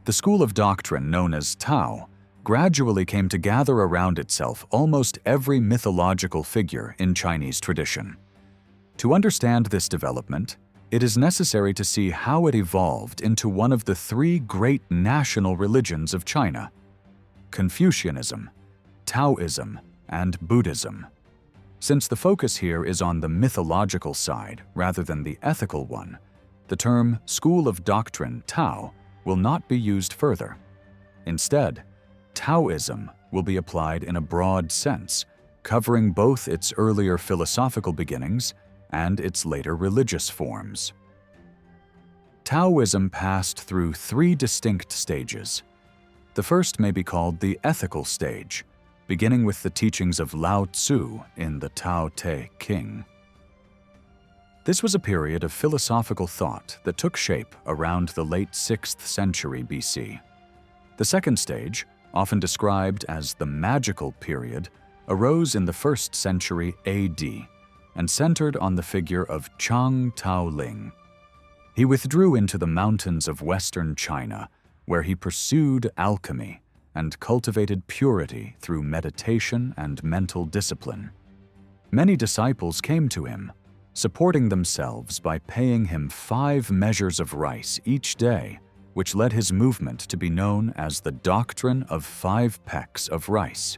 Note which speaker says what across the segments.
Speaker 1: The school of doctrine known as Tao gradually came to gather around itself almost every mythological figure in Chinese tradition. To understand this development, it is necessary to see how it evolved into one of the three great national religions of China: Confucianism, Taoism, and Buddhism. Since the focus here is on the mythological side rather than the ethical one, the term School of Doctrine Tao will not be used further. Instead, Taoism will be applied in a broad sense, covering both its earlier philosophical beginnings and its later religious forms. Taoism passed through three distinct stages. The first may be called the ethical stage, beginning with the teachings of Lao-tzu in the Tao Te King. This was a period of philosophical thought that took shape around the late 6th century BC. The second stage, often described as the magical period, arose in the 1st century AD and centered on the figure of Chang Taoling. He withdrew into the mountains of western China, where he pursued alchemy and cultivated purity through meditation and mental discipline. Many disciples came to him, supporting themselves by paying him 5 measures of rice each day, which led his movement to be known as the Doctrine of 5 Pecks of Rice.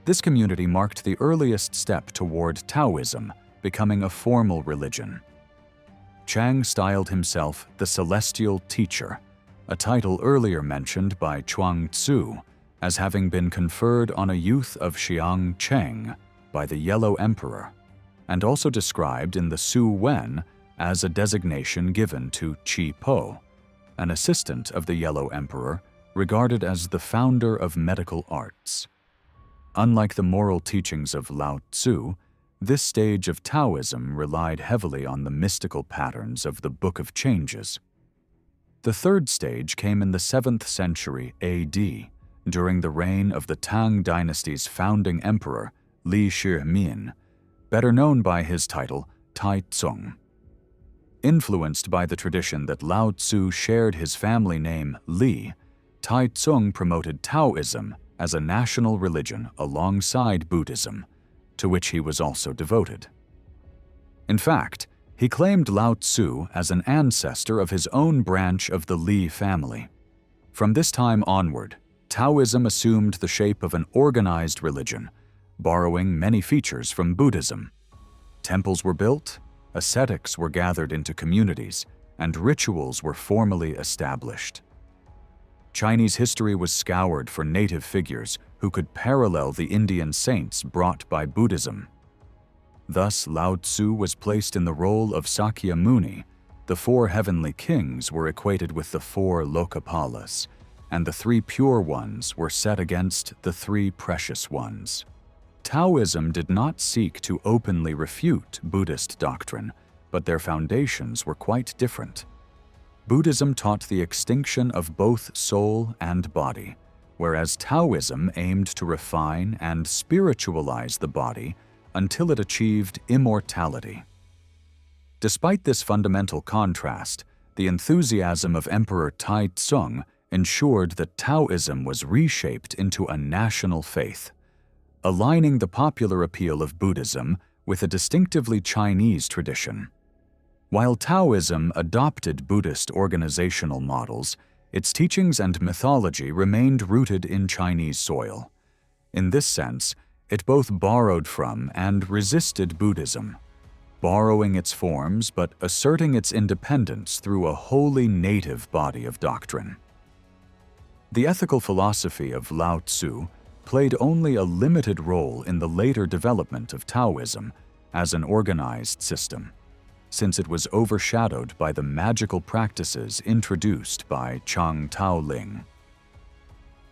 Speaker 1: This community marked the earliest step toward Taoism becoming a formal religion. Chang styled himself the Celestial Teacher, a title earlier mentioned by Kuo Tzu-i as having been conferred on a youth of Shang by the Yellow Emperor, and also described in the Su Wen as a designation given to Qi Po, an assistant of the Yellow Emperor regarded as the founder of medical arts. Unlike the moral teachings of Lao-tzu, this stage of Taoism relied heavily on the mystical patterns of the Book of Changes. The third stage came in the 7th century AD, during the reign of the Tang Dynasty's founding emperor, Li Shimin, better known by his title Taizong. Influenced by the tradition that Lao-tzu shared his family name Li, Taizong promoted Taoism as a national religion alongside Buddhism, to which he was also devoted. In fact, he claimed Lao-tzu as an ancestor of his own branch of the Li family. From this time onward, Taoism assumed the shape of an organized religion, borrowing many features from Buddhism. Temples were built, ascetics were gathered into communities, and rituals were formally established. Chinese history was scoured for native figures who could parallel the Indian saints brought by Buddhism. Thus, Lao-tzu was placed in the role of Sakya Muni. The 4 heavenly kings were equated with the 4 Lokapalas, and the 3 pure ones were set against the 3 precious ones. Taoism did not seek to openly refute Buddhist doctrine, but their foundations were quite different. Buddhism taught the extinction of both soul and body, whereas Taoism aimed to refine and spiritualize the body until it achieved immortality. Despite this fundamental contrast, the enthusiasm of Emperor Taizong ensured that Taoism was reshaped into a national faith, aligning the popular appeal of Buddhism with a distinctively Chinese tradition. While Taoism adopted Buddhist organizational models, its teachings and mythology remained rooted in Chinese soil. In this sense, it both borrowed from and resisted Buddhism, borrowing its forms but asserting its independence through a wholly native body of doctrine. The ethical philosophy of Lao-tzu played only a limited role in the later development of Taoism as an organized system, since it was overshadowed by the magical practices introduced by Chang Taoling.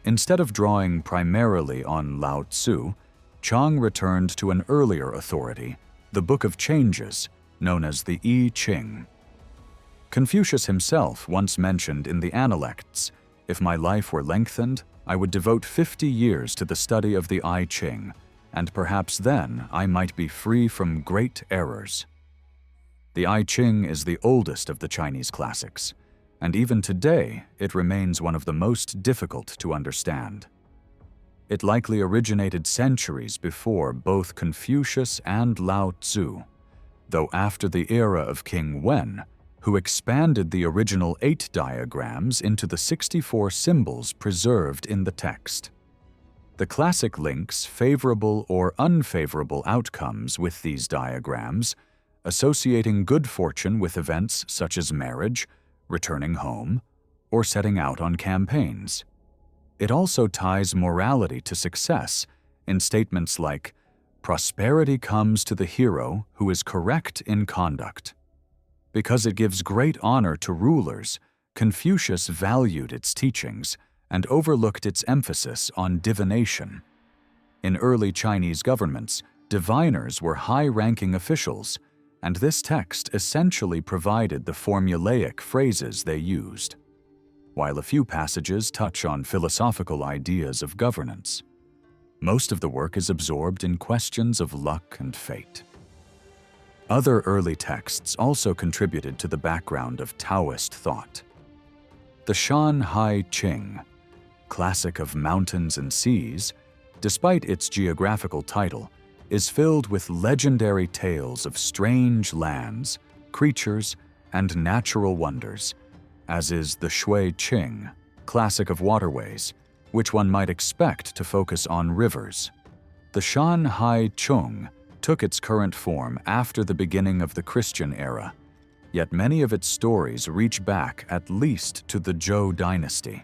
Speaker 1: Instead of drawing primarily on Lao-tzu, Chang returned to an earlier authority, the Book of Changes, known as the I Ching. Confucius himself once mentioned in the Analects, "If my life were lengthened, I would devote 50 years to the study of the I Ching, and perhaps then I might be free from great errors." The I Ching is the oldest of the Chinese classics. and even today it remains one of the most difficult to understand. It likely originated centuries before both Confucius and Lao-tzu, though after the era of King Wen, who expanded the original 8 diagrams into the 64 symbols preserved in the text. The classic links favorable or unfavorable outcomes with these diagrams, associating good fortune with events such as marriage, returning home, or setting out on campaigns. It also ties morality to success in statements like, "Prosperity comes to the hero who is correct in conduct." Because it gives great honor to rulers, Confucius valued its teachings and overlooked its emphasis on divination. In early Chinese governments, diviners were high-ranking officials, and this text essentially provided the formulaic phrases they used, while a few passages touch on philosophical ideas of governance. Most of the work is absorbed in questions of luck and fate. Other early texts also contributed to the background of Taoist thought. The Shan Hai Qing, classic of mountains and seas, despite its geographical title, is filled with legendary tales of strange lands, creatures, and natural wonders, as is the Shui Qing, classic of waterways, which one might expect to focus on rivers. The Shan Hai Chung took its current form after the beginning of the Christian era, yet many of its stories reach back at least to the Zhou Dynasty.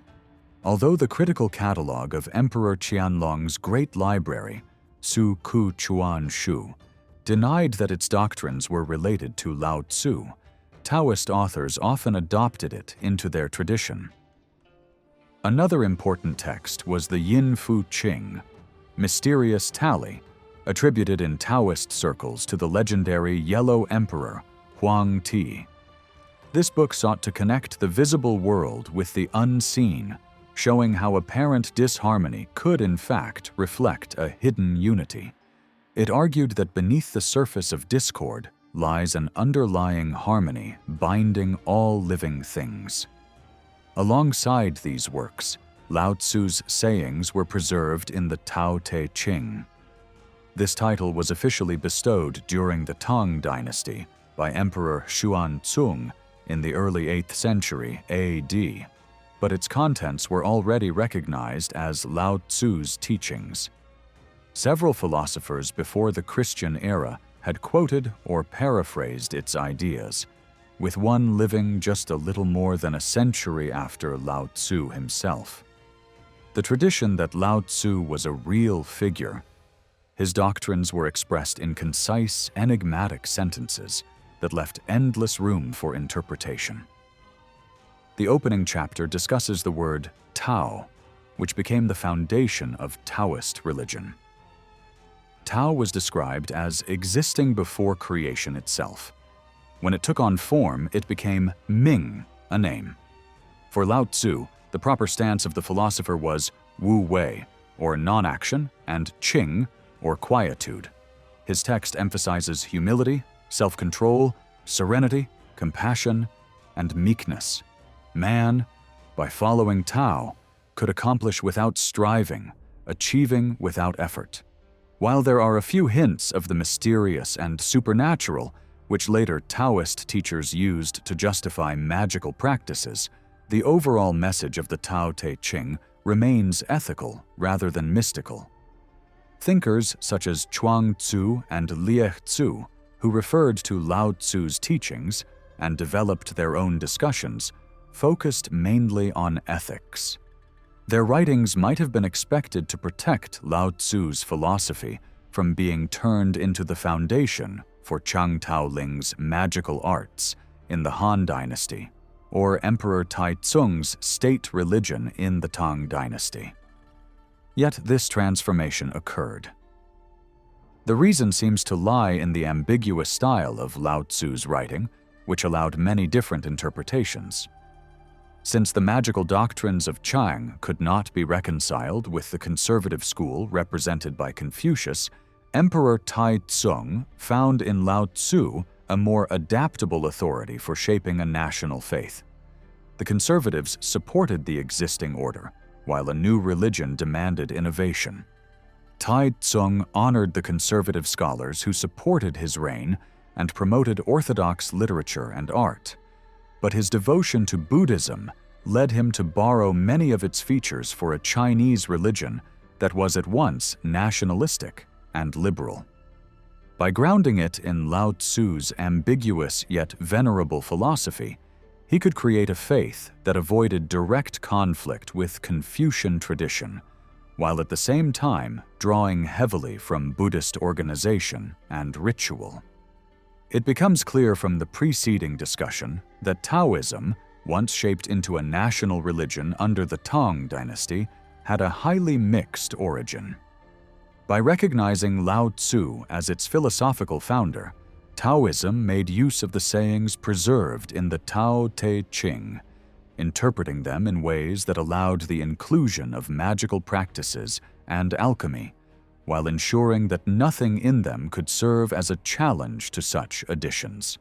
Speaker 1: Although the critical catalog of Emperor Qianlong's great library, Su Ku Chuan Shu, denied that its doctrines were related to Lao-tzu, Taoist authors often adopted it into their tradition. Another important text was the Yin Fu Qing, mysterious tally, attributed in Taoist circles to the legendary Yellow Emperor, Huang Ti. This book sought to connect the visible world with the unseen, showing how apparent disharmony could in fact reflect a hidden unity. It argued that beneath the surface of discord lies an underlying harmony binding all living things. Alongside these works, Lao-tzu's sayings were preserved in the Tao Te Ching. This title was officially bestowed during the Tang Dynasty by Emperor Xuanzong in the early 8th century AD, but its contents were already recognized as Lao-tzu's teachings. Several philosophers before the Christian era had quoted or paraphrased its ideas, with one living just a little more than a century after Lao-tzu himself. The tradition that Lao-tzu was a real figure. His doctrines were expressed in concise, enigmatic sentences that left endless room for interpretation. The opening chapter discusses the word Tao, which became the foundation of Taoist religion. Tao was described as existing before creation itself. When it took on form, it became Ming, a name. For Lao-tzu, the proper stance of the philosopher was Wu Wei, or non-action, and Qing, or quietude. His text emphasizes humility, self-control, serenity, compassion, and meekness. Man, by following Tao, could accomplish without striving, achieving without effort. While there are a few hints of the mysterious and supernatural, which later Taoist teachers used to justify magical practices, the overall message of the Tao Te Ching remains ethical rather than mystical. Thinkers such as Chuang Tzu and Lieh-tzu, who referred to Lao-tzu's teachings and developed their own discussions, focused mainly on ethics. Their writings might have been expected to protect Lao-tzu's philosophy from being turned into the foundation for Chang Taoling's magical arts in the Han Dynasty, or Emperor Taizong's state religion in the Tang Dynasty. Yet this transformation occurred. The reason seems to lie in the ambiguous style of Lao-tzu's writing, which allowed many different interpretations. Since the magical doctrines of Chang could not be reconciled with the conservative school represented by Confucius, Emperor Taizong found in Lao-tzu a more adaptable authority for shaping a national faith. The conservatives supported the existing order, while a new religion demanded innovation. Tai Tsung honored the conservative scholars who supported his reign and promoted orthodox literature and art. But his devotion to Buddhism led him to borrow many of its features for a Chinese religion that was at once nationalistic and liberal. By grounding it in Lao-tzu's ambiguous yet venerable philosophy, he could create a faith that avoided direct conflict with Confucian tradition, while at the same time drawing heavily from Buddhist organization and ritual. It becomes clear from the preceding discussion that Taoism, once shaped into a national religion under the Tang Dynasty, had a highly mixed origin. By recognizing Lao-tzu as its philosophical founder, Taoism made use of the sayings preserved in the Tao Te Ching, interpreting them in ways that allowed the inclusion of magical practices and alchemy, while ensuring that nothing in them could serve as a challenge to such additions.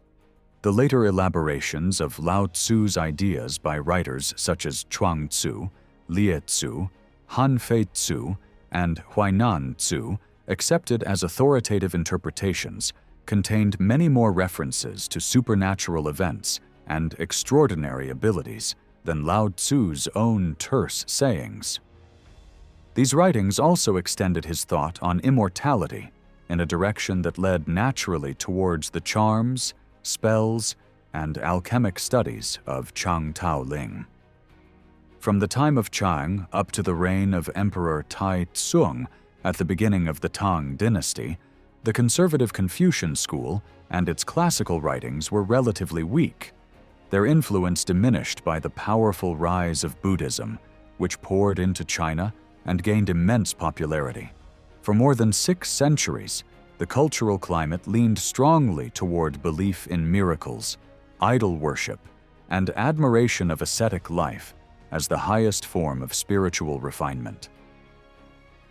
Speaker 1: The later elaborations of Lao-tzu's ideas by writers such as Chuang Tzu, Liu-tzu, Han Fei-tzu, and Huainan-tzu, accepted as authoritative interpretations, contained many more references to supernatural events and extraordinary abilities than Lao-tzu's own terse sayings. These writings also extended his thought on immortality in a direction that led naturally towards the charms, spells, and alchemic studies of Chang Tao Ling. From the time of Shang up to the reign of Emperor Tai Tsung at the beginning of the Tang Dynasty, the conservative Confucian school and its classical writings were relatively weak, their influence diminished by the powerful rise of Buddhism, which poured into China and gained immense popularity. For more than 6 centuries, the cultural climate leaned strongly toward belief in miracles, idol worship, and admiration of ascetic life as the highest form of spiritual refinement.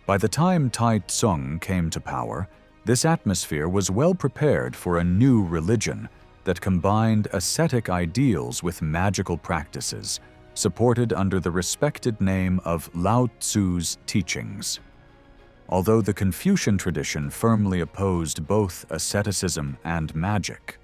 Speaker 1: By the time Tai Tsung came to power, this atmosphere was well prepared for a new religion that combined ascetic ideals with magical practices, supported under the respected name of Lao-tzu's teachings. Although the Confucian tradition firmly opposed both asceticism and magic,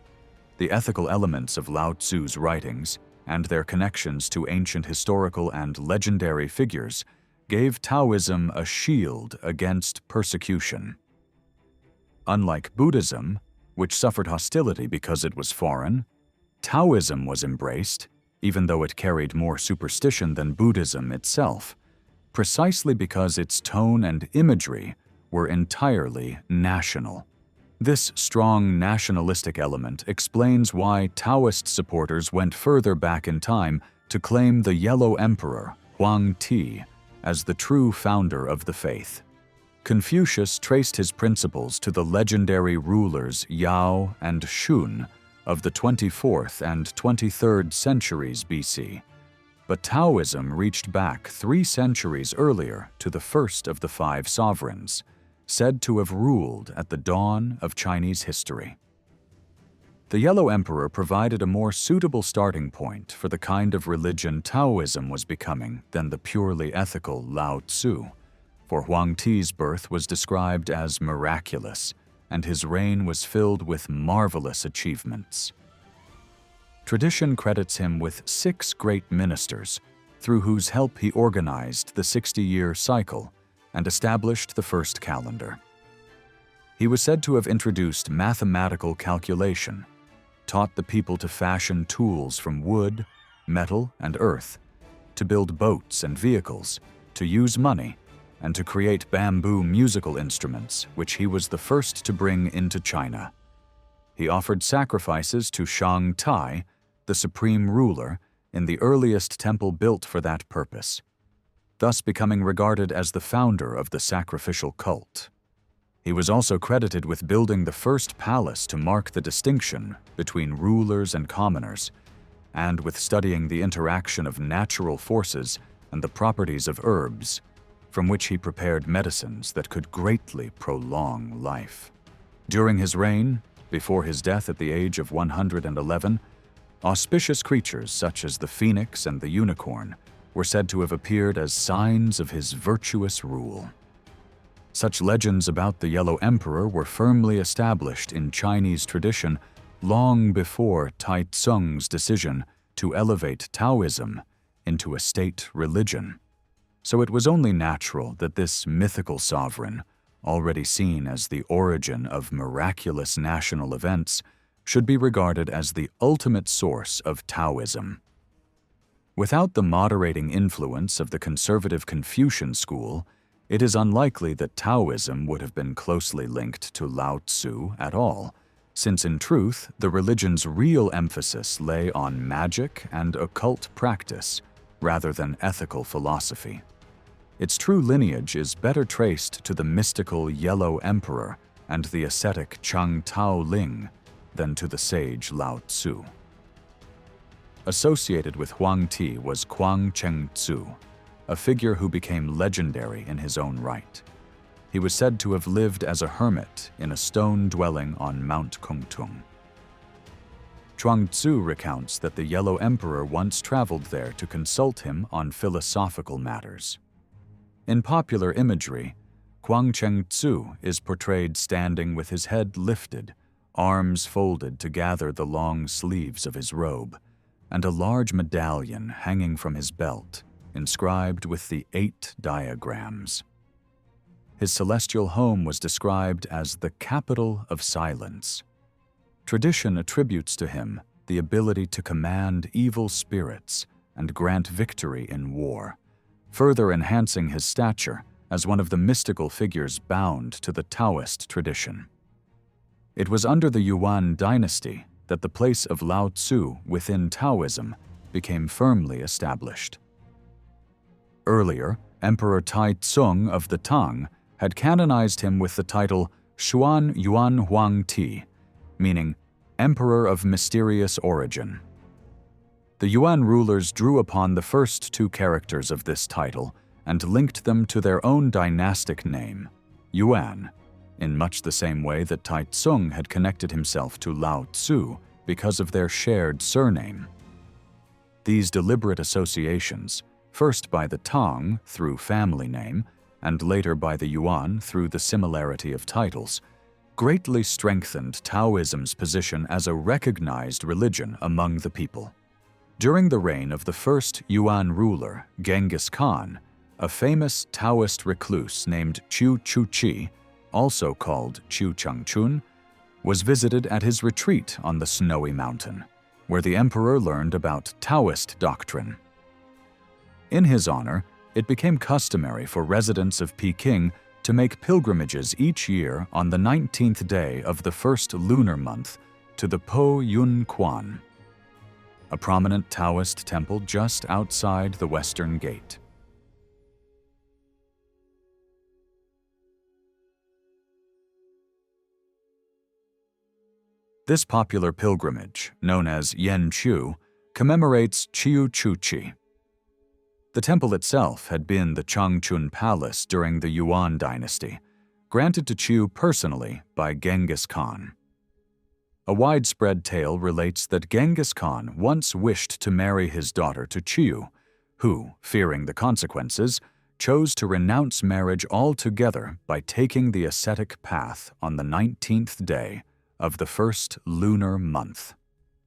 Speaker 1: the ethical elements of Lao-tzu's writings and their connections to ancient historical and legendary figures gave Taoism a shield against persecution. Unlike Buddhism, which suffered hostility because it was foreign, Taoism was embraced, even though it carried more superstition than Buddhism itself, precisely because its tone and imagery were entirely national. This strong nationalistic element explains why Taoist supporters went further back in time to claim the Yellow Emperor, Huang Ti, as the true founder of the faith. Confucius traced his principles to the legendary rulers Yao and Shun of the 24th and 23rd centuries BC, but Taoism reached back 3 centuries earlier to the first of the 5 sovereigns, said to have ruled at the dawn of Chinese history. The Yellow Emperor provided a more suitable starting point for the kind of religion Taoism was becoming than the purely ethical Lao-tzu, for Huang Ti's birth was described as miraculous, and his reign was filled with marvelous achievements. Tradition credits him with 6 great ministers, through whose help he organized the 60-year cycle and established the first calendar. He was said to have introduced mathematical calculation, taught the people to fashion tools from wood, metal, and earth, to build boats and vehicles, to use money, and to create bamboo musical instruments, which he was the first to bring into China. He offered sacrifices to Shang, the supreme ruler, in the earliest temple built for that purpose, thus becoming regarded as the founder of the sacrificial cult. He was also credited with building the first palace to mark the distinction between rulers and commoners, and with studying the interaction of natural forces and the properties of herbs, from which he prepared medicines that could greatly prolong life. During his reign, before his death at the age of 111, Auspicious creatures such as the phoenix and the unicorn were said to have appeared as signs of his virtuous rule. Such legends about the Yellow Emperor were firmly established in Chinese tradition long before Tai Tsung's decision to elevate Taoism into a state religion. So it was only natural that this mythical sovereign, already seen as the origin of miraculous national events, should be regarded as the ultimate source of Taoism. Without the moderating influence of the conservative Confucian school, it is unlikely that Taoism would have been closely linked to Lao-tzu at all, since in truth, the religion's real emphasis lay on magic and occult practice rather than ethical philosophy. Its true lineage is better traced to the mystical Yellow Emperor and the ascetic Chang Tao Ling than to the sage Lao-tzu. Associated with Huang Ti was Kuang Cheng-tzu, a figure who became legendary in his own right. He was said to have lived as a hermit in a stone dwelling on Mount Kungtung. Chuang Tzu recounts that the Yellow Emperor once traveled there to consult him on philosophical matters. In popular imagery, Kuang Cheng-tzu is portrayed standing with his head lifted, arms folded to gather the long sleeves of his robe, and a large medallion hanging from his belt, inscribed with the 8 diagrams. His celestial home was described as the capital of silence. Tradition attributes to him the ability to command evil spirits and grant victory in war, further enhancing his stature as one of the mystical figures bound to the Taoist tradition. It was under the Yuan dynasty that the place of Lao-tzu within Taoism became firmly established. Earlier, Emperor Tai Tsung of the Tang had canonized him with the title Xuan Yuan Huang Ti, meaning Emperor of Mysterious Origin. The Yuan rulers drew upon the first 2 characters of this title and linked them to their own dynastic name, Yuan, in much the same way that Tai Tsung had connected himself to Lao-tzu because of their shared surname. These deliberate associations, first by the Tang through family name, and later by the Yuan through the similarity of titles, greatly strengthened Taoism's position as a recognized religion among the people. During the reign of the first Yuan ruler, Genghis Khan, a famous Taoist recluse named Qu Chu-chi, also called Chu Changchun, was visited at his retreat on the Snowy Mountain, where the emperor learned about Taoist doctrine. In his honor, it became customary for residents of Peking to make pilgrimages each year on the 19th day of the first lunar month to the Po Yun Quan, a prominent Taoist temple just outside the Western Gate. This popular pilgrimage, known as Yen Chu, commemorates Qiu Chu-chi. The temple itself had been the Changchun Palace during the Yuan dynasty, granted to Qiu personally by Genghis Khan. A widespread tale relates that Genghis Khan once wished to marry his daughter to Qiu, who, fearing the consequences, chose to renounce marriage altogether by taking the ascetic path on the 19th day of the first lunar month.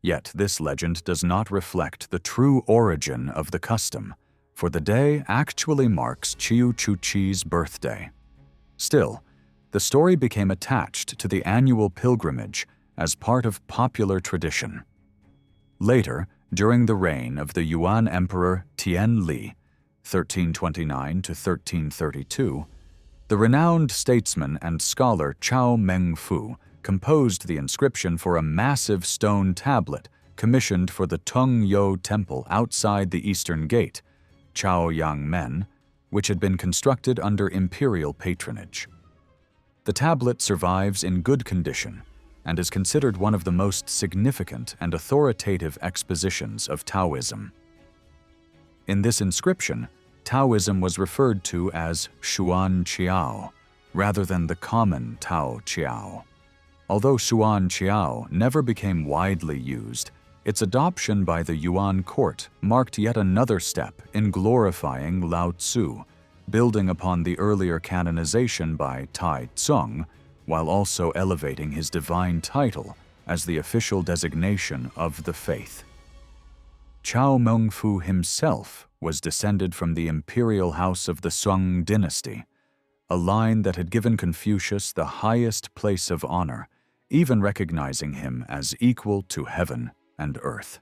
Speaker 1: Yet this legend does not reflect the true origin of the custom, for the day actually marks Qiu Chu-chi's birthday. Still, the story became attached to the annual pilgrimage as part of popular tradition. Later, during the reign of the Yuan Emperor Tian Li, 1329 to 1332, the renowned statesman and scholar Chao Mengfu composed the inscription for a massive stone tablet commissioned for the Tung Yo Temple outside the Eastern Gate, Chao Yang Men, which had been constructed under imperial patronage. The tablet survives in good condition and is considered one of the most significant and authoritative expositions of Taoism. In this inscription, Taoism was referred to as Xuan Qiao, rather than the common Tao Qiao. Although Xuan Qiao never became widely used, Its adoption by the Yuan court marked yet another step in glorifying Lao-tzu, building upon the earlier canonization by Taoism, while also elevating his divine title as the official designation of the faith. Chou Mengfu himself was descended from the Imperial house of the Shang Dynasty, a line that had given Confucius the highest place of honor, even recognizing him as equal to heaven and earth.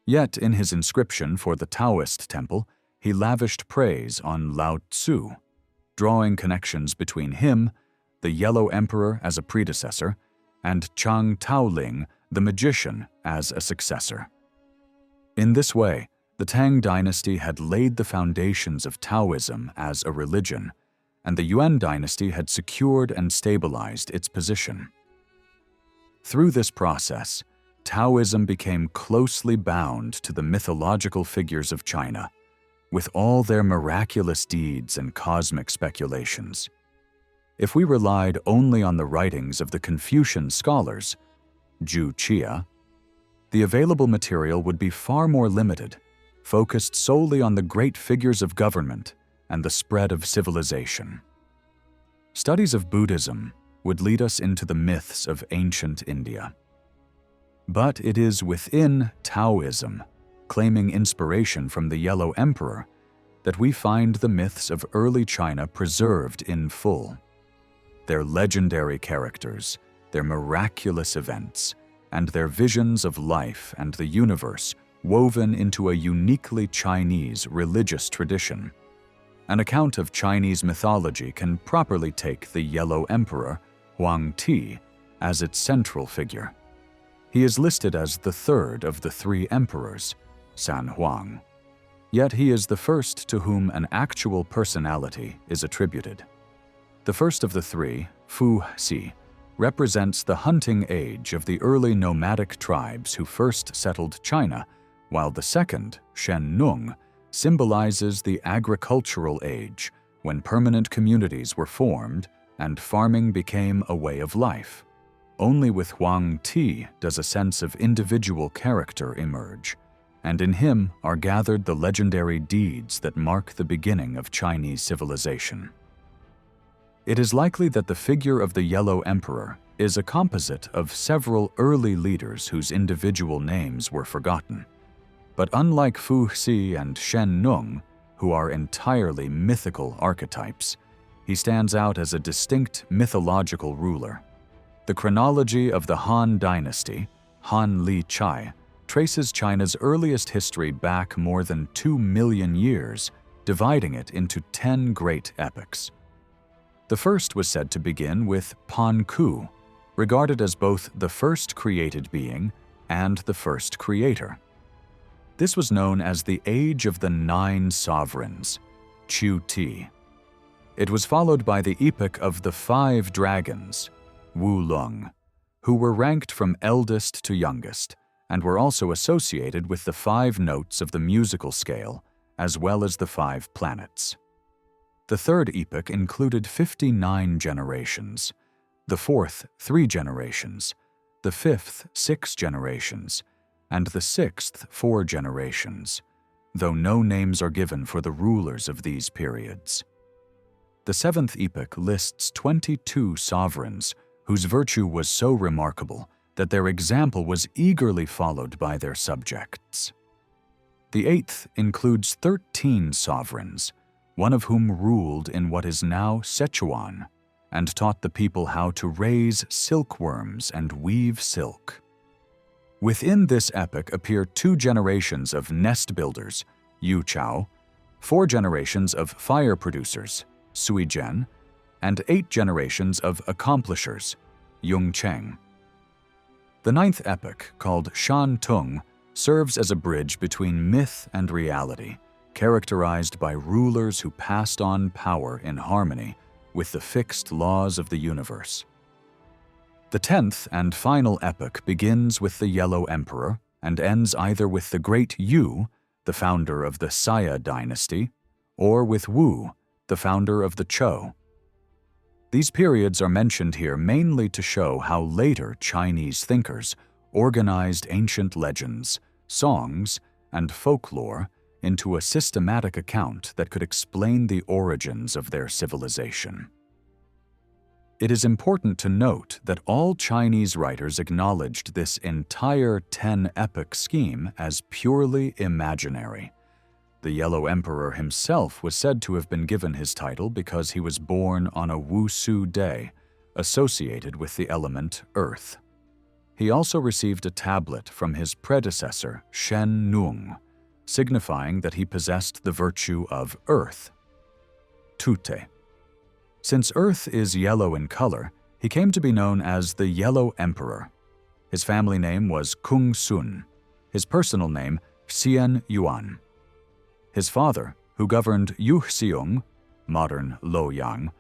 Speaker 1: Yet in his inscription for the Taoist temple, he lavished praise on Lao-tzu, drawing connections between him, the Yellow Emperor as a predecessor, and Chang Taoling, the magician, as a successor. In this way, the Tang dynasty had laid the foundations of Taoism as a religion, and the Yuan dynasty had secured and stabilized its position. Through this process, Taoism became closely bound to the mythological figures of China, with all their miraculous deeds and cosmic speculations. If we relied only on the writings of the Confucian scholars, Zhu Qia, the available material would be far more limited, focused solely on the great figures of government and the spread of civilization. Studies of Buddhism would lead us into the myths of ancient India. But it is within Taoism, claiming inspiration from the Yellow Emperor, that we find the myths of early China preserved in full. Their legendary characters, their miraculous events, and their visions of life and the universe woven into a uniquely Chinese religious tradition. An account of Chinese mythology can properly take the Yellow Emperor, Huang Ti, as its central figure. He is listed as the third of the three emperors, San Huang. Yet he is the first to whom an actual personality is attributed. The first of the three, Fu Si, represents the hunting age of the early nomadic tribes who first settled China, while the second, Shen Nung, symbolizes the agricultural age, when permanent communities were formed and farming became a way of life. Only with Huang Ti does a sense of individual character emerge, and in him are gathered the legendary deeds that mark the beginning of Chinese civilization. It is likely that the figure of the Yellow Emperor is a composite of several early leaders whose individual names were forgotten. But unlike Fu Si and Shen Nung, who are entirely mythical archetypes, he stands out as a distinct mythological ruler. The chronology of the Han Dynasty, Han Li Chai, traces China's earliest history back more than 2 million years, dividing it into 10 great epochs. The first was said to begin with Pan Ku, regarded as both the first created being and the first creator. This was known as the Age of the Nine Sovereigns, Chu Ti. It was followed by the epoch of the Five Dragons, Wu Lung, who were ranked from eldest to youngest, and were also associated with the 5 notes of the musical scale, as well as the 5 planets. The third epoch included 59 generations, the fourth 3 generations, the fifth 6 generations, and the sixth 4 generations, though no names are given for the rulers of these periods. The seventh epoch lists 22 sovereigns whose virtue was so remarkable that their example was eagerly followed by their subjects. The eighth includes 13 sovereigns, one of whom ruled in what is now Sichuan, and taught the people how to raise silkworms and weave silk. Within this epoch appear 2 generations of nest builders, Yu Chao, 4 generations of fire producers, Sui Zhen, and 8 generations of accomplishers, Yung Cheng. The ninth epoch, called Shan Tung, serves as a bridge between myth and reality, characterized by rulers who passed on power in harmony with the fixed laws of the universe. The 10th and final epoch begins with the Yellow Emperor and ends either with the great Yu, the founder of the Saya dynasty, or with Wu, the founder of the Chou. These periods are mentioned here mainly to show how later Chinese thinkers organized ancient legends, songs, and folklore into a systematic account that could explain the origins of their civilization. It is important to note that all Chinese writers acknowledged this entire 10-epoch scheme as purely imaginary. The Yellow Emperor himself was said to have been given his title because he was born on a Wusu day, associated with the element earth. He also received a tablet from his predecessor, Shen Nung, signifying that he possessed the virtue of earth, Tute. Since earth is yellow in color, he came to be known as the Yellow Emperor. His family name was Kung Sun, his personal name Xian Yuan. His father, who governed Yuxiong, modern Luoyang,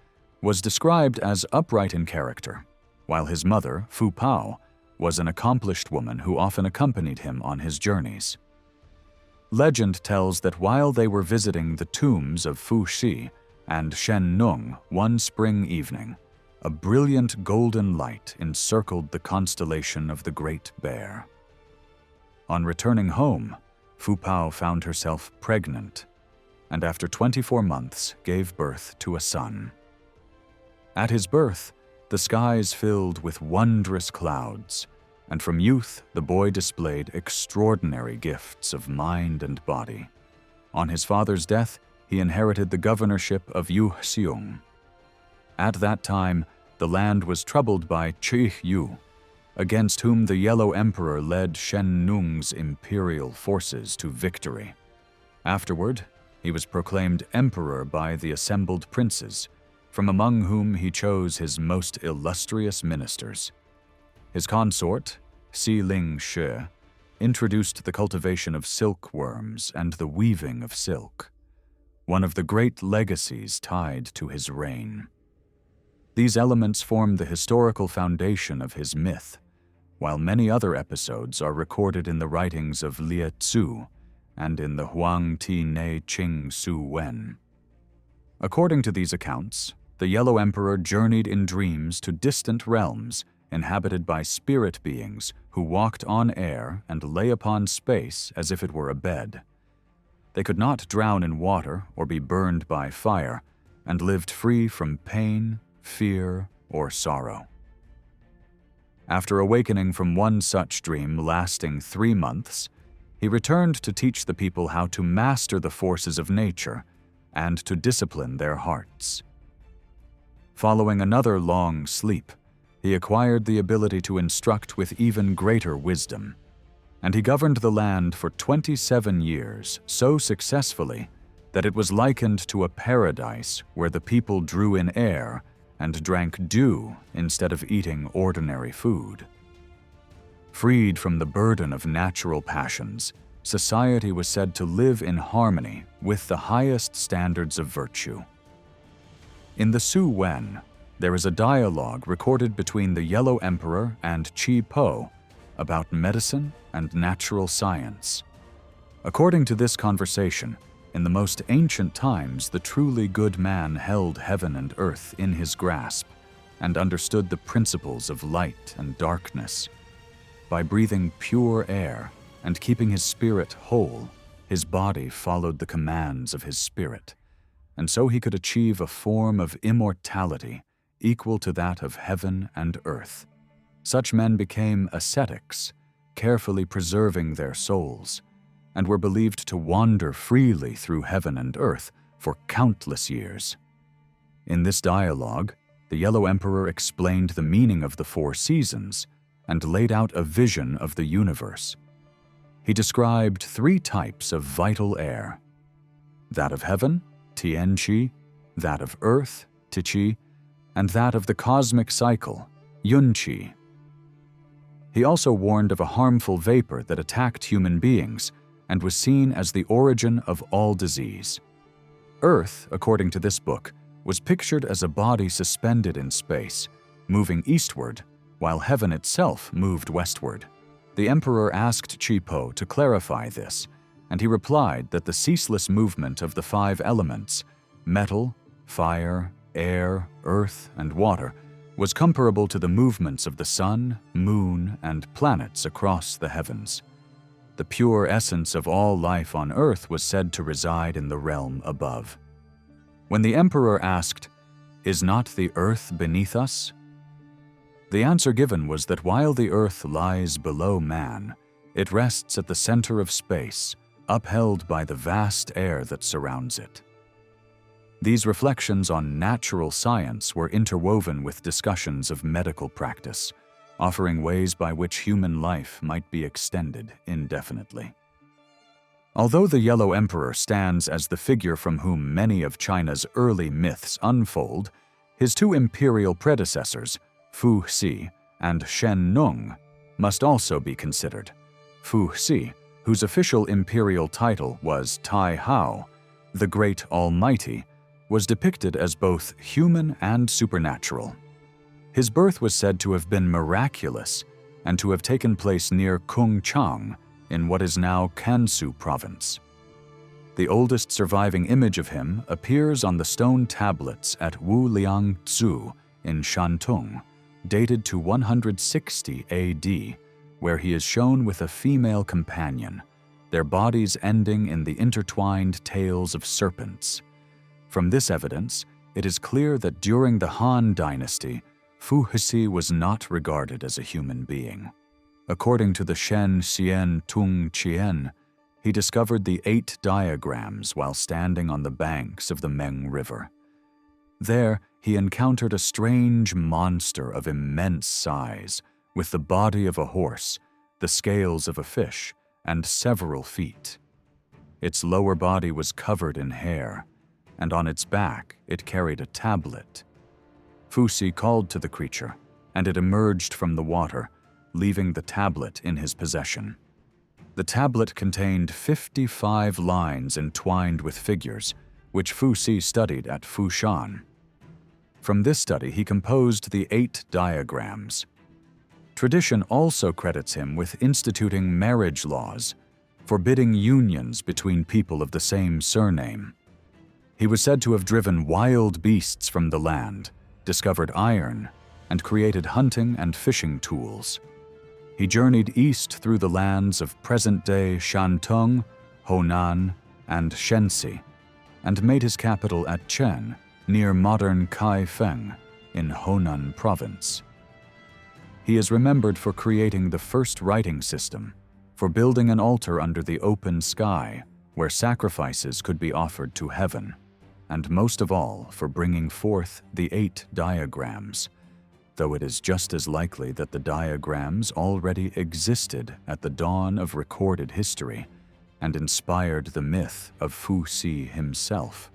Speaker 1: was described as upright in character, while his mother, Fu Pao, was an accomplished woman who often accompanied him on his journeys. Legend tells that while they were visiting the tombs of Fu Xi and Shen Nung one spring evening, a brilliant golden light encircled the constellation of the Great Bear. On returning home, Fu Pao found herself pregnant, and after 24 months gave birth to a son. At his birth, the skies filled with wondrous clouds, and from youth the boy displayed extraordinary gifts of mind and body. On his father's death, he inherited the governorship of Yuxiong. At that time, the land was troubled by Yu, against whom the Yellow Emperor led Shen Nung's imperial forces to victory. Afterward, he was proclaimed emperor by the assembled princes, from among whom he chose his most illustrious ministers. His consort, Si Ling Shi, introduced the cultivation of silkworms and the weaving of silk, one of the great legacies tied to his reign. These elements form the historical foundation of his myth, while many other episodes are recorded in the writings of Lao-tzu and in the Huang Ti Ne Ching Su Wen. According to these accounts, the Yellow Emperor journeyed in dreams to distant realms inhabited by spirit beings who walked on air and lay upon space as if it were a bed. They could not drown in water or be burned by fire, and lived free from pain, fear, or sorrow. After awakening from one such dream lasting 3 months, he returned to teach the people how to master the forces of nature and to discipline their hearts. Following another long sleep, he acquired the ability to instruct with even greater wisdom, and he governed the land for 27 years so successfully that it was likened to a paradise where the people drew in air and drank dew instead of eating ordinary food. Freed from the burden of natural passions, society was said to live in harmony with the highest standards of virtue. In the Su Wen, there is a dialogue recorded between the Yellow Emperor and Qi Po about medicine and natural science. According to this conversation, in the most ancient times, the truly good man held heaven and earth in his grasp and understood the principles of light and darkness. By breathing pure air and keeping his spirit whole, his body followed the commands of his spirit, and so he could achieve a form of immortality equal to that of heaven and earth. Such men became ascetics, carefully preserving their souls, and were believed to wander freely through heaven and earth for countless years. In this dialogue, the Yellow Emperor explained the meaning of the 4 seasons and laid out a vision of the universe. He described 3 types of vital air: that of heaven, Tianqi, that of earth, Tiqi, and that of the cosmic cycle, Yunqi. He also warned of a harmful vapor that attacked human beings and was seen as the origin of all disease. Earth, according to this book, was pictured as a body suspended in space, moving eastward, while heaven itself moved westward. The emperor asked Qi Po to clarify this, and he replied that the ceaseless movement of the 5 elements, metal, fire, air, earth, and water, was comparable to the movements of the sun, moon, and planets across the heavens. The pure essence of all life on earth was said to reside in the realm above. When the emperor asked, "Is not the earth beneath us?" the answer given was that while the earth lies below man, it rests at the center of space, upheld by the vast air that surrounds it. These reflections on natural science were interwoven with discussions of medical practice, offering ways by which human life might be extended indefinitely. Although the Yellow Emperor stands as the figure from whom many of China's early myths unfold, his two imperial predecessors, Fu Xi and Shen Nung, must also be considered. Fu Xi, whose official imperial title was Tai Hao, the Great Almighty, was depicted as both human and supernatural. His birth was said to have been miraculous and to have taken place near Kungchang in what is now Kansu province. The oldest surviving image of him appears on the stone tablets at Wuliang-tzu in Shantung, dated to 160 AD, where he is shown with a female companion, their bodies ending in the intertwined tails of serpents. From this evidence, it is clear that during the Han Dynasty, Fu Xi was not regarded as a human being. According to the Shen Xian Tung Chien, he discovered the 8 diagrams while standing on the banks of the Meng River. There, he encountered a strange monster of immense size, with the body of a horse, the scales of a fish, and several feet. Its lower body was covered in hair, and on its back it carried a tablet. Fu Xi called to the creature, and it emerged from the water, leaving the tablet in his possession. The tablet contained 55 lines entwined with figures, which Fu Xi studied at Fushan. From this study, he composed the 8 diagrams. Tradition also credits him with instituting marriage laws, forbidding unions between people of the same surname. He was said to have driven wild beasts from the land, discovered iron, and created hunting and fishing tools. He journeyed east through the lands of present-day Shantung, Honan, and Shenxi, and made his capital at Chen, near modern Kaifeng, in Honan province. He is remembered for creating the first writing system, for building an altar under the open sky, where sacrifices could be offered to heaven, and most of all, for bringing forth the 8 diagrams, though it is just as likely that the diagrams already existed at the dawn of recorded history and inspired the myth of Fu Xi himself.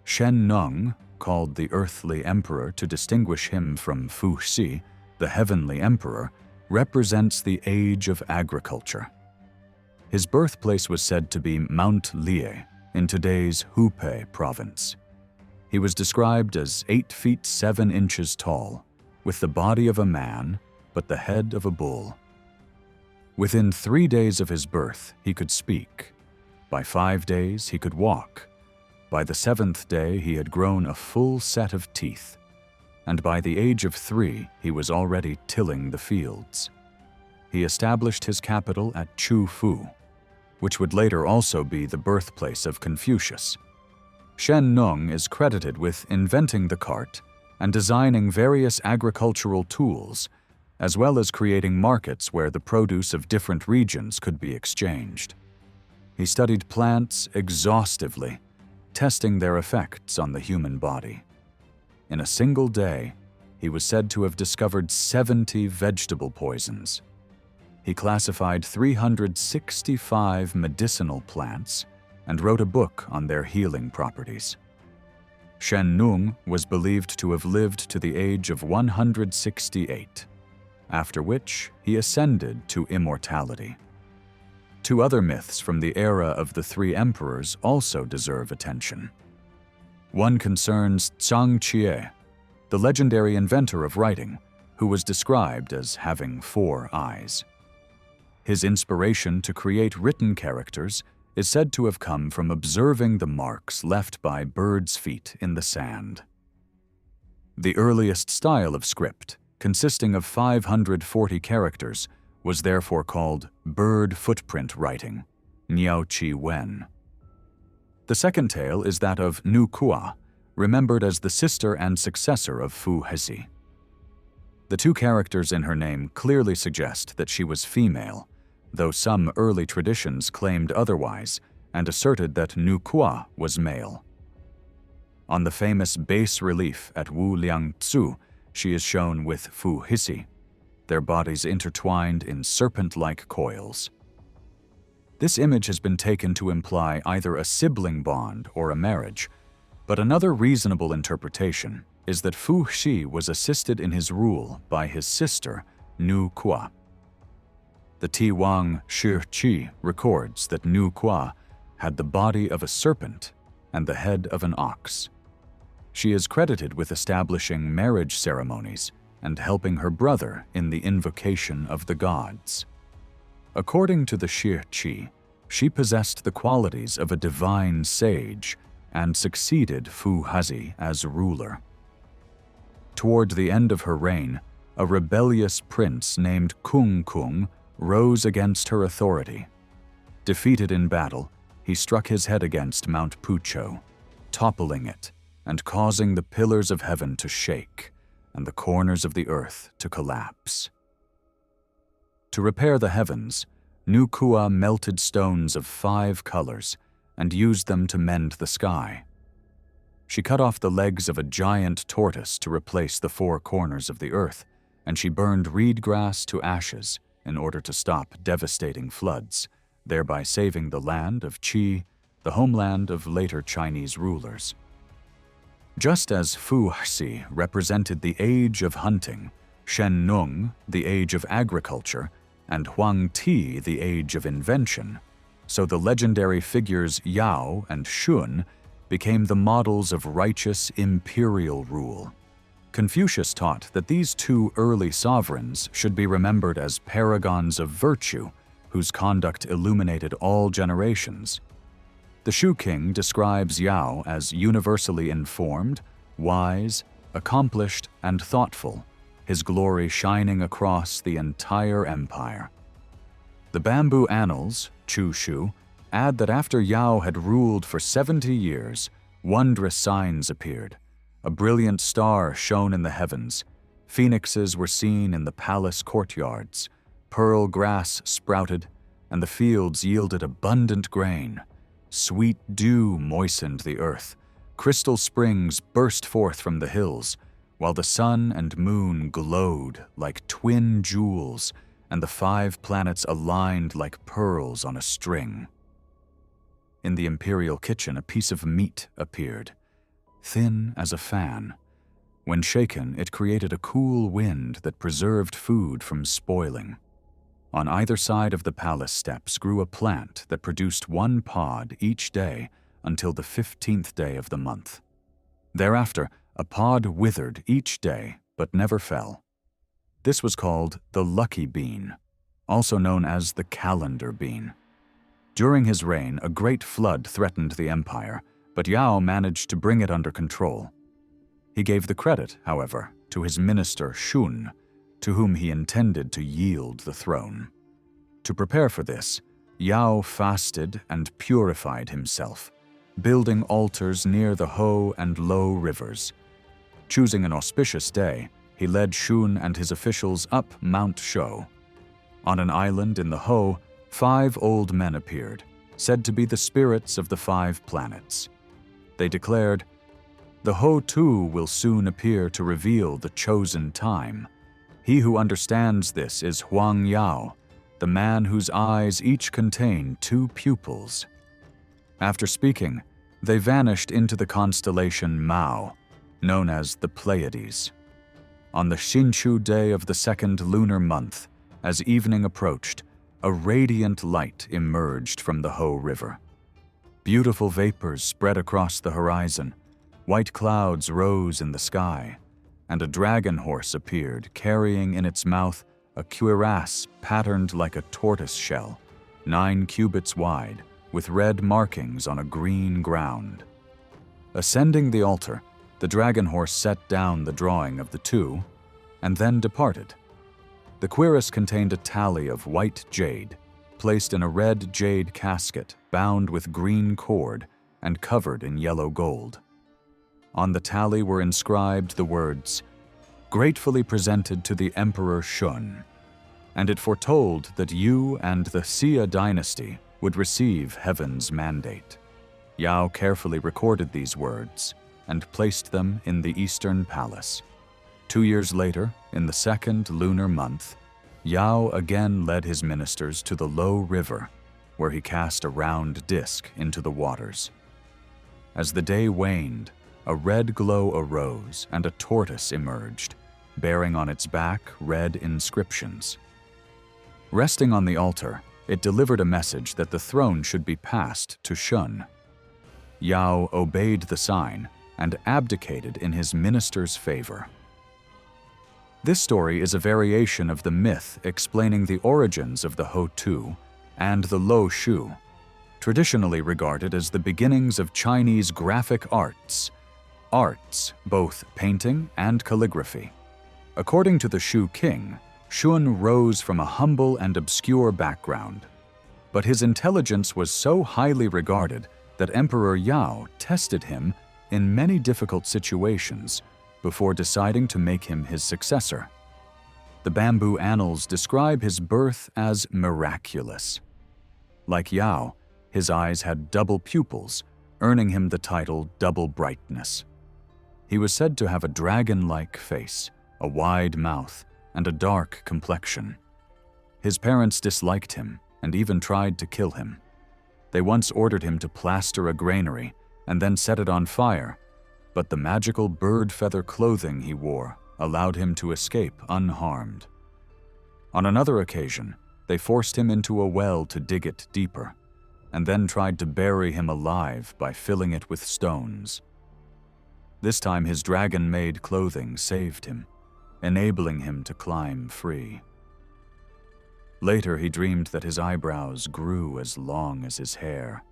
Speaker 1: Shen Nung, called the earthly emperor to distinguish him from Fu Xi, the heavenly emperor, represents the age of agriculture. His birthplace was said to be Mount Lie, in today's Hubei province. He was described as 8 feet 7 inches tall, with the body of a man, but the head of a bull. Within 3 days of his birth, he could speak. By 5 days, he could walk. By the 7th day, he had grown a full set of teeth. And by the age of 3, he was already tilling the fields. He established his capital at Chufu, which would later also be the birthplace of Confucius. Shen Nung is credited with inventing the cart and designing various agricultural tools, as well as creating markets where the produce of different regions could be exchanged. He studied plants exhaustively, testing their effects on the human body. In a single day, he was said to have discovered 70 vegetable poisons. He classified 365 medicinal plants and wrote a book on their healing properties. Shen Nung was believed to have lived to the age of 168, after which he ascended to immortality. 2 other myths from the era of the 3 emperors also deserve attention. One concerns Zhang Jie, the legendary inventor of writing, who was described as having 4 eyes. His inspiration to create written characters is said to have come from observing the marks left by birds' feet in the sand. The earliest style of script, consisting of 540 characters, was therefore called bird footprint writing, Niao Qi Wen. The second tale is that of Nuwa, remembered as the sister and successor of Fu Hezi. The two characters in her name clearly suggest that she was female, though some early traditions claimed otherwise and asserted that Nuwa was male. On the famous bas relief at Wu-Liang-tzu, she is shown with Fu Hezi, their bodies intertwined in serpent-like coils. This image has been taken to imply either a sibling bond or a marriage, but another reasonable interpretation is that Fu Hezi was assisted in his rule by his sister, Nuwa. The Tiwang Shi Qi records that Nuwa had the body of a serpent and the head of an ox. She is credited with establishing marriage ceremonies and helping her brother in the invocation of the gods. According to the Shi Qi, she possessed the qualities of a divine sage and succeeded Fu Hezi as ruler. Toward the end of her reign, a rebellious prince named Kung rose against her authority. Defeated in battle, he struck his head against Mount Pucho, toppling it and causing the pillars of heaven to shake and the corners of the earth to collapse. To repair the heavens, Nuwa melted stones of 5 colors and used them to mend the sky. She cut off the legs of a giant tortoise to replace the 4 corners of the earth, and she burned reed grass to ashes in order to stop devastating floods, thereby saving the land of Qi, the homeland of later Chinese rulers. Just as Fu Hezi represented the age of hunting, Shen Nung the age of agriculture, and Huang Ti the age of invention, so the legendary figures Yao and Shun became the models of righteous imperial rule. Confucius taught that these 2 early sovereigns should be remembered as paragons of virtue, whose conduct illuminated all generations. The Shu king describes Yao as universally informed, wise, accomplished, and thoughtful, his glory shining across the entire empire. The Bamboo Annals, Chu Shu, add that after Yao had ruled for 70 years, wondrous signs appeared. A brilliant star shone in the heavens, phoenixes were seen in the palace courtyards, pearl grass sprouted, and the fields yielded abundant grain. Sweet dew moistened the earth, crystal springs burst forth from the hills, while the sun and moon glowed like twin jewels, and the 5 planets aligned like pearls on a string. In the imperial kitchen, a piece of meat appeared, thin as a fan. When shaken, it created a cool wind that preserved food from spoiling. On either side of the palace steps grew a plant that produced 1 pod each day until the 15th day of the month. Thereafter, a pod withered each day but never fell. This was called the lucky bean, also known as the calendar bean. During his reign, a great flood threatened the empire, but Yao managed to bring it under control. He gave the credit, however, to his minister Shun, to whom he intended to yield the throne. To prepare for this, Yao fasted and purified himself, building altars near the Ho and Lo rivers. Choosing an auspicious day, he led Shun and his officials up Mount Shou. On an island in the Ho, 5 old men appeared, said to be the spirits of the 5 planets. They declared, "The Ho too will soon appear to reveal the chosen time. He who understands this is Huang Yao, the man whose eyes each contain 2 pupils." After speaking, they vanished into the constellation Mao, known as the Pleiades. On the Xinshu day of the 2nd lunar month, as evening approached, a radiant light emerged from the Ho River. Beautiful vapors spread across the horizon, white clouds rose in the sky, and a dragon horse appeared carrying in its mouth a cuirass patterned like a tortoise shell, 9 cubits wide, with red markings on a green ground. Ascending the altar, The dragon horse set down the drawing of the two and then departed. The cuirass contained a tally of white jade, placed in a red jade casket bound with green cord and covered in yellow gold. On the tally were inscribed the words, "Gratefully presented to the Emperor Shun," and it foretold that you and the Xia dynasty would receive heaven's mandate. Yao carefully recorded these words and placed them in the Eastern Palace. 2 years later, in the second lunar month, Yao again led his ministers to the Low River, where he cast a round disk into the waters. As the day waned, a red glow arose and a tortoise emerged, bearing on its back red inscriptions. Resting on the altar, it delivered a message that the throne should be passed to Shun. Yao obeyed the sign and abdicated in his minister's favor. This story is a variation of the myth explaining the origins of the Ho-Tu and the Lo-Shu, traditionally regarded as the beginnings of Chinese graphic arts, both painting and calligraphy. According to the Shu king, Shun rose from a humble and obscure background, but his intelligence was so highly regarded that Emperor Yao tested him in many difficult situations before deciding to make him his successor. The bamboo annals describe his birth as miraculous. Like Yao, his eyes had double pupils, earning him the title Double Brightness. He was said to have a dragon-like face, a wide mouth, and a dark complexion. His parents disliked him and even tried to kill him. They once ordered him to plaster a granary and then set it on fire, but the magical bird feather clothing he wore allowed him to escape unharmed. On another occasion, they forced him into a well to dig it deeper, and then tried to bury him alive by filling it with stones. This time his dragon-made clothing saved him, enabling him to climb free. Later he dreamed that his eyebrows grew as long as his hair,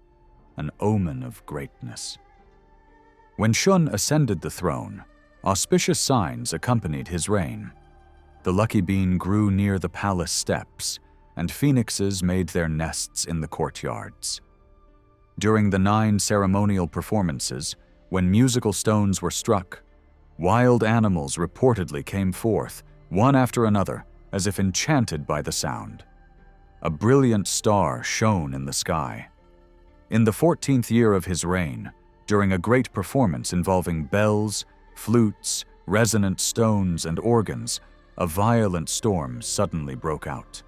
Speaker 1: an omen of greatness. When Shun ascended the throne, auspicious signs accompanied his reign. The lucky bean grew near the palace steps, and phoenixes made their nests in the courtyards. During the 9 ceremonial performances, when musical stones were struck, wild animals reportedly came forth, one after another, as if enchanted by the sound. A brilliant star shone in the sky. In the 14th year of his reign, during a great performance involving bells, flutes, resonant stones, and organs, a violent storm suddenly broke out.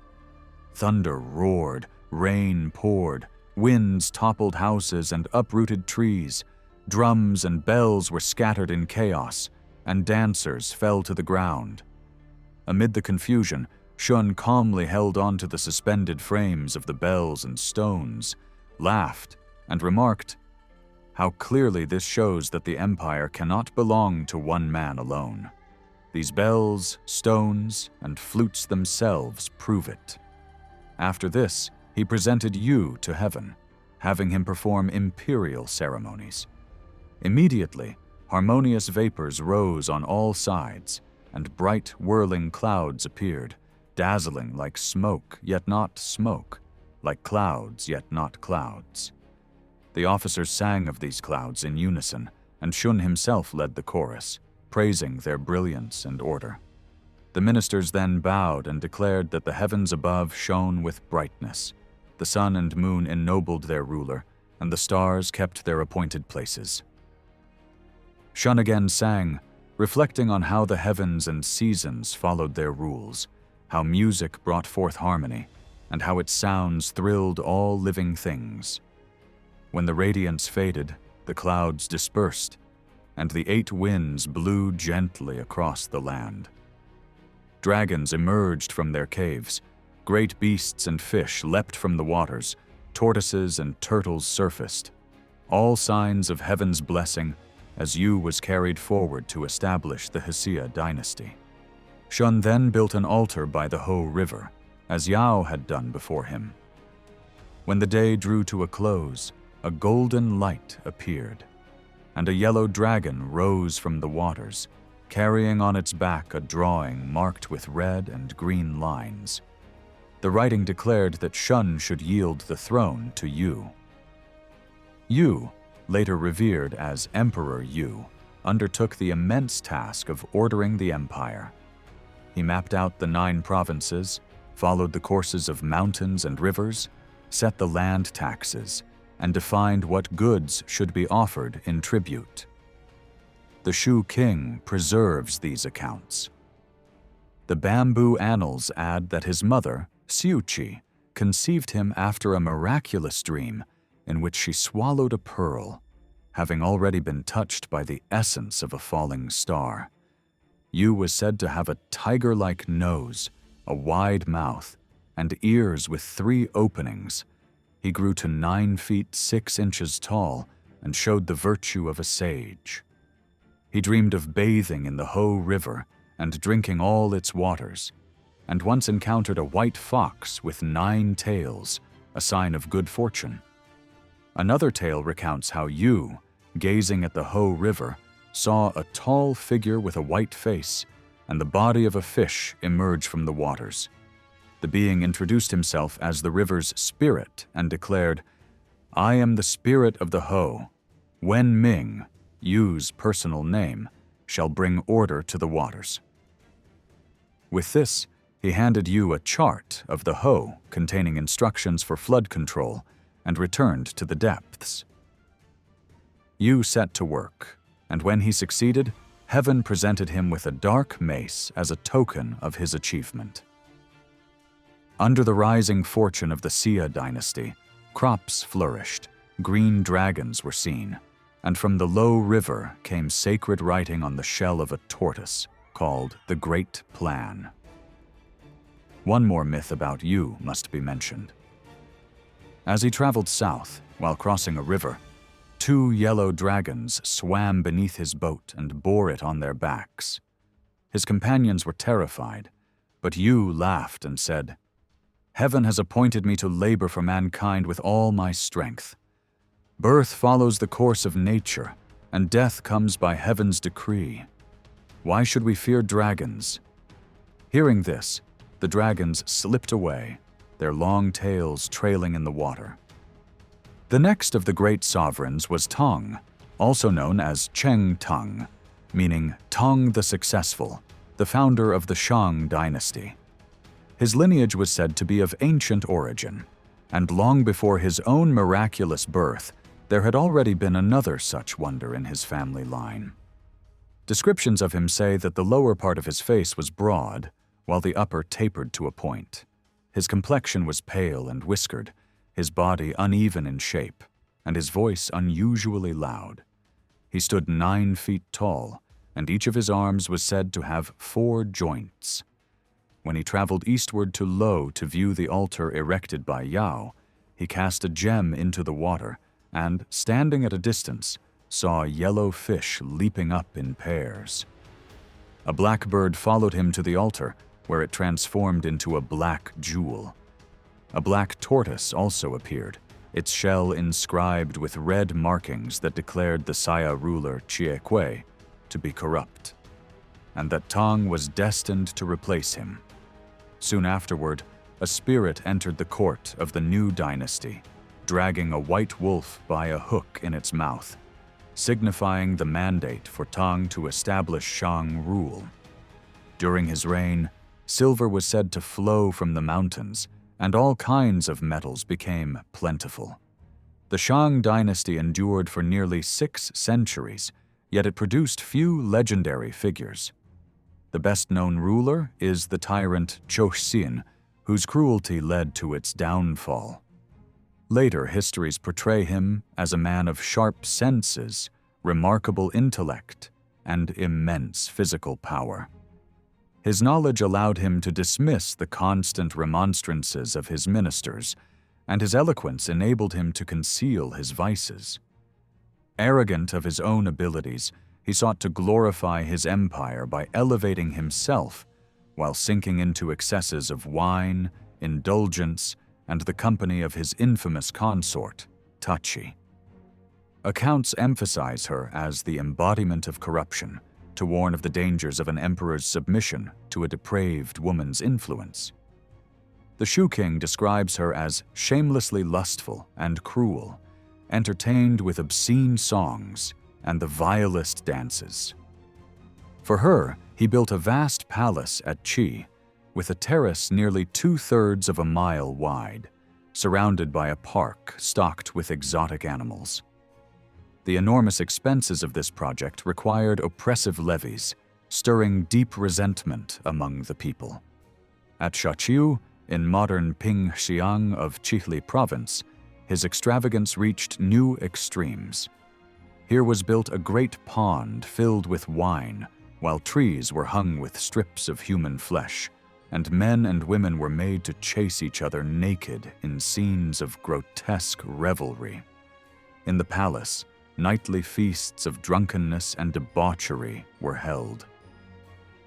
Speaker 1: Thunder roared, rain poured, winds toppled houses and uprooted trees, drums and bells were scattered in chaos, and dancers fell to the ground. Amid the confusion, Shun calmly held on to the suspended frames of the bells and stones, laughed, and remarked, "How clearly this shows that the empire cannot belong to one man alone. These bells, stones, and flutes themselves prove it." After this, he presented you to heaven, having him perform imperial ceremonies. Immediately, harmonious vapors rose on all sides, and bright whirling clouds appeared, dazzling like smoke yet not smoke, like clouds yet not clouds. The officers sang of these clouds in unison, and Shun himself led the chorus, praising their brilliance and order. The ministers then bowed and declared that the heavens above shone with brightness. The sun and moon ennobled their ruler, and the stars kept their appointed places. Shun again sang, reflecting on how the heavens and seasons followed their rules, how music brought forth harmony, and how its sounds thrilled all living things. When the radiance faded, the clouds dispersed, and the 8 winds blew gently across the land. Dragons emerged from their caves, great beasts and fish leapt from the waters, tortoises and turtles surfaced, all signs of heaven's blessing as Yu was carried forward to establish the Xia dynasty. Shun then built an altar by the Ho River, as Yao had done before him. When the day drew to a close, a golden light appeared. and a yellow dragon rose from the waters, carrying on its back a drawing marked with red and green lines. The writing declared that Shun should yield the throne to Yu. Yu, later revered as Emperor Yu, undertook the immense task of ordering the empire. He mapped out the 9 provinces, followed the courses of mountains and rivers, set the land taxes, and defined what goods should be offered in tribute. The Shu king preserves these accounts. The bamboo annals add that his mother, Xiuqi, conceived him after a miraculous dream in which she swallowed a pearl, having already been touched by the essence of a falling star. Yu was said to have a tiger-like nose, a wide mouth, and ears with 3 openings. He grew to 9 feet 6 inches tall and showed the virtue of a sage. He dreamed of bathing in the Ho River and drinking all its waters, and once encountered a white fox with 9 tails, a sign of good fortune. Another tale recounts how Yu, gazing at the Ho River, saw a tall figure with a white face and the body of a fish emerge from the waters. The being introduced himself as the river's spirit and declared, "I am the spirit of the Ho. Wen Ming, Yu's personal name, shall bring order to the waters." With this, he handed Yu a chart of the Ho containing instructions for flood control and returned to the depths. Yu set to work, and when he succeeded, heaven presented him with a dark mace as a token of his achievement. Under the rising fortune of the Xia dynasty, crops flourished, green dragons were seen, and from the low river came sacred writing on the shell of a tortoise called the Great Plan. One more myth about Yu must be mentioned. As he traveled south while crossing a river, 2 yellow dragons swam beneath his boat and bore it on their backs. His companions were terrified, but Yu laughed and said, "Heaven has appointed me to labor for mankind with all my strength. Birth follows the course of nature, and death comes by heaven's decree. Why should we fear dragons?" Hearing this, the dragons slipped away, their long tails trailing in the water. The next of the great sovereigns was Tong, also known as Cheng Tong, meaning Tong the Successful, the founder of the Shang dynasty. His lineage was said to be of ancient origin, and long before his own miraculous birth, there had already been another such wonder in his family line. Descriptions of him say that the lower part of his face was broad, while the upper tapered to a point. His complexion was pale and whiskered, his body uneven in shape, and his voice unusually loud. He stood 9 feet tall, and each of his arms was said to have 4 joints. When he traveled eastward to Lo to view the altar erected by Yao, he cast a gem into the water and, standing at a distance, saw a yellow fish leaping up in pairs. A black bird followed him to the altar, where it transformed into a black jewel. A black tortoise also appeared, its shell inscribed with red markings that declared the Xia ruler Chie Kui to be corrupt, and that Tong was destined to replace him. Soon afterward, a spirit entered the court of the new dynasty, dragging a white wolf by a hook in its mouth, signifying the mandate for Tong to establish Shang rule. During his reign, silver was said to flow from the mountains, and all kinds of metals became plentiful. The Shang dynasty endured for nearly 6 centuries, yet it produced few legendary figures. The best-known ruler is the tyrant Chou, whose cruelty led to its downfall. Later histories portray him as a man of sharp senses, remarkable intellect, and immense physical power. His knowledge allowed him to dismiss the constant remonstrances of his ministers, and his eloquence enabled him to conceal his vices. Arrogant of his own abilities, he sought to glorify his empire by elevating himself, while sinking into excesses of wine, indulgence, and the company of his infamous consort, Tachi. Accounts emphasize her as the embodiment of corruption, to warn of the dangers of an emperor's submission to a depraved woman's influence. The Shu king describes her as shamelessly lustful and cruel, entertained with obscene songs and the vilest dances. For her, he built a vast palace at Qi, with a terrace nearly 2/3 of a mile wide, surrounded by a park stocked with exotic animals. The enormous expenses of this project required oppressive levies, stirring deep resentment among the people. At Shaqiu, in modern Pingxiang of Qihli province, his extravagance reached new extremes. Here was built a great pond filled with wine, while trees were hung with strips of human flesh, and men and women were made to chase each other naked in scenes of grotesque revelry. In the palace, nightly feasts of drunkenness and debauchery were held.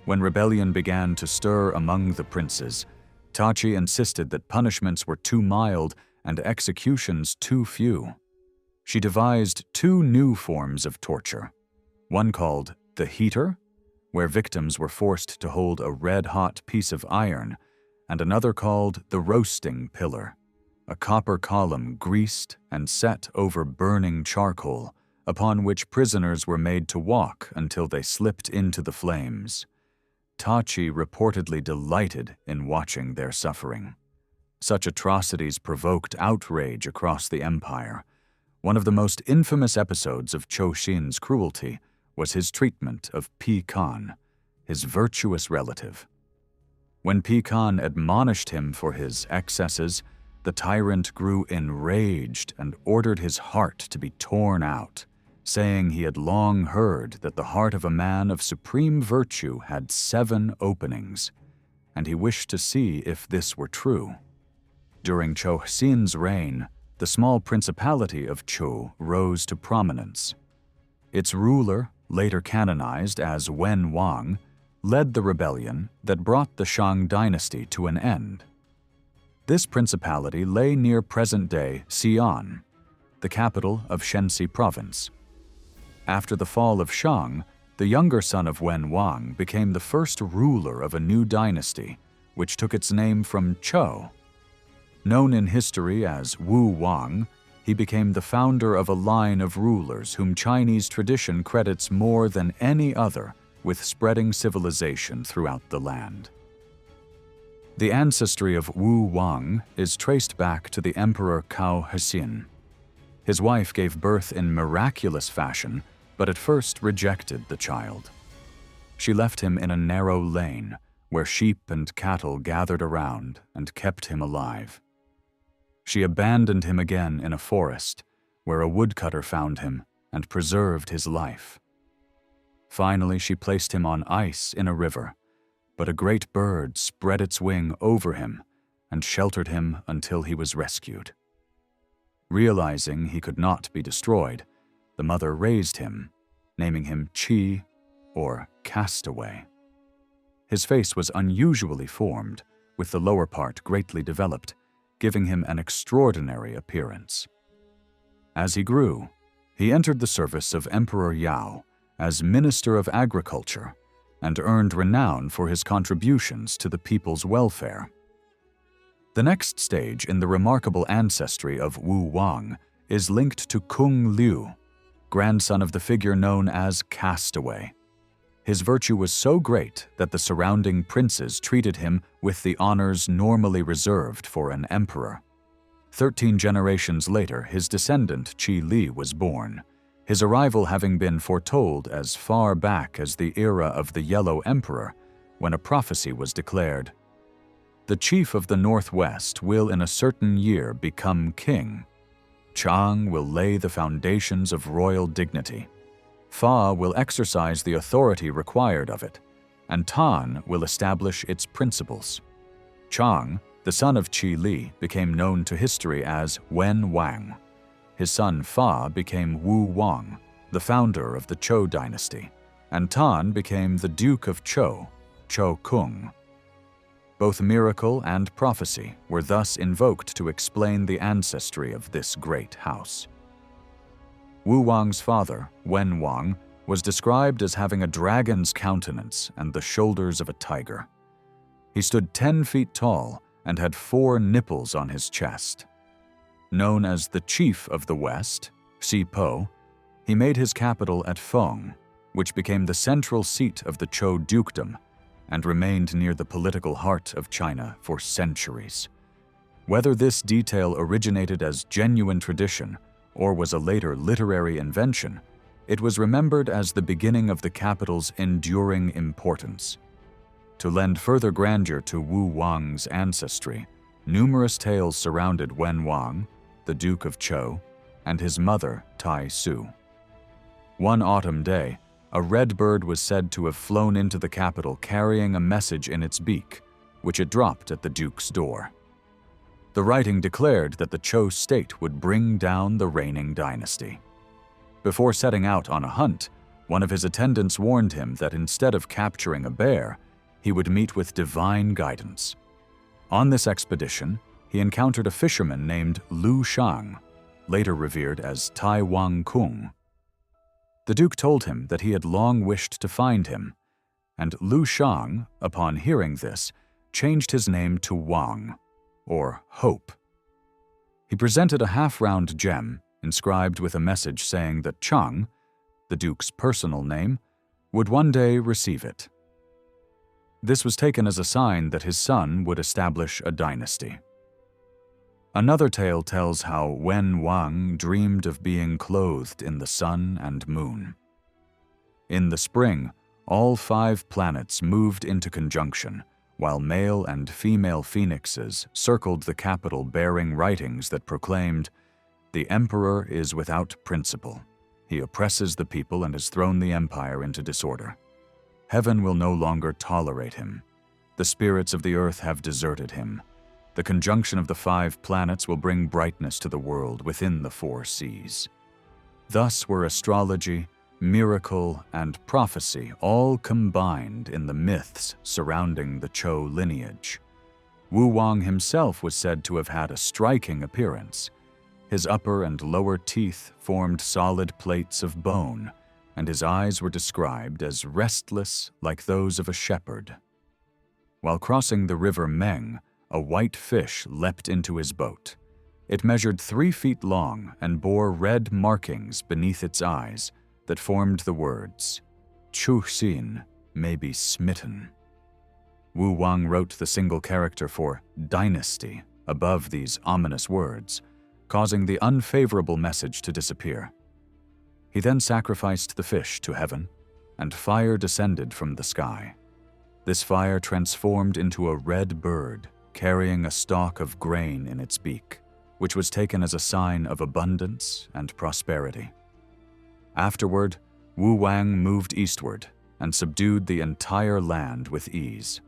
Speaker 1: When rebellion began to stir among the princes, Tachi insisted that punishments were too mild and executions too few. She devised 2 new forms of torture, one called the heater, where victims were forced to hold a red-hot piece of iron, and another called the roasting pillar, a copper column greased and set over burning charcoal, upon which prisoners were made to walk until they slipped into the flames. Tachi reportedly delighted in watching their suffering. Such atrocities provoked outrage across the empire. One of the most infamous episodes of Chou Xin's cruelty was his treatment of Pi Kan, his virtuous relative. When Pi Kan admonished him for his excesses, the tyrant grew enraged and ordered his heart to be torn out, saying he had long heard that the heart of a man of supreme virtue had 7 openings, and he wished to see if this were true. During Chou Xin's reign, the small principality of Chou rose to prominence. Its ruler, later canonized as Wen Wang, led the rebellion that brought the Shang dynasty to an end. This principality lay near present-day Xi'an, the capital of Shenxi province. After the fall of Shang, the younger son of Wen Wang became the first ruler of a new dynasty, which took its name from Chou. Known in history as Wu Wang, he became the founder of a line of rulers whom Chinese tradition credits more than any other with spreading civilization throughout the land. The ancestry of Wu Wang is traced back to the Emperor Kuo Tzu-i. His wife gave birth in miraculous fashion, but at first rejected the child. She left him in a narrow lane where sheep and cattle gathered around and kept him alive. She abandoned him again in a forest where a woodcutter found him and preserved his life. Finally, she placed him on ice in a river, but a great bird spread its wing over him and sheltered him until he was rescued. Realizing he could not be destroyed, the mother raised him, naming him Qi, or castaway. His face was unusually formed, with the lower part greatly developed, giving him an extraordinary appearance. As he grew, he entered the service of Emperor Yao as Minister of Agriculture and earned renown for his contributions to the people's welfare. The next stage in the remarkable ancestry of Wu Wang is linked to Kung Liu, grandson of the figure known as Castaway. His virtue was so great that the surrounding princes treated him with the honors normally reserved for an emperor. 13 generations later, his descendant Qilin was born, his arrival having been foretold as far back as the era of the Yellow Emperor, when a prophecy was declared. The chief of the Northwest will in a certain year become king. Shang will lay the foundations of royal dignity. Fa will exercise the authority required of it, and Tan will establish its principles. Chang, the son of Qilin, became known to history as Wen Wang. His son Fa became Wu Wang, the founder of the Chou dynasty, and Tan became the Duke of Chou, Chou Kung. Both miracle and prophecy were thus invoked to explain the ancestry of this great house. Wu Wang's father, Wen Wang, was described as having a dragon's countenance and the shoulders of a tiger. He stood 10 feet tall and had 4 nipples on his chest. Known as the Chief of the West, Si Po, he made his capital at Feng, which became the central seat of the Chou dukedom and remained near the political heart of China for centuries. Whether this detail originated as genuine tradition or was a later literary invention, it was remembered as the beginning of the capital's enduring importance. To lend further grandeur to Wu Wang's ancestry, numerous tales surrounded Wen Wang, the Duke of Chou, and his mother, Tai Su. One autumn day, a red bird was said to have flown into the capital carrying a message in its beak, which it dropped at the duke's door. The writing declared that the Chou state would bring down the reigning dynasty. Before setting out on a hunt, one of his attendants warned him that instead of capturing a bear, he would meet with divine guidance. On this expedition, he encountered a fisherman named Lu Shang, later revered as Tai Wang Kung. The Duke told him that he had long wished to find him, and Lu Shang, upon hearing this, changed his name to Wang, or Hope. He presented a half-round gem inscribed with a message saying that Chang, the Duke's personal name, would one day receive it. This was taken as a sign that his son would establish a dynasty. Another tale tells how Wen Wang dreamed of being clothed in the sun and moon. In the spring, all 5 planets moved into conjunction, while male and female phoenixes circled the capital bearing writings that proclaimed, "The Emperor is without principle. He oppresses the people and has thrown the empire into disorder. Heaven will no longer tolerate him. The spirits of the earth have deserted him. The conjunction of the 5 planets will bring brightness to the world within the 4 seas." Thus were astrology, miracle, and prophecy all combined in the myths surrounding the Chou lineage. Wu Wang himself was said to have had a striking appearance. His upper and lower teeth formed solid plates of bone, and his eyes were described as restless like those of a shepherd. While crossing the river Meng, a white fish leapt into his boat. It measured 3 feet long and bore red markings beneath its eyes that formed the words, "Chu Xin may be smitten." Wu Wang wrote the single character for Dynasty above these ominous words, causing the unfavorable message to disappear. He then sacrificed the fish to heaven, and fire descended from the sky. This fire transformed into a red bird, carrying a stalk of grain in its beak, which was taken as a sign of abundance and prosperity. Afterward, Wu Wang moved eastward and subdued the entire land with ease.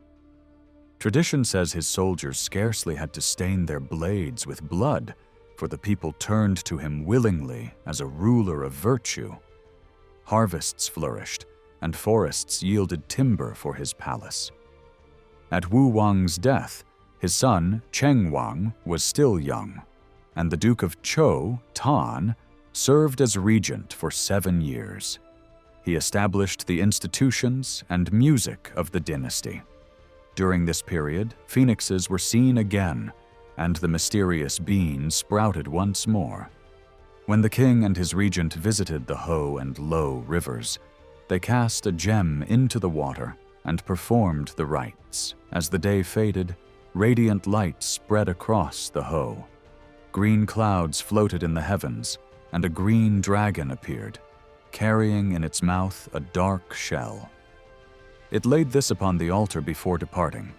Speaker 1: Tradition says his soldiers scarcely had to stain their blades with blood, for the people turned to him willingly as a ruler of virtue. Harvests flourished, and forests yielded timber for his palace. At Wu Wang's death, his son, Cheng Wang, was still young, and the Duke of Chou, Tan, served as regent for 7 years. He established the institutions and music of the dynasty. During this period, phoenixes were seen again, and the mysterious bean sprouted once more. When the king and his regent visited the Ho and Lo rivers, they cast a gem into the water and performed the rites. As the day faded, radiant light spread across the Ho. Green clouds floated in the heavens, and a green dragon appeared, carrying in its mouth a dark shell. It laid this upon the altar before departing.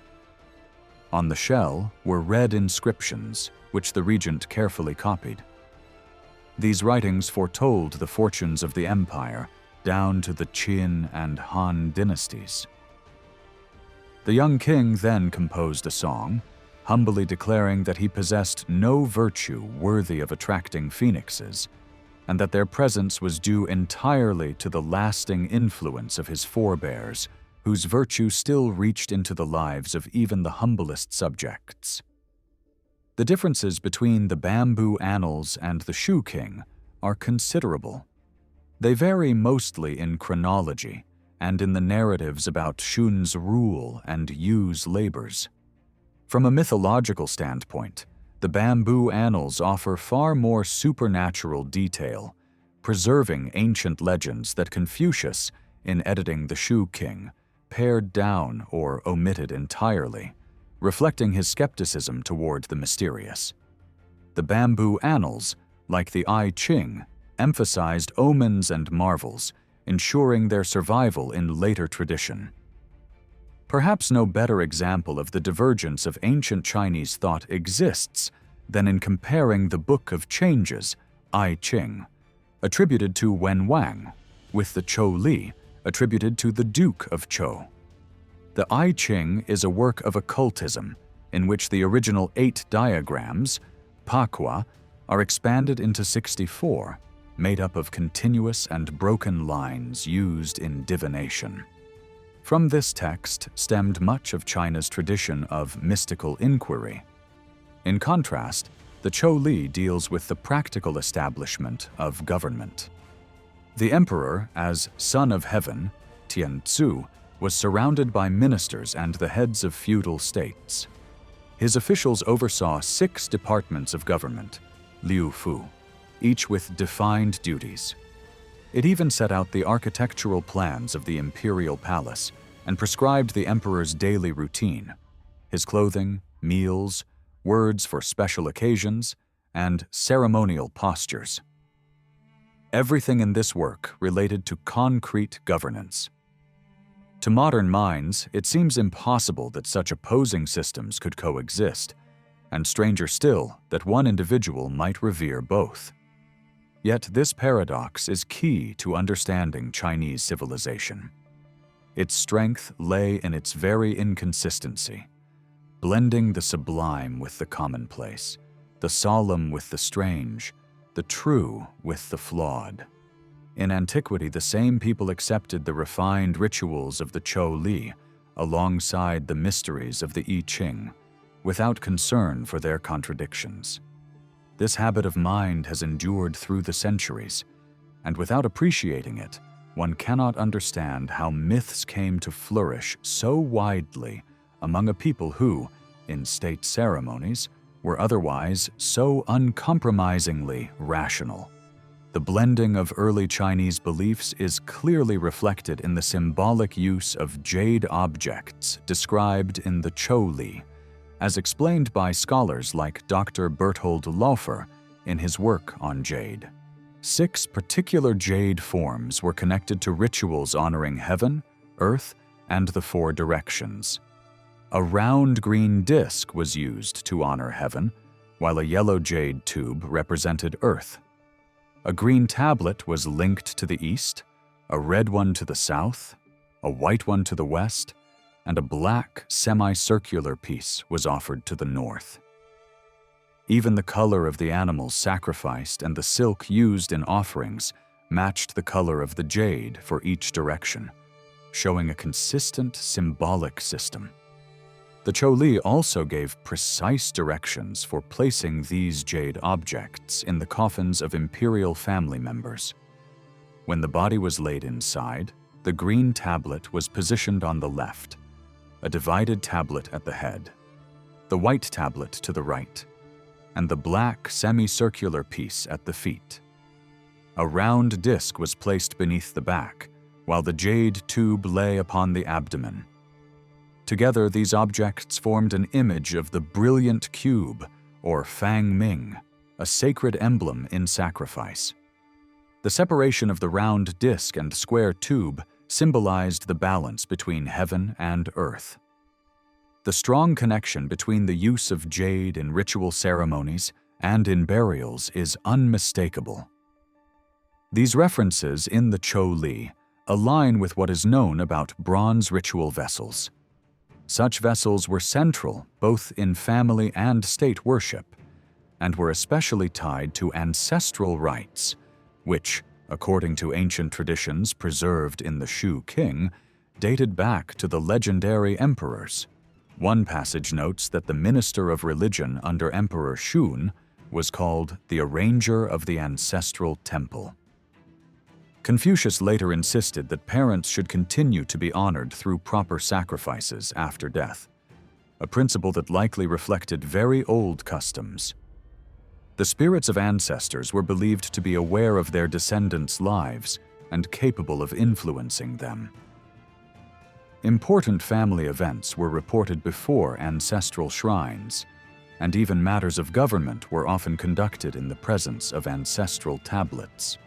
Speaker 1: On the shell were red inscriptions, which the regent carefully copied. These writings foretold the fortunes of the empire down to the Qin and Han dynasties. The young king then composed a song, humbly declaring that he possessed no virtue worthy of attracting phoenixes, and that their presence was due entirely to the lasting influence of his forebears, whose virtue still reached into the lives of even the humblest subjects. The differences between the bamboo annals and the Shu king are considerable, They vary mostly in chronology and in the narratives about Shun's rule and Yu's labors. From a mythological standpoint, the bamboo annals offer far more supernatural detail, preserving ancient legends that Confucius, in editing the Shu king, pared down or omitted entirely, reflecting his skepticism toward the mysterious. The bamboo annals, like the I Ching, emphasized omens and marvels, ensuring their survival in later tradition. Perhaps no better example of the divergence of ancient Chinese thought exists than in comparing the Book of Changes, I Ching, attributed to Wen Wang, with the Chou Li, attributed to the Duke of Chou. The I Ching is a work of occultism in which the original 8 diagrams, Pakwa, are expanded into 64, made up of continuous and broken lines used in divination. From this text stemmed much of China's tradition of mystical inquiry. In contrast, the Chou Li deals with the practical establishment of government. The emperor, as son of heaven, Tian Tzu, was surrounded by ministers and the heads of feudal states. His officials oversaw 6 departments of government, Liu Fu, each with defined duties. It even set out the architectural plans of the imperial palace and prescribed the emperor's daily routine, his clothing, meals, words for special occasions, and ceremonial postures. Everything in this work related to concrete governance. To modern minds, it seems impossible that such opposing systems could coexist, and stranger still that one individual might revere both. Yet this paradox is key to understanding Chinese civilization. Its strength lay in its very inconsistency, blending the sublime with the commonplace, the solemn with the strange, the true with the flawed. In antiquity, the same people accepted the refined rituals of the Chou Li alongside the mysteries of the I Ching, without concern for their contradictions. This habit of mind has endured through the centuries, and without appreciating it, one cannot understand how myths came to flourish so widely among a people who, in state ceremonies, were otherwise so uncompromisingly rational. The blending of early Chinese beliefs is clearly reflected in the symbolic use of jade objects described in the Chou Li, as explained by scholars like Dr. Berthold Laufer in his work on jade. 6 particular jade forms were connected to rituals honoring heaven, earth, and the 4 directions. A round green disc was used to honor heaven, while a yellow jade tube represented earth. A green tablet was linked to the east, a red one to the south, a white one to the west, and a black semicircular piece was offered to the north. Even the color of the animals sacrificed and the silk used in offerings matched the color of the jade for each direction, showing a consistent symbolic system. The Chou Li also gave precise directions for placing these jade objects in the coffins of imperial family members. When the body was laid inside, the green tablet was positioned on the left, a divided tablet at the head, the white tablet to the right, and the black semicircular piece at the feet. A round disc was placed beneath the back, while the jade tube lay upon the abdomen. Together, these objects formed an image of the brilliant cube, or Fang Ming, a sacred emblem in sacrifice. The separation of the round disc and square tube symbolized the balance between heaven and earth. The strong connection between the use of jade in ritual ceremonies and in burials is unmistakable. These references in the Chou Li align with what is known about bronze ritual vessels. Such vessels were central both in family and state worship, and were especially tied to ancestral rites, which, according to ancient traditions preserved in the Shu king, dated back to the legendary emperors. One passage notes that the minister of religion under Emperor Shun was called the arranger of the ancestral temple. Confucius later insisted that parents should continue to be honored through proper sacrifices after death, a principle that likely reflected very old customs. The spirits of ancestors were believed to be aware of their descendants' lives and capable of influencing them. Important family events were reported before ancestral shrines, and even matters of government were often conducted in the presence of ancestral tablets.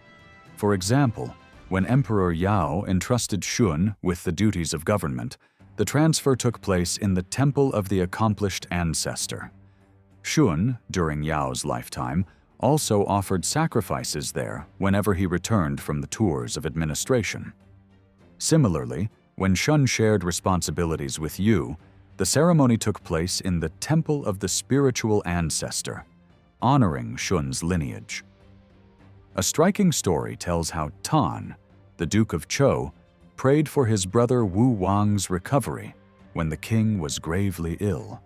Speaker 1: For example, when Emperor Yao entrusted Shun with the duties of government, the transfer took place in the Temple of the Accomplished Ancestor. Shun, during Yao's lifetime, also offered sacrifices there whenever he returned from the tours of administration. Similarly, when Shun shared responsibilities with Yu, the ceremony took place in the Temple of the Spiritual Ancestor, honoring Shun's lineage. A striking story tells how Tan, the Duke of Chou, prayed for his brother Wu Wang's recovery when the king was gravely ill.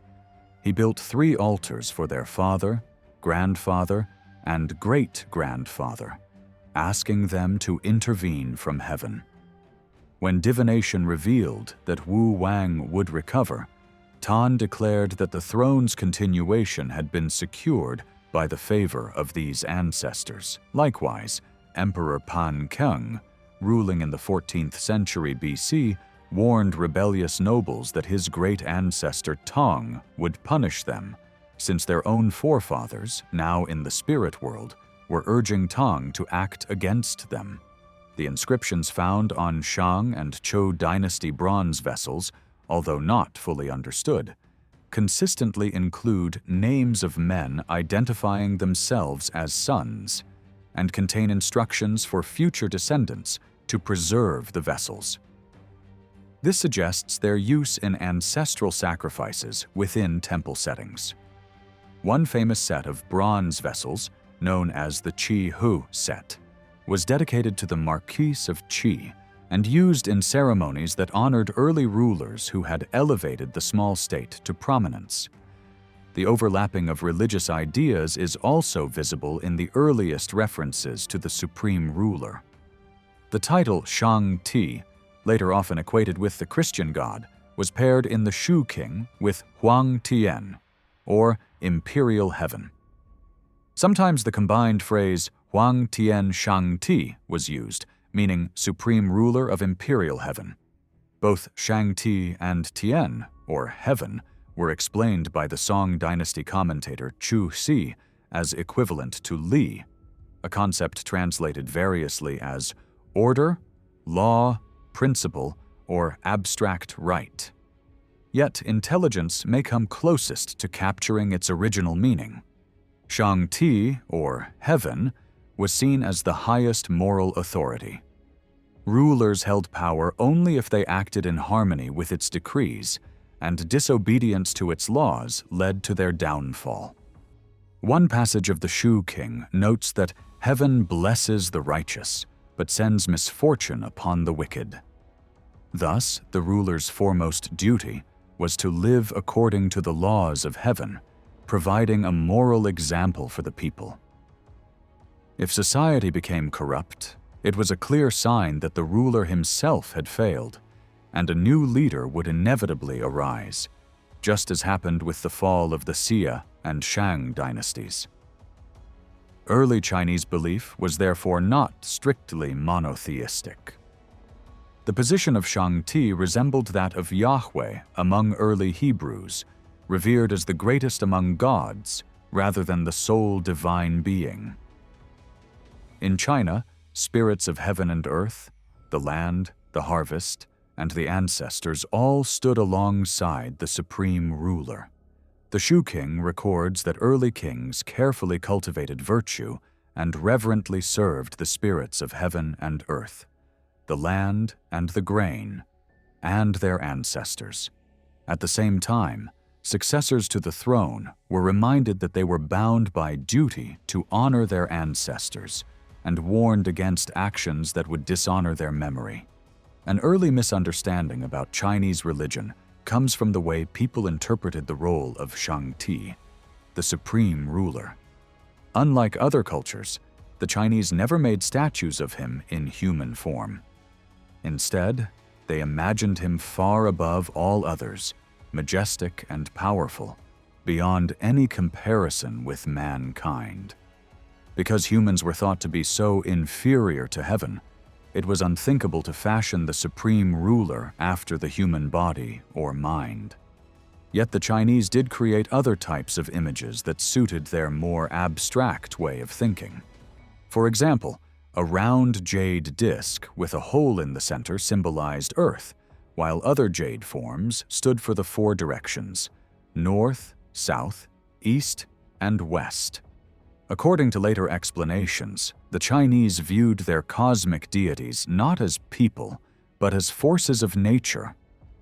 Speaker 1: He built 3 altars for their father, grandfather, and great-grandfather, asking them to intervene from heaven. When divination revealed that Wu Wang would recover, Tan declared that the throne's continuation had been secured by the favor of these ancestors. Likewise, Emperor Pan Keng, ruling in the 14th century BC, warned rebellious nobles that his great ancestor Tong would punish them, since their own forefathers, now in the spirit world, were urging Tong to act against them. The inscriptions found on Shang and Chou Dynasty bronze vessels, although not fully understood, consistently include names of men identifying themselves as sons, and contain instructions for future descendants to preserve the vessels. This suggests their use in ancestral sacrifices within temple settings. One famous set of bronze vessels, known as the Qi Hu set, was dedicated to the Marquis of Qi and used in ceremonies that honored early rulers who had elevated the small state to prominence. The overlapping of religious ideas is also visible in the earliest references to the supreme ruler. The title Shang Ti, later often equated with the Christian god, was paired in the Shu king with Huang Tian, or Imperial Heaven. Sometimes the combined phrase Huang Tian Shang Ti was used, meaning supreme ruler of Imperial Heaven. Both Shang Ti and Tian, or Heaven, were explained by the Song Dynasty commentator Chu Si as equivalent to Li, a concept translated variously as order, law, principle, or abstract right. Yet intelligence may come closest to capturing its original meaning. Shang Ti, or Heaven, was seen as the highest moral authority. Rulers held power only if they acted in harmony with its decrees, and disobedience to its laws led to their downfall. One passage of the Shu king notes that heaven blesses the righteous, but sends misfortune upon the wicked. Thus, the ruler's foremost duty was to live according to the laws of heaven, providing a moral example for the people. If society became corrupt, it was a clear sign that the ruler himself had failed, and a new leader would inevitably arise, just as happened with the fall of the Xia and Shang dynasties. Early Chinese belief was therefore not strictly monotheistic. The position of Shang Ti resembled that of Yahweh among early Hebrews, revered as the greatest among gods rather than the sole divine being. In China, spirits of heaven and earth, the land, the harvest, and the ancestors all stood alongside the supreme ruler. The Shu king records that early kings carefully cultivated virtue and reverently served the spirits of heaven and earth, the land and the grain, and their ancestors. At the same time, successors to the throne were reminded that they were bound by duty to honor their ancestors and warned against actions that would dishonor their memory. An early misunderstanding about Chinese religion comes from the way people interpreted the role of Shang Ti, the supreme ruler. Unlike other cultures, the Chinese never made statues of him in human form. Instead, they imagined him far above all others, majestic and powerful, beyond any comparison with mankind. Because humans were thought to be so inferior to heaven, it was unthinkable to fashion the supreme ruler after the human body or mind. Yet the Chinese did create other types of images that suited their more abstract way of thinking. For example, a round jade disc with a hole in the center symbolized Earth, while other jade forms stood for the four directions: north, south, east, and west. According to later explanations, the Chinese viewed their cosmic deities not as people, but as forces of nature,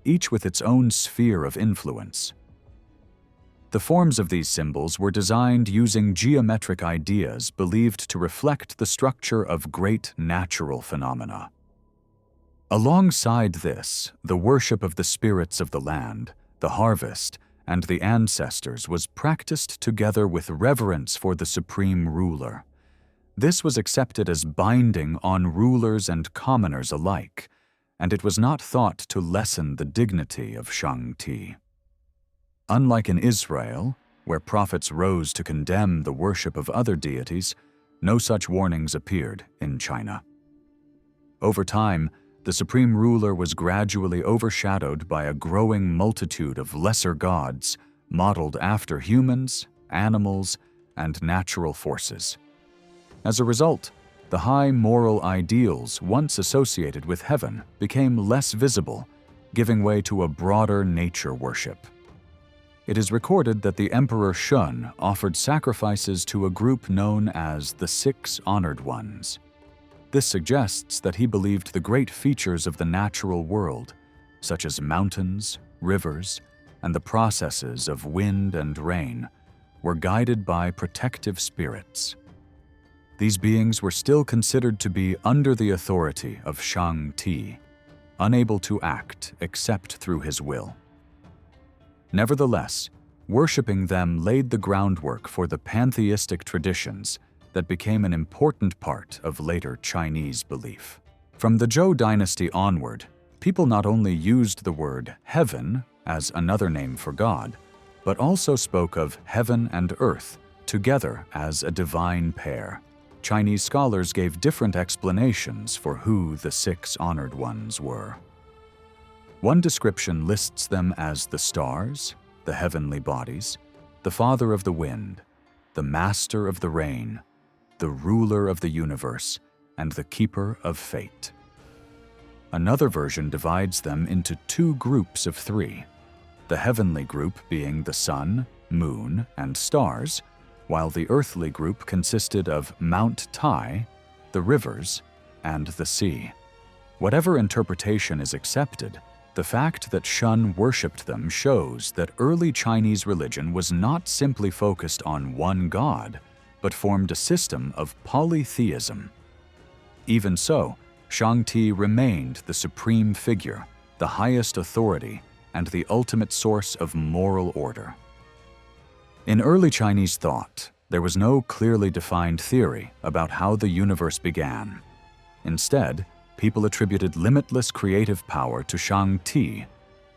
Speaker 1: each with its own sphere of influence. The forms of these symbols were designed using geometric ideas believed to reflect the structure of great natural phenomena. Alongside this, the worship of the spirits of the land, the harvest, and the ancestors was practiced together with reverence for the supreme ruler. This was accepted as binding on rulers and commoners alike, and it was not thought to lessen the dignity of Shang. Unlike in Israel, where prophets rose to condemn the worship of other deities, no such warnings appeared in China. Over time, the supreme ruler was gradually overshadowed by a growing multitude of lesser gods modeled after humans, animals, and natural forces. As a result, the high moral ideals once associated with heaven became less visible, giving way to a broader nature worship. It is recorded that the Emperor Shun offered sacrifices to a group known as the Six Honored Ones. This suggests that he believed the great features of the natural world, such as mountains, rivers, and the processes of wind and rain, were guided by protective spirits. These beings were still considered to be under the authority of Shang, unable to act except through his will. Nevertheless, worshipping them laid the groundwork for the pantheistic traditions that became an important part of later Chinese belief. From the Zhou dynasty onward, people not only used the word heaven as another name for God, but also spoke of heaven and earth together as a divine pair. Chinese scholars gave different explanations for who the Six Honored Ones were. One description lists them as the stars, the heavenly bodies, the father of the wind, the master of the rain, the ruler of the universe, and the keeper of fate. Another version divides them into two groups of three, the heavenly group being the sun, moon, and stars, while the earthly group consisted of Mount Tai, the rivers, and the sea. Whatever interpretation is accepted, the fact that Shun worshipped them shows that early Chinese religion was not simply focused on one god, but formed a system of polytheism. Even so, Shang remained the supreme figure, the highest authority, and the ultimate source of moral order. In early Chinese thought, there was no clearly defined theory about how the universe began. Instead, people attributed limitless creative power to Shang,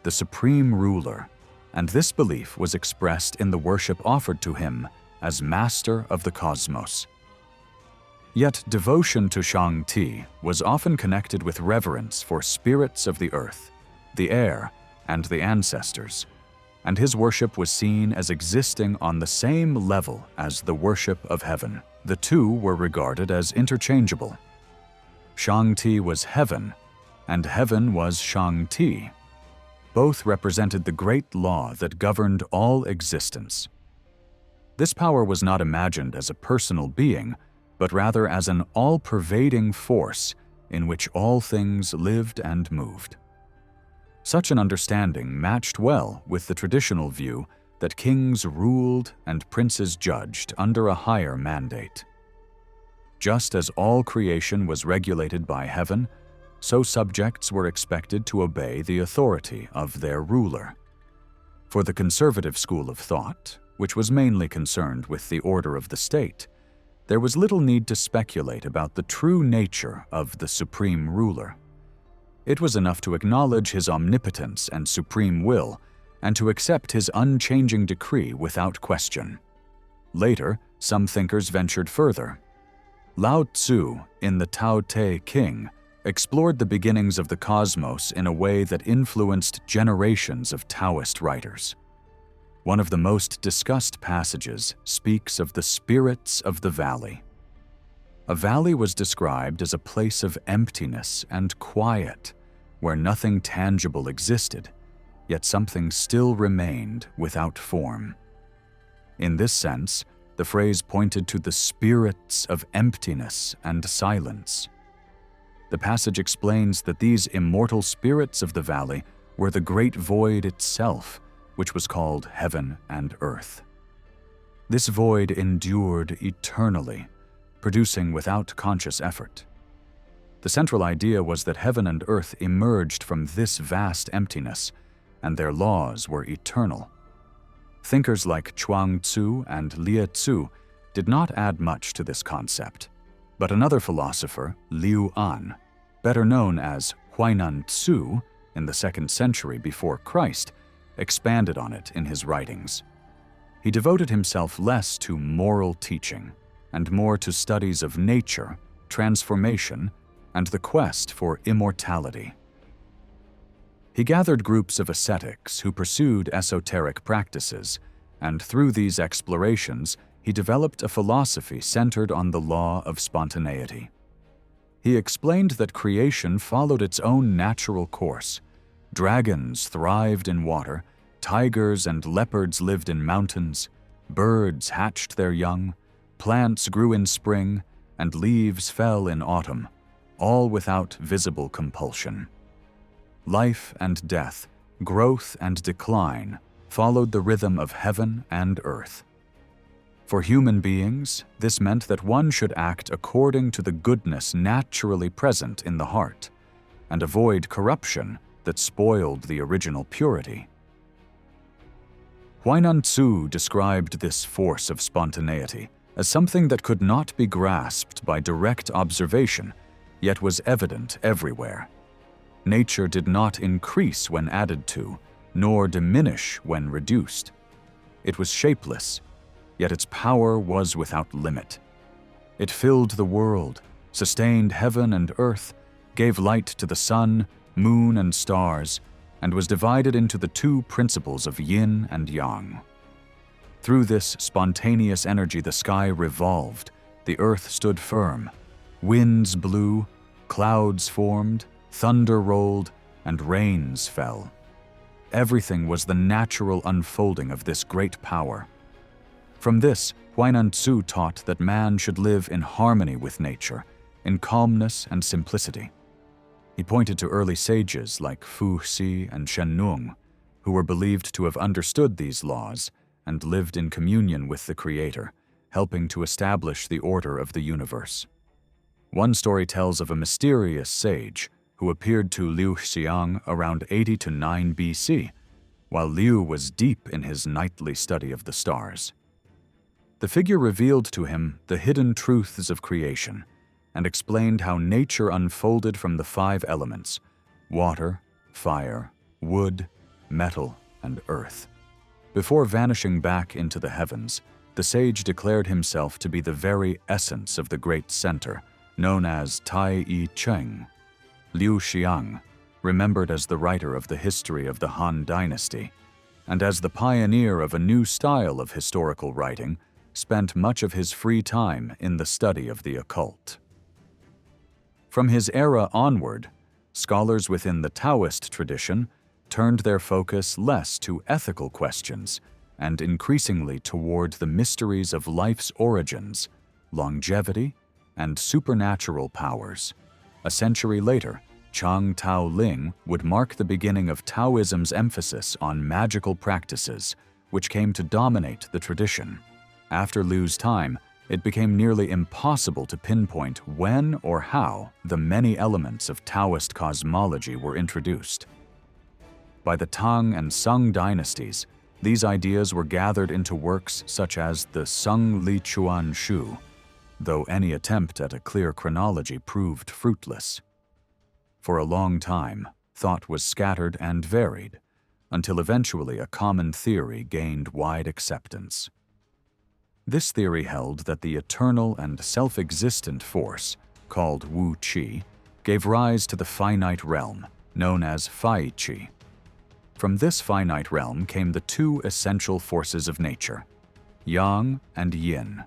Speaker 1: the supreme ruler, and this belief was expressed in the worship offered to him as master of the cosmos. Yet devotion to Shang was often connected with reverence for spirits of the earth, the air, and the ancestors, and his worship was seen as existing on the same level as the worship of heaven. The two were regarded as interchangeable. Shang was heaven, and heaven was Shang. Both represented the great law that governed all existence. This power was not imagined as a personal being, but rather as an all-pervading force in which all things lived and moved. Such an understanding matched well with the traditional view that kings ruled and princes judged under a higher mandate. Just as all creation was regulated by heaven, so subjects were expected to obey the authority of their ruler. For the conservative school of thought, which was mainly concerned with the order of the state, there was little need to speculate about the true nature of the supreme ruler. It was enough to acknowledge his omnipotence and supreme will, and to accept his unchanging decree without question. Later, some thinkers ventured further. Lao-tzu, in the Tao Te King, explored the beginnings of the cosmos in a way that influenced generations of Taoist writers. One of the most discussed passages speaks of the spirits of the valley. A valley was described as a place of emptiness and quiet, where nothing tangible existed, yet something still remained without form. In this sense, the phrase pointed to the spirits of emptiness and silence. The passage explains that these immortal spirits of the valley were the great void itself, which was called heaven and earth. This void endured eternally, producing without conscious effort. The central idea was that heaven and earth emerged from this vast emptiness, and their laws were eternal. Thinkers like Kuo Tzu-i and Lao-tzu did not add much to this concept, but another philosopher, Liu An, better known as Huainan Tzu in the 2nd century before Christ, expanded on it in his writings. He devoted himself less to moral teaching and more to studies of nature, transformation, and the quest for immortality. He gathered groups of ascetics who pursued esoteric practices, and through these explorations, he developed a philosophy centered on the law of spontaneity. He explained that creation followed its own natural course. Dragons thrived in water, tigers and leopards lived in mountains, birds hatched their young, plants grew in spring, and leaves fell in autumn, all without visible compulsion. Life and death, growth and decline followed the rhythm of heaven and earth. For human beings, this meant that one should act according to the goodness naturally present in the heart, and avoid corruption that spoiled the original purity. Huainan Tzu described this force of spontaneity as something that could not be grasped by direct observation, yet was evident everywhere. Nature did not increase when added to, nor diminish when reduced. It was shapeless, yet its power was without limit. It filled the world, sustained heaven and earth, gave light to the sun, moon, and stars, and was divided into the 2 principles of yin and yang. Through this spontaneous energy, the sky revolved, the earth stood firm, winds blew, clouds formed, thunder rolled, and rains fell. Everything was the natural unfolding of this great power. From this, Huainan Tzu taught that man should live in harmony with nature, in calmness and simplicity. He pointed to early sages like Fu Xi and Shen Nung, who were believed to have understood these laws and lived in communion with the Creator, helping to establish the order of the universe. One story tells of a mysterious sage who appeared to Liu Xiang around 80 to 9 BC, while Liu was deep in his nightly study of the stars. The figure revealed to him the hidden truths of creation and explained how nature unfolded from the 5 elements: water, fire, wood, metal, and earth. Before vanishing back into the heavens, the sage declared himself to be the very essence of the great center, known as Tai I Cheng. Liu Xiang, remembered as the writer of the history of the Han Dynasty, and as the pioneer of a new style of historical writing, spent much of his free time in the study of the occult. From his era onward, scholars within the Taoist tradition turned their focus less to ethical questions and increasingly toward the mysteries of life's origins, longevity, and supernatural powers. A century later, Chang Tao Ling would mark the beginning of Taoism's emphasis on magical practices, which came to dominate the tradition. After Liu's time, it became nearly impossible to pinpoint when or how the many elements of Taoist cosmology were introduced. By the Tang and Sung dynasties, these ideas were gathered into works such as the Sung Li Chuan Shu, though any attempt at a clear chronology proved fruitless. For a long time, thought was scattered and varied, until eventually a common theory gained wide acceptance. This theory held that the eternal and self-existent force, called Wu Qi, gave rise to the finite realm, known as Fai Qi. From this finite realm came the two essential forces of nature, Yang and Yin.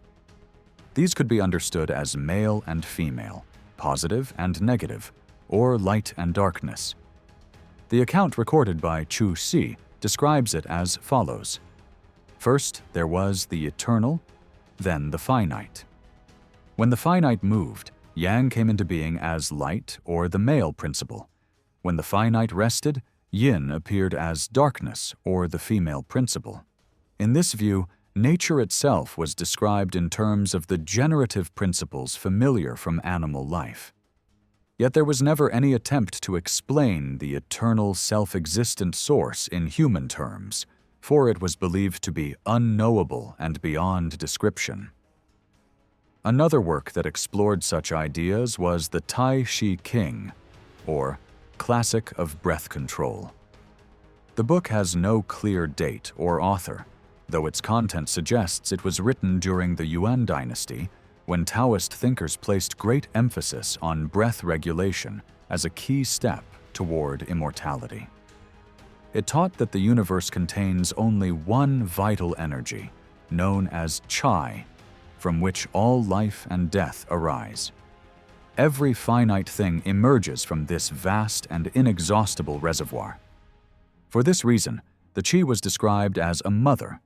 Speaker 1: These could be understood as male and female, positive and negative, or light and darkness. The account recorded by Chu Si describes it as follows. First, there was the eternal, then the finite. When the finite moved, Yang came into being as light or the male principle. When the finite rested, Yin appeared as darkness or the female principle. In this view, nature itself was described in terms of the generative principles familiar from animal life. Yet there was never any attempt to explain the eternal self-existent source in human terms, for it was believed to be unknowable and beyond description. Another work that explored such ideas was the Tai Chi King, or Classic of Breath Control. The book has no clear date or author, though its content suggests it was written during the Yuan dynasty, when Taoist thinkers placed great emphasis on breath regulation as a key step toward immortality. It taught that the universe contains only one vital energy, known as Chai, from which all life and death arise. Every finite thing emerges from this vast and inexhaustible reservoir. For this reason, the Qi was described as a mother,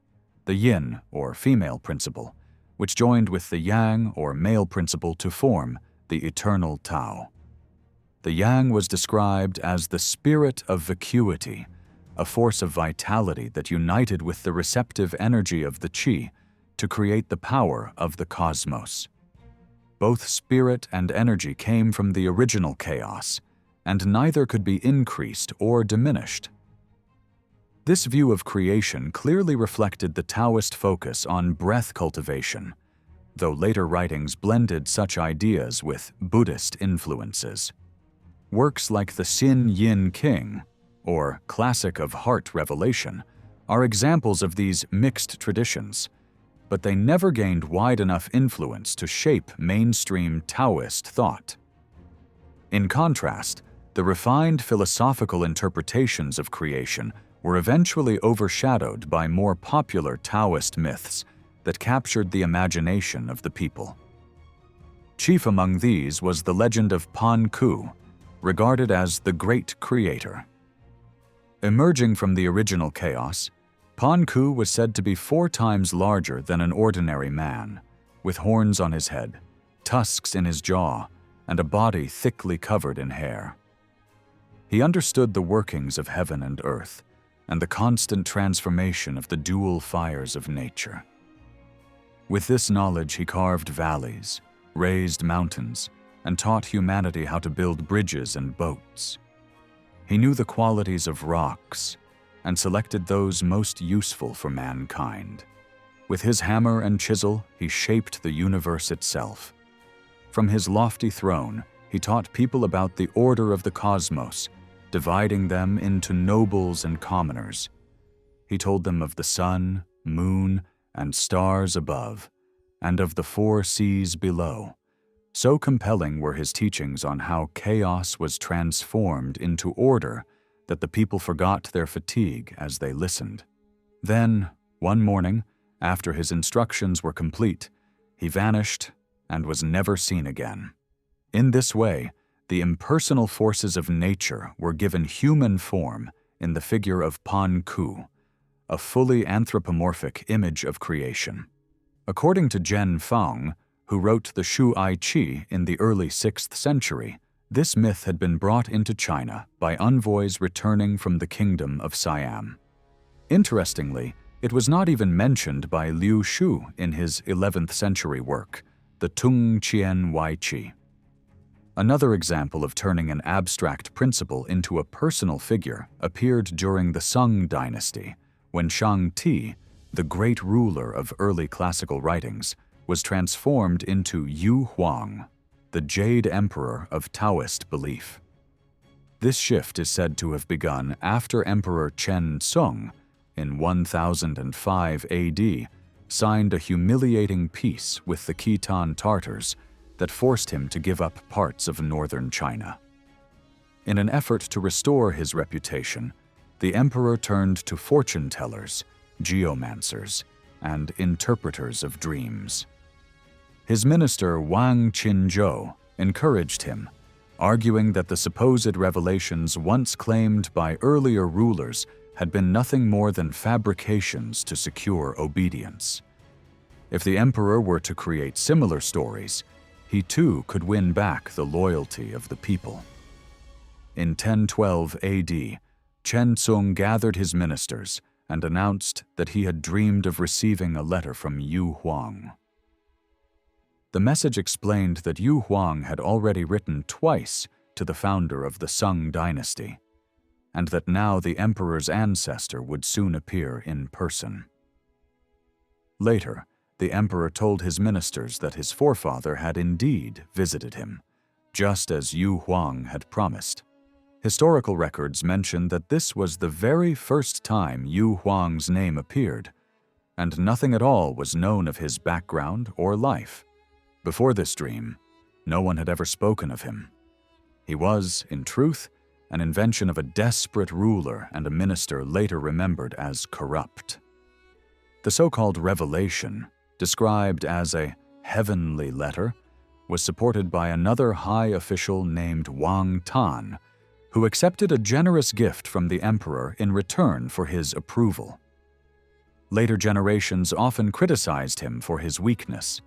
Speaker 1: the yin or female principle, which joined with the yang or male principle to form the eternal Tao. The yang was described as the spirit of vacuity, a force of vitality that united with the receptive energy of the Qi to create the power of the cosmos. Both spirit and energy came from the original chaos, and neither could be increased or diminished. This view of creation clearly reflected the Taoist focus on breath cultivation, though later writings blended such ideas with Buddhist influences. Works like the Sin Yin King, or Classic of Heart Revelation, are examples of these mixed traditions, but they never gained wide enough influence to shape mainstream Taoist thought. In contrast, the refined philosophical interpretations of creation were eventually overshadowed by more popular Taoist myths that captured the imagination of the people. Chief among these was the legend of Pan Ku, regarded as the great creator. Emerging from the original chaos, Pan Ku was said to be 4 times larger than an ordinary man, with horns on his head, tusks in his jaw, and a body thickly covered in hair. He understood the workings of heaven and earth, and the constant transformation of the dual fires of nature. With this knowledge, he carved valleys, raised mountains, and taught humanity how to build bridges and boats. He knew the qualities of rocks and selected those most useful for mankind. With his hammer and chisel, he shaped the universe itself. From his lofty throne, he taught people about the order of the cosmos, dividing them into nobles and commoners. He told them of the sun, moon, and stars above, and of the 4 seas below. So compelling were his teachings on how chaos was transformed into order that the people forgot their fatigue as they listened. Then, one morning, after his instructions were complete, he vanished and was never seen again. In this way, the impersonal forces of nature were given human form in the figure of Pan Ku, a fully anthropomorphic image of creation. According to Zhen Fang, who wrote the Shu Ai Qi in the early 6th century, this myth had been brought into China by envoys returning from the kingdom of Siam. Interestingly, it was not even mentioned by Liu Shu in his 11th century work, the Tung Qian Wai Qi. Another example of turning an abstract principle into a personal figure appeared during the Sung Dynasty, when Shang, the great ruler of early classical writings, was transformed into Yu Huang, the Jade Emperor of Taoist belief. This shift is said to have begun after Emperor Chen Song, in 1005 AD, signed a humiliating peace with the Khitan Tartars that forced him to give up parts of northern China. In an effort to restore his reputation, the emperor turned to fortune-tellers, geomancers, and interpreters of dreams. His minister Wang Qinzhou encouraged him, arguing that the supposed revelations once claimed by earlier rulers had been nothing more than fabrications to secure obedience. If the emperor were to create similar stories, he too could win back the loyalty of the people. In 1012 AD, Chen Sung gathered his ministers and announced that he had dreamed of receiving a letter from Yu Huang. The message explained that Yu Huang had already written twice to the founder of the Shang Dynasty, and that now the emperor's ancestor would soon appear in person. Later, the emperor told his ministers that his forefather had indeed visited him, just as Yu Huang had promised. Historical records mention that this was the very first time Yu Huang's name appeared, and nothing at all was known of his background or life. Before this dream, no one had ever spoken of him. He was, in truth, an invention of a desperate ruler and a minister later remembered as corrupt. The so-called revelation, described as a heavenly letter, was supported by another high official named Wang Tan, who accepted a generous gift from the emperor in return for his approval. Later generations often criticized him for his weakness.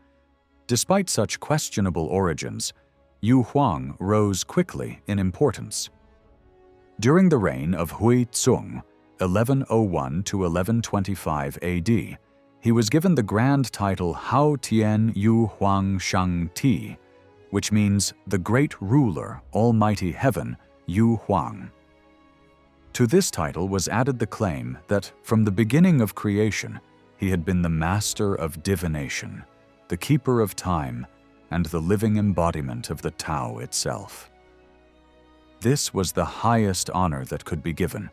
Speaker 1: Despite such questionable origins, Yu Huang rose quickly in importance. During the reign of Hui Tsung, 1101 to 1125 AD, he was given the grand title Hao Tian Yu Huang Shang Ti, which means the great ruler, almighty heaven, Yu Huang. To this title was added the claim that from the beginning of creation, he had been the master of divination, the keeper of time, and the living embodiment of the Tao itself. This was the highest honor that could be given,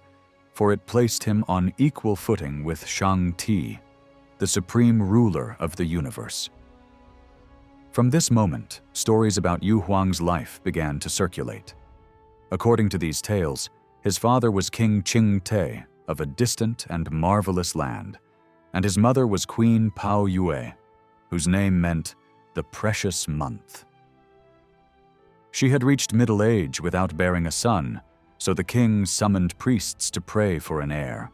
Speaker 1: for it placed him on equal footing with Shang Ti, the supreme ruler of the universe. From this moment, stories about Yu Huang's life began to circulate. According to these tales, his father was King Qing Te of a distant and marvelous land, and his mother was Queen Pao Yue, whose name meant the precious month. She had reached middle age without bearing a son, so the king summoned priests to pray for an heir.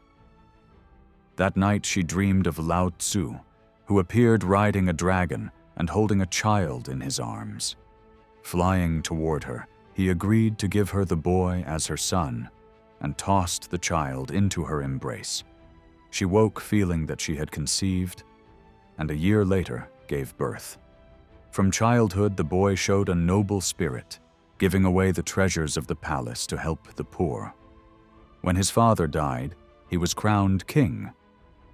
Speaker 1: That night she dreamed of Lao-tzu, who appeared riding a dragon and holding a child in his arms. Flying toward her, he agreed to give her the boy as her son and tossed the child into her embrace. She woke feeling that she had conceived, and a year later gave birth. From childhood, the boy showed a noble spirit, giving away the treasures of the palace to help the poor. When his father died, he was crowned king,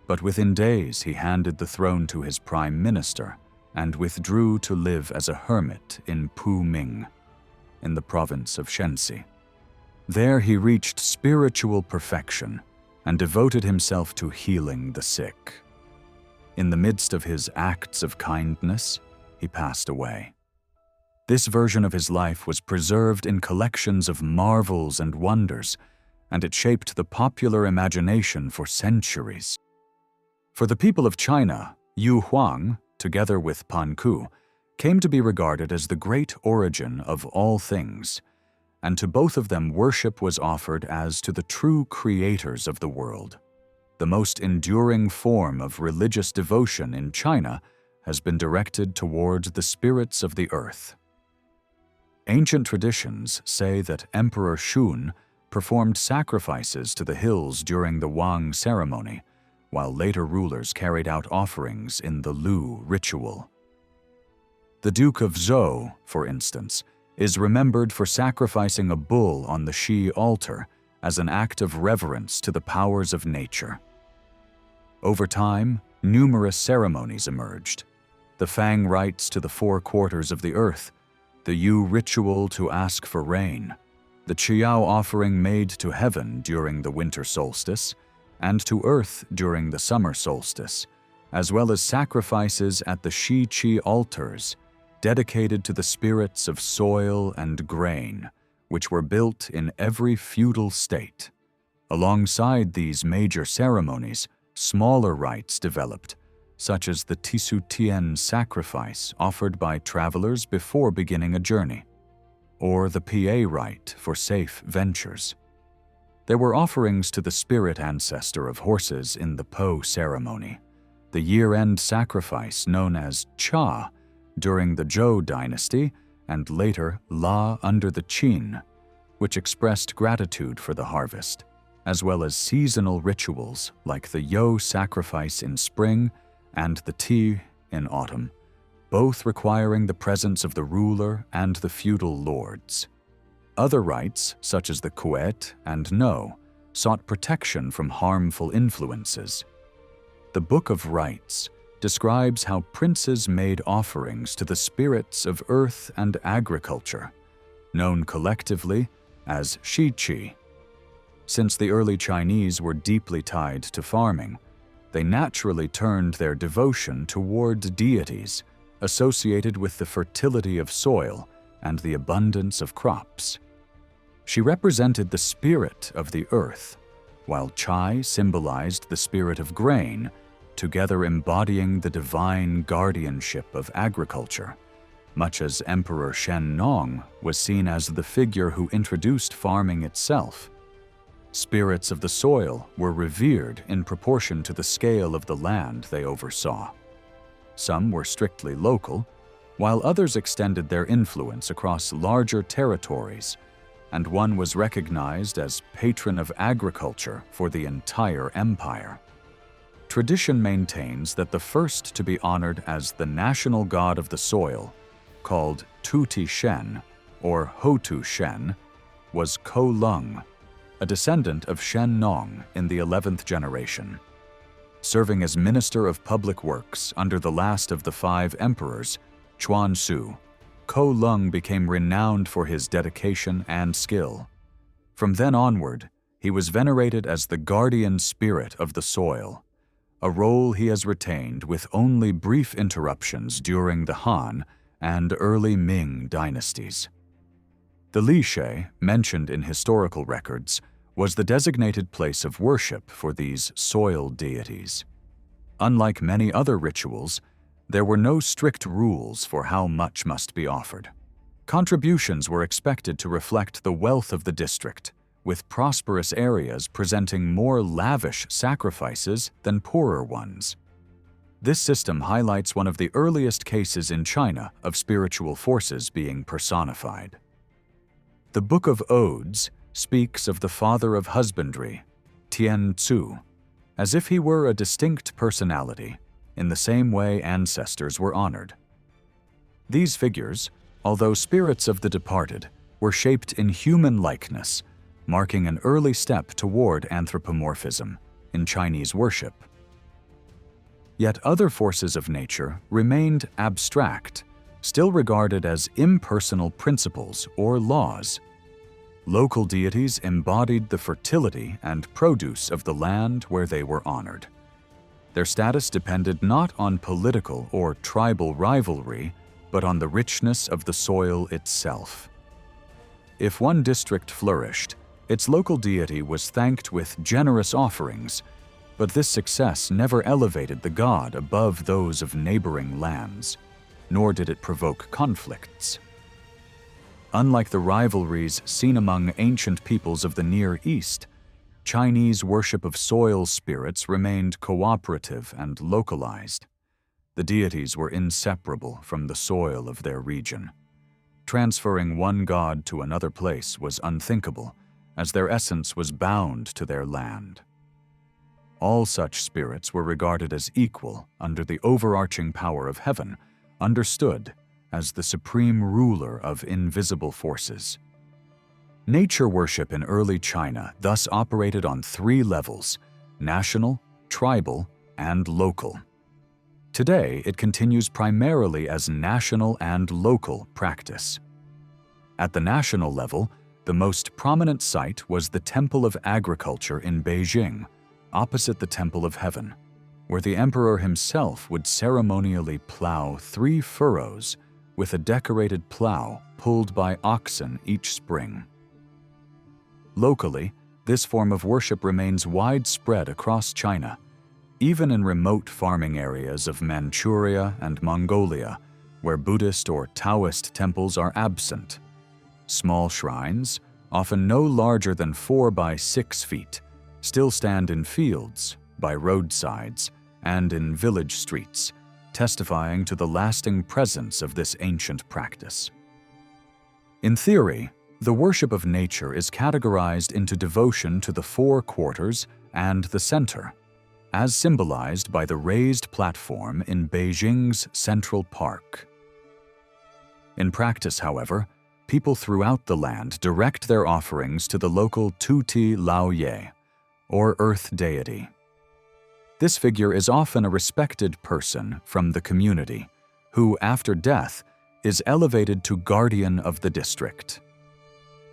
Speaker 1: but within days he handed the throne to his prime minister and withdrew to live as a hermit in Puming, in the province of Shenxi. There he reached spiritual perfection and devoted himself to healing the sick. In the midst of his acts of kindness, he passed away. This version of his life was preserved in collections of marvels and wonders, and it shaped the popular imagination for centuries. For the people of China, Yu Huang, together with Pan Ku, came to be regarded as the great origin of all things, and to both of them worship was offered as to the true creators of the world. The most enduring form of religious devotion in China has been directed towards the spirits of the earth. Ancient traditions say that Emperor Shun performed sacrifices to the hills during the Wang ceremony, while later rulers carried out offerings in the Lu ritual. The Duke of Zhou, for instance, is remembered for sacrificing a bull on the Shi altar as an act of reverence to the powers of nature. Over time, numerous ceremonies emerged. the Fang rites to the 4 quarters of the earth, the Yu ritual to ask for rain, the Qiao offering made to heaven during the winter solstice, and to earth during the summer solstice, as well as sacrifices at the Shi-Qi altars, dedicated to the spirits of soil and grain, which were built in every feudal state. Alongside these major ceremonies, smaller rites developed, such as the Tisu-Tien sacrifice offered by travelers before beginning a journey, or the Pa rite for safe ventures. There were offerings to the spirit ancestor of horses in the Po ceremony, the year-end sacrifice known as Cha during the Zhou dynasty and later La under the Qin, which expressed gratitude for the harvest, as well as seasonal rituals like the Yo sacrifice in spring and the Ti in autumn, both requiring the presence of the ruler and the feudal lords. Other rites, such as the Kuet and No, sought protection from harmful influences. The Book of Rites describes how princes made offerings to the spirits of earth and agriculture, known collectively as Shi-Qi. Since the early Chinese were deeply tied to farming, they naturally turned their devotion toward deities associated with the fertility of soil and the abundance of crops. She represented the spirit of the earth, while Chai symbolized the spirit of grain, together embodying the divine guardianship of agriculture, much as Emperor Shen Nong was seen as the figure who introduced farming itself. Spirits of the soil were revered in proportion to the scale of the land they oversaw. Some were strictly local, while others extended their influence across larger territories, and one was recognized as patron of agriculture for the entire empire. Tradition maintains that the first to be honored as the national god of the soil, called Tuti Shen or Hotu Shen, was Ko Lung, a descendant of Shen Nong in the 11th generation. Serving as Minister of Public Works under the last of the 5 emperors, Chuan Su, Ko Lung became renowned for his dedication and skill. From then onward, he was venerated as the guardian spirit of the soil, a role he has retained with only brief interruptions during the Han and early Ming dynasties. The Lishe, mentioned in historical records, was the designated place of worship for these soil deities. Unlike many other rituals, there were no strict rules for how much must be offered. Contributions were expected to reflect the wealth of the district, with prosperous areas presenting more lavish sacrifices than poorer ones. This system highlights one of the earliest cases in China of spiritual forces being personified. The Book of Odes speaks of the father of husbandry, Tian Tzu, as if he were a distinct personality, in the same way ancestors were honored. These figures, although spirits of the departed, were shaped in human likeness, marking an early step toward anthropomorphism in Chinese worship. Yet other forces of nature remained abstract, still regarded as impersonal principles or laws. Local deities embodied the fertility and produce of the land where they were honored. Their status depended not on political or tribal rivalry, but on the richness of the soil itself. If one district flourished, its local deity was thanked with generous offerings, but this success never elevated the god above those of neighboring lands, nor did it provoke conflicts. Unlike the rivalries seen among ancient peoples of the Near East, Chinese worship of soil spirits remained cooperative and localized. The deities were inseparable from the soil of their region. Transferring one god to another place was unthinkable, as their essence was bound to their land. All such spirits were regarded as equal under the overarching power of heaven, understood as the supreme ruler of invisible forces. Nature worship in early China thus operated on 3 levels: national, tribal, and local. Today, it continues primarily as national and local practice. At the national level, the most prominent site was the Temple of Agriculture in Beijing, opposite the Temple of Heaven, where the emperor himself would ceremonially plow 3 furrows with a decorated plow pulled by oxen each spring. Locally, this form of worship remains widespread across China, even in remote farming areas of Manchuria and Mongolia, where Buddhist or Taoist temples are absent. Small shrines, often no larger than 4 by 6 feet, still stand in fields, by roadsides, and in village streets, testifying to the lasting presence of this ancient practice. In theory, the worship of nature is categorized into devotion to the 4 quarters and the center, as symbolized by the raised platform in Beijing's Central Park. In practice, however, people throughout the land direct their offerings to the local Tuti Lao-ye, or earth deity. This figure is often a respected person from the community, who, after death, is elevated to guardian of the district.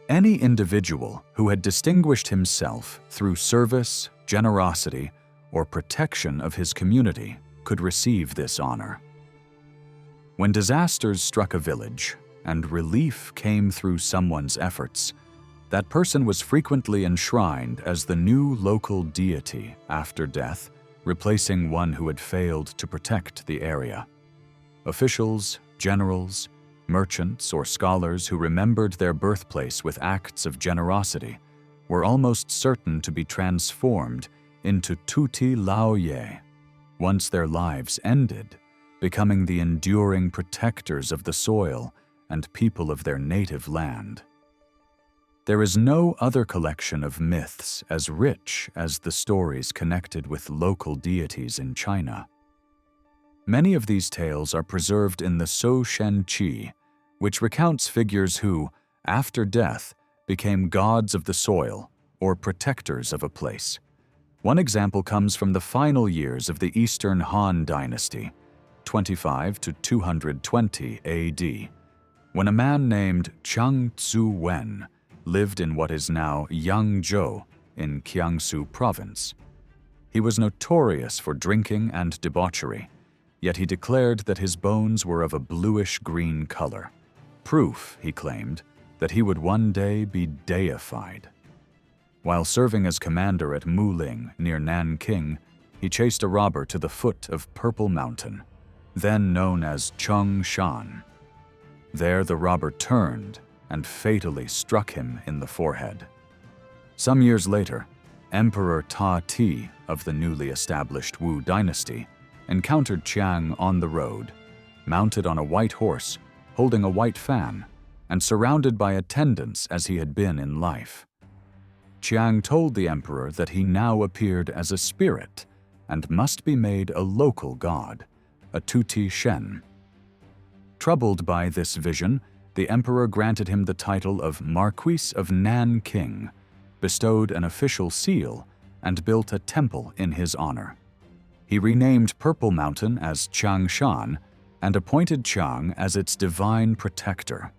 Speaker 1: Any individual who had distinguished himself through service, generosity, or protection of his community could receive this honor. When disasters struck a village and relief came through someone's efforts, that person was frequently enshrined as the new local deity after death, replacing one who had failed to protect the area. Officials, generals, merchants, or scholars who remembered their birthplace with acts of generosity were almost certain to be transformed into Tuti Lao-ye, once their lives ended, becoming the enduring protectors of the soil and people of their native land. There is no other collection of myths as rich as the stories connected with local deities in China. Many of these tales are preserved in the So Shen Qi, which recounts figures who, after death, became gods of the soil or protectors of a place. One example comes from the final years of the Eastern Han Dynasty, 25 to 220 AD, when a man named Kuo Tzu-i lived in what is now Yangzhou in Jiangsu province. He was notorious for drinking and debauchery, yet he declared that his bones were of a bluish-green color, proof, he claimed, that he would one day be deified. While serving as commander at Muling near Nanking, he chased a robber to the foot of Purple Mountain, then known as Chongshan. There the robber turned and fatally struck him in the forehead. Some years later, Emperor Ta Ti of the newly established Wu Dynasty encountered Shang on the road, mounted on a white horse, holding a white fan, and surrounded by attendants as he had been in life. Shang told the emperor that he now appeared as a spirit and must be made a local god, a Tuti Shen. Troubled by this vision, the emperor granted him the title of Marquis of Nanking, bestowed an official seal, and built a temple in his honor. He renamed Purple Mountain as Changshan and appointed Shang as its divine protector.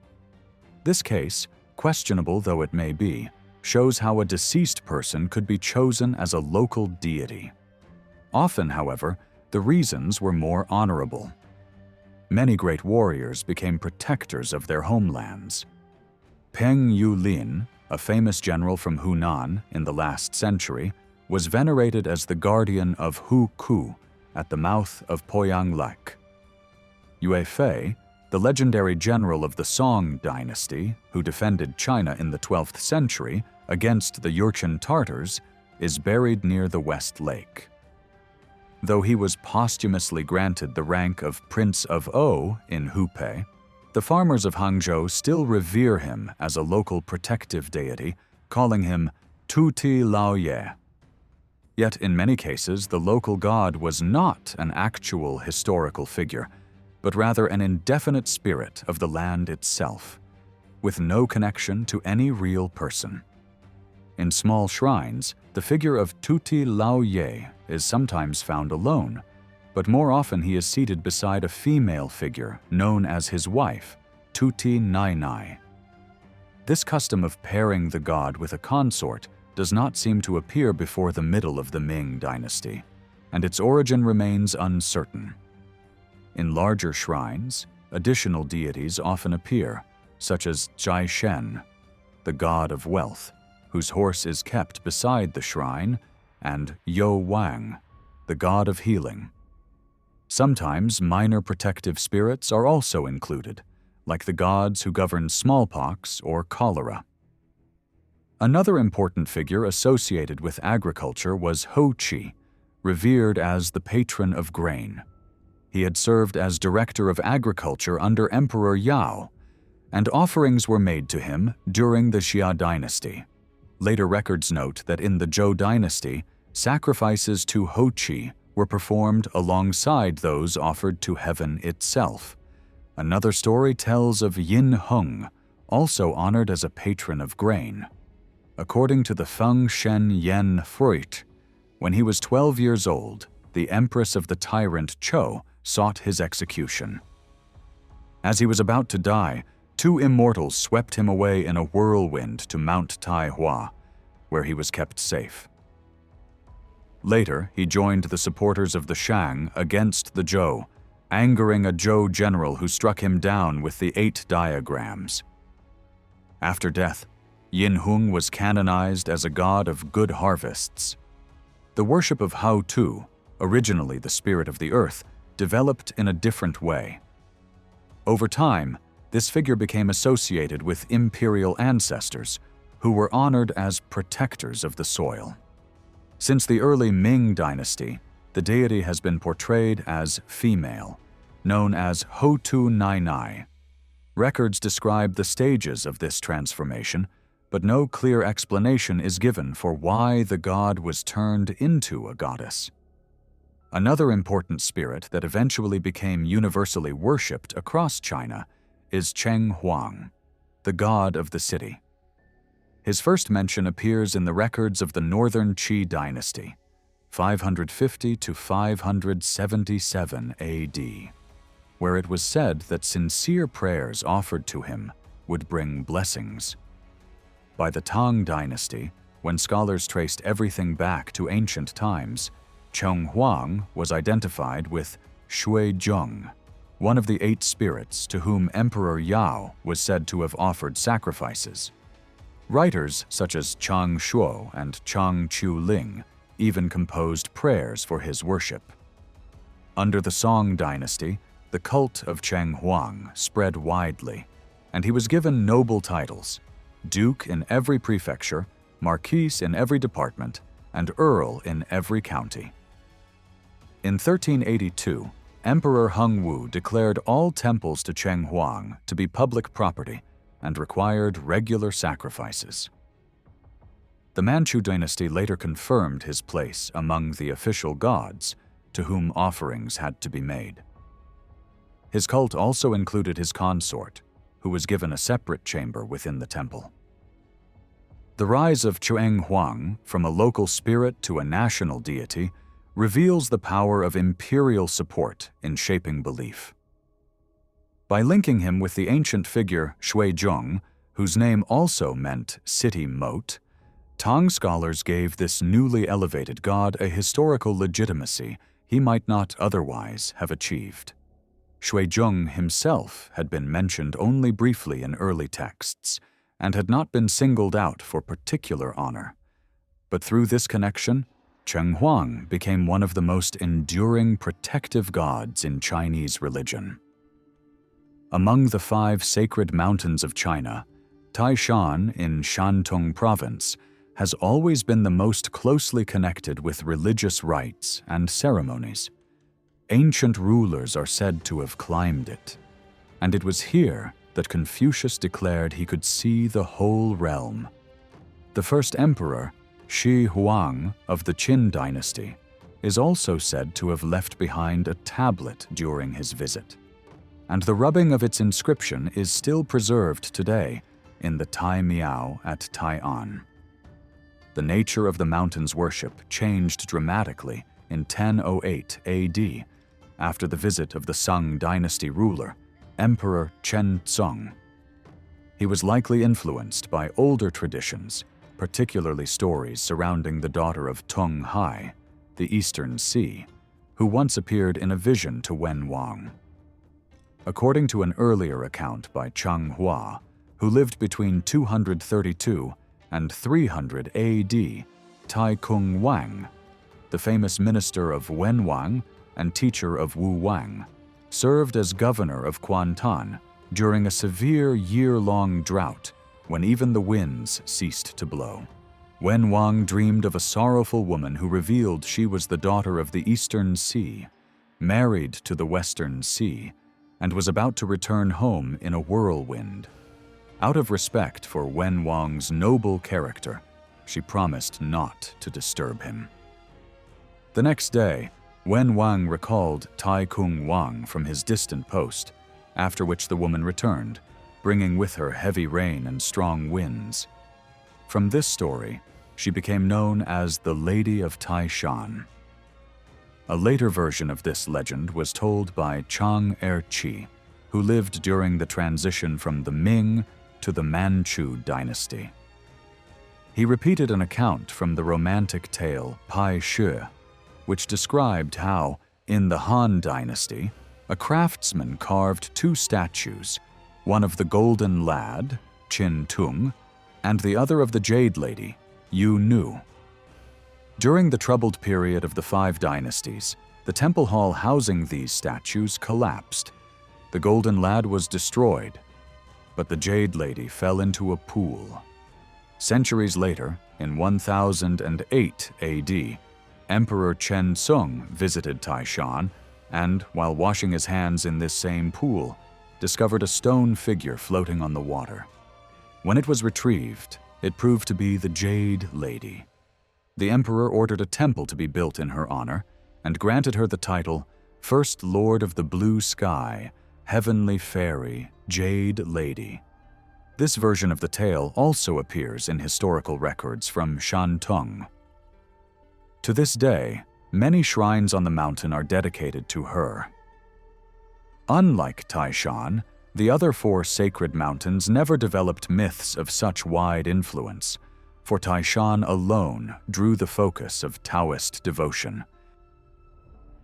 Speaker 1: This case, questionable though it may be, shows how a deceased person could be chosen as a local deity. Often, however, the reasons were more honorable. Many great warriors became protectors of their homelands. Peng Yulin, a famous general from Hunan in the last century, was venerated as the guardian of Huku at the mouth of Poyang Lake. Yue Fei, the legendary general of the Song Dynasty, who defended China in the 12th century against the Jurchen Tartars, is buried near the West Lake. Though he was posthumously granted the rank of Prince of O in Hupei, the farmers of Hangzhou still revere him as a local protective deity, calling him Tuti Lao-ye. Yet in many cases, the local god was not an actual historical figure, but rather an indefinite spirit of the land itself, with no connection to any real person. In small shrines, the figure of Tuti Lao-ye is sometimes found alone, but more often he is seated beside a female figure known as his wife, Tuti Nai Nai. This custom of pairing the god with a consort does not seem to appear before the middle of the Ming dynasty, and its origin remains uncertain. In larger shrines, additional deities often appear, such as Jai Shen, the god of wealth, whose horse is kept beside the shrine, and Yo Wang, the god of healing. Sometimes minor protective spirits are also included, like the gods who govern smallpox or cholera. Another important figure associated with agriculture was Ho Chi, revered as the patron of grain. He had served as director of agriculture under Emperor Yao, and offerings were made to him during the Xia dynasty. Later records note that in the Zhou dynasty, sacrifices to Ho Chi were performed alongside those offered to heaven itself. Another story tells of Yin Hung, also honored as a patron of grain. According to the Feng Shen Yen Fruit, when he was 12 years old, the empress of the tyrant Chou sought his execution. As he was about to die, two immortals swept him away in a whirlwind to Mount Tai Hua, where he was kept safe. Later, he joined the supporters of the Shang against the Zhou, angering a Zhou general who struck him down with the 8 diagrams. After death, Yin Hung was canonized as a god of good harvests. The worship of Hao Tu, originally the spirit of the earth, developed in a different way. Over time, this figure became associated with imperial ancestors, who were honored as protectors of the soil. Since the early Ming dynasty, the deity has been portrayed as female, known as Ho Tu Nai Nai. Records describe the stages of this transformation, but no clear explanation is given for why the god was turned into a goddess. Another important spirit that eventually became universally worshipped across China is Cheng Huang, the god of the city. His first mention appears in the records of the Northern Qi dynasty, 550 to 577 AD, where it was said that sincere prayers offered to him would bring blessings. By the Tang dynasty, when scholars traced everything back to ancient times, Cheng Huang was identified with Shui Zheng, one of the 8 spirits to whom Emperor Yao was said to have offered sacrifices. Writers such as Chang Shuo and Chang Qiuling even composed prayers for his worship. Under the Song dynasty, the cult of Cheng Huang spread widely, and he was given noble titles: Duke in every prefecture, Marquis in every department, and Earl in every county. In 1382, Emperor Hongwu declared all temples to Cheng Huang to be public property and required regular sacrifices. The Manchu dynasty later confirmed his place among the official gods to whom offerings had to be made. His cult also included his consort, who was given a separate chamber within the temple. The rise of Cheng Huang from a local spirit to a national deity reveals the power of imperial support in shaping belief. By linking him with the ancient figure Shui Zheng, whose name also meant city moat, Tang scholars gave this newly elevated god a historical legitimacy he might not otherwise have achieved. Shui Zheng himself had been mentioned only briefly in early texts and had not been singled out for particular honor. But through this connection, Cheng Huang became one of the most enduring protective gods in Chinese religion. Among the 5 sacred mountains of China, Taishan in Shantung Province has always been the most closely connected with religious rites and ceremonies. Ancient rulers are said to have climbed it, and it was here that Confucius declared he could see the whole realm. The first emperor, Shi Huang of the Qin dynasty, is also said to have left behind a tablet during his visit, and the rubbing of its inscription is still preserved today in the Tai Miao at Tai'an. The nature of the mountain's worship changed dramatically in 1008 AD after the visit of the Shang Dynasty ruler, Emperor Chen Tsung. He was likely influenced by older traditions, particularly stories surrounding the daughter of Tung Hai, the Eastern Sea, who once appeared in a vision to Wen Wang. According to an earlier account by Chang Hua, who lived between 232 and 300 AD, Tai Kung Wang, the famous minister of Wen Wang and teacher of Wu Wang, served as governor of Kuantan during a severe year-long drought when even the winds ceased to blow. Wen Wang dreamed of a sorrowful woman who revealed she was the daughter of the Eastern Sea, married to the Western Sea, and was about to return home in a whirlwind. Out of respect for Wen Wang's noble character, she promised not to disturb him. The next day, Wen Wang recalled Tai Kung Wang from his distant post, after which the woman returned, bringing with her heavy rain and strong winds. From this story, she became known as the Lady of Taishan. A later version of this legend was told by Chang Er-chi, who lived during the transition from the Ming to the Manchu dynasty. He repeated an account from the romantic tale Pai Shi, which described how, in the Han dynasty, a craftsman carved two statues, one of the Golden Lad, Qin Tung, and the other of the Jade Lady, Yu Nu. During the troubled period of the 5 dynasties, the temple hall housing these statues collapsed. The Golden Lad was destroyed, but the Jade Lady fell into a pool. Centuries later, in 1008 AD, Emperor Chen Sung visited Taishan and, while washing his hands in this same pool, discovered a stone figure floating on the water. When it was retrieved, it proved to be the Jade Lady. The emperor ordered a temple to be built in her honor and granted her the title First Lord of the Blue Sky, Heavenly Fairy, Jade Lady. This version of the tale also appears in historical records from Shantung. To this day, many shrines on the mountain are dedicated to her. Unlike Taishan, the other 4 sacred mountains never developed myths of such wide influence, for Taishan alone drew the focus of Taoist devotion.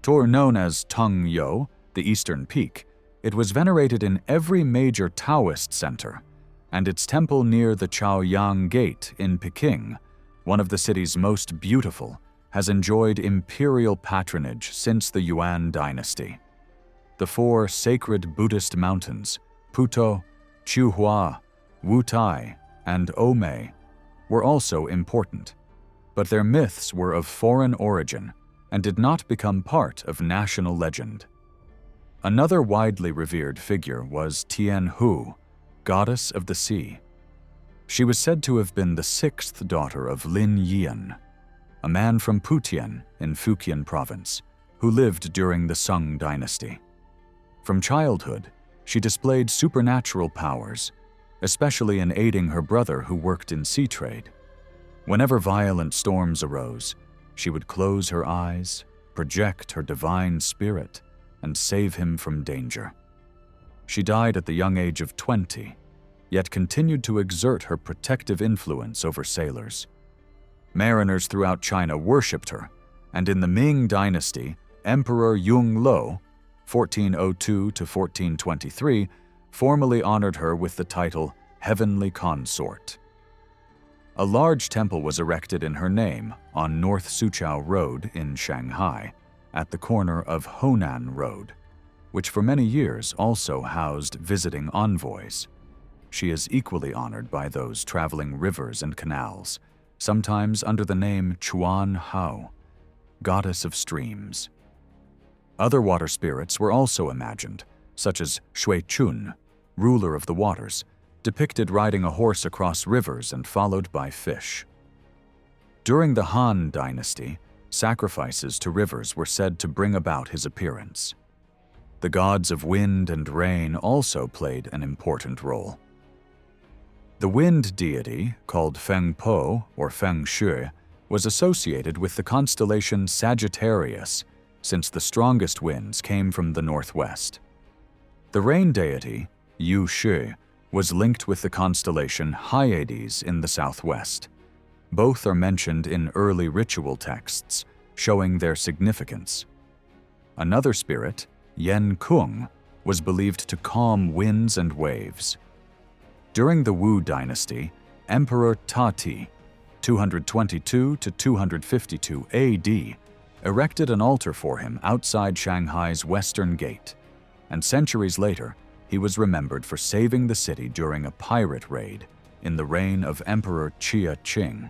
Speaker 1: Known as Tung Yo, the Eastern Peak, it was venerated in every major Taoist center, and its temple near the Chaoyang Gate in Peking, one of the city's most beautiful, has enjoyed imperial patronage since the Yuan dynasty. The 4 sacred Buddhist mountains, Puto, Chuhua, Wutai, and Omei, were also important, but their myths were of foreign origin and did not become part of national legend. Another widely revered figure was Tian Hu, goddess of the sea. She was said to have been the 6th daughter of Lin Yian, a man from Putian in Fujian province, who lived during the Sung dynasty. From childhood, she displayed supernatural powers, especially in aiding her brother who worked in sea trade. Whenever violent storms arose, she would close her eyes, project her divine spirit, and save him from danger. She died at the young age of 20, yet continued to exert her protective influence over sailors. Mariners throughout China worshipped her, and in the Ming dynasty, Emperor Yongle, 1402 to 1423, formally honored her with the title Heavenly Consort. A large temple was erected in her name on North Suzhou Road in Shanghai, at the corner of Honan Road, which for many years also housed visiting envoys. She is equally honored by those traveling rivers and canals, sometimes under the name Chuan Hao, goddess of streams. Other water spirits were also imagined, such as Shui Chun, ruler of the waters, depicted riding a horse across rivers and followed by fish. During the Han dynasty, sacrifices to rivers were said to bring about his appearance. The gods of wind and rain also played an important role. The wind deity, called Feng Po or Feng Shui, was associated with the constellation Sagittarius, since the strongest winds came from the northwest. The rain deity, Yu Shi, was linked with the constellation Hyades in the southwest. Both are mentioned in early ritual texts, showing their significance. Another spirit, Yen Kung, was believed to calm winds and waves. During the Wu dynasty, Emperor Tati, 222 to 252 AD, erected an altar for him outside Shanghai's Western Gate, and centuries later, he was remembered for saving the city during a pirate raid in the reign of Emperor Qia Qing,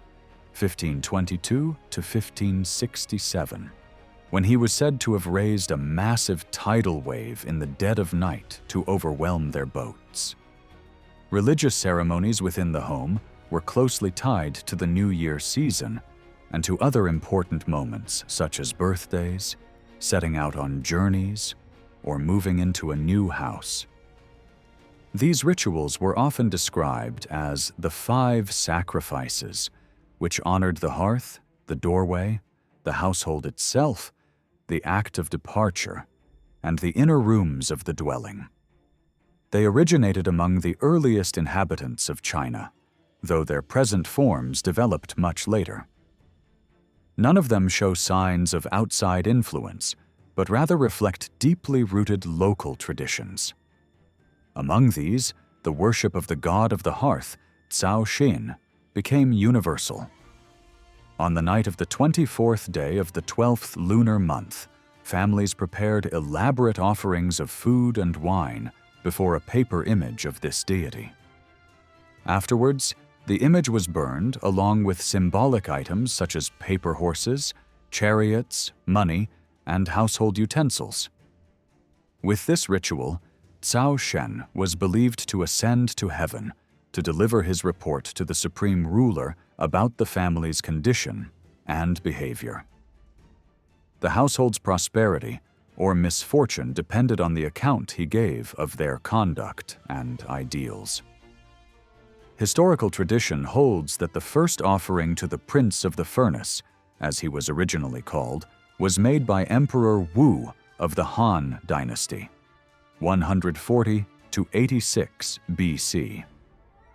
Speaker 1: 1522 to 1567, when he was said to have raised a massive tidal wave in the dead of night to overwhelm their boats. Religious ceremonies within the home were closely tied to the New Year season and to other important moments such as birthdays, setting out on journeys, or moving into a new house. These rituals were often described as the 5 sacrifices, which honored the hearth, the doorway, the household itself, the act of departure, and the inner rooms of the dwelling. They originated among the earliest inhabitants of China, though their present forms developed much later. None of them show signs of outside influence, but rather reflect deeply rooted local traditions. Among these, the worship of the god of the hearth, Cao Xin, became universal. On the night of the 24th day of the 12th lunar month, families prepared elaborate offerings of food and wine before a paper image of this deity. Afterwards, the image was burned along with symbolic items such as paper horses, chariots, money, and household utensils. With this ritual, Cao Shen was believed to ascend to heaven to deliver his report to the supreme ruler about the family's condition and behavior. The household's prosperity or misfortune depended on the account he gave of their conduct and ideals. Historical tradition holds that the first offering to the Prince of the Furnace, as he was originally called, was made by Emperor Wu of the Han Dynasty, 140 to 86 BC.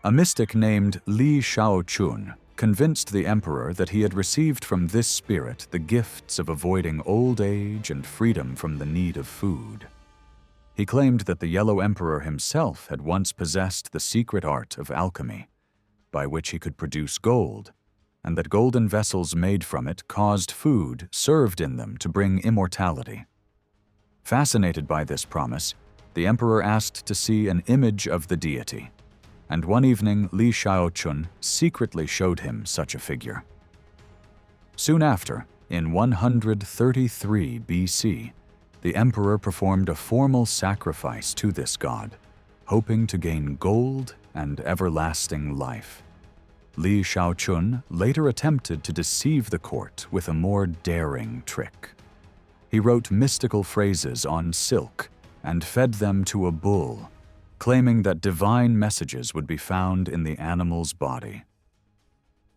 Speaker 1: A mystic named Li Shaochun convinced the emperor that he had received from this spirit the gifts of avoiding old age and freedom from the need of food. He claimed that the Yellow Emperor himself had once possessed the secret art of alchemy, by which he could produce gold, and that golden vessels made from it caused food served in them to bring immortality. Fascinated by this promise, the emperor asked to see an image of the deity, and one evening Li Shaochun secretly showed him such a figure. Soon after, in 133 BC, the emperor performed a formal sacrifice to this god, hoping to gain gold and everlasting life. Li Shaochun later attempted to deceive the court with a more daring trick. He wrote mystical phrases on silk and fed them to a bull, claiming that divine messages would be found in the animal's body.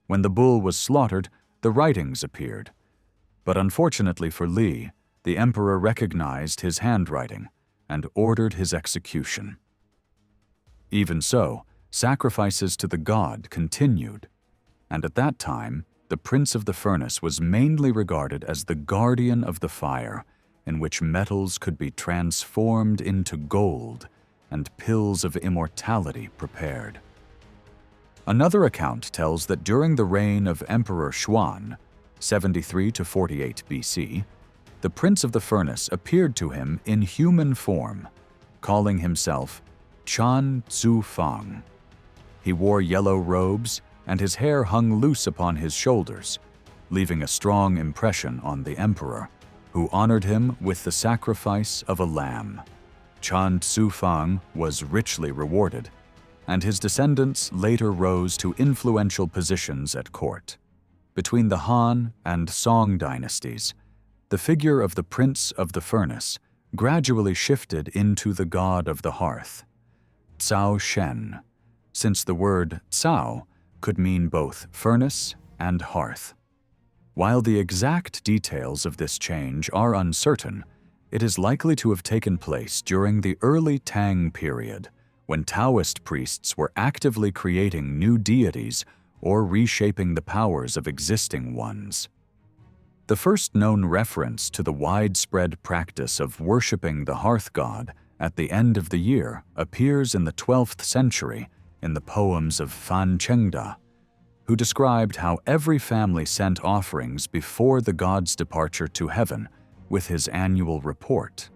Speaker 1: When the bull was slaughtered, the writings appeared, but unfortunately for Li, the emperor recognized his handwriting and ordered his execution. Even so, sacrifices to the god continued, and at that time, the Prince of the Furnace was mainly regarded as the guardian of the fire, in which metals could be transformed into gold and pills of immortality prepared. Another account tells that during the reign of Emperor Xuan, 73 to 48 BC, the Prince of the Furnace appeared to him in human form, calling himself Chan Tzu Fang. He wore yellow robes, and his hair hung loose upon his shoulders, leaving a strong impression on the emperor, who honored him with the sacrifice of a lamb. Chan Tzu Fang was richly rewarded, and his descendants later rose to influential positions at court. Between the Han and Song dynasties, the figure of the Prince of the Furnace gradually shifted into the god of the hearth, Cao Shen, since the word Cao could mean both furnace and hearth. While the exact details of this change are uncertain, it is likely to have taken place during the early Tang period, when Taoist priests were actively creating new deities or reshaping the powers of existing ones. The first known reference to the widespread practice of worshipping the hearth god at the end of the year appears in the 12th century in the poems of Fan Chengda, who described how every family sent offerings before the god's departure to heaven with his annual report.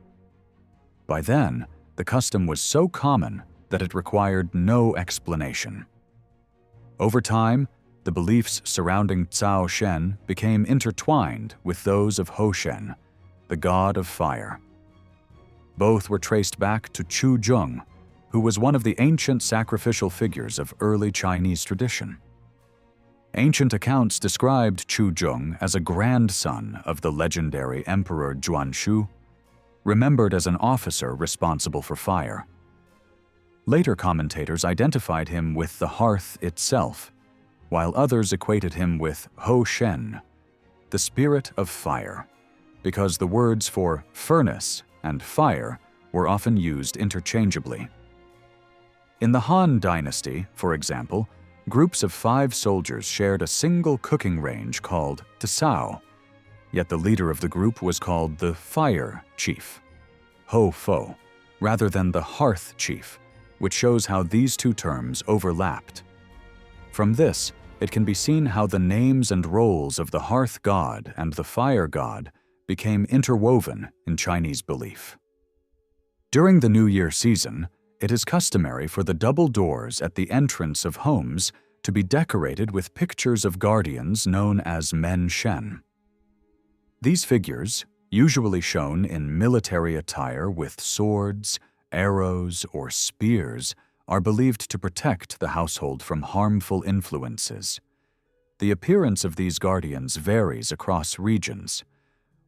Speaker 1: By then, the custom was so common that it required no explanation. Over time, the beliefs surrounding Cao Shen became intertwined with those of Ho Shen, the god of fire. Both were traced back to Chu Jung, who was one of the ancient sacrificial figures of early Chinese tradition. Ancient accounts described Chu Jung as a grandson of the legendary Emperor Zhuanshu, remembered as an officer responsible for fire. Later commentators identified him with the hearth itself, while others equated him with Ho Shen, the spirit of fire, because the words for furnace and fire were often used interchangeably. In the Han Dynasty, for example, groups of 5 soldiers shared a single cooking range called Tsao, yet the leader of the group was called the Fire Chief, Ho Fo, rather than the Hearth Chief, which shows how these two terms overlapped. From this, it can be seen how the names and roles of the hearth god and the fire god became interwoven in Chinese belief. During the New Year season, it is customary for the double doors at the entrance of homes to be decorated with pictures of guardians known as Men Shen. These figures, usually shown in military attire with swords, arrows, or spears, are believed to protect the household from harmful influences. The appearance of these guardians varies across regions.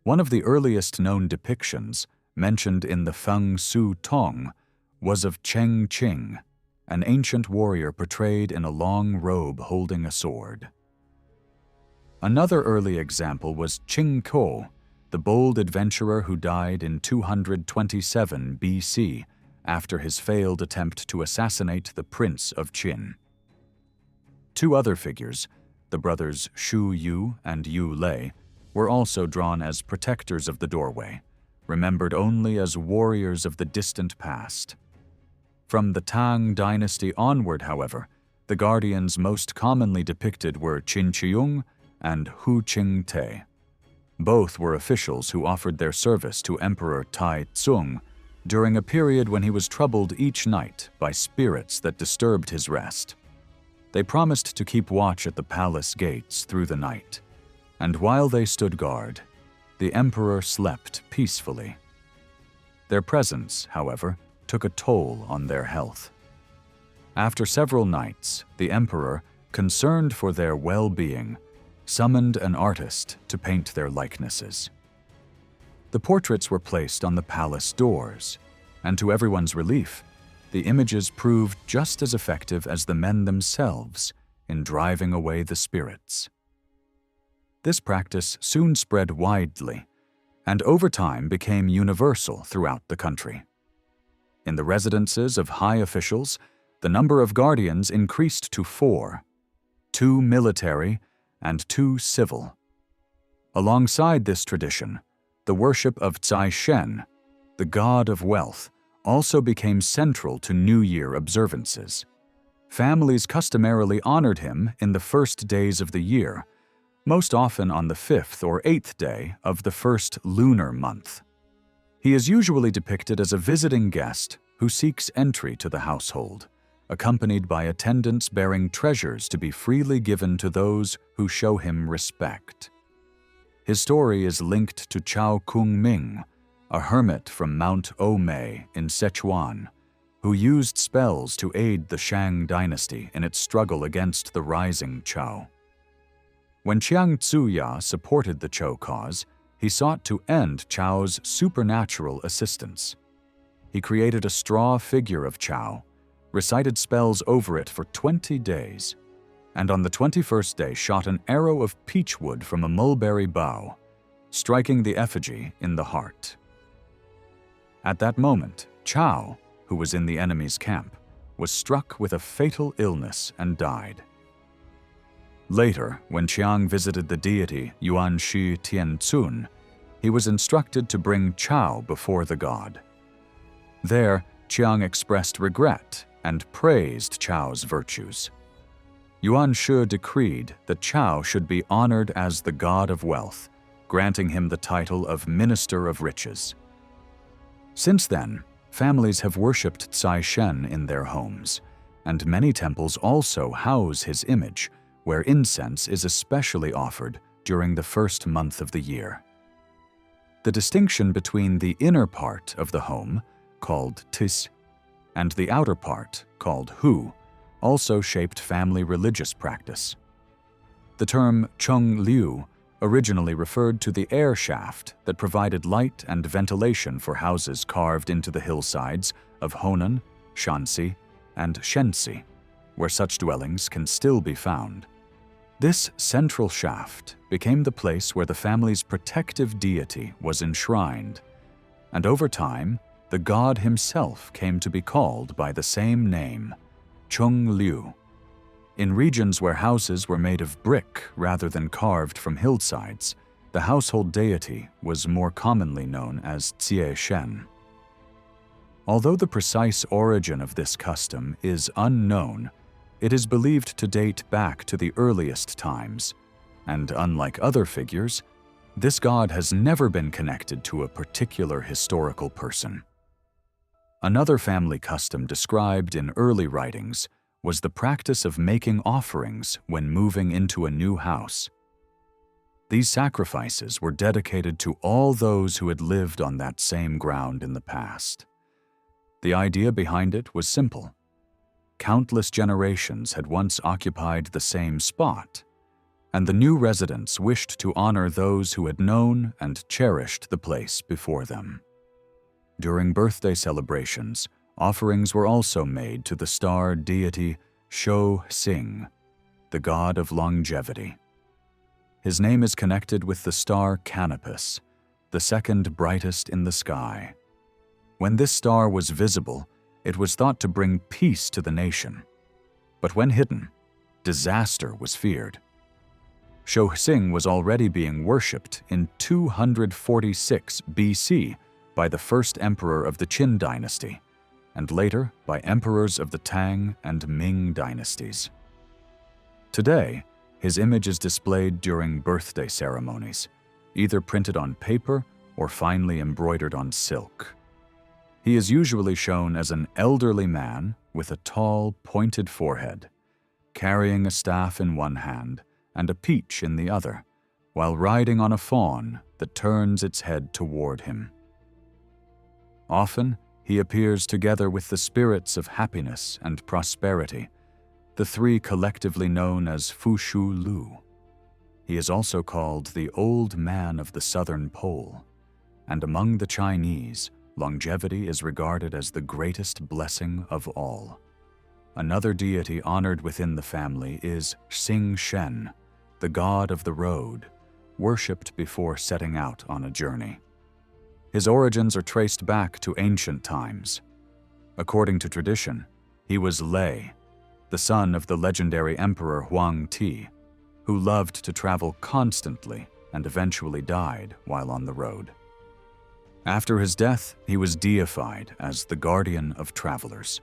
Speaker 1: One of the earliest known depictions, mentioned in the Feng Su Tong, was of Cheng Qing, an ancient warrior portrayed in a long robe holding a sword. Another early example was Qing Kuo, the bold adventurer who died in 227 BC after his failed attempt to assassinate the Prince of Qin. 2 other figures, the brothers Shu Yu and Yu Lei, were also drawn as protectors of the doorway, remembered only as warriors of the distant past. From the Tang Dynasty onward, however, the guardians most commonly depicted were Qin Qiong and Hu Qingte. Both were officials who offered their service to Emperor Tai Tsung during a period when he was troubled each night by spirits that disturbed his rest. They promised to keep watch at the palace gates through the night, and while they stood guard, the emperor slept peacefully. Their presence, however, took a toll on their health. After several nights, the emperor, concerned for their well-being, summoned an artist to paint their likenesses. The portraits were placed on the palace doors, and to everyone's relief, the images proved just as effective as the men themselves in driving away the spirits. This practice soon spread widely, and over time became universal throughout the country. In the residences of high officials, the number of guardians increased to 4, 2 military and 2 civil. Alongside this tradition, the worship of Cai Shen, the god of wealth, also became central to New Year observances. Families customarily honored him in the first days of the year, most often on the 5th or 8th day of the first lunar month. He is usually depicted as a visiting guest who seeks entry to the household, accompanied by attendants bearing treasures to be freely given to those who show him respect. His story is linked to Chao Kung-ming, a hermit from Mount Omei in Sichuan, who used spells to aid the Shang dynasty in its struggle against the rising Chou. When Chiang Tzu-ya supported the Chou cause, he sought to end Chou's supernatural assistance. He created a straw figure of Chou, recited spells over it for 20 days, and on the 21st day shot an arrow of peach wood from a mulberry bough, striking the effigy in the heart. At that moment, Chou, who was in the enemy's camp, was struck with a fatal illness and died. Later, when Shang visited the deity Yuan Shi Tianzun, he was instructed to bring Chou before the god. There, Chiang expressed regret and praised Chou's virtues. Yuan Shi decreed that Chou should be honored as the god of wealth, granting him the title of Minister of Riches. Since then, families have worshipped Cai Shen in their homes, and many temples also house his image, where incense is especially offered during the first month of the year. The distinction between the inner part of the home, called tis, and the outer part, called hu, also shaped family religious practice. The term chung liu originally referred to the air shaft that provided light and ventilation for houses carved into the hillsides of Honan, Shanxi, and Shenxi, where such dwellings can still be found. This central shaft became the place where the family's protective deity was enshrined, and over time, the god himself came to be called by the same name, Chung Liu. In regions where houses were made of brick rather than carved from hillsides, the household deity was more commonly known as Jie Shen. Although the precise origin of this custom is unknown, it is believed to date back to the earliest times, and unlike other figures, this god has never been connected to a particular historical person. Another family custom described in early writings was the practice of making offerings when moving into a new house. These sacrifices were dedicated to all those who had lived on that same ground in the past. The idea behind it was simple. Countless generations had once occupied the same spot, and the new residents wished to honor those who had known and cherished the place before them. During birthday celebrations, offerings were also made to the star deity Shou Xing, the god of longevity. His name is connected with the star Canopus, the second brightest in the sky. When this star was visible, it was thought to bring peace to the nation. But when hidden, disaster was feared. Shou Xing was already being worshipped in 246 BC by the first emperor of the Qin dynasty, and later by emperors of the Tang and Ming dynasties. Today, his image is displayed during birthday ceremonies, either printed on paper or finely embroidered on silk. He is usually shown as an elderly man with a tall, pointed forehead, carrying a staff in one hand and a peach in the other, while riding on a fawn that turns its head toward him. Often, he appears together with the spirits of happiness and prosperity, the three collectively known as Fushu Lu. He is also called the Old Man of the Southern Pole, and among the Chinese, longevity is regarded as the greatest blessing of all. Another deity honored within the family is Xing Shen, the god of the road, worshipped before setting out on a journey. His origins are traced back to ancient times. According to tradition, he was Lei, the son of the legendary Emperor Huang Ti, who loved to travel constantly and eventually died while on the road. After his death, he was deified as the guardian of travelers.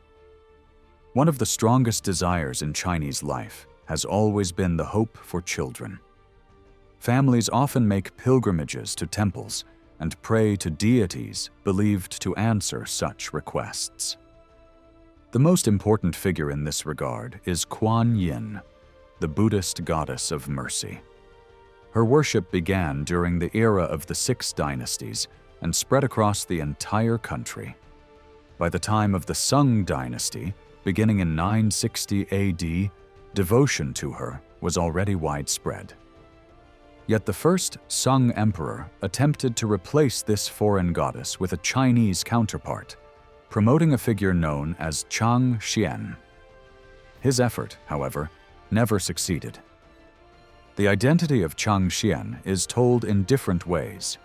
Speaker 1: One of the strongest desires in Chinese life has always been the hope for children. Families often make pilgrimages to temples and pray to deities believed to answer such requests. The most important figure in this regard is Kuan Yin, the Buddhist goddess of mercy. Her worship began during the era of the Six Dynasties and spread across the entire country. By the time of the Sung Dynasty, beginning in 960 AD, devotion to her was already widespread. Yet the first Sung emperor attempted to replace this foreign goddess with a Chinese counterpart, promoting a figure known as Chang Xian. His effort, however, never succeeded. The identity of Chang Xian is told in different ways.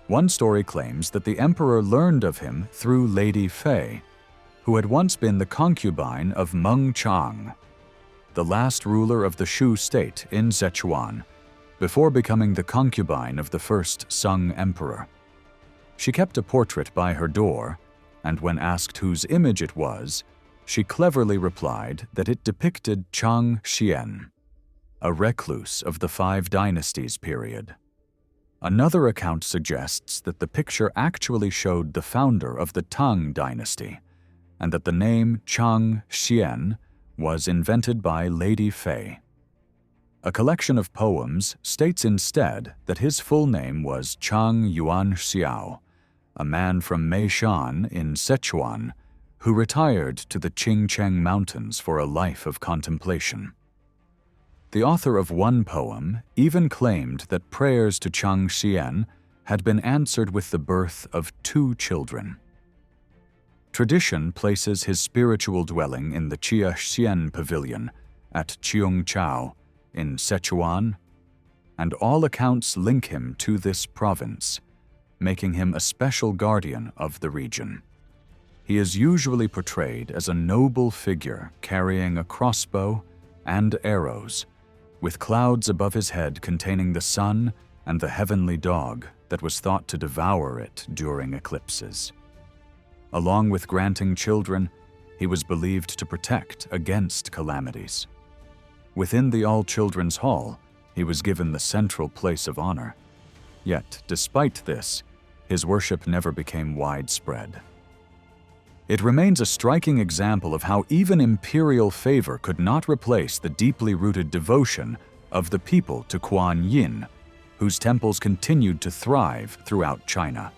Speaker 1: One story claims that the emperor learned of him through Lady Fei, who had once been the concubine of Meng Chang, the last ruler of the Shu state in Sichuan, before becoming the concubine of the first Sung emperor. She kept a portrait by her door, and when asked whose image it was, she cleverly replied that it depicted Chang Xian, a recluse of the Five Dynasties period. Another account suggests that the picture actually showed the founder of the Tang dynasty, and that the name Chang Xian was invented by Lady Fei. A collection of poems states instead that his full name was Chang Yuan Xiao, a man from Meishan in Sichuan who retired to the Qingcheng Mountains for a life of contemplation. The author of one poem even claimed that prayers to Chang Xian had been answered with the birth of 2 children. Tradition places his spiritual dwelling in the Chia Xian Pavilion at Cheongchao in Sichuan, and all accounts link him to this province, making him a special guardian of the region. He is usually portrayed as a noble figure carrying a crossbow and arrows, with clouds above his head containing the sun and the heavenly dog that was thought to devour it during eclipses. Along with granting children, he was believed to protect against calamities. Within the All-Children's Hall, he was given the central place of honor. Yet, despite this, his worship never became widespread. It remains a striking example of how even imperial favor could not replace the deeply rooted devotion of the people to Kuan Yin, whose temples continued to thrive throughout China.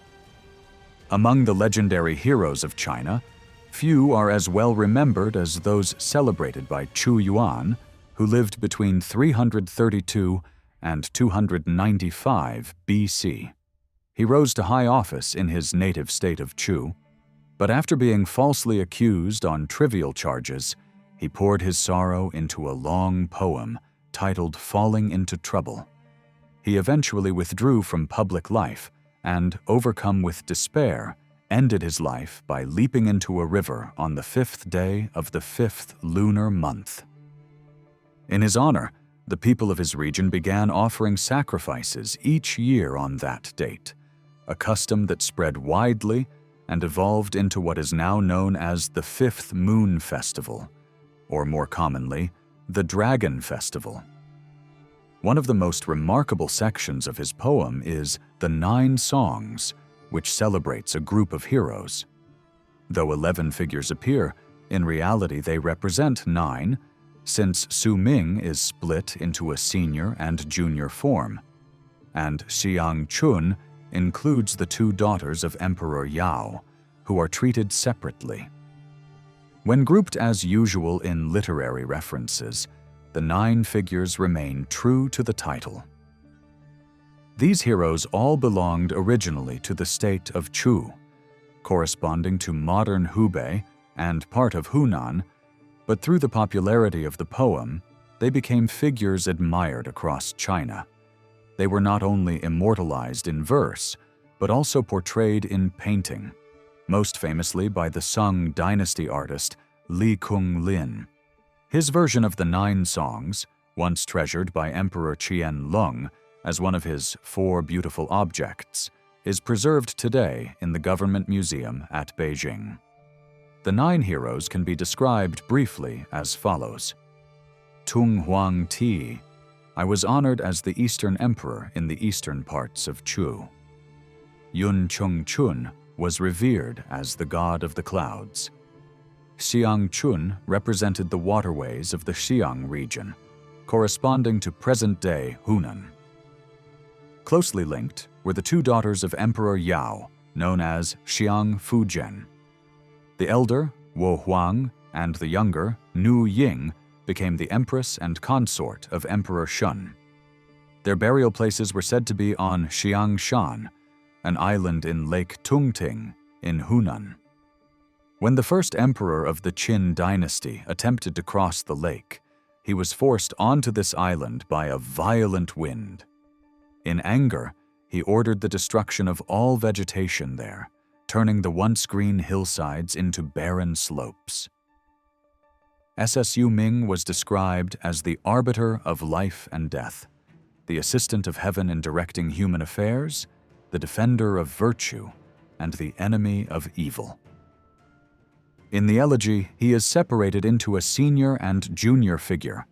Speaker 1: Among the legendary heroes of China, few are as well remembered as those celebrated by Chu Yuan, who lived between 332 and 295 BC. He rose to high office in his native state of Chu, but after being falsely accused on trivial charges, he poured his sorrow into a long poem titled Falling into Trouble. He eventually withdrew from public life and, overcome with despair, ended his life by leaping into a river on the 5th day of the 5th lunar month. In his honor, the people of his region began offering sacrifices each year on that date, a custom that spread widely and evolved into what is now known as the 5th Moon Festival, or more commonly, the Dragon Festival. One of the most remarkable sections of his poem is the 9 Songs, which celebrates a group of heroes. Though 11 figures appear, in reality they represent 9, since Su Ming is split into a senior and junior form, and Xiang Chun includes the 2 daughters of Emperor Yao, who are treated separately. When grouped as usual in literary references, the 9 figures remain true to the title. These heroes all belonged originally to the state of Chu, corresponding to modern Hubei and part of Hunan, but through the popularity of the poem, they became figures admired across China. They were not only immortalized in verse, but also portrayed in painting, most famously by the Sung Dynasty artist Li Kunglin. His version of the 9 Songs, once treasured by Emperor Qianlong as one of his 4 beautiful objects, is preserved today in the Government Museum at Beijing. The 9 heroes can be described briefly as follows. Tung Huang Ti. I was honored as the Eastern Emperor in the eastern parts of Chu. Yun Chung Chun was revered as the god of the clouds. Xiang Chun represented the waterways of the Xiang region, corresponding to present-day Hunan. Closely linked were the 2 daughters of Emperor Yao, known as Xiang Fujian. The elder, Wo Huang, and the younger, Nu Ying, became the empress and consort of Emperor Shun. Their burial places were said to be on Xiangshan, an island in Lake Tungting in Hunan. When the first emperor of the Qin dynasty attempted to cross the lake, he was forced onto this island by a violent wind. In anger, he ordered the destruction of all vegetation there, turning the once green hillsides into barren slopes. Ssu Ming was described as the arbiter of life and death, the assistant of heaven in directing human affairs, the defender of virtue, and the enemy of evil. In the elegy, he is separated into a senior and junior figure,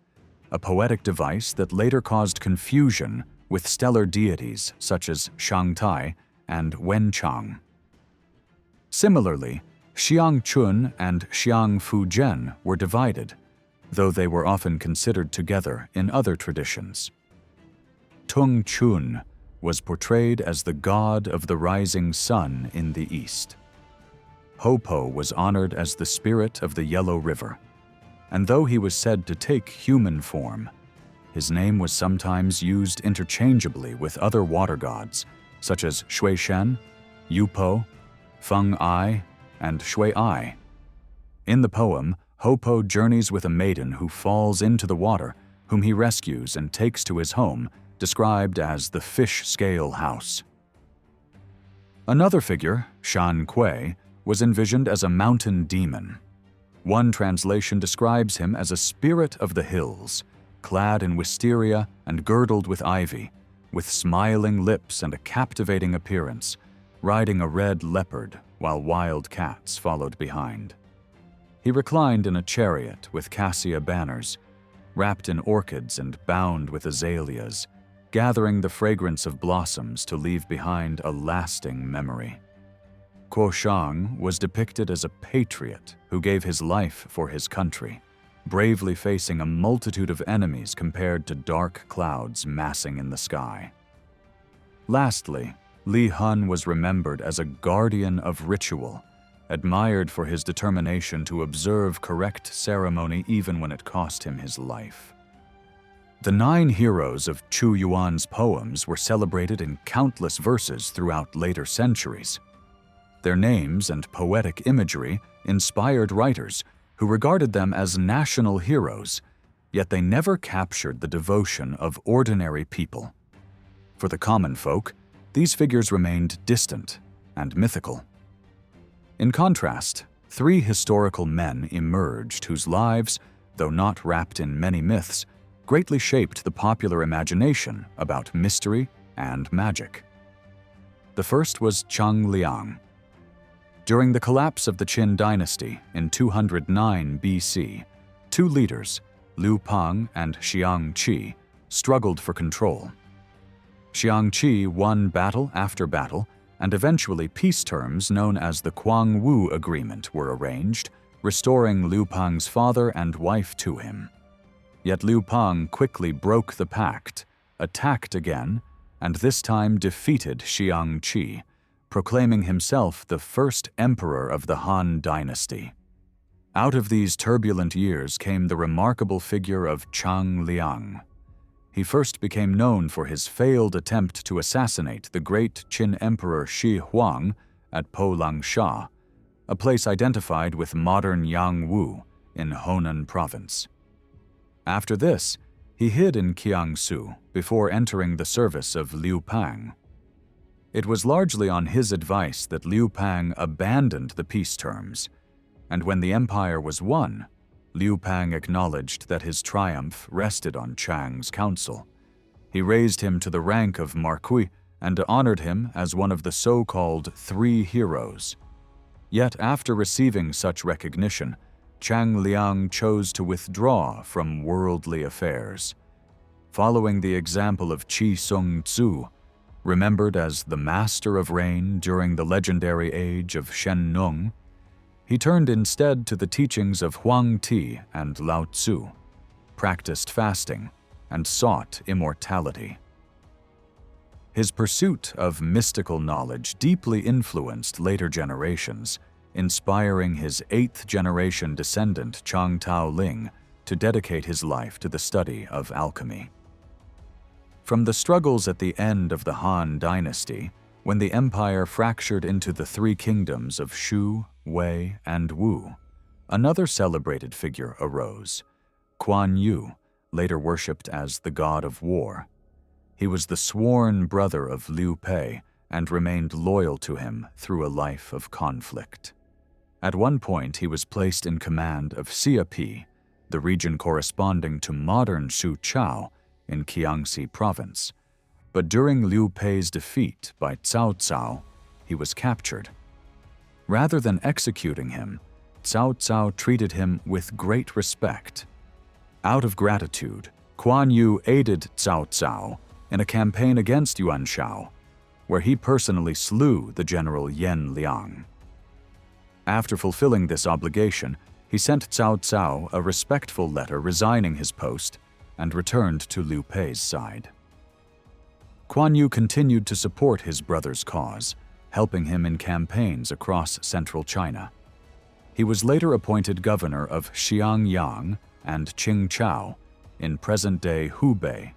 Speaker 1: a poetic device that later caused confusion with stellar deities such as Shang and Wenchang. Similarly, Xiang Chun and Xiang Fujian were divided, though they were often considered together in other traditions. Tung Chun was portrayed as the god of the rising sun in the east. Hopo was honored as the spirit of the Yellow River, and though he was said to take human form, his name was sometimes used interchangeably with other water gods, such as Shui Shen, Yupo, Feng Ai, and Shui Ai. In the poem, Hopo journeys with a maiden who falls into the water, whom he rescues and takes to his home, described as the fish scale house. Another figure, Shan Kui, was envisioned as a mountain demon. One translation describes him as a spirit of the hills, clad in wisteria and girdled with ivy, with smiling lips and a captivating appearance, riding a red leopard while wild cats followed behind. He reclined in a chariot with cassia banners, wrapped in orchids and bound with azaleas, gathering the fragrance of blossoms to leave behind a lasting memory. Kuo Shang was depicted as a patriot who gave his life for his country, bravely facing a multitude of enemies compared to dark clouds massing in the sky. Lastly, Li Hun was remembered as a guardian of ritual, admired for his determination to observe correct ceremony even when it cost him his life. The 9 heroes of Chu Yuan's poems were celebrated in countless verses throughout later centuries. Their names and poetic imagery inspired writers who regarded them as national heroes, yet they never captured the devotion of ordinary people. For the common folk, these figures remained distant and mythical. In contrast, 3 historical men emerged whose lives, though not wrapped in many myths, greatly shaped the popular imagination about mystery and magic. The first was Chang Liang. During the collapse of the Qin dynasty in 209 BC, 2 leaders, Liu Pang and Xiang Qi, struggled for control. Xiang Qi won battle after battle, and eventually peace terms known as the Quang Wu Agreement were arranged, restoring Liu Pang's father and wife to him. Yet Liu Pang quickly broke the pact, attacked again, and this time defeated Xiang Qi, proclaiming himself the first emperor of the Han Dynasty. Out of these turbulent years came the remarkable figure of Chang Liang. He first became known for his failed attempt to assassinate the great Qin Emperor Shi Huang at Po Lang Sha, a place identified with modern Yangwu in Honan Province. After this, he hid in Jiangsu before entering the service of Liu Pang. It was largely on his advice that Liu Pang abandoned the peace terms, and when the empire was won, Liu Pang acknowledged that his triumph rested on Chang's counsel. He raised him to the rank of marquis and honored him as one of the so-called 3 heroes. Yet after receiving such recognition, Chang Liang chose to withdraw from worldly affairs. Following the example of Qi Sung Tzu, remembered as the master of rain during the legendary age of Shen Nung, he turned instead to the teachings of Huang Ti and Lao-tzu, practiced fasting, and sought immortality. His pursuit of mystical knowledge deeply influenced later generations, inspiring his 8th-generation descendant Chang Tao Ling to dedicate his life to the study of alchemy. From the struggles at the end of the Han Dynasty, when the empire fractured into the 3 kingdoms of Shu, Wei, and Wu, another celebrated figure arose, Kuan Yu, later worshipped as the god of war. He was the sworn brother of Liu Pei and remained loyal to him through a life of conflict. At one point, he was placed in command of Xiapi, the region corresponding to modern Shuqiao in Jiangxi province. But during Liu Pei's defeat by Cao Cao, he was captured. Rather than executing him, Cao Cao treated him with great respect. Out of gratitude, Kuan Yu aided Cao Cao in a campaign against Yuanshao, where he personally slew the general Yan Liang. After fulfilling this obligation, he sent Cao Cao a respectful letter resigning his post and returned to Liu Pei's side. Kuan Yu continued to support his brother's cause, helping him in campaigns across central China. He was later appointed governor of Xiangyang and Qingchao in present-day Hubei,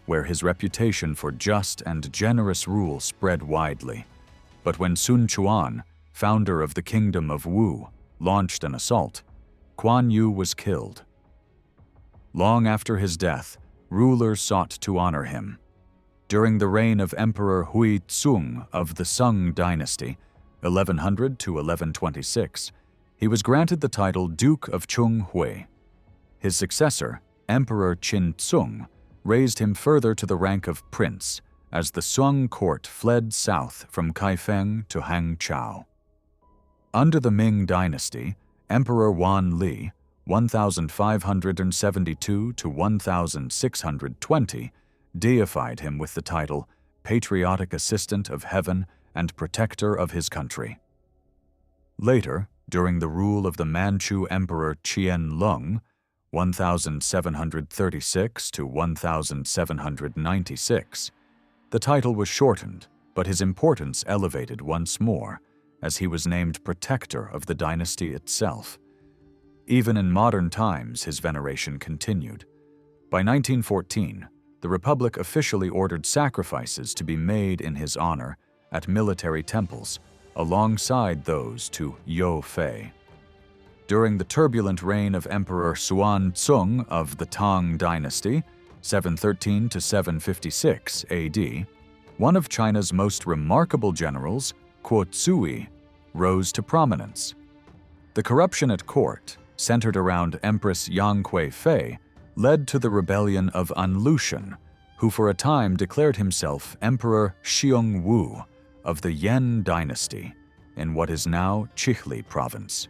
Speaker 1: where his reputation for just and generous rule spread widely. But when Sun Quan, founder of the Kingdom of Wu, launched an assault, Kuan Yu was killed. Long after his death, rulers sought to honor him. During the reign of Emperor Hui Tsung of the Sung Dynasty, 1100 to 1126, he was granted the title Duke of Chunghui. His successor, Emperor Qin Tsung, raised him further to the rank of prince as the Sung court fled south from Kaifeng to Hangzhou. Under the Ming Dynasty, Emperor Wan Li, 1572 to 1620, deified him with the title Patriotic Assistant of Heaven and Protector of his country. Later, during the rule of the Manchu Emperor Qianlong, 1736 to 1796, the title was shortened, but his importance elevated once more, as he was named protector of the dynasty itself. Even in modern times, his veneration continued. By 1914, the Republic officially ordered sacrifices to be made in his honor at military temples, alongside those to You Fei. During the turbulent reign of Emperor Xuanzong of the Tang Dynasty, 713 to 756 AD, one of China's most remarkable generals, Kuo Tzu-i, rose to prominence. The corruption at court, centered around Empress Yang Kui-fei, led to the rebellion of An Lushan, who for a time declared himself Emperor Xiong Wu of the Yan Dynasty in what is now Qilin province.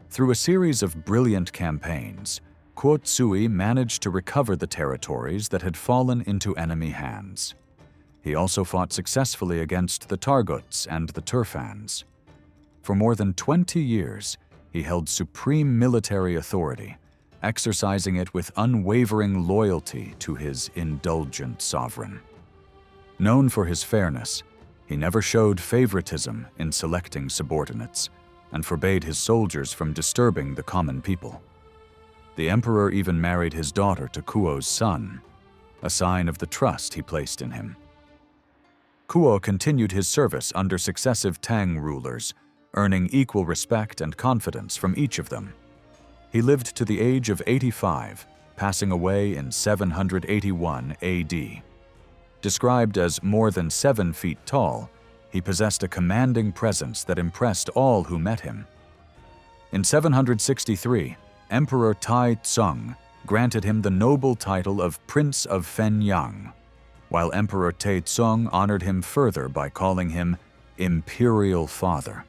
Speaker 1: Through a series of brilliant campaigns, Kuo Tzu-i managed to recover the territories that had fallen into enemy hands. He also fought successfully against the Targuts and the Turfans. For more than 20 years, he held supreme military authority, exercising it with unwavering loyalty to his indulgent sovereign. Known for his fairness, he never showed favoritism in selecting subordinates, and forbade his soldiers from disturbing the common people. The emperor even married his daughter to Kuo's son, a sign of the trust he placed in him. Kuo continued his service under successive Tang rulers, earning equal respect and confidence from each of them. He lived to the age of 85, passing away in 781 AD. Described as more than 7 feet tall, he possessed a commanding presence that impressed all who met him. In 763, Emperor Tai Tsung granted him the noble title of Prince of Fenyang, while Emperor Taizong honored him further by calling him Imperial Father.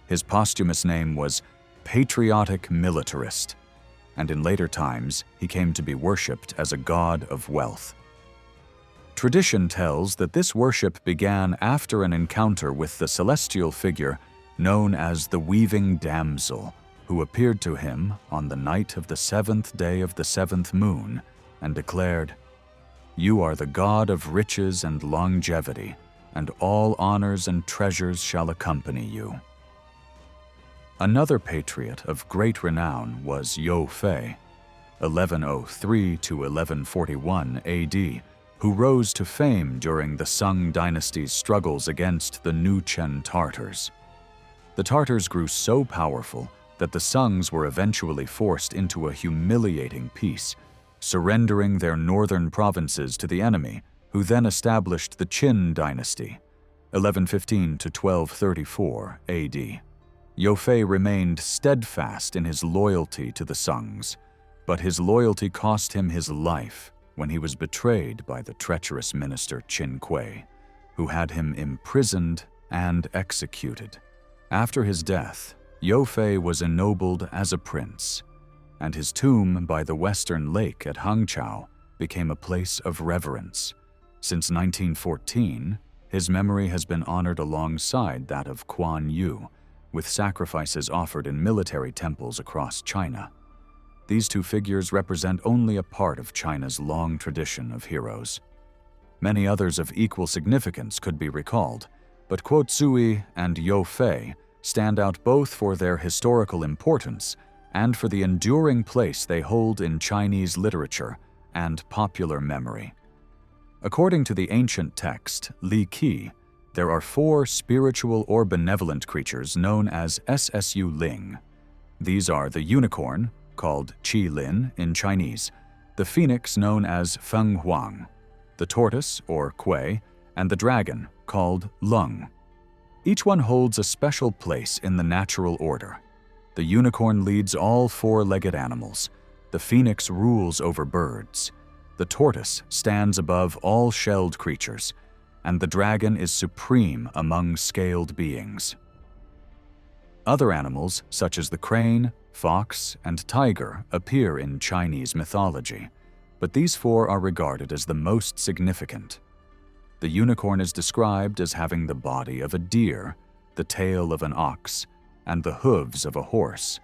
Speaker 1: His posthumous name was Patriotic Militarist, and in later times he came to be worshipped as a god of wealth. Tradition tells that this worship began after an encounter with the celestial figure known as the Weaving Damsel, who appeared to him on the night of the 7th day of the 7th moon and declared, "You are the god of riches and longevity, and all honors and treasures shall accompany you." Another patriot of great renown was You Fei, 1103 to 1141 AD, who rose to fame during the Sung dynasty's struggles against the Nuchen Tartars. The Tartars grew so powerful that the Sungs were eventually forced into a humiliating peace, surrendering their northern provinces to the enemy, who then established the Qin dynasty, 1115 to 1234 AD. Youfei remained steadfast in his loyalty to the Sungs, but his loyalty cost him his life when he was betrayed by the treacherous minister Qin Kui, who had him imprisoned and executed. After his death, Youfei was ennobled as a prince, and his tomb by the western lake at Hangzhou became a place of reverence. Since 1914, his memory has been honored alongside that of Kuan Yu, with sacrifices offered in military temples across China. These two figures represent only a part of China's long tradition of heroes. Many others of equal significance could be recalled, but Kuo Tzu-i and Youfei stand out both for their historical importance and for the enduring place they hold in Chinese literature and popular memory. According to the ancient text Li Qi, there are 4 spiritual or benevolent creatures known as Ssu Ling. These are the unicorn, called Qilin in Chinese, the phoenix known as Feng Huang, the tortoise, or Kui, and the dragon, called Lung. Each one holds a special place in the natural order. The unicorn leads all 4-legged animals, the phoenix rules over birds, the tortoise stands above all shelled creatures, and the dragon is supreme among scaled beings. Other animals, such as the crane, fox, and tiger, appear in Chinese mythology, but these 4 are regarded as the most significant. The unicorn is described as having the body of a deer, the tail of an ox, and the hooves of a horse.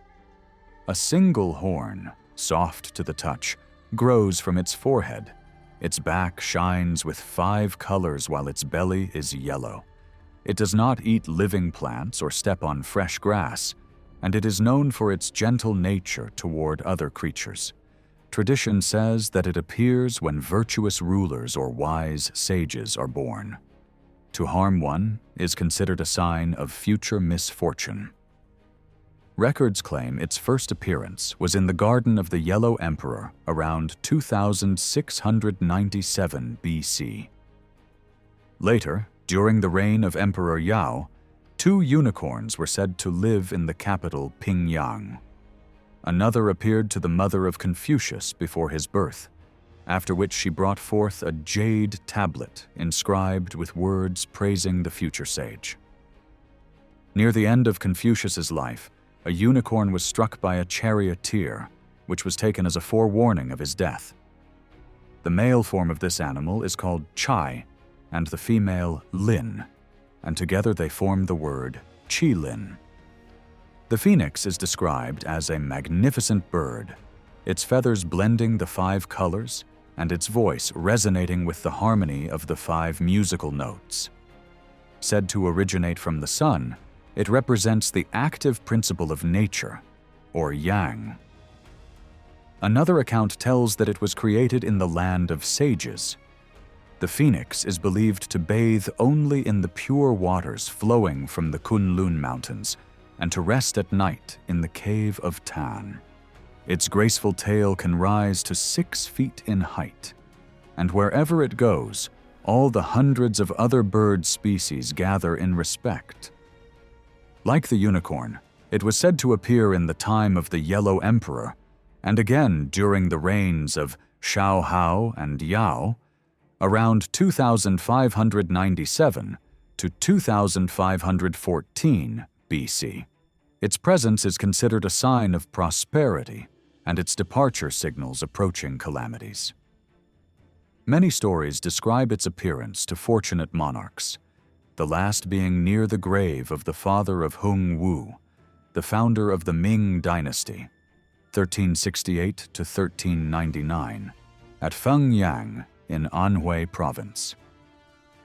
Speaker 1: A single horn, soft to the touch, grows from its forehead. Its back shines with 5 colors while its belly is yellow. It does not eat living plants or step on fresh grass, and it is known for its gentle nature toward other creatures. Tradition says that it appears when virtuous rulers or wise sages are born. To harm one is considered a sign of future misfortune. Records claim its first appearance was in the garden of the Yellow Emperor around 2697 BC. Later, during the reign of Emperor Yao, 2 unicorns were said to live in the capital Pingyang. Another appeared to the mother of Confucius before his birth, after which she brought forth a jade tablet inscribed with words praising the future sage. Near the end of Confucius's life, a unicorn was struck by a charioteer, which was taken as a forewarning of his death. The male form of this animal is called Chai, and the female Lin, and together they form the word Qilin. The phoenix is described as a magnificent bird, its feathers blending the 5 colors, and its voice resonating with the harmony of the 5 musical notes. Said to originate from the sun, it represents the active principle of nature, or yang. Another account tells that it was created in the land of sages. The phoenix is believed to bathe only in the pure waters flowing from the Kunlun Mountains, and to rest at night in the cave of Tan. Its graceful tail can rise to 6 feet in height, and wherever it goes, all the hundreds of other bird species gather in respect. Like the unicorn, it was said to appear in the time of the Yellow Emperor, and again during the reigns of Shao Hao and Yao, around 2597 to 2514 BC. Its presence is considered a sign of prosperity, and its departure signals approaching calamities. Many stories describe its appearance to fortunate monarchs, the last being near the grave of the father of Hung Wu, the founder of the Ming Dynasty, 1368 to 1399, at Fengyang in Anhui Province.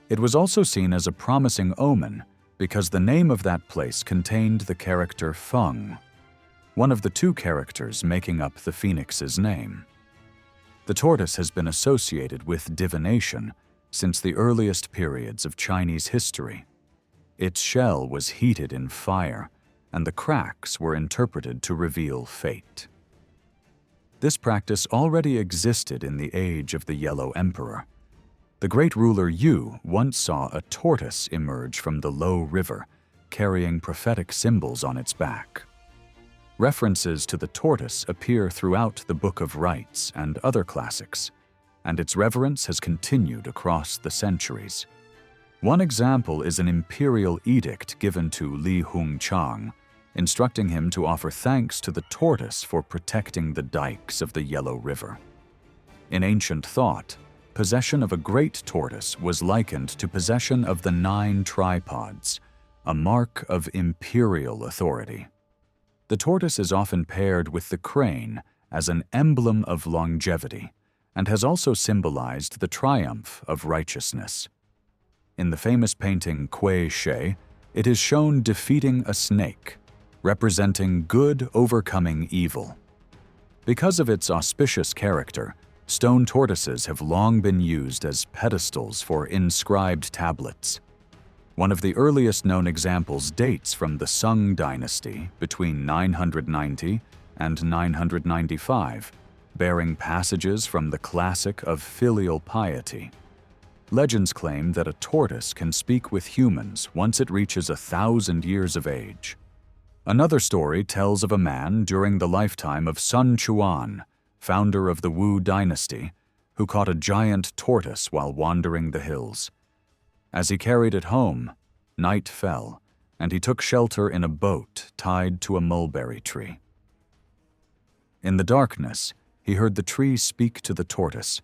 Speaker 1: It was also seen as a promising omen because the name of that place contained the character Feng, one of the 2 characters making up the phoenix's name. The tortoise has been associated with divination since the earliest periods of Chinese history. Its shell was heated in fire, and the cracks were interpreted to reveal fate. This practice already existed in the age of the Yellow Emperor. The great ruler Yu once saw a tortoise emerge from the Low River, carrying prophetic symbols on its back. References to the tortoise appear throughout the Book of Rites and other classics, and its reverence has continued across the centuries. One example is an imperial edict given to Li Hongchang, instructing him to offer thanks to the tortoise for protecting the dikes of the Yellow River. In ancient thought, possession of a great tortoise was likened to possession of the 9 tripods, a mark of imperial authority. The tortoise is often paired with the crane as an emblem of longevity and has also symbolized the triumph of righteousness. In the famous painting Kuo Tzu-i, it is shown defeating a snake, representing good overcoming evil. Because of its auspicious character, stone tortoises have long been used as pedestals for inscribed tablets. One of the earliest known examples dates from the Shang Dynasty between 990 and 995, bearing passages from the classic of filial piety. Legends claim that a tortoise can speak with humans once it reaches 1,000 years of age. Another story tells of a man during the lifetime of Sun Wukong, founder of the Wu Dynasty, who caught a giant tortoise while wandering the hills. As he carried it home, night fell, and he took shelter in a boat tied to a mulberry tree. In the darkness, he heard the tree speak to the tortoise,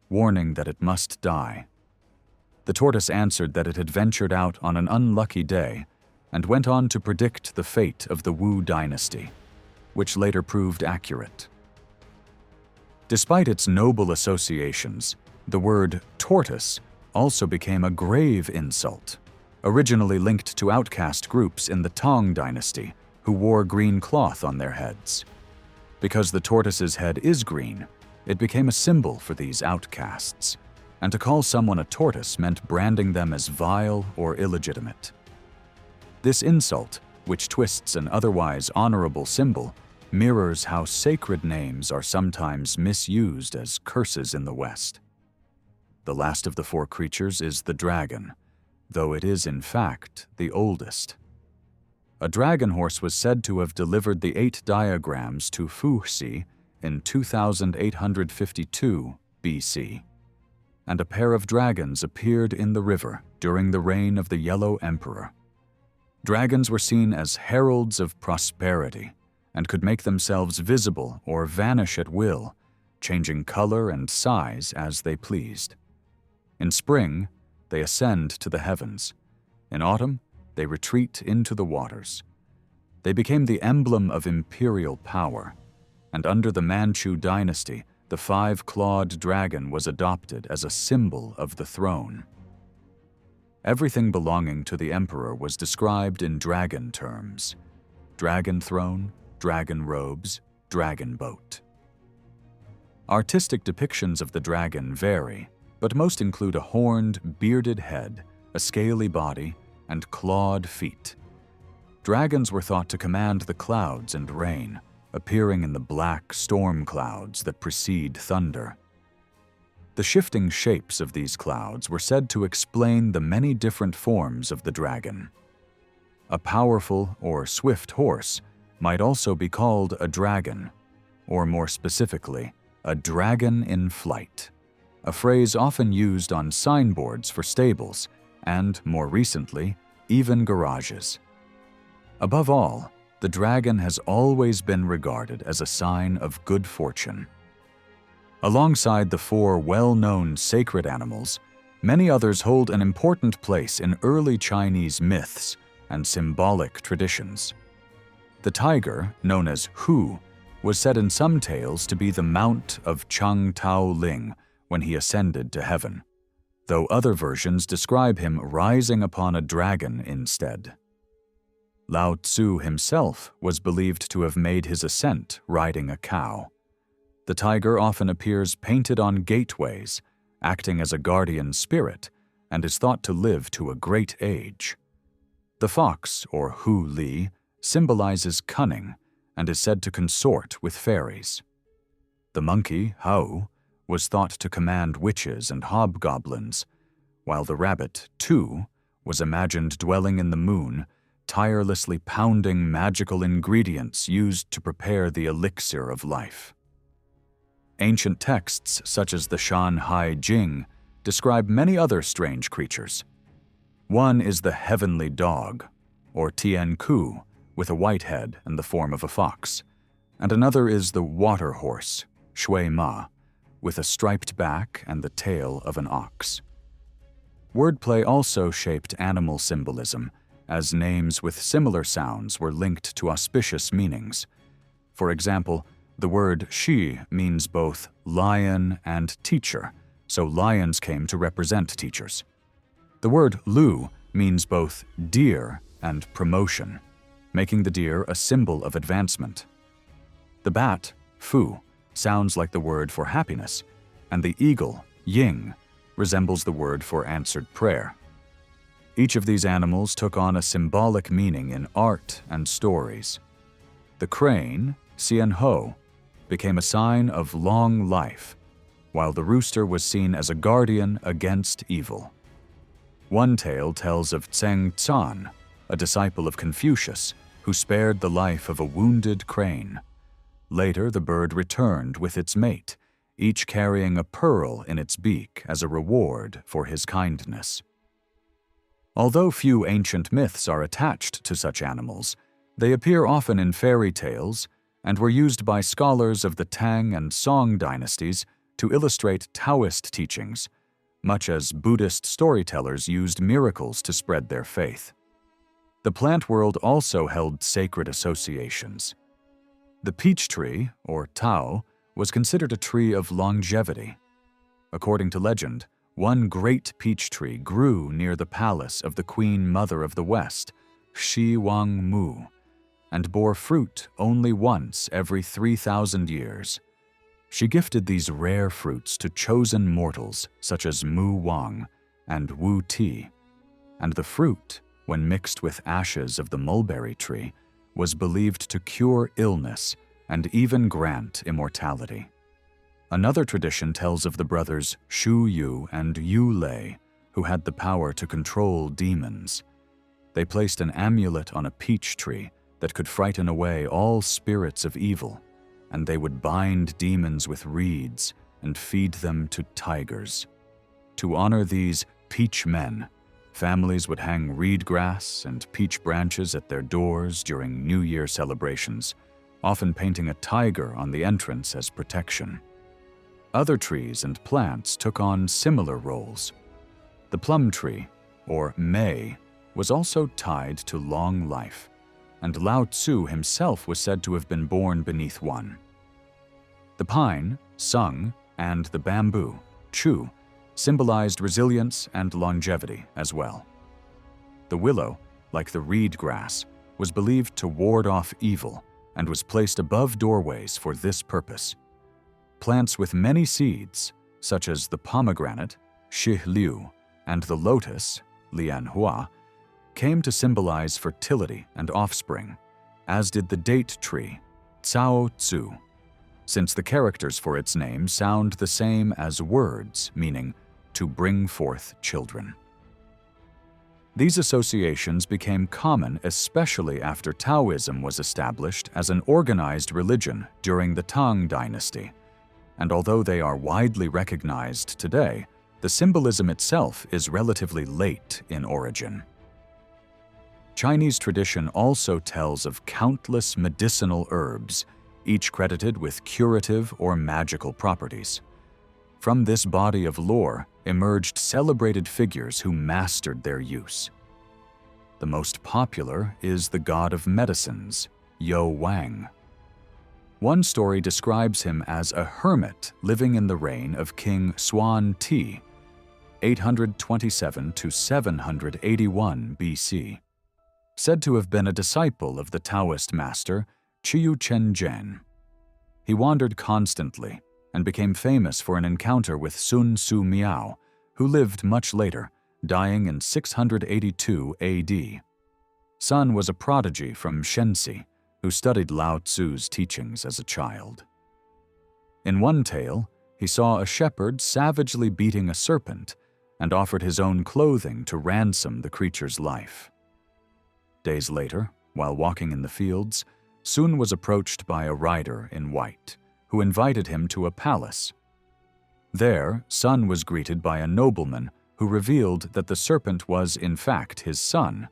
Speaker 1: warning that it must die. The tortoise answered that it had ventured out on an unlucky day and went on to predict the fate of the Wu Dynasty, which later proved accurate. Despite its noble associations, the word tortoise also became a grave insult, originally linked to outcast groups in the Tang Dynasty who wore green cloth on their heads. Because the tortoise's head is green, it became a symbol for these outcasts, and to call someone a tortoise meant branding them as vile or illegitimate. This insult, which twists an otherwise honorable symbol, mirrors how sacred names are sometimes misused as curses in the West. The last of the 4 creatures is the dragon, though it is in fact the oldest. A dragon horse was said to have delivered the 8 diagrams to Fuxi in 2852 BC, and a pair of dragons appeared in the river during the reign of the Yellow Emperor. Dragons were seen as heralds of prosperity and could make themselves visible or vanish at will, changing color and size as they pleased. In spring, they ascend to the heavens. In autumn, they retreat into the waters. They became the emblem of imperial power, and under the Manchu dynasty, the 5-clawed dragon was adopted as a symbol of the throne. Everything belonging to the emperor was described in dragon terms: dragon throne, dragon robes, dragon boat. Artistic depictions of the dragon vary, but most include a horned, bearded head, a scaly body, and clawed feet. Dragons were thought to command the clouds and rain, appearing in the black storm clouds that precede thunder. The shifting shapes of these clouds were said to explain the many different forms of the dragon. A powerful or swift horse might also be called a dragon, or more specifically, a dragon in flight, a phrase often used on signboards for stables and, more recently, even garages. Above all, the dragon has always been regarded as a sign of good fortune. Alongside the 4 well-known sacred animals, many others hold an important place in early Chinese myths and symbolic traditions. The tiger, known as Hu, was said in some tales to be the mount of Chang Tao Ling when he ascended to heaven, though other versions describe him rising upon a dragon instead. Lao-tzu himself was believed to have made his ascent riding a cow. The tiger often appears painted on gateways, acting as a guardian spirit, and is thought to live to a great age. The fox, or Hu Li, symbolizes cunning and is said to consort with fairies. The monkey, Hao, was thought to command witches and hobgoblins, while the rabbit, Tu, was imagined dwelling in the moon, tirelessly pounding magical ingredients used to prepare the elixir of life. Ancient texts such as the Shan Hai Jing describe many other strange creatures. One is the heavenly dog, or Tian Ku, with a white head and the form of a fox, and another is the water horse, Shui Ma, with a striped back and the tail of an ox. Wordplay also shaped animal symbolism, as names with similar sounds were linked to auspicious meanings. For example, the word Shi means both lion and teacher, so lions came to represent teachers. The word Lu means both deer and promotion, making the deer a symbol of advancement. The bat, Fu, sounds like the word for happiness, and the eagle, Ying, resembles the word for answered prayer. Each of these animals took on a symbolic meaning in art and stories. The crane, Xian Ho, became a sign of long life, while the rooster was seen as a guardian against evil. One tale tells of Zheng Zan, a disciple of Confucius, who spared the life of a wounded crane. Later, the bird returned with its mate, each carrying a pearl in its beak as a reward for his kindness. Although few ancient myths are attached to such animals, they appear often in fairy tales and were used by scholars of the Tang and Song dynasties to illustrate Taoist teachings, much as Buddhist storytellers used miracles to spread their faith. The plant world also held sacred associations. The peach tree, or Tao, was considered a tree of longevity. According to legend, one great peach tree grew near the palace of the Queen Mother of the West, Shi Wang Mu, and bore fruit only once every 3,000 years. She gifted these rare fruits to chosen mortals such as Mu Wang and Wu Ti, and the fruit, when mixed with ashes of the mulberry tree, was believed to cure illness and even grant immortality. Another tradition tells of the brothers Shu Yu and Yu Lei, who had the power to control demons. They placed an amulet on a peach tree that could frighten away all spirits of evil, and they would bind demons with reeds and feed them to tigers. To honor these peach men, families would hang reed grass and peach branches at their doors during New Year celebrations, often painting a tiger on the entrance as protection. Other trees and plants took on similar roles. The plum tree, or Mei, was also tied to long life, and Lao-tzu himself was said to have been born beneath one. The pine, Sung, and the bamboo, Chou, symbolized resilience and longevity as well. The willow, like the reed grass, was believed to ward off evil and was placed above doorways for this purpose. Plants with many seeds, such as the pomegranate, Shi Liu, and the lotus, Lian Hua, came to symbolize fertility and offspring, as did the date tree, Cao Tzu, since the characters for its name sound the same as words, meaning to bring forth children. These associations became common especially after Taoism was established as an organized religion during the Tang Dynasty, and although they are widely recognized today, the symbolism itself is relatively late in origin. Chinese tradition also tells of countless medicinal herbs, each credited with curative or magical properties. From this body of lore emerged celebrated figures who mastered their use. The most popular is the god of medicines, Yo Wang. One story describes him as a hermit living in the reign of King Xuan Ti, 827 to 781 BC, said to have been a disciple of the Taoist master Qiu Chen. He wandered constantly and became famous for an encounter with Sun Su Miao, who lived much later, dying in 682 AD. Sun was a prodigy from Shenxi, who studied Lao-tzu's teachings as a child. In one tale, he saw a shepherd savagely beating a serpent and offered his own clothing to ransom the creature's life. Days later, while walking in the fields, Sun was approached by a rider in white, who invited him to a palace. There, Sun was greeted by a nobleman who revealed that the serpent was in fact his son,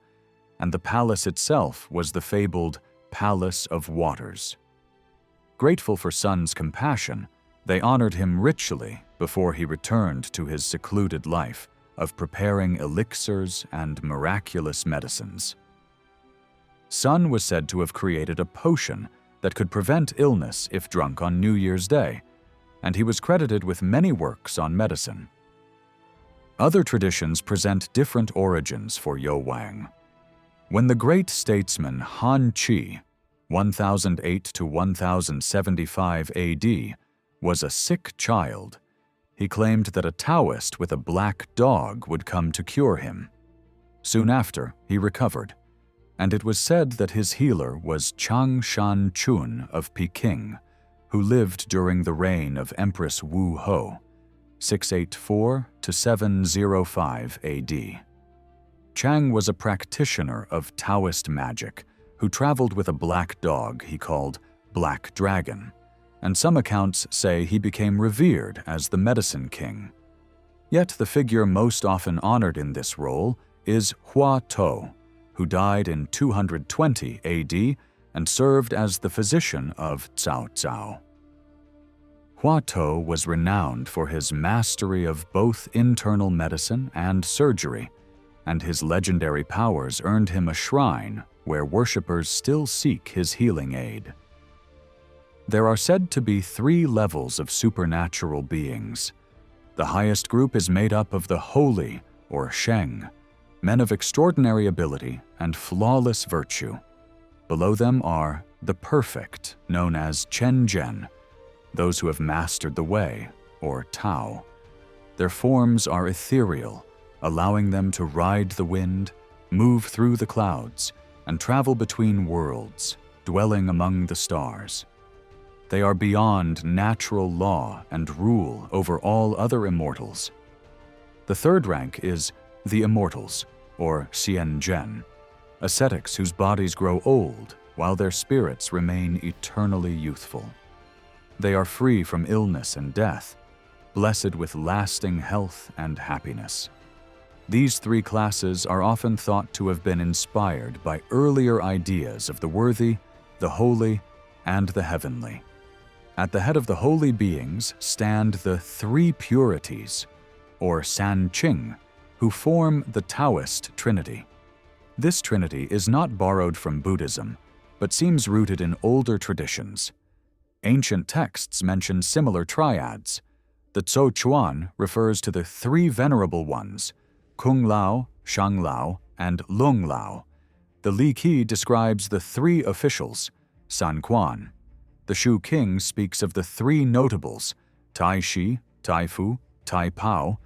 Speaker 1: and the palace itself was the fabled Palace of Waters. Grateful for Sun's compassion, they honored him ritually before he returned to his secluded life of preparing elixirs and miraculous medicines. Sun was said to have created a potion that could prevent illness if drunk on New Year's Day, and he was credited with many works on medicine. Other traditions present different origins for Yo Wang. When the great statesman Han Qi, 1008 to 1075 AD, was a sick child, he claimed that a Taoist with a black dog would come to cure him. Soon after, he recovered, and it was said that his healer was Chang Shan Chun of Peking, who lived during the reign of Empress Wu Ho, 684 to 705 AD. Chang was a practitioner of Taoist magic who traveled with a black dog he called Black Dragon, and some accounts say he became revered as the medicine king. Yet the figure most often honored in this role is Kuo Tzu-i, who died in 220 AD and served as the physician of Cao Cao. Kuo Tzu was renowned for his mastery of both internal medicine and surgery, and his legendary powers earned him a shrine where worshippers still seek his healing aid. There are said to be 3 levels of supernatural beings. The highest group is made up of the holy, or Shang, men of extraordinary ability and flawless virtue. Below them are the perfect, known as Chen Zhen, those who have mastered the way, or Tao. Their forms are ethereal, allowing them to ride the wind, move through the clouds, and travel between worlds, dwelling among the stars. They are beyond natural law and rule over all other immortals. The third rank is the Immortals, or Xian Zhen, ascetics whose bodies grow old while their spirits remain eternally youthful. They are free from illness and death, blessed with lasting health and happiness. These 3 classes are often thought to have been inspired by earlier ideas of the worthy, the holy, and the heavenly. At the head of the holy beings stand the 3 purities, or San Qing, who form the Taoist Trinity. This trinity is not borrowed from Buddhism, but seems rooted in older traditions. Ancient texts mention similar triads. The Zhou Chuan refers to the 3 venerable ones, Kung Lao, Shang Lao, and Lung Lao. The Li Qi describes the 3 officials, San Quan. The Shu King speaks of the 3 notables, Tai Shi, Tai Fu, Tai Pao,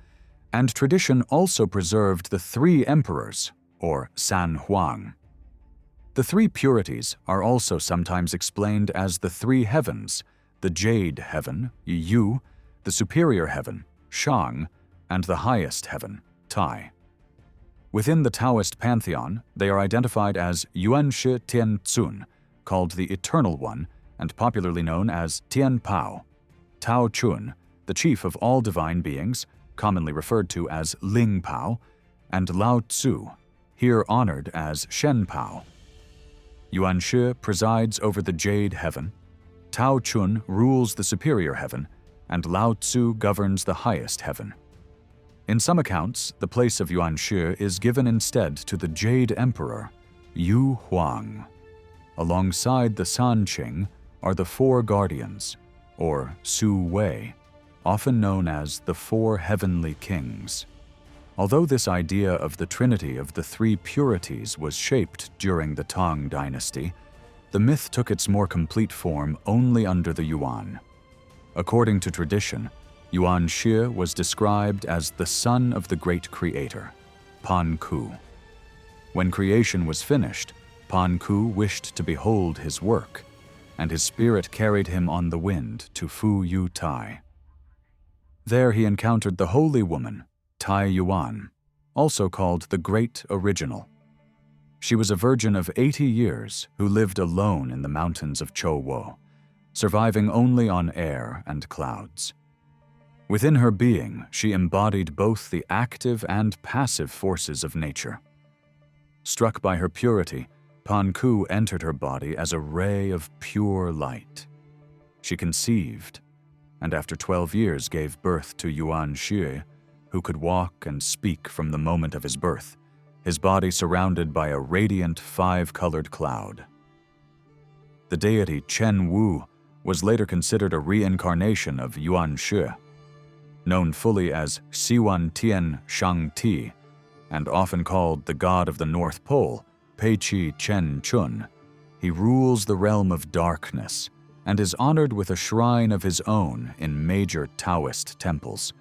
Speaker 1: and tradition also preserved the 3 emperors, or San Huang. The 3 purities are also sometimes explained as the 3 heavens, the Jade Heaven, Yu, the superior heaven, Shang, and the highest heaven, Tai. Within the Taoist pantheon, they are identified as Yuan Shi Tian Cun, called the Eternal One, and popularly known as Tian Pao, Tao Chun, the chief of all divine beings, commonly referred to as Ling Pao, and Lao-tzu, here honored as Shen Pao. Yuan Shi presides over the Jade Heaven, Tao Chun rules the superior heaven, and Lao-tzu governs the highest heaven. In some accounts, the place of Yuan Shi is given instead to the Jade Emperor, Yu Huang. Alongside the San Qing are the 4 guardians, or Su Wei, often known as the 4 heavenly kings. Although this idea of the trinity of the 3 purities was shaped during the Tang Dynasty, the myth took its more complete form only under the Yuan. According to tradition, Yuan Shi was described as the son of the great creator, Pan Ku. When creation was finished, Pan Ku wished to behold his work. and his spirit carried him on the wind to Fu Yu Tai. There he encountered the holy woman, Tai Yuan, also called the Great Original. She was a virgin of 80 years who lived alone in the mountains of Chou, surviving only on air and clouds. Within her being, she embodied both the active and passive forces of nature. Struck by her purity, Pan Ku entered her body as a ray of pure light. She conceived, and after 12 years gave birth to Yuan Shi, who could walk and speak from the moment of his birth, his body surrounded by a radiant 5-colored cloud. The deity Chen Wu was later considered a reincarnation of Yuan Shi. Known fully as Xiwan Tian Shang Ti, and often called the god of the North Pole, Pei Qi Chen Chun, he rules the realm of darkness and is honored with a shrine of his own in major Taoist temples,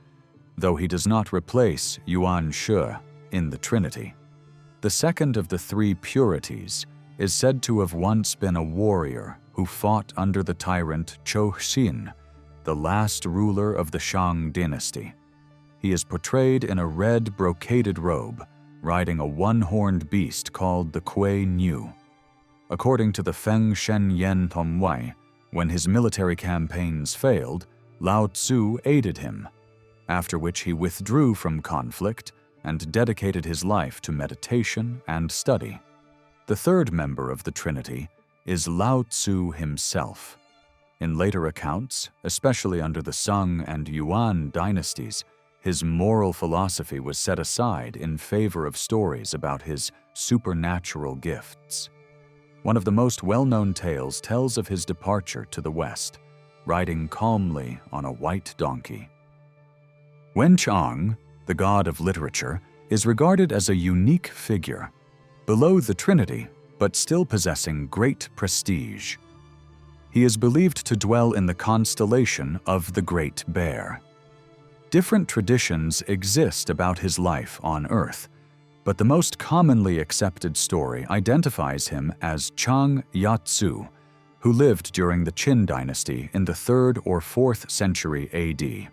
Speaker 1: though he does not replace Yuan Shi in the Trinity. The second of the 3 purities is said to have once been a warrior who fought under the tyrant Chou, the last ruler of the Shang dynasty. He is portrayed in a red brocaded robe, riding a one-horned beast called the Kuei Nu. According to the Feng Shen Yen Tongwai, when his military campaigns failed, Lao-tzu aided him, after which he withdrew from conflict and dedicated his life to meditation and study. The third member of the Trinity is Lao-tzu himself. In later accounts, especially under the Sung and Yuan dynasties, his moral philosophy was set aside in favor of stories about his supernatural gifts. One of the most well-known tales tells of his departure to the West, riding calmly on a white donkey. Wenchang, the god of literature, is regarded as a unique figure, below the Trinity, but still possessing great prestige. He is believed to dwell in the constellation of the Great Bear. Different traditions exist about his life on Earth, but the most commonly accepted story identifies him as Chang Yatzu, who lived during the Qin dynasty in the 3rd or 4th century AD.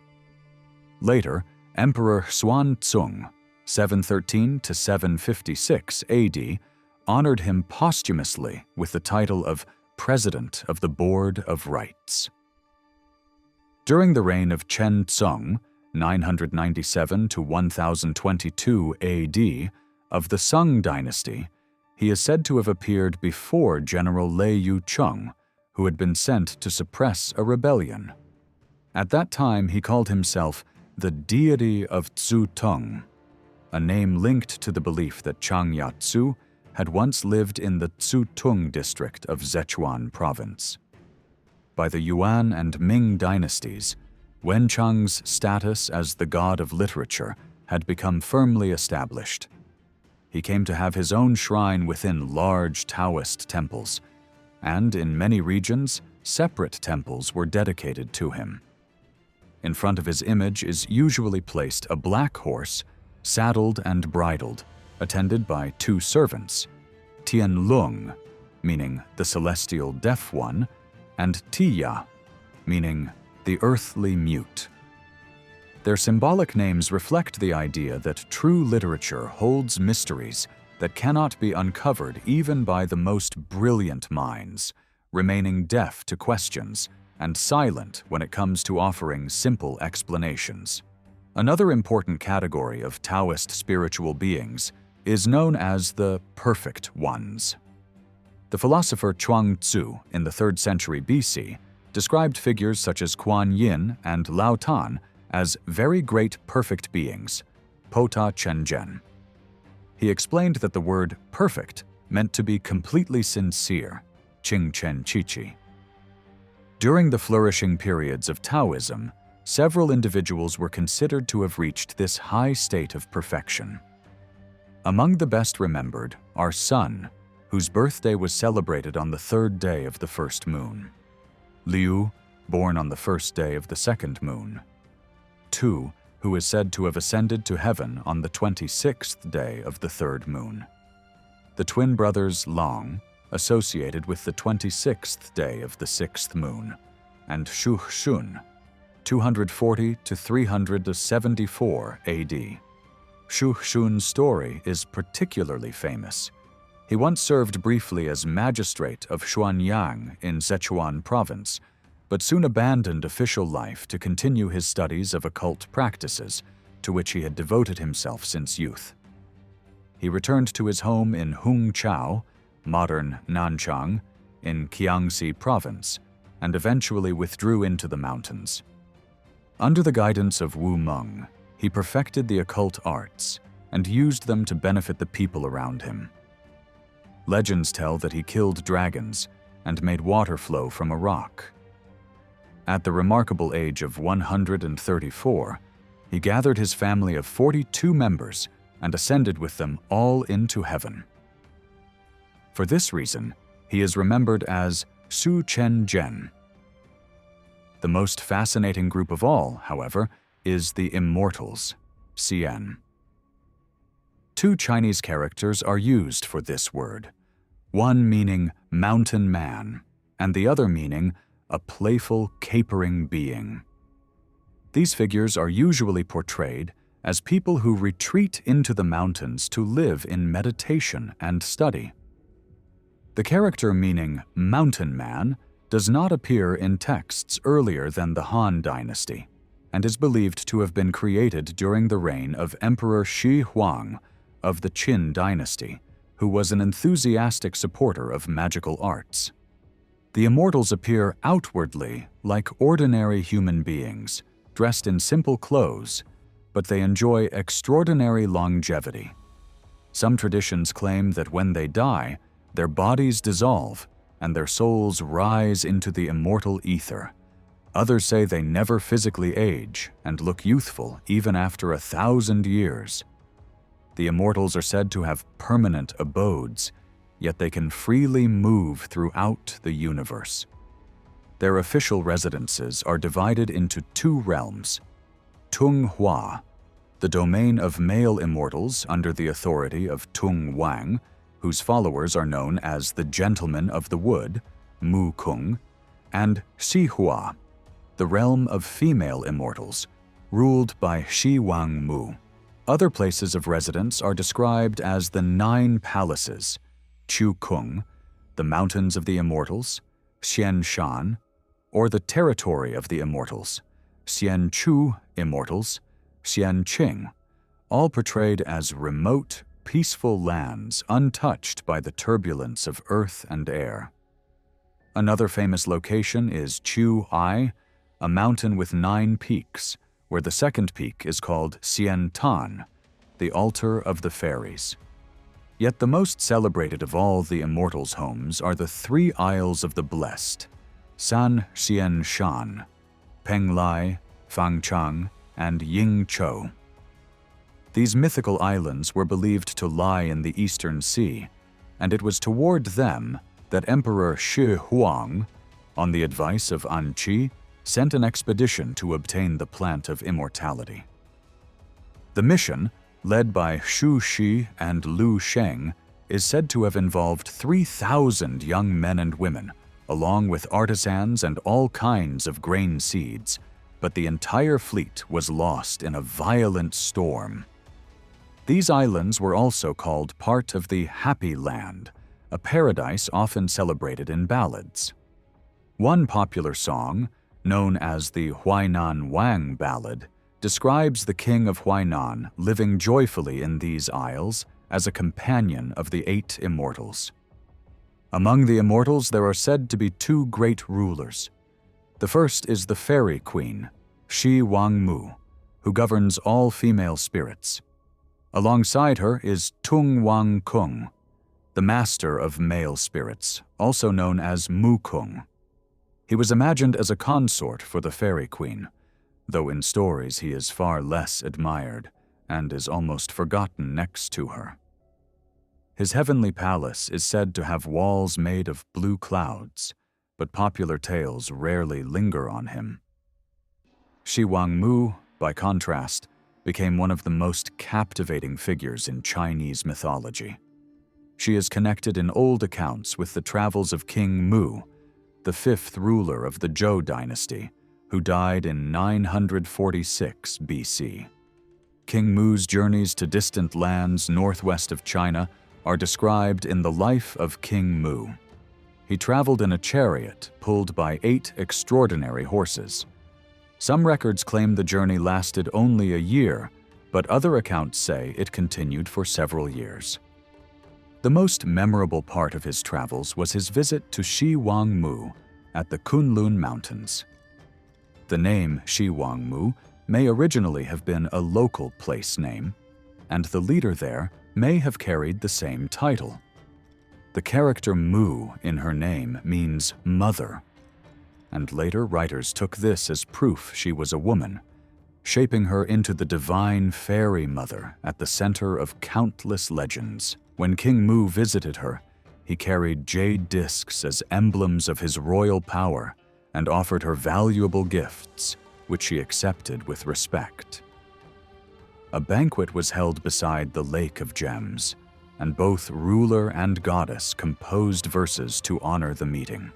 Speaker 1: Later, Emperor Xuanzong, 713 to 756 AD, honored him posthumously with the title of President of the Board of Rites. During the reign of Chen Tsung, 997 to 1022 AD, of the Sung dynasty, he is said to have appeared before General Lei Yucheng, who had been sent to suppress a rebellion. At that time, he called himself the deity of Zutong, a name linked to the belief that Chang Yatzu had once lived in the Zutung district of Sichuan province. By the Yuan and Ming dynasties, Wenchang's status as the god of literature had become firmly established. He came to have his own shrine within large Taoist temples, and in many regions, separate temples were dedicated to him. In front of his image is usually placed a black horse, saddled and bridled, attended by 2 servants, Tian Lung, meaning the celestial deaf one, and Tiya, meaning the earthly mute. Their symbolic names reflect the idea that true literature holds mysteries that cannot be uncovered even by the most brilliant minds, remaining deaf to questions and silent when it comes to offering simple explanations. Another important category of Taoist spiritual beings is known as the perfect ones. The philosopher Chuang Tzu in the 3rd century BC described figures such as Kuan Yin and Lao Tan as very great perfect beings, Pota Chenjen. He explained that the word perfect meant to be completely sincere, Qing Chen Chichi. During the flourishing periods of Taoism, several individuals were considered to have reached this high state of perfection. Among the best remembered are Sun, whose birthday was celebrated on the 3rd day of the first moon; Liu, born on the 1st day of the 2nd moon; Tu, who is said to have ascended to heaven on the 26th day of the 3rd moon; the twin brothers Long, associated with the 26th day of the 6th moon, and Shu Shun, 240 to 374 AD. Shu Shun's story is particularly famous. He once served briefly as magistrate of Xuanyang in Sichuan province, but soon abandoned official life to continue his studies of occult practices, to which he had devoted himself since youth. He returned to his home in Hongqiao, modern Nanchang, in Jiangxi province, and eventually withdrew into the mountains. Under the guidance of Wu Meng, he perfected the occult arts and used them to benefit the people around him. Legends tell that he killed dragons and made water flow from a rock. At the remarkable age of 134, he gathered his family of 42 members and ascended with them all into heaven. For this reason, he is remembered as Su Chen Zhen. The most fascinating group of all, however, is the Immortals, CN. Two Chinese characters are used for this word, one meaning mountain man, and the other meaning a playful, capering being. These figures are usually portrayed as people who retreat into the mountains to live in meditation and study. The character meaning mountain man does not appear in texts earlier than the Han Dynasty, and is believed to have been created during the reign of Emperor Shi Huang of the Qin Dynasty, who was an enthusiastic supporter of magical arts. The Immortals appear outwardly like ordinary human beings, dressed in simple clothes, but they enjoy extraordinary longevity. Some traditions claim that when they die, their bodies dissolve and their souls rise into the immortal ether. Others say they never physically age and look youthful even after 1,000 years. The Immortals are said to have permanent abodes, yet they can freely move throughout the universe. Their official residences are divided into two realms: Tung Hua, the domain of male immortals under the authority of Tung Wang, whose followers are known as the Gentlemen of the Wood, Mu Kung, and Xi Hua, the realm of female immortals, ruled by Shi Wang Mu. Other places of residence are described as the 9 palaces, Chu Kung, the mountains of the immortals, Xian Shan, or the territory of the immortals, Xian Chu immortals, Xian Qing, all portrayed as remote, peaceful lands untouched by the turbulence of earth and air. Another famous location is Chu-i, a mountain with 9 peaks, where the second peak is called Xian Tan, the altar of the fairies. Yet the most celebrated of all the Immortals' homes are the 3 Isles of the Blessed, San Xian Shan, Peng Lai, Fang Chang, and Ying Chou. These mythical islands were believed to lie in the Eastern Sea, and it was toward them that Emperor Shi Huang, on the advice of An Qi, sent an expedition to obtain the plant of immortality. The mission, led by Shu Shi and Lu Sheng, is said to have involved 3,000 young men and women, along with artisans and all kinds of grain seeds, but the entire fleet was lost in a violent storm. These islands were also called part of the Happy Land, a paradise often celebrated in ballads. One popular song, known as the Huainan Wang Ballad, describes the king of Huainan living joyfully in these isles as a companion of the 8 immortals. Among the immortals there are said to be 2 great rulers. The first is the fairy queen, Shi Wang Mu, who governs all female spirits. Alongside her is Tung Wang Kung, the master of male spirits, also known as Mu Kung. He was imagined as a consort for the fairy queen, though in stories he is far less admired and is almost forgotten next to her. His heavenly palace is said to have walls made of blue clouds, but popular tales rarely linger on him. Shi Wang Mu, by contrast, became one of the most captivating figures in Chinese mythology. She is connected in old accounts with the travels of King Mu, the fifth ruler of the Zhou dynasty, who died in 946 BC. King Mu's journeys to distant lands northwest of China are described in the Life of King Mu. He traveled in a chariot pulled by 8 extraordinary horses. Some records claim the journey lasted only a year, but other accounts say it continued for several years. The most memorable part of his travels was his visit to Shiwangmu at the Kunlun Mountains. The name Shiwangmu may originally have been a local place name, and the leader there may have carried the same title. The character Mu in her name means mother, and later writers took this as proof she was a woman, shaping her into the divine fairy mother at the center of countless legends. When King Mu visited her, he carried jade discs as emblems of his royal power and offered her valuable gifts, which she accepted with respect. A banquet was held beside the Lake of Gems, and both ruler and goddess composed verses to honor the meeting.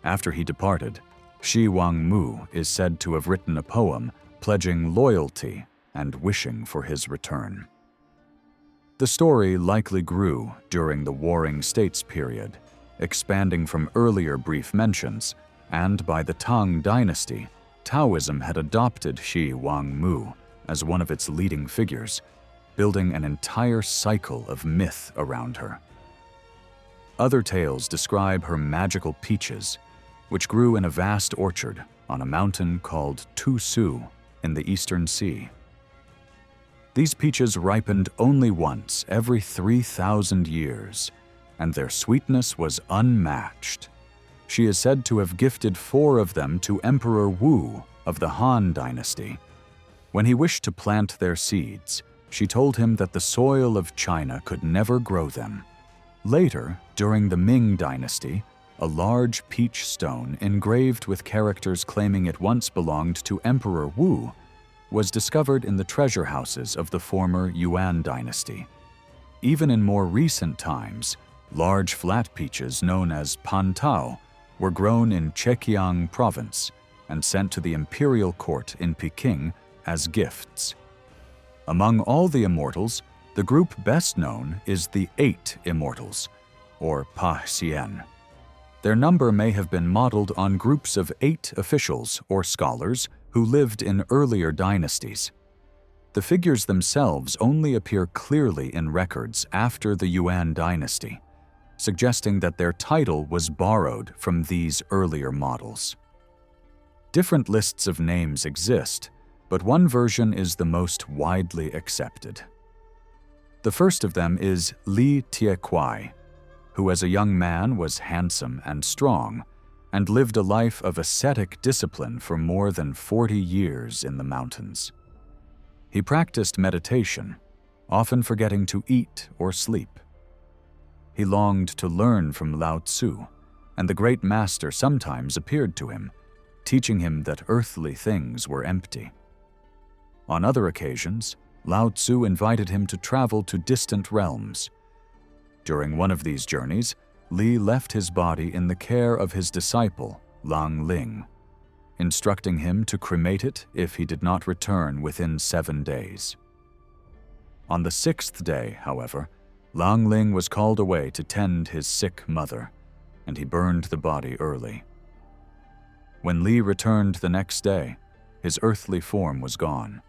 Speaker 1: After he departed, Shiwangmu is said to have written a poem pledging loyalty and wishing for his return. The story likely grew during the Warring States period, expanding from earlier brief mentions, and by the Tang Dynasty, Taoism had adopted Shiwangmu as one of its leading figures, building an entire cycle of myth around her. Other tales describe her magical peaches, which grew in a vast orchard on a mountain called Kuo Tzu-i in the Eastern Sea. These peaches ripened only once every 3,000 years, and their sweetness was unmatched. She is said to have gifted 4 of them to Emperor Wu of the Han Dynasty. When he wished to plant their seeds, she told him that the soil of China could never grow them. Later, during the Ming Dynasty, a large peach stone engraved with characters claiming it once belonged to Emperor Wu was discovered in the treasure houses of the former Yuan dynasty. Even in more recent times, large flat peaches known as pantao were grown in Zhejiang province and sent to the imperial court in Peking as gifts. Among all the immortals, the group best known is the 8 Immortals, or Pa Xian. Their number may have been modeled on groups of 8 officials or scholars who lived in earlier dynasties. The figures themselves only appear clearly in records after the Yuan dynasty, suggesting that their title was borrowed from these earlier models. Different lists of names exist, but one version is the most widely accepted. The first of them is Li Tiequai, who as a young man was handsome and strong, and lived a life of ascetic discipline for more than 40 years in the mountains. He practiced meditation, often forgetting to eat or sleep. He longed to learn from Lao-tzu, and the great master sometimes appeared to him, teaching him that earthly things were empty. On other occasions, Lao-tzu invited him to travel to distant realms. During one of these journeys, Li left his body in the care of his disciple, Lang Ling, instructing him to cremate it if he did not return within 7 days. On the 6th day, however, Lang Ling was called away to tend his sick mother, and he burned the body early. When Li returned the next day, his earthly form was gone.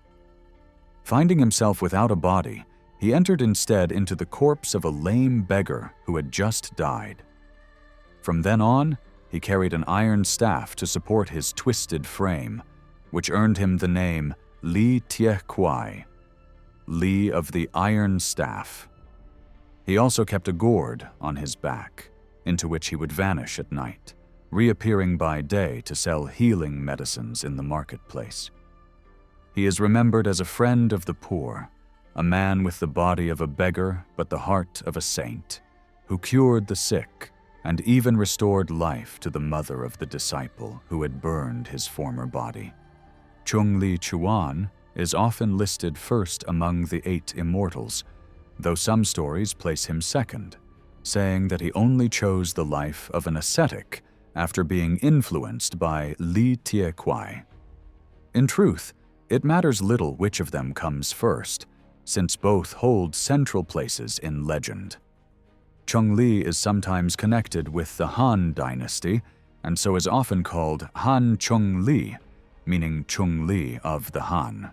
Speaker 1: Finding himself without a body, he entered instead into the corpse of a lame beggar who had just died. From then on, he carried an iron staff to support his twisted frame, which earned him the name Li Tiequai, Li of the Iron Staff. He also kept a gourd on his back, into which he would vanish at night, reappearing by day to sell healing medicines in the marketplace. He is remembered as a friend of the poor, a man with the body of a beggar but the heart of a saint, who cured the sick and even restored life to the mother of the disciple who had burned his former body. Chung Li Chuan is often listed first among the 8 Immortals, though some stories place him second, saying that he only chose the life of an ascetic after being influenced by Li Tie-kwai. In truth, it matters little which of them comes first, since both hold central places in legend. Chong-li is sometimes connected with the Han Dynasty, and so is often called Han Chung-li, meaning Chung-li of the Han.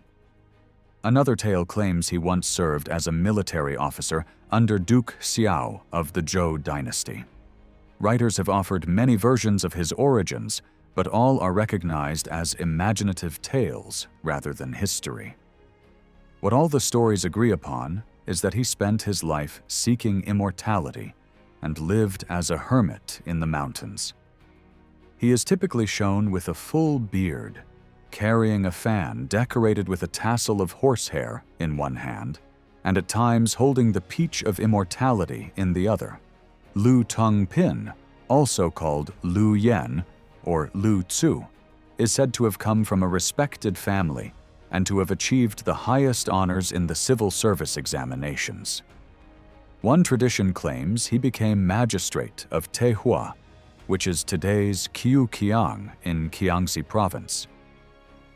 Speaker 1: Another tale claims he once served as a military officer under Duke Xiao of the Zhou Dynasty. Writers have offered many versions of his origins, but all are recognized as imaginative tales rather than history. What all the stories agree upon is that he spent his life seeking immortality and lived as a hermit in the mountains. He is typically shown with a full beard, carrying a fan decorated with a tassel of horsehair in one hand, and at times holding the peach of immortality in the other. Lu Tung Pin, also called Lu Yen or Lao-tzu, is said to have come from a respected family and to have achieved the highest honors in the civil service examinations. One tradition claims he became magistrate of Tehua, which is today's Qiuqiang in Jiangxi province.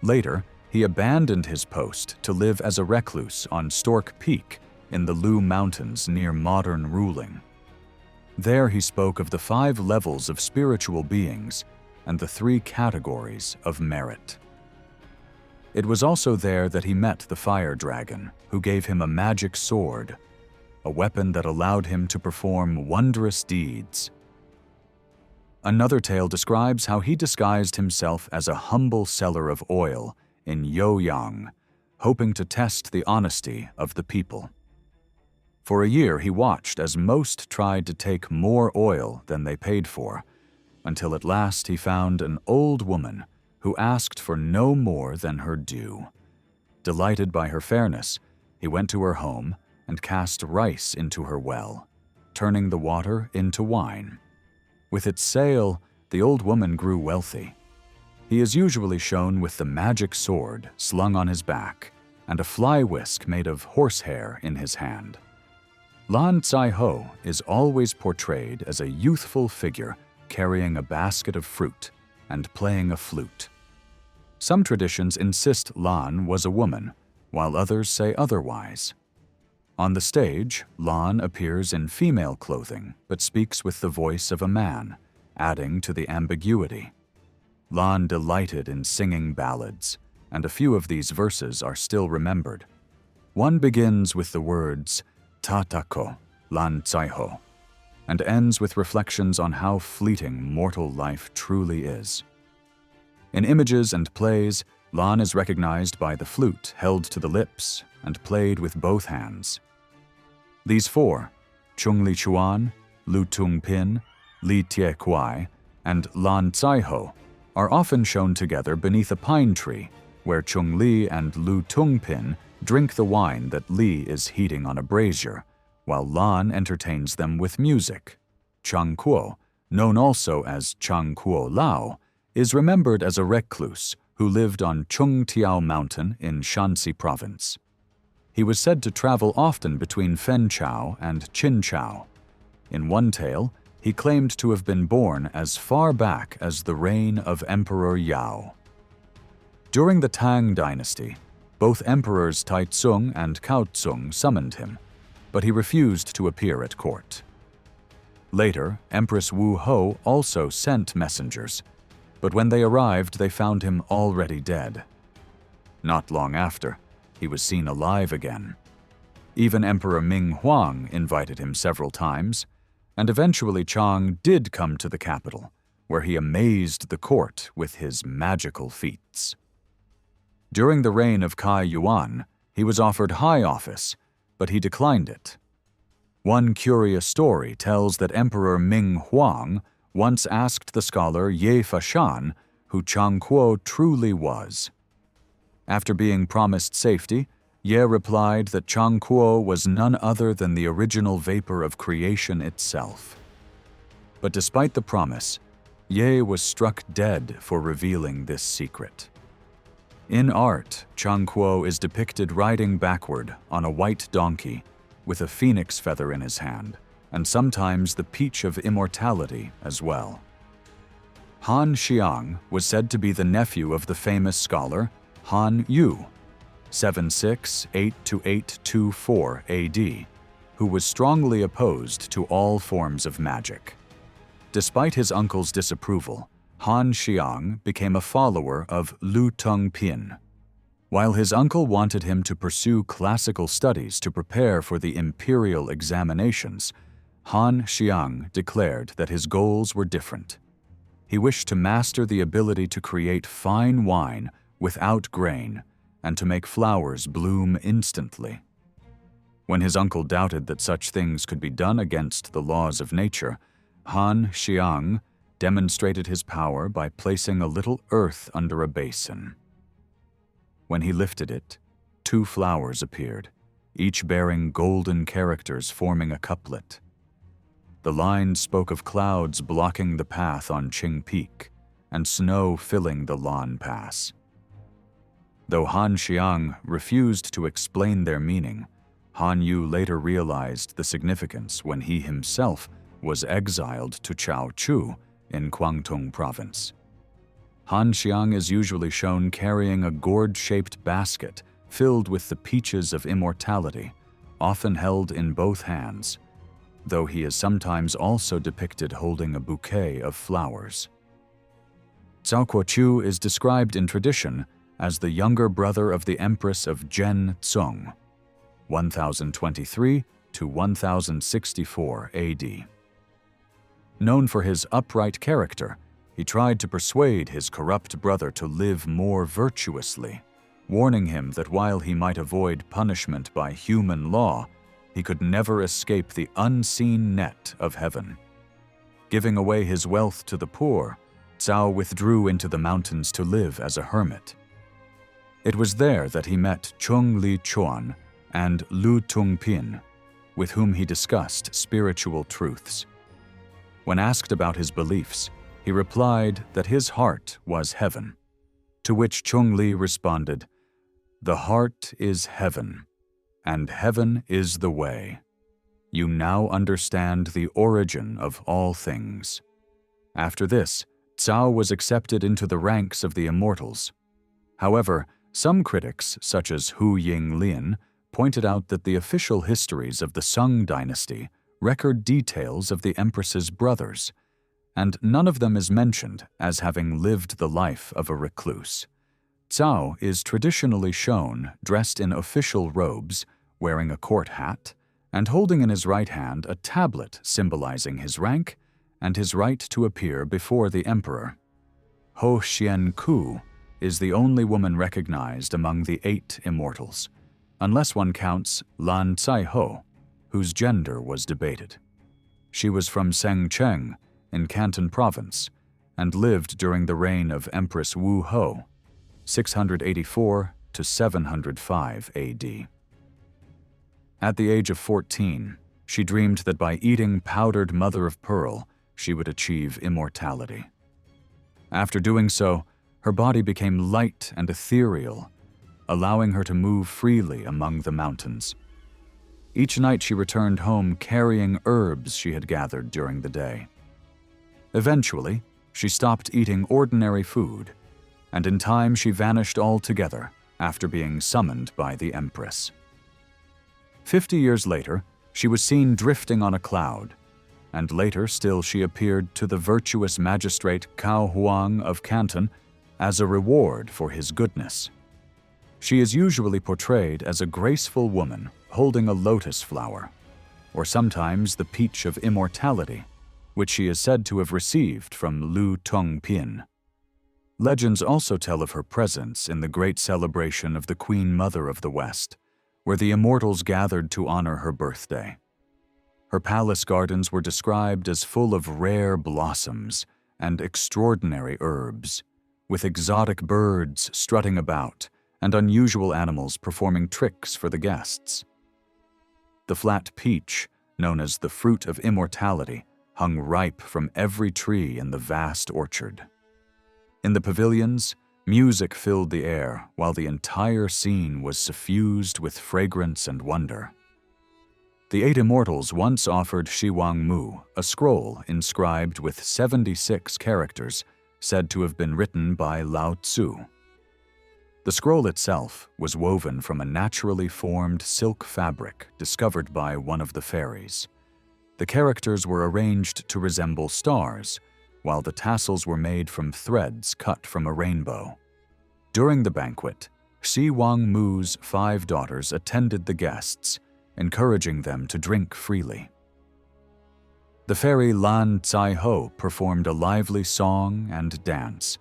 Speaker 1: Later, he abandoned his post to live as a recluse on Stork Peak in the Lu Mountains near modern Ruling. There he spoke of the 5 levels of spiritual beings and the 3 categories of merit. It was also there that he met the fire dragon, who gave him a magic sword, a weapon that allowed him to perform wondrous deeds. Another tale describes how he disguised himself as a humble seller of oil in Youyang, hoping to test the honesty of the people. For a year he watched as most tried to take more oil than they paid for, until at last he found an old woman who asked for no more than her due. Delighted by her fairness, he went to her home and cast rice into her well, turning the water into wine. With its sale, the old woman grew wealthy. He is usually shown with the magic sword slung on his back and a fly whisk made of horsehair in his hand. Lan Cai-ho is always portrayed as a youthful figure carrying a basket of fruit and playing a flute. Some traditions insist Lan was a woman, while others say otherwise. On the stage, Lan appears in female clothing but speaks with the voice of a man, adding to the ambiguity. Lan delighted in singing ballads, and a few of these verses are still remembered. One begins with the words "Tatako, Lan Cai-ho," and ends with reflections on how fleeting mortal life truly is. In images and plays, Lan is recognized by the flute held to the lips and played with both hands. These 4, Chung Li Chuan, Lu Tung Pin, Li Tie-kwai, and Lan Cai-ho, are often shown together beneath a pine tree, where Chung Li and Lu Tung Pin drink the wine that Li is heating on a brazier, while Lan entertains them with music. Chang Kuo, known also as Chang Kuo Lao, is remembered as a recluse who lived on Chung Tiao Mountain in Shanxi province. He was said to travel often between Fenchao and Qinchao. In one tale, he claimed to have been born as far back as the reign of Emperor Yao. During the Tang Dynasty, both emperors Taizong and Kaozong summoned him, but he refused to appear at court. Later, Empress Wu Ho also sent messengers, but when they arrived, they found him already dead. Not long after, he was seen alive again. Even Emperor Ming Huang invited him several times, and eventually Chang did come to the capital, where he amazed the court with his magical feats. During the reign of Kai Yuan, he was offered high office, but he declined it. One curious story tells that Emperor Ming Huang once asked the scholar Ye Fashan who Chang Kuo truly was. After being promised safety, Ye replied that Chang Kuo was none other than the original vapor of creation itself. But despite the promise, Ye was struck dead for revealing this secret. In art, Chang Kuo is depicted riding backward on a white donkey, with a phoenix feather in his hand, and sometimes the peach of immortality as well. Han Xiang was said to be the nephew of the famous scholar Han Yu, 768–824 AD, who was strongly opposed to all forms of magic. Despite his uncle's disapproval, Han Xiang became a follower of Lu Tongpin. While his uncle wanted him to pursue classical studies to prepare for the Imperial examinations, Han Xiang declared that his goals were different. He wished to master the ability to create fine wine without grain and to make flowers bloom instantly. When his uncle doubted that such things could be done against the laws of nature, Han Xiang demonstrated his power by placing a little earth under a basin. When he lifted it, 2 flowers appeared, each bearing golden characters forming a couplet. The lines spoke of clouds blocking the path on Qing Peak and snow filling the Lan Pass. Though Han Xiang refused to explain their meaning, Han Yu later realized the significance when he himself was exiled to Chou in Guangdong province. Han Xiang is usually shown carrying a gourd-shaped basket filled with the peaches of immortality, often held in both hands, though he is sometimes also depicted holding a bouquet of flowers. Cao Chu is described in tradition as the younger brother of the Empress of Zhen Zong, 1023 to 1064 AD. Known for his upright character, he tried to persuade his corrupt brother to live more virtuously, warning him that while he might avoid punishment by human law, he could never escape the unseen net of heaven. Giving away his wealth to the poor, Cao withdrew into the mountains to live as a hermit. It was there that he met Chung Li Chuan and Lu Tongpin, with whom he discussed spiritual truths. When asked about his beliefs, he replied that his heart was heaven, to which Chung Li responded, "The heart is heaven, and heaven is the way. You now understand the origin of all things." After this, Cao was accepted into the ranks of the Immortals. However, some critics, such as Hu Ying-lin, pointed out that the official histories of the Sung dynasty record details of the Empress's brothers, and none of them is mentioned as having lived the life of a recluse. Cao is traditionally shown dressed in official robes, wearing a court hat, and holding in his right hand a tablet symbolizing his rank and his right to appear before the emperor. Ho Xian Ku is the only woman recognized among the 8 immortals, unless one counts Lan Cai-ho, whose gender was debated. She was from Shang in Canton Province and lived during the reign of Empress Wu Ho, 684 to 705 AD. At the age of 14, she dreamed that by eating powdered mother of pearl, she would achieve immortality. After doing so, her body became light and ethereal, allowing her to move freely among the mountains. Each night she returned home carrying herbs she had gathered during the day. Eventually, she stopped eating ordinary food, and in time she vanished altogether after being summoned by the Empress. 50 years later, she was seen drifting on a cloud, and later still she appeared to the virtuous magistrate Cao Huang of Canton as a reward for his goodness. She is usually portrayed as a graceful woman holding a lotus flower, or sometimes the peach of immortality, which she is said to have received from Lu Tongpin. Legends also tell of her presence in the great celebration of the Queen Mother of the West, where the immortals gathered to honor her birthday. Her palace gardens were described as full of rare blossoms and extraordinary herbs, with exotic birds strutting about and unusual animals performing tricks for the guests. The flat peach, known as the fruit of immortality, hung ripe from every tree in the vast orchard. In the pavilions, music filled the air while the entire scene was suffused with fragrance and wonder. The 8 Immortals once offered Shi Wang Mu a scroll inscribed with 76 characters said to have been written by Lao-tzu. The scroll itself was woven from a naturally formed silk fabric discovered by one of the fairies. The characters were arranged to resemble stars, while the tassels were made from threads cut from a rainbow. During the banquet, Shi Wang Mu's 5 daughters attended the guests, encouraging them to drink freely. The fairy Lan Cai Ho performed a lively song and dance,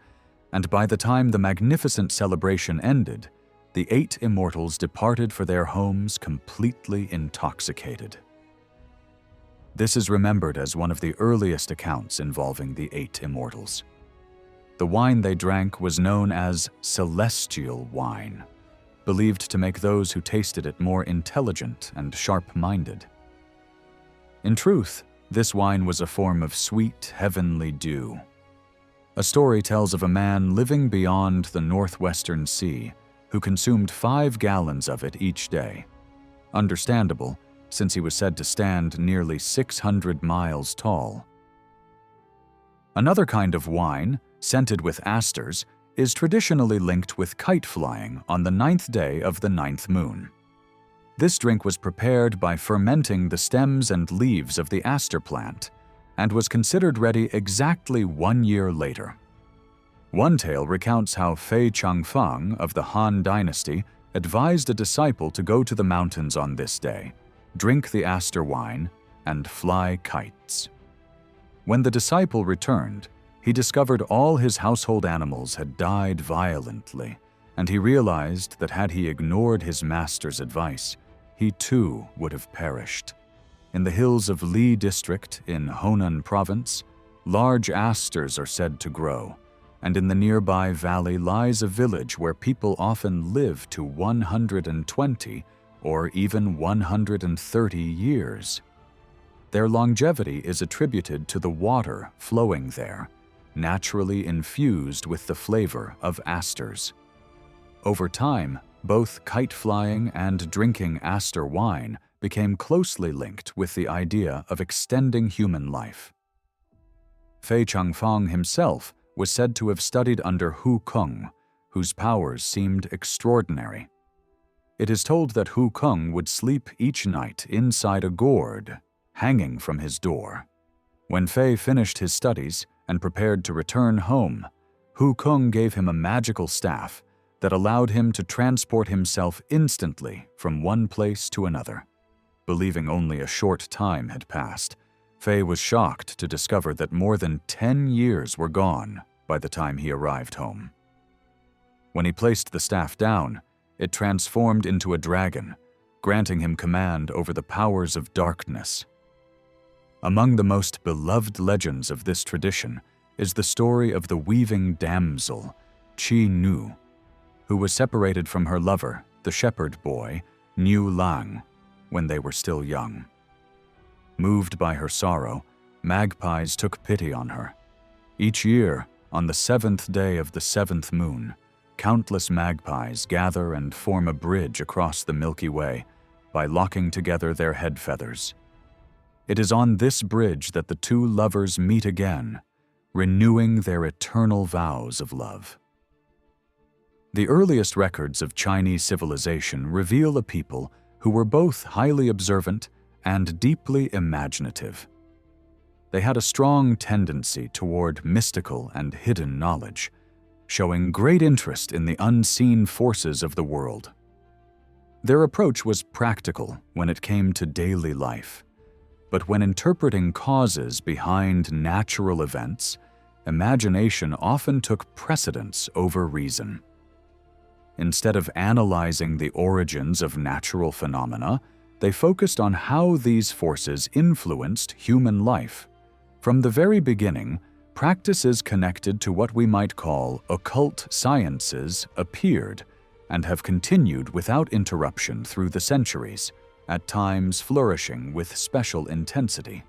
Speaker 1: and by the time the magnificent celebration ended, the 8 Immortals departed for their homes completely intoxicated. This is remembered as one of the earliest accounts involving the 8 Immortals. The wine they drank was known as celestial wine, believed to make those who tasted it more intelligent and sharp-minded. In truth, this wine was a form of sweet, heavenly dew. A story tells of a man living beyond the northwestern sea who consumed 5 gallons of it each day. Understandable, since he was said to stand nearly 600 miles tall. Another kind of wine, scented with asters, is traditionally linked with kite flying on the 9th day of the 9th moon. This drink was prepared by fermenting the stems and leaves of the aster plant and was considered ready exactly 1 year later. One tale recounts how Fei Changfang of the Han Dynasty advised a disciple to go to the mountains on this day, drink the aster wine, and fly kites. When the disciple returned, he discovered all his household animals had died violently, and he realized that had he ignored his master's advice, he too would have perished. In the hills of Li District in Honan Province, large asters are said to grow, and in the nearby valley lies a village where people often live to 120 or even 130 years. Their longevity is attributed to the water flowing there, naturally infused with the flavor of asters. Over time, both kite flying and drinking aster wine became closely linked with the idea of extending human life. Fei Changfang himself was said to have studied under Wukong, whose powers seemed extraordinary. It is told that Wukong would sleep each night inside a gourd, hanging from his door. When Fei finished his studies and prepared to return home, Wukong gave him a magical staff that allowed him to transport himself instantly from one place to another. Believing only a short time had passed, Fei was shocked to discover that more than 10 years were gone by the time he arrived home. When he placed the staff down, it transformed into a dragon, granting him command over the powers of darkness. Among the most beloved legends of this tradition is the story of the weaving damsel, Qi Nu, who was separated from her lover, the shepherd boy, Niu Lang, when they were still young. Moved by her sorrow, magpies took pity on her. Each year, on the 7th day of the 7th moon, countless magpies gather and form a bridge across the Milky Way by locking together their head feathers. It is on this bridge that the two lovers meet again, renewing their eternal vows of love. The earliest records of Chinese civilization reveal a people who were both highly observant and deeply imaginative. They had a strong tendency toward mystical and hidden knowledge, showing great interest in the unseen forces of the world. Their approach was practical when it came to daily life, but when interpreting causes behind natural events, imagination often took precedence over reason. Instead of analyzing the origins of natural phenomena, they focused on how these forces influenced human life. From the very beginning, practices connected to what we might call occult sciences appeared and have continued without interruption through the centuries, at times flourishing with special intensity.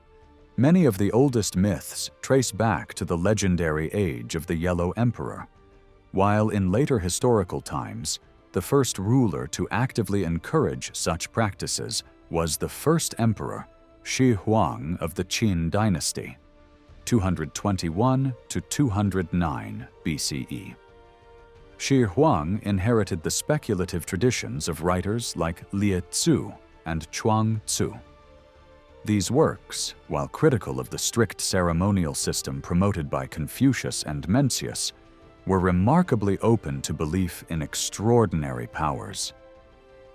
Speaker 1: Many of the oldest myths trace back to the legendary age of the Yellow Emperor, while in later historical times, the first ruler to actively encourage such practices was the first emperor, Shi Huang of the Qin Dynasty, 221 to 209 BCE. Shi Huang inherited the speculative traditions of writers like Lao-tzu and Kuo Tzu-i. These works, while critical of the strict ceremonial system promoted by Confucius and Mencius, were remarkably open to belief in extraordinary powers.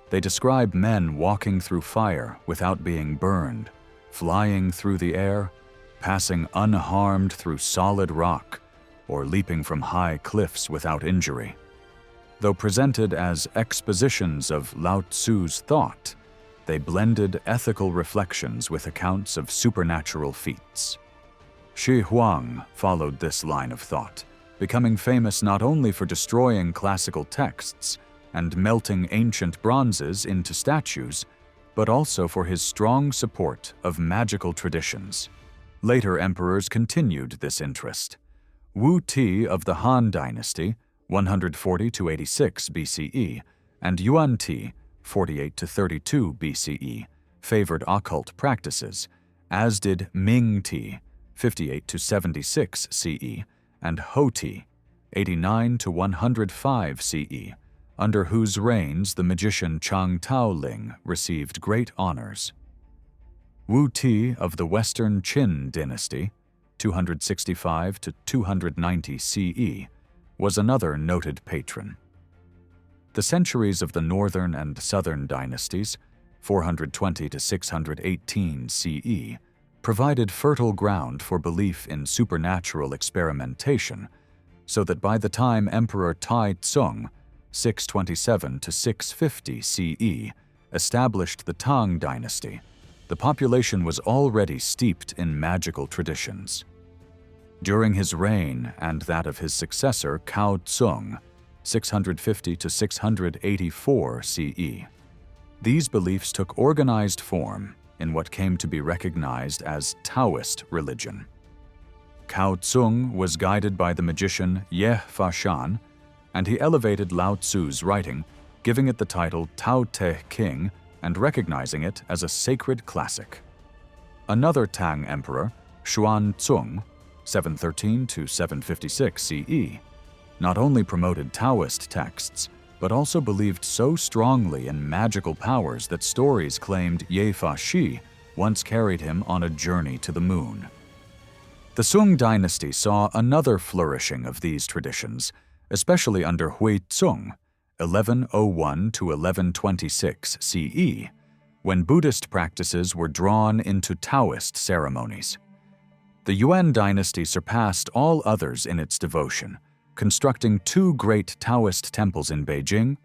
Speaker 1: They describe men walking through fire without being burned, flying through the air, passing unharmed through solid rock, or leaping from high cliffs without injury. Though presented as expositions of Lao-tzu's thought, they blended ethical reflections with accounts of supernatural feats. Shi Huang followed this line of thought, becoming famous not only for destroying classical texts and melting ancient bronzes into statues, but also for his strong support of magical traditions. Later emperors continued this interest. Wu Ti of the Han Dynasty, 140 to 86 BCE, and Yuan Ti, 48 to 32 BCE, favored occult practices, as did Ming Ti, 58 to 76 CE, and Ho Ti, 89 to 105 CE, under whose reigns the magician Chang Taoling received great honors. Wu Ti of the Western Qin Dynasty, 265 to 290 CE, was another noted patron. The centuries of the Northern and Southern dynasties, 420 to 618 CE, provided fertile ground for belief in supernatural experimentation, so that by the time Emperor Taizong, 627 to 650 CE, established the Tang Dynasty, the population was already steeped in magical traditions. During his reign and that of his successor Kuo Tzu-i, 650 to 684 CE, these beliefs took organized form in what came to be recognized as Taoist religion. Kuo Tzu was guided by the magician Ye Fashan, and he elevated Lao-tzu's writing, giving it the title Tao Te King and recognizing it as a sacred classic. Another Tang emperor, Xuanzong, 713 to 756 CE, not only promoted Taoist texts, but also believed so strongly in magical powers that stories claimed Ye Fashi once carried him on a journey to the moon. The Sung dynasty saw another flourishing of these traditions, especially under Hui Tsung, 1101 to 1126 CE, when Buddhist practices were drawn into Taoist ceremonies. The Yuan dynasty surpassed all others in its devotion, constructing two great Taoist temples in Beijing,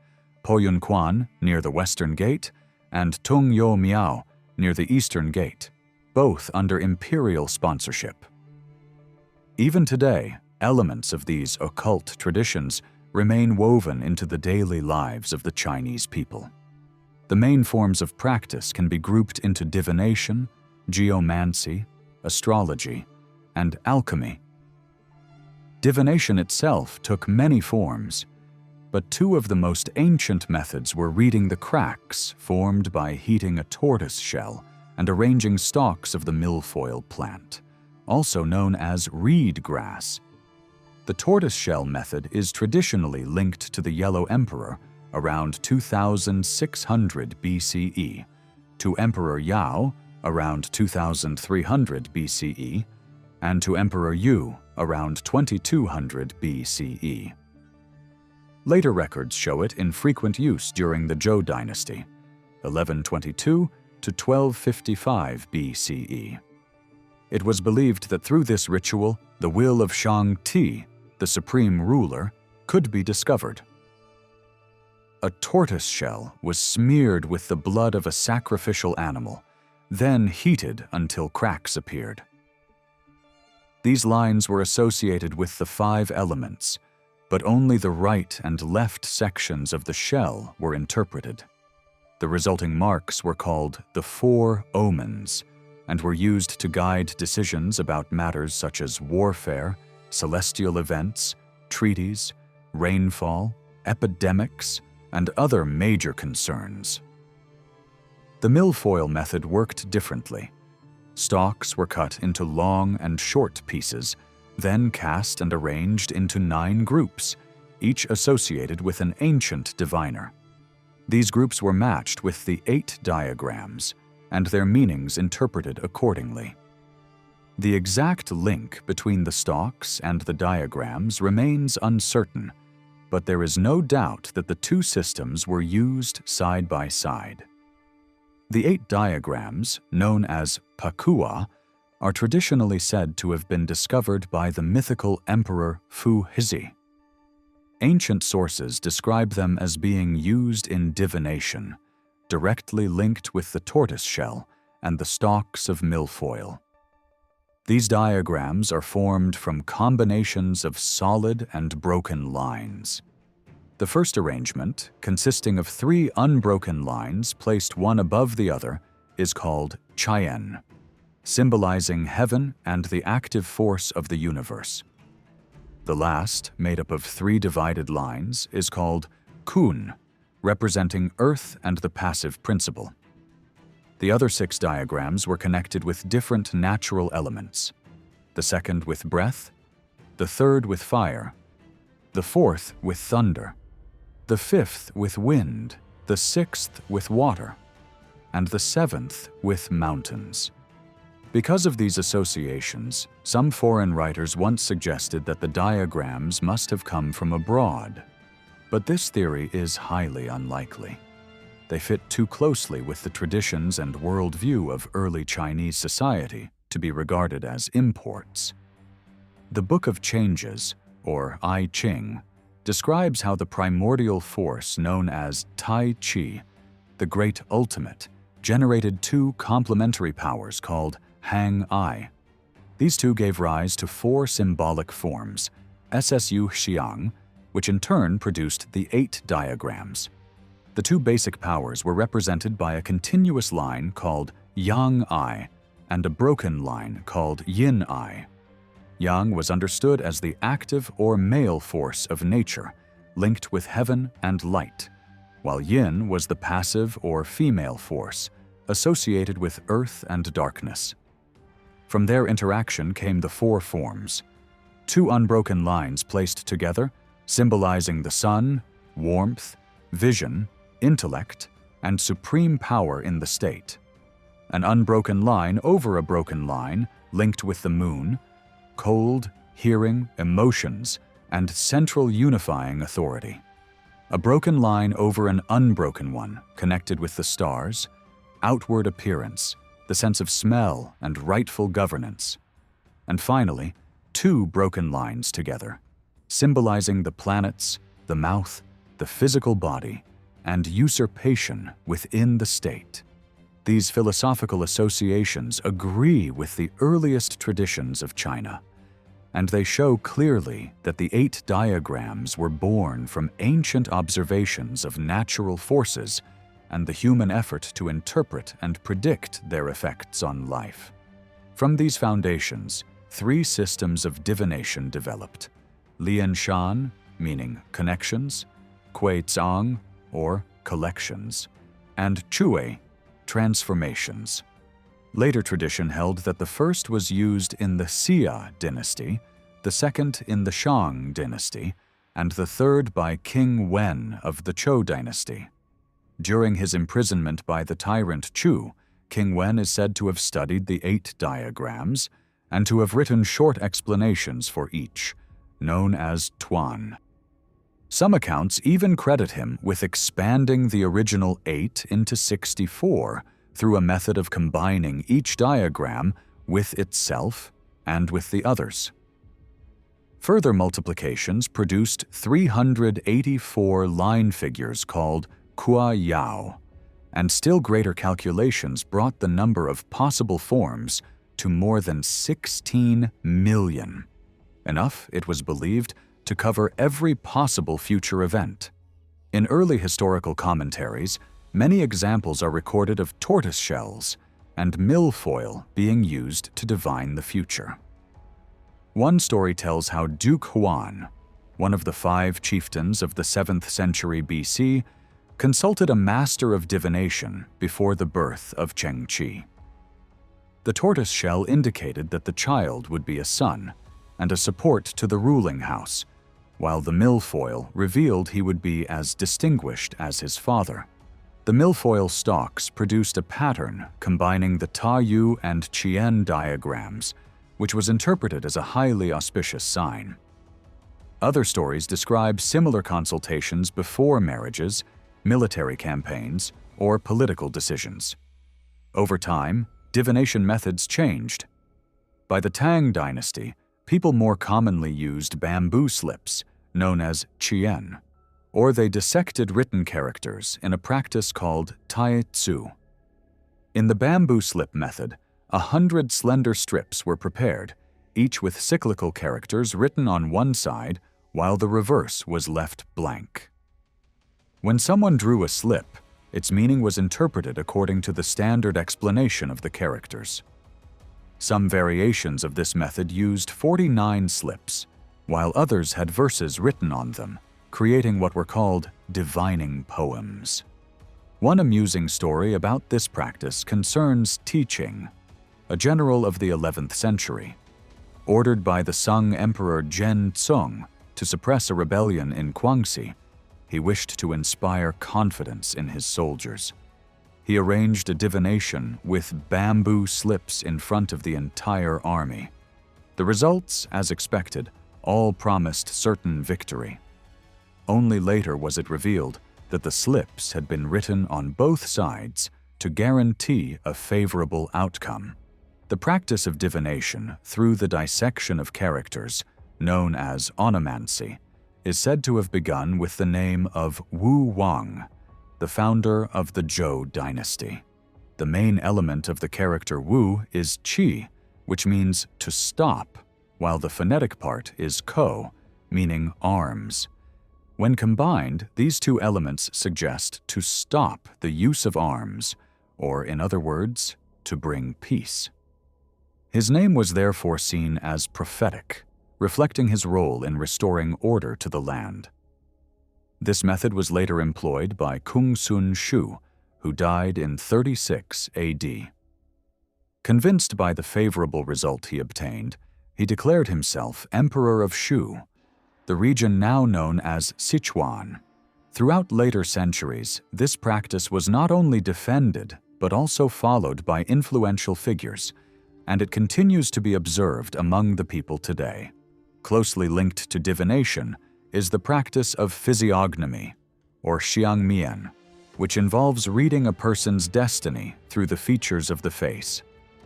Speaker 1: Poyunquan near the Western Gate and Tungyou Miao near the Eastern Gate, both under imperial sponsorship. Even today, elements of these occult traditions remain woven into the daily lives of the Chinese people. The main forms of practice can be grouped into divination, geomancy, astrology, and alchemy. Divination itself took many forms, but two of the most ancient methods were reading the cracks formed by heating a tortoise shell and arranging stalks of the milfoil plant, also known as reed grass. The tortoise shell method is traditionally linked to the Yellow Emperor around 2600 BCE, to Emperor Yao around 2300 BCE, and to Emperor Yu around 2200 BCE. Later records show it in frequent use during the Zhou dynasty, 1122 to 1255 BCE. It was believed that through this ritual, the will of Shang, the supreme ruler, could be discovered. A tortoise shell was smeared with the blood of a sacrificial animal, then heated until cracks appeared. These lines were associated with the 5 elements, but only the right and left sections of the shell were interpreted. The resulting marks were called the 4 omens and were used to guide decisions about matters such as warfare, celestial events, treaties, rainfall, epidemics, and other major concerns. The milfoil method worked differently. Stalks were cut into long and short pieces, then cast and arranged into 9 groups, each associated with an ancient diviner. These groups were matched with the 8 diagrams, and their meanings interpreted accordingly. The exact link between the stalks and the diagrams remains uncertain, but there is no doubt that the 2 systems were used side by side. The 8 diagrams, known as pakua, are traditionally said to have been discovered by the mythical emperor Fu Hizhi. Ancient sources describe them as being used in divination, directly linked with the tortoise shell and the stalks of milfoil. These diagrams are formed from combinations of solid and broken lines. The first arrangement, consisting of 3 unbroken lines placed one above the other, is called Chien, symbolizing heaven and the active force of the universe. The last, made up of 3 divided lines, is called Kun, representing earth and the passive principle. The other 6 diagrams were connected with different natural elements. The second with breath, the third with fire, the fourth with thunder, the fifth with wind, the 6th with water, and the 7th with mountains. Because of these associations, some foreign writers once suggested that the diagrams must have come from abroad, but this theory is highly unlikely. They fit too closely with the traditions and worldview of early Chinese society to be regarded as imports. The Book of Changes, or I Ching, describes how the primordial force known as Tai Chi, the Great Ultimate, generated 2 complementary powers called Hang I. These 2 gave rise to 4 symbolic forms, Ssu Xiang, which in turn produced the 8 diagrams. The 2 basic powers were represented by a continuous line called Yang I and a broken line called Yin I. Yang was understood as the active or male force of nature, linked with heaven and light, while Yin was the passive or female force, associated with earth and darkness. From their interaction came the 4 forms, 2 unbroken lines placed together, symbolizing the sun, warmth, vision, intellect, and supreme power in the state. An unbroken line over a broken line, linked with the moon, cold, hearing, emotions, and central unifying authority. A broken line over an unbroken one, connected with the stars, outward appearance, the sense of smell and rightful governance. And finally, 2 broken lines together, symbolizing the planets, the mouth, the physical body, and usurpation within the state. These philosophical associations agree with the earliest traditions of China, and they show clearly that the 8 diagrams were born from ancient observations of natural forces and the human effort to interpret and predict their effects on life. From these foundations, 3 systems of divination developed: Lian Shan, meaning connections, Kuo Tzu-i, or collections, and Chou, transformations. Later tradition held that the first was used in the Xia dynasty, the second in the Shang dynasty, and the third by King Wen of the Chou dynasty. During his imprisonment by the tyrant Chou, King Wen is said to have studied the 8 diagrams and to have written short explanations for each, known as Tuan. Some accounts even credit him with expanding the original 8 into 64 through a method of combining each diagram with itself and with the others. Further multiplications produced 384 line figures called Kuo Yao, and still greater calculations brought the number of possible forms to more than 16 million. Enough, it was believed, to cover every possible future event. In early historical commentaries, many examples are recorded of tortoise shells and milfoil being used to divine the future. One story tells how Duke Huan, one of the 5 chieftains of the 7th century BC, consulted a master of divination before the birth of Chengqi. The tortoise shell indicated that the child would be a son and a support to the ruling house, while the milfoil revealed he would be as distinguished as his father. The milfoil stalks produced a pattern combining the Taoyu and Qilin diagrams, which was interpreted as a highly auspicious sign. Other stories describe similar consultations before marriages, military campaigns, or political decisions. Over time, divination methods changed. By the Tang Dynasty, people more commonly used bamboo slips, known as Qian, or they dissected written characters in a practice called Taoism. In the bamboo slip method, 100 slender strips were prepared, each with cyclical characters written on one side, while the reverse was left blank. When someone drew a slip, its meaning was interpreted according to the standard explanation of the characters. Some variations of this method used 49 slips, while others had verses written on them, creating what were called divining poems. One amusing story about this practice concerns Qing, a general of the 11th century. Ordered by the Sung Emperor Zhen Tsung to suppress a rebellion in Guangxi, he wished to inspire confidence in his soldiers. He arranged a divination with bamboo slips in front of the entire army. The results, as expected, all promised certain victory. Only later was it revealed that the slips had been written on both sides to guarantee a favorable outcome. The practice of divination through the dissection of characters, known as onomancy, is said to have begun with the name of Wu Wang, the founder of the Zhou Dynasty. The main element of the character Wu is qi, which means to stop, while the phonetic part is ko, meaning arms. When combined, these two elements suggest to stop the use of arms, or in other words, to bring peace. His name was therefore seen as prophetic, reflecting his role in restoring order to the land. This method was later employed by Kung Sun Shu, who died in 36 AD. Convinced by the favorable result he obtained, he declared himself Emperor of Shu, the region now known as Sichuan. Throughout later centuries, this practice was not only defended but also followed by influential figures, and it continues to be observed among the people today. Closely linked to divination is the practice of physiognomy, or xiangmian, which involves reading a person's destiny through the features of the face.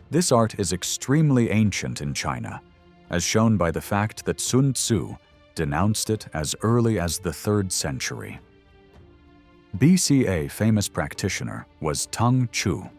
Speaker 1: This art is extremely ancient in China, as shown by the fact that Sun Tzu denounced it as early as the 3rd century. BCA famous practitioner was Tang Chou,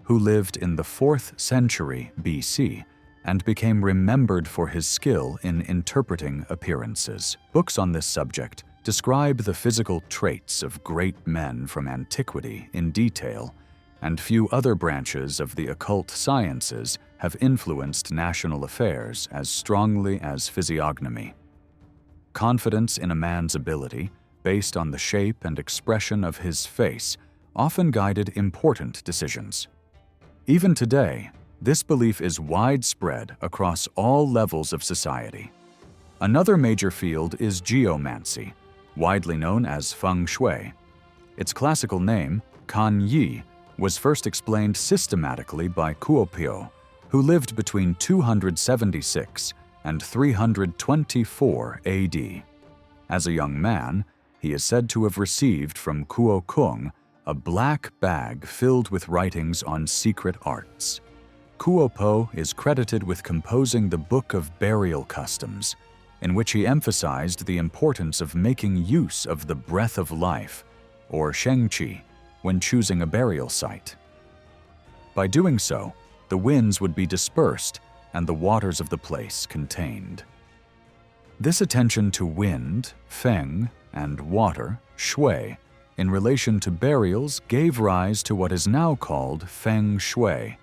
Speaker 1: who lived in the 4th century BC and became remembered for his skill in interpreting appearances. Books on this subject describe the physical traits of great men from antiquity in detail, and few other branches of the occult sciences have influenced national affairs as strongly as physiognomy. Confidence in a man's ability, based on the shape and expression of his face, often guided important decisions. Even today, this belief is widespread across all levels of society. Another major field is geomancy, widely known as feng shui. Its classical name, kan yi, was first explained systematically by Kuo Tzu-i, who lived between 276 and 324 AD. As a young man, he is said to have received from Kuo Kung a black bag filled with writings on secret arts. Kuo Po is credited with composing the Book of Burial Customs, in which he emphasized the importance of making use of the breath of life, or Shengqi, when choosing a burial site. By doing so, the winds would be dispersed and the waters of the place contained. This attention to wind, feng, and water, shui, in relation to burials gave rise to what is now called feng shui,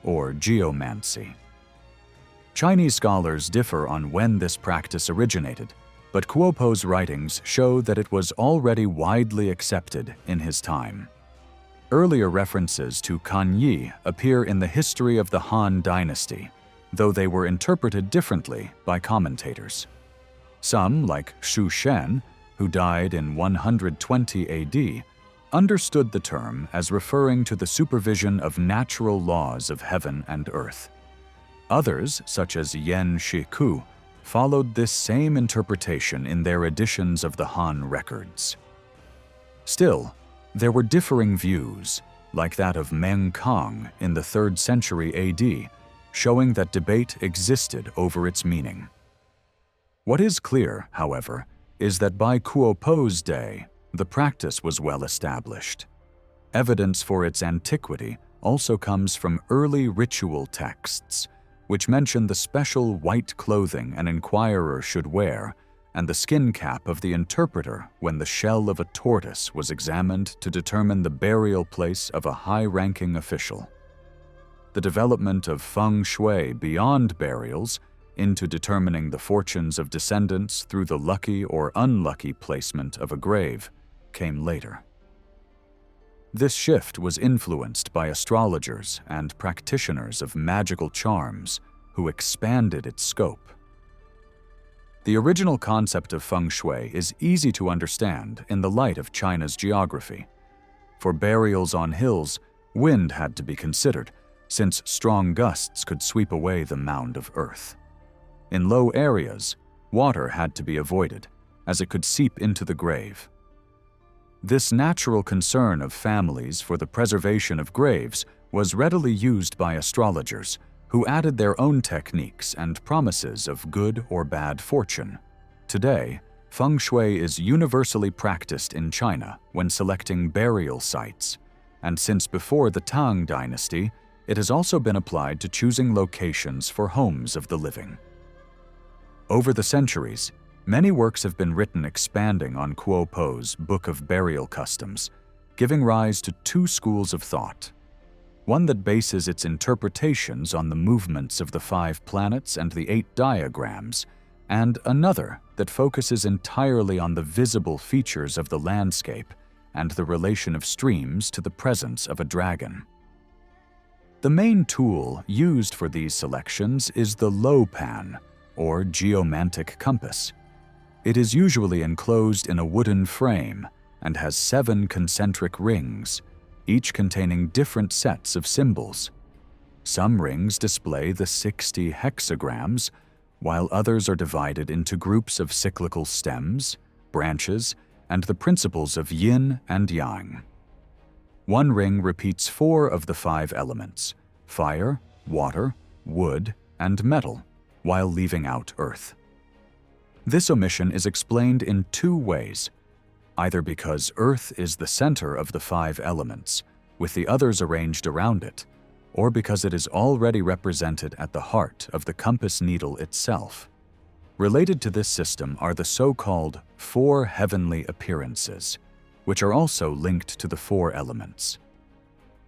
Speaker 1: or geomancy. Chinese scholars differ on when this practice originated, but Kuo Po's writings show that it was already widely accepted in his time. Earlier references to Kanyi appear in the history of the Han Dynasty, though they were interpreted differently by commentators. Some, like Shu Shen, who died in 120 AD, understood the term as referring to the supervision of natural laws of heaven and earth. Others, such as Yan Shiku, followed this same interpretation in their editions of the Han records. Still, there were differing views, like that of Meng Kang in the 3rd century AD, showing that debate existed over its meaning. What is clear, however, is that by Kuo Po's day, the practice was well established. Evidence for its antiquity also comes from early ritual texts, which mention the special white clothing an inquirer should wear and the skin cap of the interpreter when the shell of a tortoise was examined to determine the burial place of a high-ranking official. The development of feng shui beyond burials into determining the fortunes of descendants through the lucky or unlucky placement of a grave came later. This shift was influenced by astrologers and practitioners of magical charms who expanded its scope. The original concept of feng shui is easy to understand in the light of China's geography. For burials on hills, wind had to be considered, since strong gusts could sweep away the mound of earth. In low areas, water had to be avoided, as it could seep into the grave. This natural concern of families for the preservation of graves was readily used by astrologers, who added their own techniques and promises of good or bad fortune. Today, feng shui is universally practiced in China when selecting burial sites, and since before the Tang Dynasty, it has also been applied to choosing locations for homes of the living. Over the centuries, many works have been written expanding on Kuo Po's Book of Burial Customs, giving rise to 2 schools of thought. One that bases its interpretations on the movements of the 5 planets and the 8 diagrams, and another that focuses entirely on the visible features of the landscape and the relation of streams to the presence of a dragon. The main tool used for these selections is the Lo-pan, or geomantic compass. It is usually enclosed in a wooden frame and has 7 concentric rings, each containing different sets of symbols. Some rings display the 60 hexagrams, while others are divided into groups of cyclical stems, branches, and the principles of yin and yang. One ring repeats 4 of the 5 elements: fire, water, wood, and metal, while leaving out earth. This omission is explained in 2 ways, either because earth is the center of the 5 elements, with the others arranged around it, or because it is already represented at the heart of the compass needle itself. Related to this system are the so-called 4 heavenly appearances, which are also linked to the 4 elements.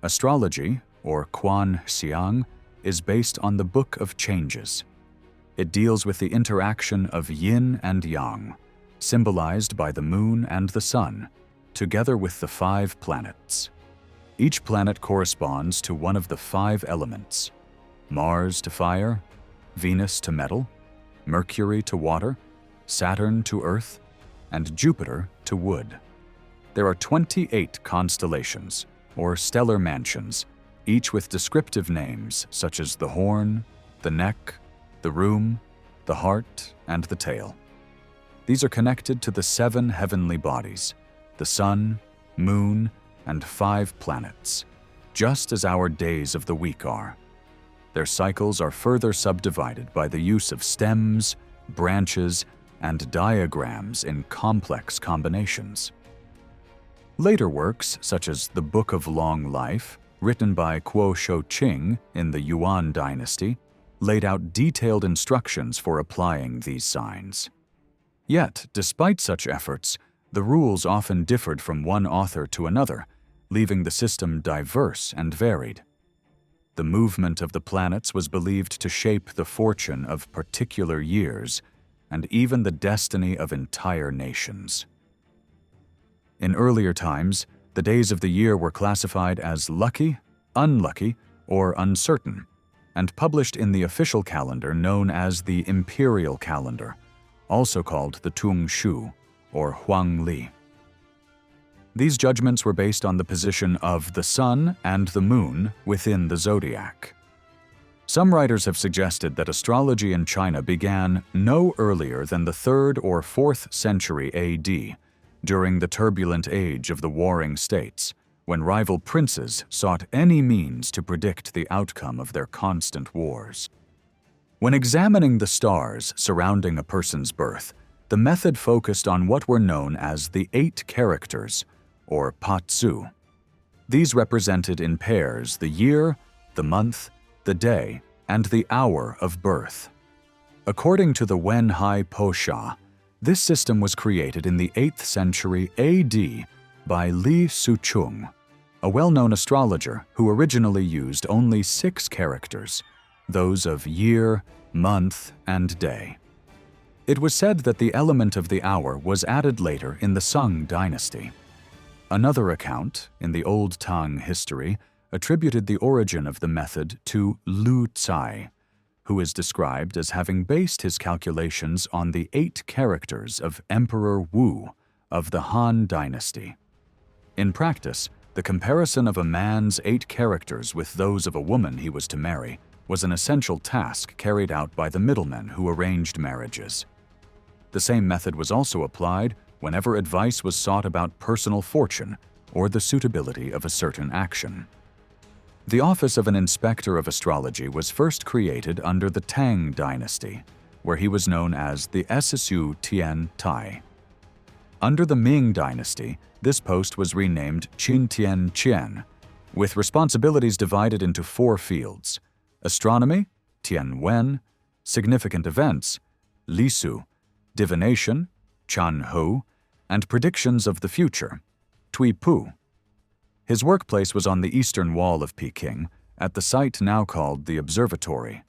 Speaker 1: Astrology, or Quan Xiang, is based on the Book of Changes. It deals with the interaction of yin and yang, symbolized by the moon and the sun, together with the 5 planets. Each planet corresponds to one of the 5 elements: Mars to fire, Venus to metal, Mercury to water, Saturn to earth, and Jupiter to wood. There are 28 constellations, or stellar mansions, each with descriptive names such as the horn, the neck, the room, the heart, and the tail. These are connected to the 7 heavenly bodies, the sun, moon, and 5 planets, just as our days of the week are. Their cycles are further subdivided by the use of stems, branches, and diagrams in complex combinations. Later works, such as the Book of Long Life, written by Kuo Shouqing in the Yuan dynasty, laid out detailed instructions for applying these signs. Yet, despite such efforts, the rules often differed from one author to another, leaving the system diverse and varied. The movement of the planets was believed to shape the fortune of particular years, and even the destiny of entire nations. In earlier times, the days of the year were classified as lucky, unlucky, or uncertain, and published in the official calendar known as the Imperial calendar, also called the Tung Shu, or Huang Li. These judgments were based on the position of the sun and the moon within the zodiac. Some writers have suggested that astrology in China began no earlier than the 3rd or 4th century AD, during the turbulent age of the warring states, when rival princes sought any means to predict the outcome of their constant wars. When examining the stars surrounding a person's birth, the method focused on what were known as the 8 characters, or patzu. These represented in pairs the year, the month, the day, and the hour of birth. According to the Wen Hai Po Sha, this system was created in the 8th century AD by Li Suchung, a well-known astrologer who originally used only 6 characters, those of year, month, and day. It was said that the element of the hour was added later in the Shang Dynasty. Another account, in the Old Tang history, attributed the origin of the method to Lao-tzu, who is described as having based his calculations on the 8 characters of Emperor Wu of the Han Dynasty. In practice, the comparison of a man's 8 characters with those of a woman he was to marry was an essential task carried out by the middlemen who arranged marriages. The same method was also applied whenever advice was sought about personal fortune or the suitability of a certain action. The office of an inspector of astrology was first created under the Tang Dynasty, where he was known as the Sssu Tian Tai. Under the Ming Dynasty, this post was renamed Qin Tian Qian, with responsibilities divided into 4 fields: astronomy, Tian Wen; significant events, Li Su; divination, Chan Ho; and predictions of the future, Tui Pu. His workplace was on the eastern wall of Peking, at the site now called the Observatory,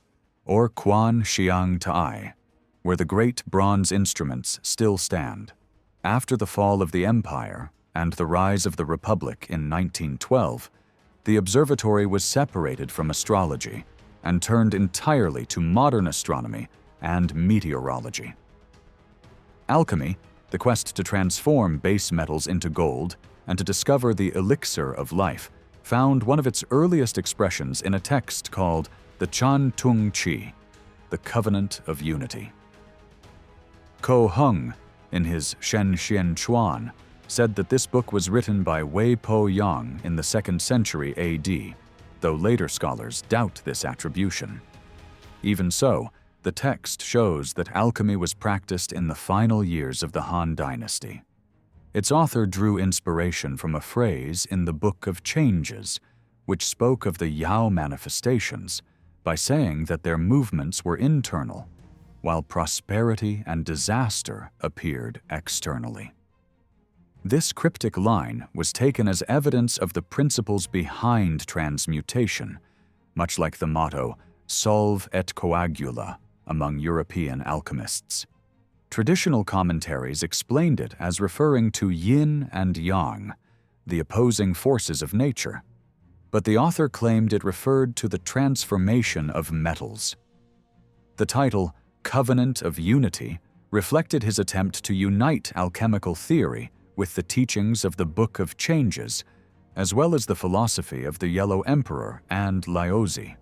Speaker 1: or Quan Xiang Tai, where the great bronze instruments still stand. After the fall of the empire and the rise of the Republic in 1912, the observatory was separated from astrology and turned entirely to modern astronomy and meteorology. Alchemy, the quest to transform base metals into gold and to discover the elixir of life, found one of its earliest expressions in a text called the Chan Tung Chi, the Covenant of Unity. Ko Heng, in his Shen Xian Chuan, said that this book was written by Wei Po Yang in the 2nd century AD, though later scholars doubt this attribution. Even so, the text shows that alchemy was practiced in the final years of the Han Dynasty. Its author drew inspiration from a phrase in the Book of Changes, which spoke of the Yao manifestations by saying that their movements were internal, while prosperity and disaster appeared externally. This cryptic line was taken as evidence of the principles behind transmutation, much like the motto "Solve et coagula" among European alchemists. Traditional commentaries explained it as referring to yin and yang, the opposing forces of nature, but the author claimed it referred to the transformation of metals. The title, Covenant of Unity, reflected his attempt to unite alchemical theory with the teachings of the Book of Changes, as well as the philosophy of the Yellow Emperor and Lao-tzu.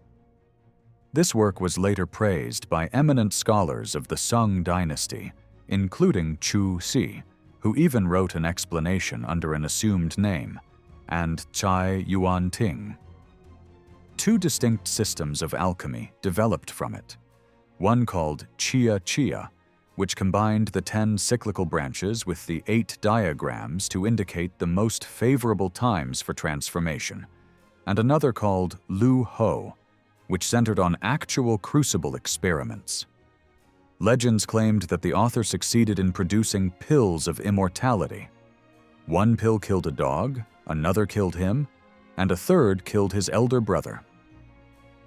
Speaker 1: This work was later praised by eminent scholars of the Sung Dynasty, including Chu Si, who even wrote an explanation under an assumed name, and Chai Yuan Ting. 2 distinct systems of alchemy developed from it, one called Chia Chia, which combined the 10 cyclical branches with the 8 diagrams to indicate the most favorable times for transformation, and another called Lu Ho, which centered on actual crucible experiments. Legends claimed that the author succeeded in producing pills of immortality. One pill killed a dog, another killed him, and a third killed his elder brother.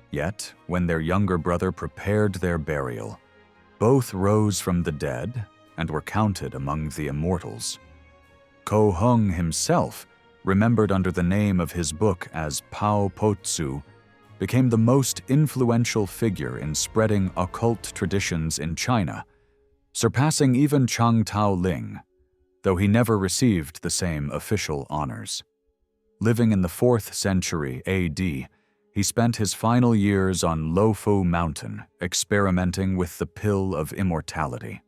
Speaker 1: Yet, when their younger brother prepared their burial, Both rose from the dead and were counted among the immortals. Kuo Hong himself, remembered under the name of his book as Kuo Tzu-i, became the most influential figure in spreading occult traditions in China, surpassing even Chang Tao Ling, though he never received the same official honors. Living in the 4th century AD, he spent his final years on Lofu Mountain experimenting with the pill of immortality.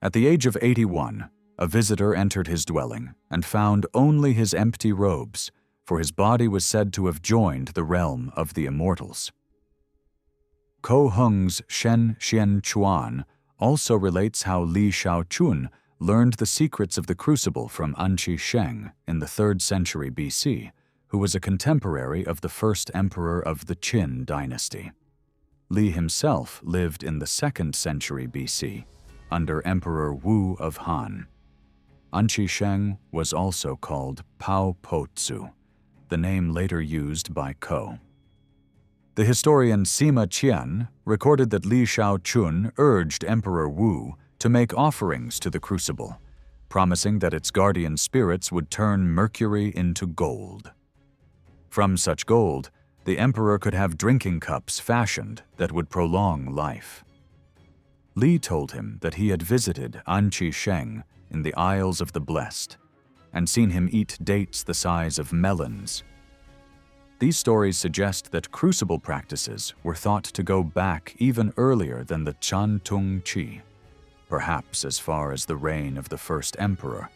Speaker 1: At the age of 81, a visitor entered his dwelling and found only his empty robes, for his body was said to have joined the realm of the immortals. Kuo Hong's Shen Xian Chuan also relates how Li Shaochun learned the secrets of the crucible from Anqi Shang in the 3rd century BC, who was a contemporary of the 1st emperor of the Qin dynasty. Li himself lived in the 2nd century BC, under Emperor Wu of Han. Anqi Shang was also called Kuo Tzu, the name later used by Kuo. The historian Sima Qian recorded that Li Shaochun urged Emperor Wu to make offerings to the crucible, promising that its guardian spirits would turn mercury into gold. From such gold, the emperor could have drinking cups fashioned that would prolong life. Li told him that he had visited Anqi Shang in the Isles of the Blessed and seen him eat dates the size of melons. These stories suggest that crucible practices were thought to go back even earlier than the Chan Tung Qi, perhaps as far as the reign of the 1st emperor,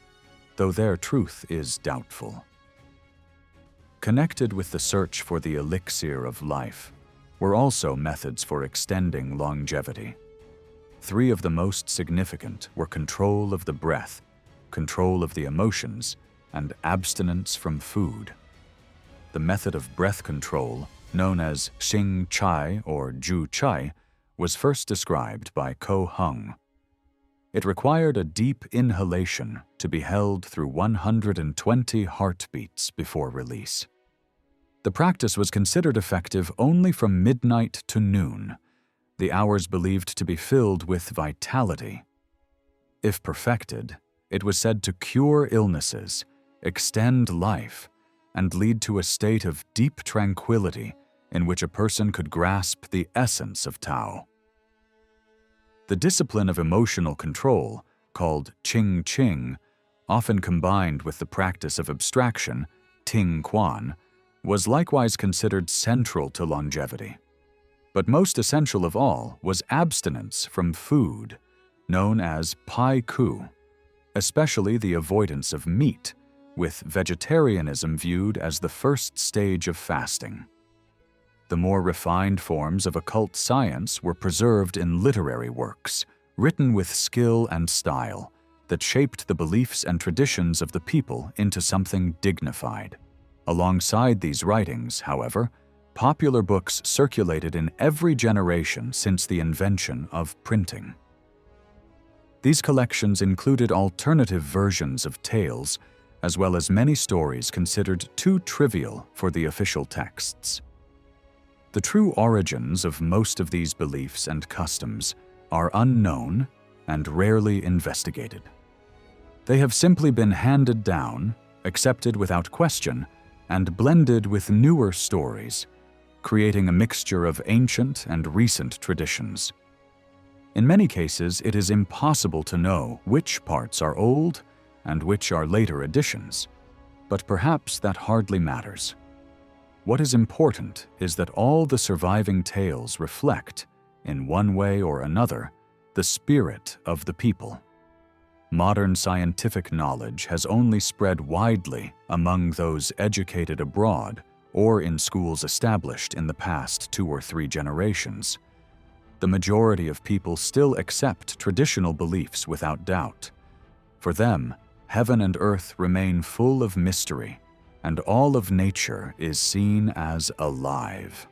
Speaker 1: though their truth is doubtful. Connected with the search for the elixir of life were also methods for extending longevity. 3 of the most significant were control of the breath, control of the emotions, and abstinence from food. The method of breath control, known as Xing Chai or Ju Chai, was first described by Kuo Hong. It required a deep inhalation to be held through 120 heartbeats before release. The practice was considered effective only from midnight to noon, the hours believed to be filled with vitality. If perfected, it was said to cure illnesses, extend life, and lead to a state of deep tranquility in which a person could grasp the essence of Tao. The discipline of emotional control, called Qing Qing, often combined with the practice of abstraction, Ting Quan, was likewise considered central to longevity. But most essential of all was abstinence from food, known as Pai Ku, especially the avoidance of meat, with vegetarianism viewed as the first stage of fasting. The more refined forms of occult science were preserved in literary works, written with skill and style, that shaped the beliefs and traditions of the people into something dignified. Alongside these writings, however, popular books circulated in every generation since the invention of printing. These collections included alternative versions of tales, as well as many stories considered too trivial for the official texts. The true origins of most of these beliefs and customs are unknown and rarely investigated. They have simply been handed down, accepted without question, and blended with newer stories, creating a mixture of ancient and recent traditions. In many cases, it is impossible to know which parts are old and which are later additions, but perhaps that hardly matters. What is important is that all the surviving tales reflect, in one way or another, the spirit of the people. Modern scientific knowledge has only spread widely among those educated abroad or in schools established in the past 2 or 3 generations. The majority of people still accept traditional beliefs without doubt. For them, heaven and earth remain full of mystery, and all of nature is seen as alive.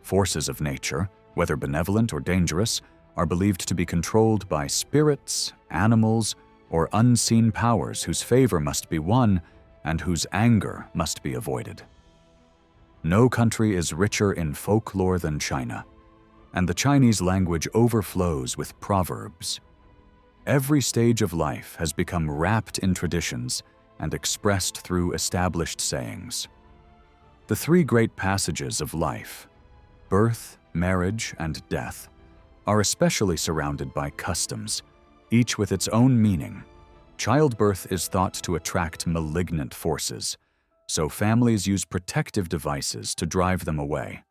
Speaker 1: Forces of nature, whether benevolent or dangerous, are believed to be controlled by spirits, animals, or unseen powers whose favor must be won and whose anger must be avoided. No country is richer in folklore than China, and the Chinese language overflows with proverbs. Every stage of life has become wrapped in traditions and expressed through established sayings. The three great passages of life, birth, marriage, and death, are especially surrounded by customs, each with its own meaning. Childbirth is thought to attract malignant forces, so families use protective devices to drive them away.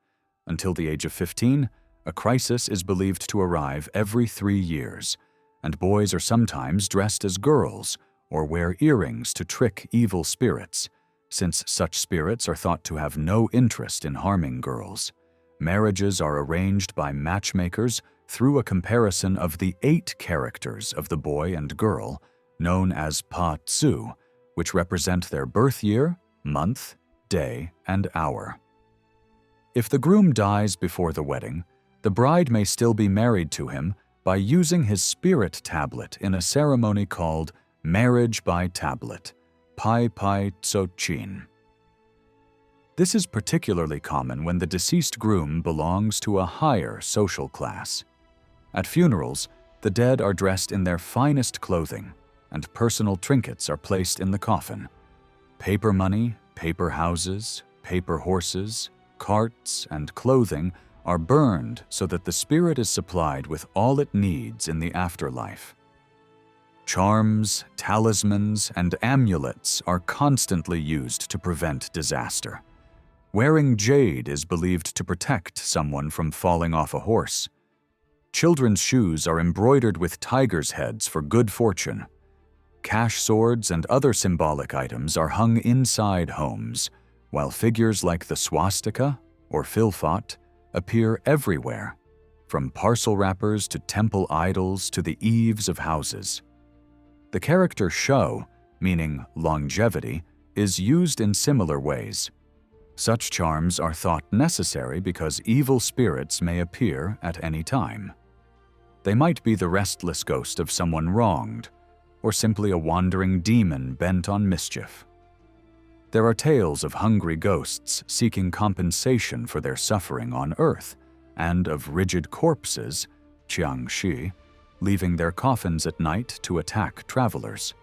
Speaker 1: Until the age of 15, a crisis is believed to arrive every 3 years, and boys are sometimes dressed as girls or wear earrings to trick evil spirits, since such spirits are thought to have no interest in harming girls. Marriages are arranged by matchmakers through a comparison of the 8 characters of the boy and girl, known as Kuo Tzu, which represent their birth year, month, day, and hour. If the groom dies before the wedding, the bride may still be married to him by using his spirit tablet in a ceremony called marriage by tablet, Pai Pai Tsochin. This is particularly common when the deceased groom belongs to a higher social class. At funerals, the dead are dressed in their finest clothing, and personal trinkets are placed in the coffin. Paper money, paper houses, paper horses, carts, and clothing are burned so that the spirit is supplied with all it needs in the afterlife. Charms, talismans, and amulets are constantly used to prevent disaster. Wearing jade is believed to protect someone from falling off a horse. Children's shoes are embroidered with tigers' heads for good fortune. Cash swords and other symbolic items are hung inside homes, while figures like the swastika or filfot appear everywhere, from parcel wrappers to temple idols to the eaves of houses. The character Chou, meaning longevity, is used in similar ways. Such charms are thought necessary because evil spirits may appear at any time. They might be the restless ghost of someone wronged, or simply a wandering demon bent on mischief. There are tales of hungry ghosts seeking compensation for their suffering on Earth, and of rigid corpses, Jiangshi, leaving their coffins at night to attack travelers.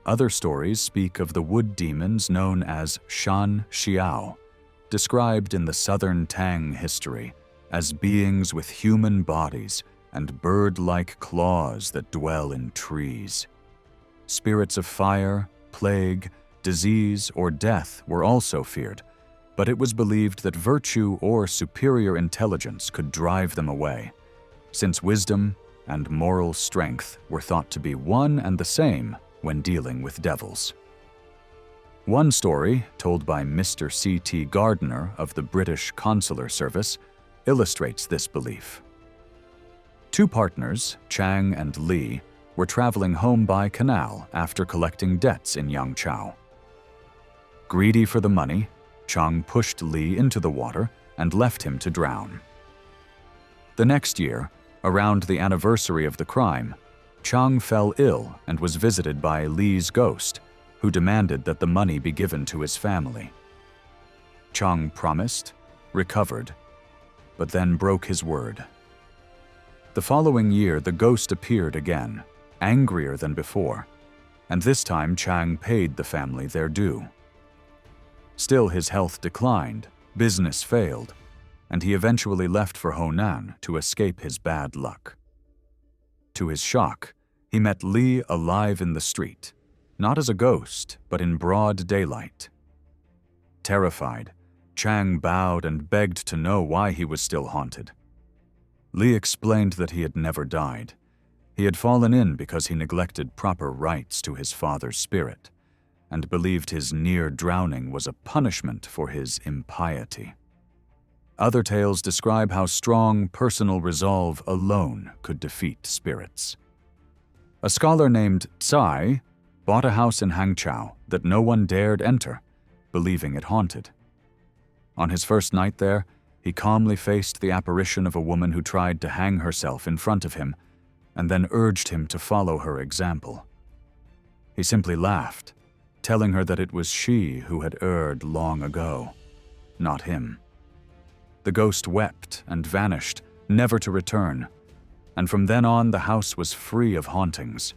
Speaker 1: Other stories speak of the wood demons known as Shan Xiao, described in the Southern Tang history as beings with human bodies and bird-like claws that dwell in trees. Spirits of fire, plague, disease, or death were also feared, but it was believed that virtue or superior intelligence could drive them away, since wisdom and moral strength were thought to be one and the same when dealing with devils. One story, told by Mr. C.T. Gardner of the British Consular Service, illustrates this belief. 2 partners, Chang and Li, were traveling home by canal after collecting debts in Yangzhou. Greedy for the money, Chang pushed Li into the water and left him to drown. The next year, around the anniversary of the crime, Chang fell ill and was visited by Li's ghost, who demanded that the money be given to his family. Chang promised, recovered, but then broke his word. The following year, the ghost appeared again, angrier than before, and this time Chang paid the family their due. Still, his health declined, business failed, and he eventually left for Honan to escape his bad luck. To his shock, he met Li alive in the street, not as a ghost, but in broad daylight. Terrified, Chang bowed and begged to know why he was still haunted. Li explained that he had never died. He had fallen in because he neglected proper rites to his father's spirit, and believed his near drowning was a punishment for his impiety. Other tales describe how strong personal resolve alone could defeat spirits. A scholar named Tsai bought a house in Hangzhou that no one dared enter, believing it haunted. On his first night there, he calmly faced the apparition of a woman who tried to hang herself in front of him, and then urged him to follow her example. He simply laughed, telling her that it was she who had erred long ago, not him. The ghost wept and vanished, never to return, and from then on the house was free of hauntings.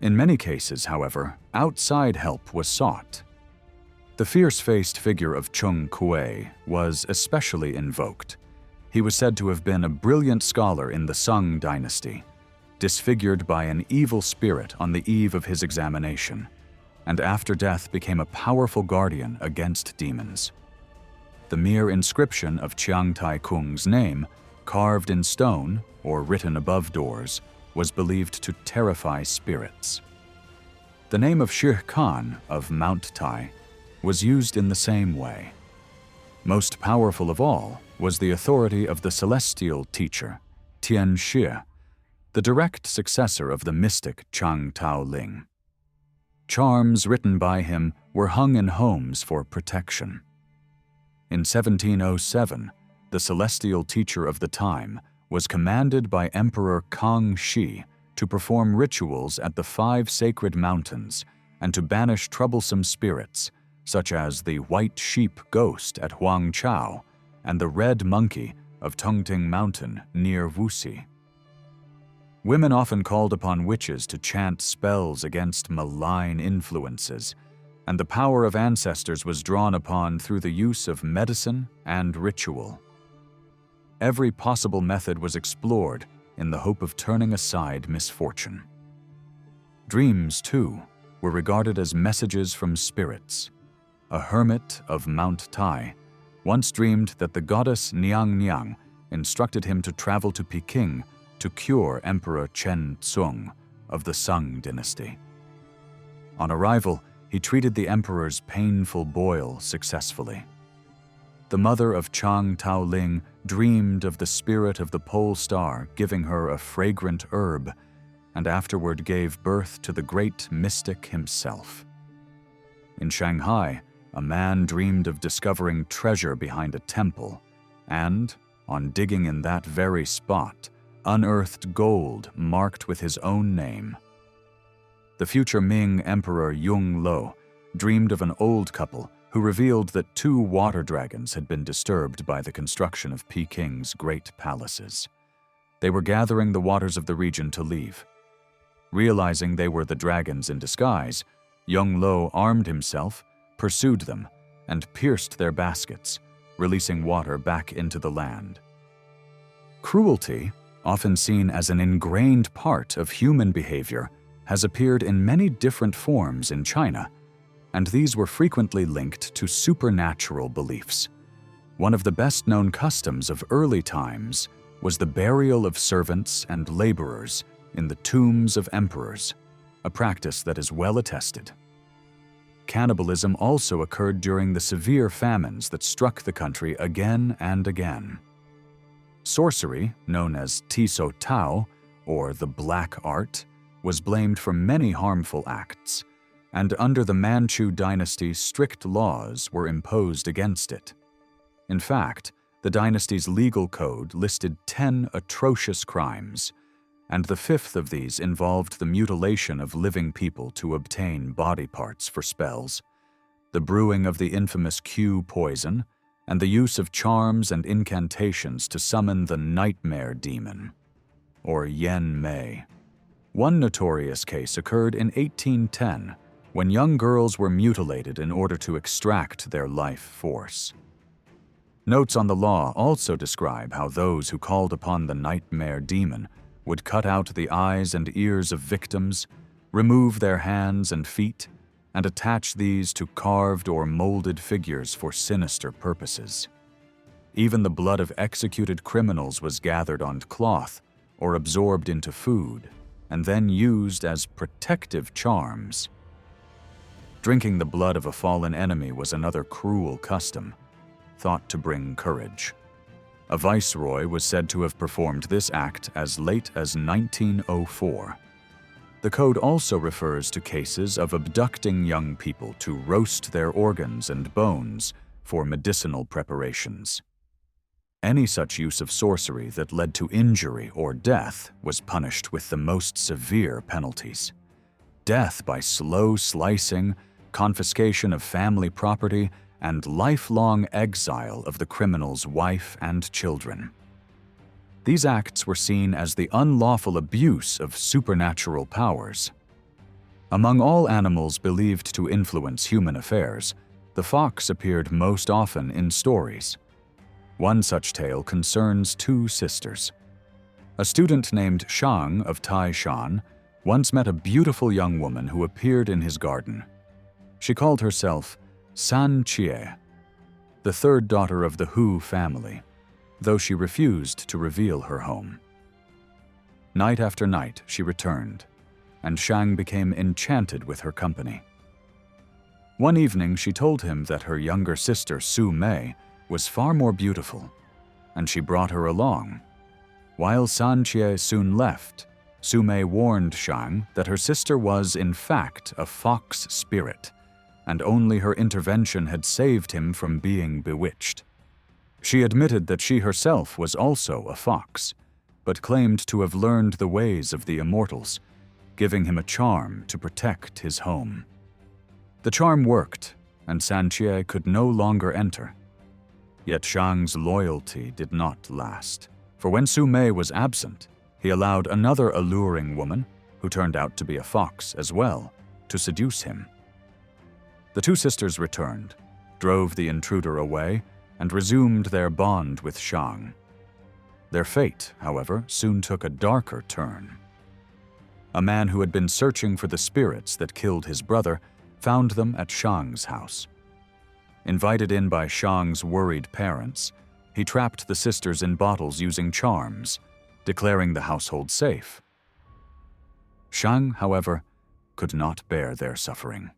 Speaker 1: In many cases, however, outside help was sought. The fierce-faced figure of Chung Kuei was especially invoked. He was said to have been a brilliant scholar in the Shang Dynasty, disfigured by an evil spirit on the eve of his examination, and after death became a powerful guardian against demons. The mere inscription of Chiang Tai Kung's name, carved in stone or written above doors, was believed to terrify spirits. The name of Shi Khan of Mount Tai was used in the same way. Most powerful of all was the authority of the celestial teacher, Tian Shi, the direct successor of the mystic Chang Tao Ling. Charms written by him were hung in homes for protection. In 1707, the celestial teacher of the time was commanded by Emperor Kang Shi to perform rituals at the 5 sacred mountains and to banish troublesome spirits, such as the white sheep ghost at Huangchao and the red monkey of Tongting Mountain near Wuxi. Women often called upon witches to chant spells against malign influences, and the power of ancestors was drawn upon through the use of medicine and ritual. Every possible method was explored in the hope of turning aside misfortune. Dreams, too, were regarded as messages from spirits. A hermit of Mount Tai once dreamed that the goddess Niang Niang instructed him to travel to Peking to cure Emperor Chen Tsung of the Sung Dynasty. On arrival, he treated the emperor's painful boil successfully. The mother of Chang Tao Ling dreamed of the spirit of the pole star giving her a fragrant herb, and afterward gave birth to the great mystic himself. In Shanghai, a man dreamed of discovering treasure behind a temple, and, on digging in that very spot, unearthed gold marked with his own name. The future Ming Emperor Yung Lo dreamed of an old couple who revealed that 2 water dragons had been disturbed by the construction of Peking's great palaces. They were gathering the waters of the region to leave. Realizing they were the dragons in disguise, Yung Lo armed himself, pursued them, and pierced their baskets, releasing water back into the land. Cruelty, often seen as an ingrained part of human behavior, has appeared in many different forms in China, and these were frequently linked to supernatural beliefs. One of the best-known customs of early times was the burial of servants and laborers in the tombs of emperors, a practice that is well attested. Cannibalism also occurred during the severe famines that struck the country again and again. Sorcery, known as Tiso Tao, or the Black Art, was blamed for many harmful acts, and under the Manchu dynasty, strict laws were imposed against it. In fact, the dynasty's legal code listed 10 atrocious crimes, and the 5th of these involved the mutilation of living people to obtain body parts for spells, the brewing of the infamous Qu poison, and the use of charms and incantations to summon the nightmare demon, or Yen Mei. One notorious case occurred in 1810, when young girls were mutilated in order to extract their life force. Notes on the law also describe how those who called upon the nightmare demon would cut out the eyes and ears of victims, remove their hands and feet, and attach these to carved or molded figures for sinister purposes. Even the blood of executed criminals was gathered on cloth or absorbed into food, and then used as protective charms. Drinking the blood of a fallen enemy was another cruel custom, thought to bring courage. A viceroy was said to have performed this act as late as 1904. The code also refers to cases of abducting young people to roast their organs and bones for medicinal preparations. Any such use of sorcery that led to injury or death was punished with the most severe penalties. Death by slow slicing, confiscation of family property, and lifelong exile of the criminal's wife and children. These acts were seen as the unlawful abuse of supernatural powers. Among all animals believed to influence human affairs, the fox appeared most often in stories. One such tale concerns two sisters. A student named Shang of Taishan once met a beautiful young woman who appeared in his garden. She called herself San Qie, the third daughter of the Hu family, though she refused to reveal her home. Night after night she returned, and Shang became enchanted with her company. One evening she told him that her younger sister Su Mei was far more beautiful, and she brought her along. While San Qie soon left, Su Mei warned Shang that her sister was, in fact, a fox spirit, and only her intervention had saved him from being bewitched. She admitted that she herself was also a fox, but claimed to have learned the ways of the Immortals, giving him a charm to protect his home. The charm worked, and San Qie could no longer enter. Yet Shang's loyalty did not last, for when Su Mei was absent, he allowed another alluring woman, who turned out to be a fox as well, to seduce him. The two sisters returned, drove the intruder away, and resumed their bond with Shang. Their fate, however, soon took a darker turn. A man who had been searching for the spirits that killed his brother found them at Shang's house. Invited in by Shang's worried parents, he trapped the sisters in bottles using charms, declaring the household safe. Shang, however, could not bear their suffering.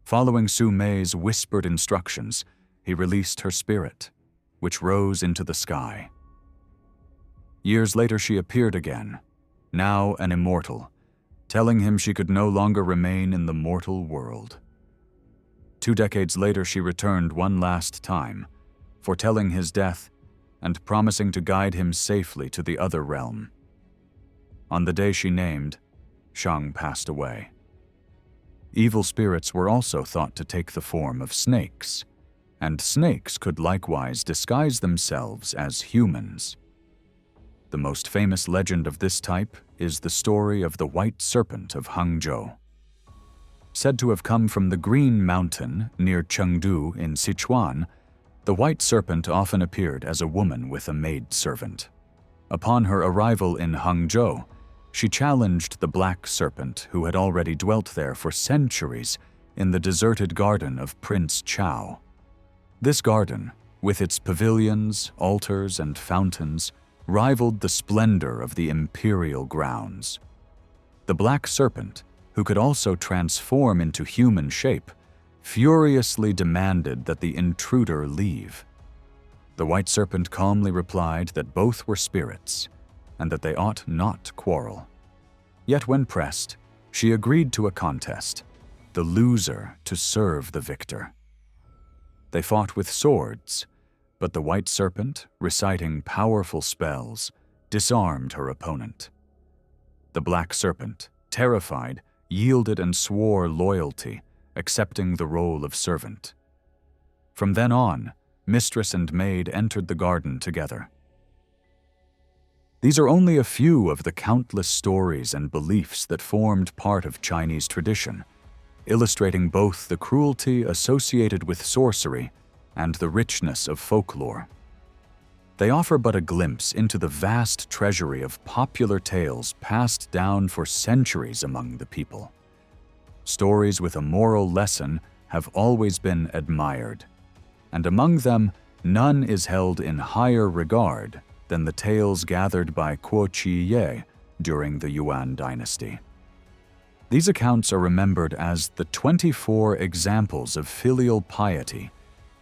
Speaker 1: Following Su Mei's whispered instructions, he released her spirit, which rose into the sky. Years later she appeared again, now an immortal, telling him she could no longer remain in the mortal world. 2 decades later she returned one last time, foretelling his death and promising to guide him safely to the other realm. On the day she named, Shang passed away. Evil spirits were also thought to take the form of snakes, and snakes could likewise disguise themselves as humans. The most famous legend of this type is the story of the White Serpent of Hangzhou. Said to have come from the Green Mountain near Chengdu in Sichuan, the White Serpent often appeared as a woman with a maidservant. Upon her arrival in Hangzhou, she challenged the Black Serpent who had already dwelt there for centuries in the deserted garden of Prince Chou. This garden, with its pavilions, altars, and fountains, rivaled the splendor of the Imperial grounds. The Black Serpent, who could also transform into human shape, furiously demanded that the intruder leave. The White Serpent calmly replied that both were spirits, and that they ought not quarrel. Yet when pressed, she agreed to a contest, the loser to serve the victor. They fought with swords, but the White Serpent, reciting powerful spells, disarmed her opponent. The Black Serpent, terrified, yielded and swore loyalty, accepting the role of servant. From then on, mistress and maid entered the garden together. These are only a few of the countless stories and beliefs that formed part of Chinese tradition, illustrating both the cruelty associated with sorcery and the richness of folklore. They offer but a glimpse into the vast treasury of popular tales passed down for centuries among the people. Stories with a moral lesson have always been admired, and among them, none is held in higher regard than the tales gathered by Kuo Tzu-i during the Yuan dynasty. These accounts are remembered as the 24 examples of filial piety,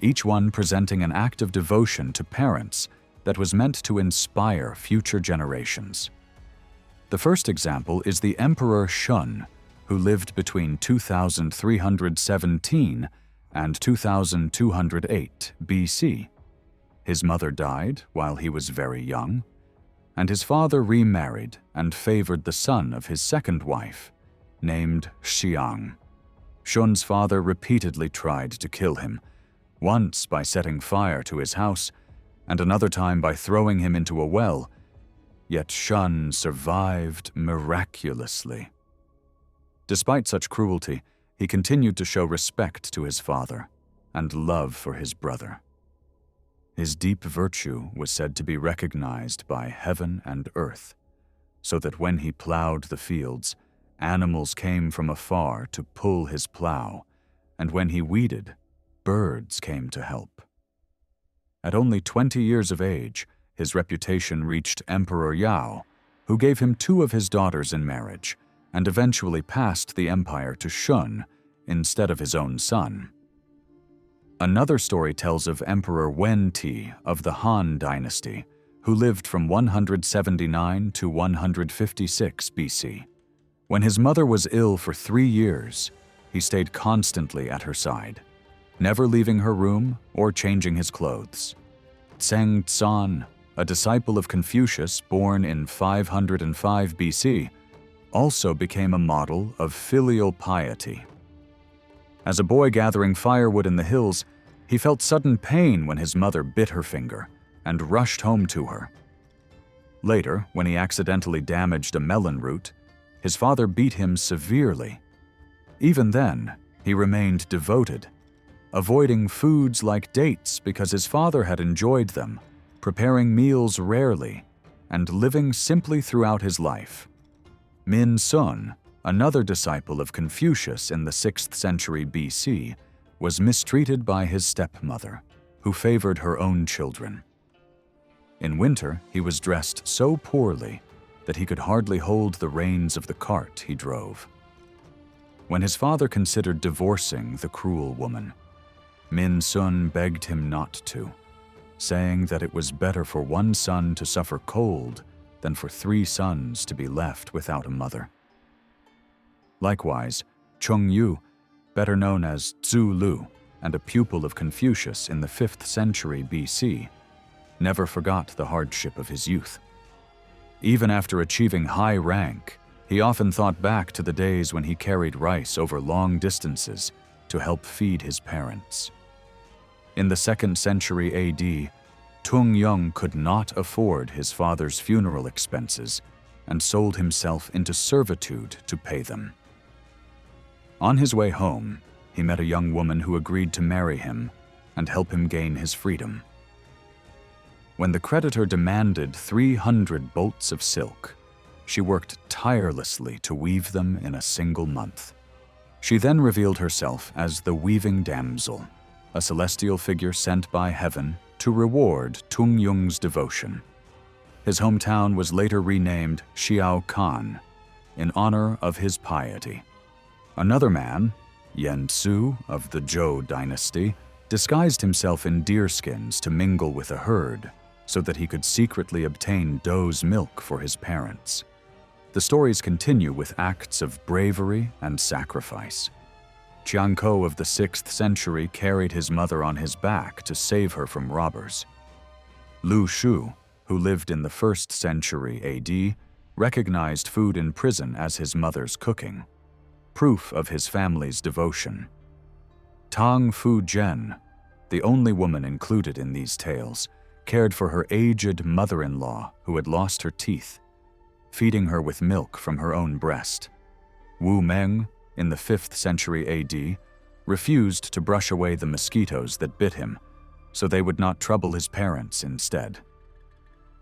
Speaker 1: each one presenting an act of devotion to parents that was meant to inspire future generations. The first example is the Emperor Shun, who lived between 2317 and 2208 BC. His mother died while he was very young, and his father remarried and favored the son of his second wife, named Xiang. Shun's father repeatedly tried to kill him, once by setting fire to his house, and another time by throwing him into a well, yet Shun survived miraculously. Despite such cruelty, he continued to show respect to his father and love for his brother. His deep virtue was said to be recognized by heaven and earth, so that when he plowed the fields, animals came from afar to pull his plow, and when he weeded, birds came to help. At only 20 years of age, his reputation reached Emperor Yao, who gave him 2 of his daughters in marriage, and eventually passed the empire to Shun instead of his own son. Another story tells of Emperor Wen Ti of the Han Dynasty, who lived from 179 to 156 BC. When his mother was ill for 3 years, he stayed constantly at her side, never leaving her room or changing his clothes. Tseng Tsan, a disciple of Confucius born in 505 BC, also became a model of filial piety. As a boy gathering firewood in the hills, he felt sudden pain when his mother bit her finger and rushed home to her. Later, when he accidentally damaged a melon root, his father beat him severely. Even then, he remained devoted, avoiding foods like dates because his father had enjoyed them, preparing meals rarely, and living simply throughout his life. Min Sun, another disciple of Confucius in the 6th century BC, was mistreated by his stepmother, who favored her own children. In winter, he was dressed so poorly that he could hardly hold the reins of the cart he drove. When his father considered divorcing the cruel woman, Min Sun begged him not to, saying that it was better for one son to suffer cold than for 3 sons to be left without a mother. Likewise, Chung Yu, better known as Zhu Lu and a pupil of Confucius in the 5th century BC, never forgot the hardship of his youth. Even after achieving high rank, he often thought back to the days when he carried rice over long distances to help feed his parents. In the 2nd century AD, Tung Yong could not afford his father's funeral expenses and sold himself into servitude to pay them. On his way home, he met a young woman who agreed to marry him and help him gain his freedom. When the creditor demanded 300 bolts of silk, she worked tirelessly to weave them in a single month. She then revealed herself as the Weaving Damsel, a celestial figure sent by heaven to reward Tung Yung's devotion. His hometown was later renamed Xiao Kan in honor of his piety. Another man, Yan Su of the Zhou Dynasty, disguised himself in deerskins to mingle with a herd so that he could secretly obtain doe's milk for his parents. The stories continue with acts of bravery and sacrifice. Chiang Ko of the 6th century carried his mother on his back to save her from robbers. Lu Shu, who lived in the 1st century AD, recognized food in prison as his mother's cooking, proof of his family's devotion. Tang Fu Zhen, the only woman included in these tales, cared for her aged mother-in-law who had lost her teeth, feeding her with milk from her own breast. Wu Meng, in the 5th century AD, refused to brush away the mosquitoes that bit him, so they would not trouble his parents instead.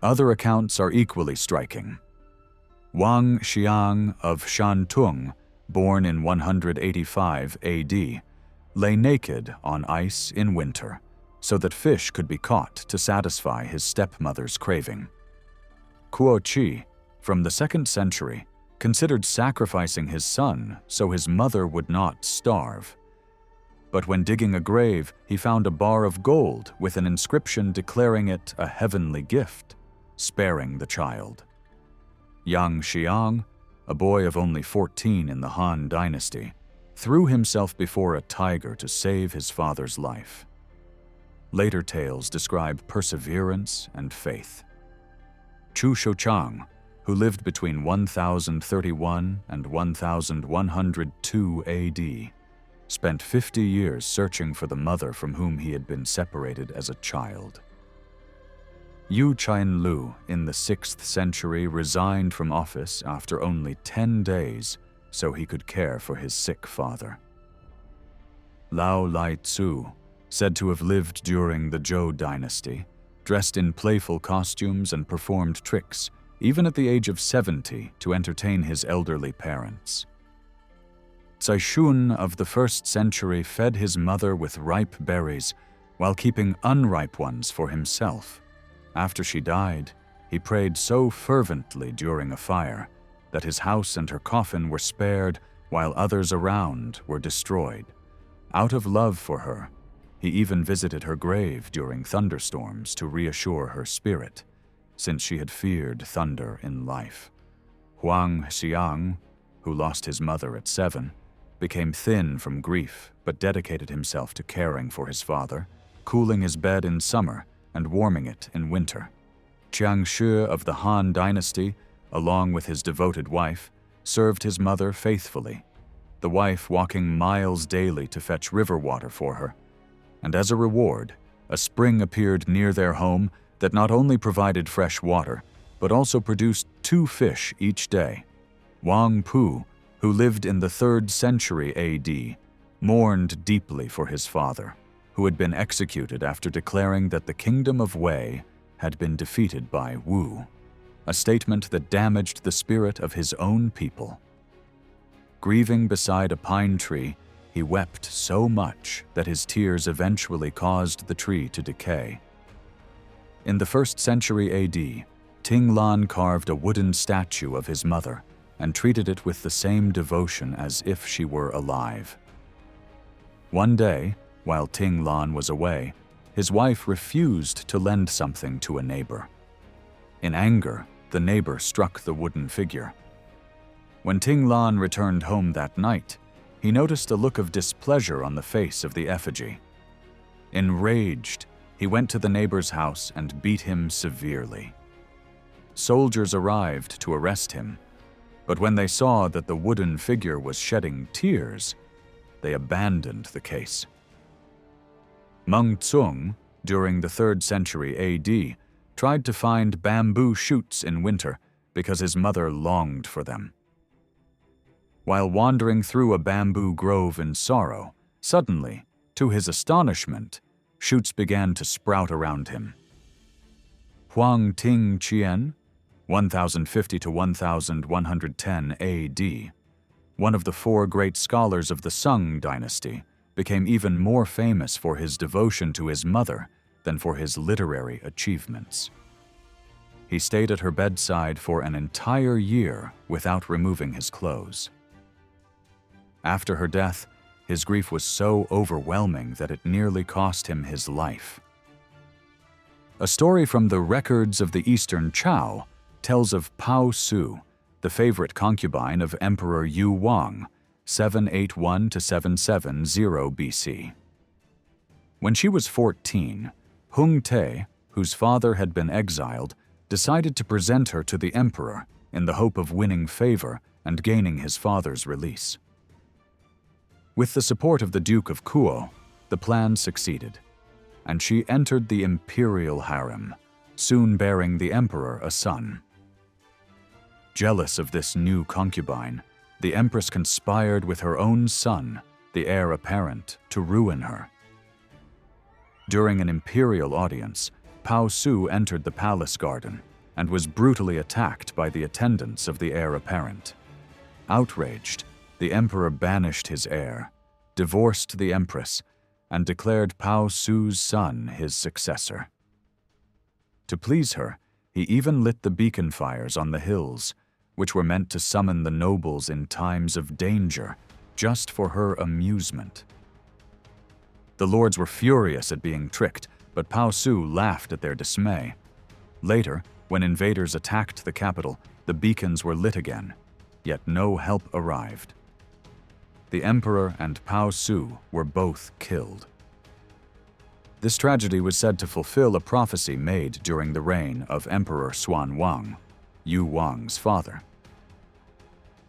Speaker 1: Other accounts are equally striking. Wang Xiang of Shantung, born in 185 AD, lay naked on ice in winter, so that fish could be caught to satisfy his stepmother's craving. Kuo Tzu-i, from the 2nd century, considered sacrificing his son so his mother would not starve. But when digging a grave, he found a bar of gold with an inscription declaring it a heavenly gift, sparing the child. Yang Xiang, a boy of only 14 in the Han Dynasty, threw himself before a tiger to save his father's life. Later tales describe perseverance and faith. Chu Shouchang, who lived between 1031 and 1102 AD, spent 50 years searching for the mother from whom he had been separated as a child. Yu Qianlu in the 6th century resigned from office after only 10 days so he could care for his sick father. Lao-tzu, said to have lived during the Zhou Dynasty, dressed in playful costumes and performed tricks, even at the age of 70, to entertain his elderly parents. Caishun of the 1st century fed his mother with ripe berries while keeping unripe ones for himself. After she died, he prayed so fervently during a fire that his house and her coffin were spared while others around were destroyed. Out of love for her, he even visited her grave during thunderstorms to reassure her spirit, since she had feared thunder in life. Huang Xiang, who lost his mother at 7, became thin from grief but dedicated himself to caring for his father, cooling his bed in summer and warming it in winter. Jiang Shi of the Han Dynasty, along with his devoted wife, served his mother faithfully, the wife walking miles daily to fetch river water for her. And as a reward, a spring appeared near their home that not only provided fresh water, but also produced 2 fish each day. Wang Pu, who lived in the 3rd century AD, mourned deeply for his father, who had been executed after declaring that the kingdom of Wei had been defeated by Wu, a statement that damaged the spirit of his own people. Grieving beside a pine tree, he wept so much that his tears eventually caused the tree to decay. In the 1st century AD, Tinglan carved a wooden statue of his mother and treated it with the same devotion as if she were alive. One day, while Tinglan was away, his wife refused to lend something to a neighbor. In anger, the neighbor struck the wooden figure. When Tinglan returned home that night, he noticed a look of displeasure on the face of the effigy. Enraged, he went to the neighbor's house and beat him severely. Soldiers arrived to arrest him, but when they saw that the wooden figure was shedding tears, they abandoned the case. Meng Tsung, during the 3rd century AD, tried to find bamboo shoots in winter because his mother longed for them. While wandering through a bamboo grove in sorrow, suddenly, to his astonishment, shoots began to sprout around him. Huang Ting Qian, 1050 to 1110 AD, one of the 4 great scholars of the Shang Dynasty, became even more famous for his devotion to his mother than for his literary achievements. He stayed at her bedside for an entire year without removing his clothes. After her death, his grief was so overwhelming that it nearly cost him his life. A story from the records of the Eastern Chou tells of Kuo Tzu-i, the favorite concubine of Emperor Yu Wang, 781 to 770 BC. When she was 14, Hung Te, whose father had been exiled, decided to present her to the emperor in the hope of winning favor and gaining his father's release. With the support of the Duke of Kuo, the plan succeeded, and she entered the Imperial harem, soon bearing the emperor a son. Jealous of this new concubine, the empress conspired with her own son, the heir apparent, to ruin her. During an imperial audience, Kuo Tzu entered the palace garden and was brutally attacked by the attendants of the heir apparent. Outraged, the emperor banished his heir, divorced the empress, and declared Kuo Tzu's son his successor. To please her, he even lit the beacon fires on the hills, which were meant to summon the nobles in times of danger, just for her amusement. The lords were furious at being tricked, but Kuo Tzu laughed at their dismay. Later, when invaders attacked the capital, the beacons were lit again, yet no help arrived. The emperor and Kuo Tzu were both killed. This tragedy was said to fulfill a prophecy made during the reign of Emperor Sun Wukong, Yu Wang's father.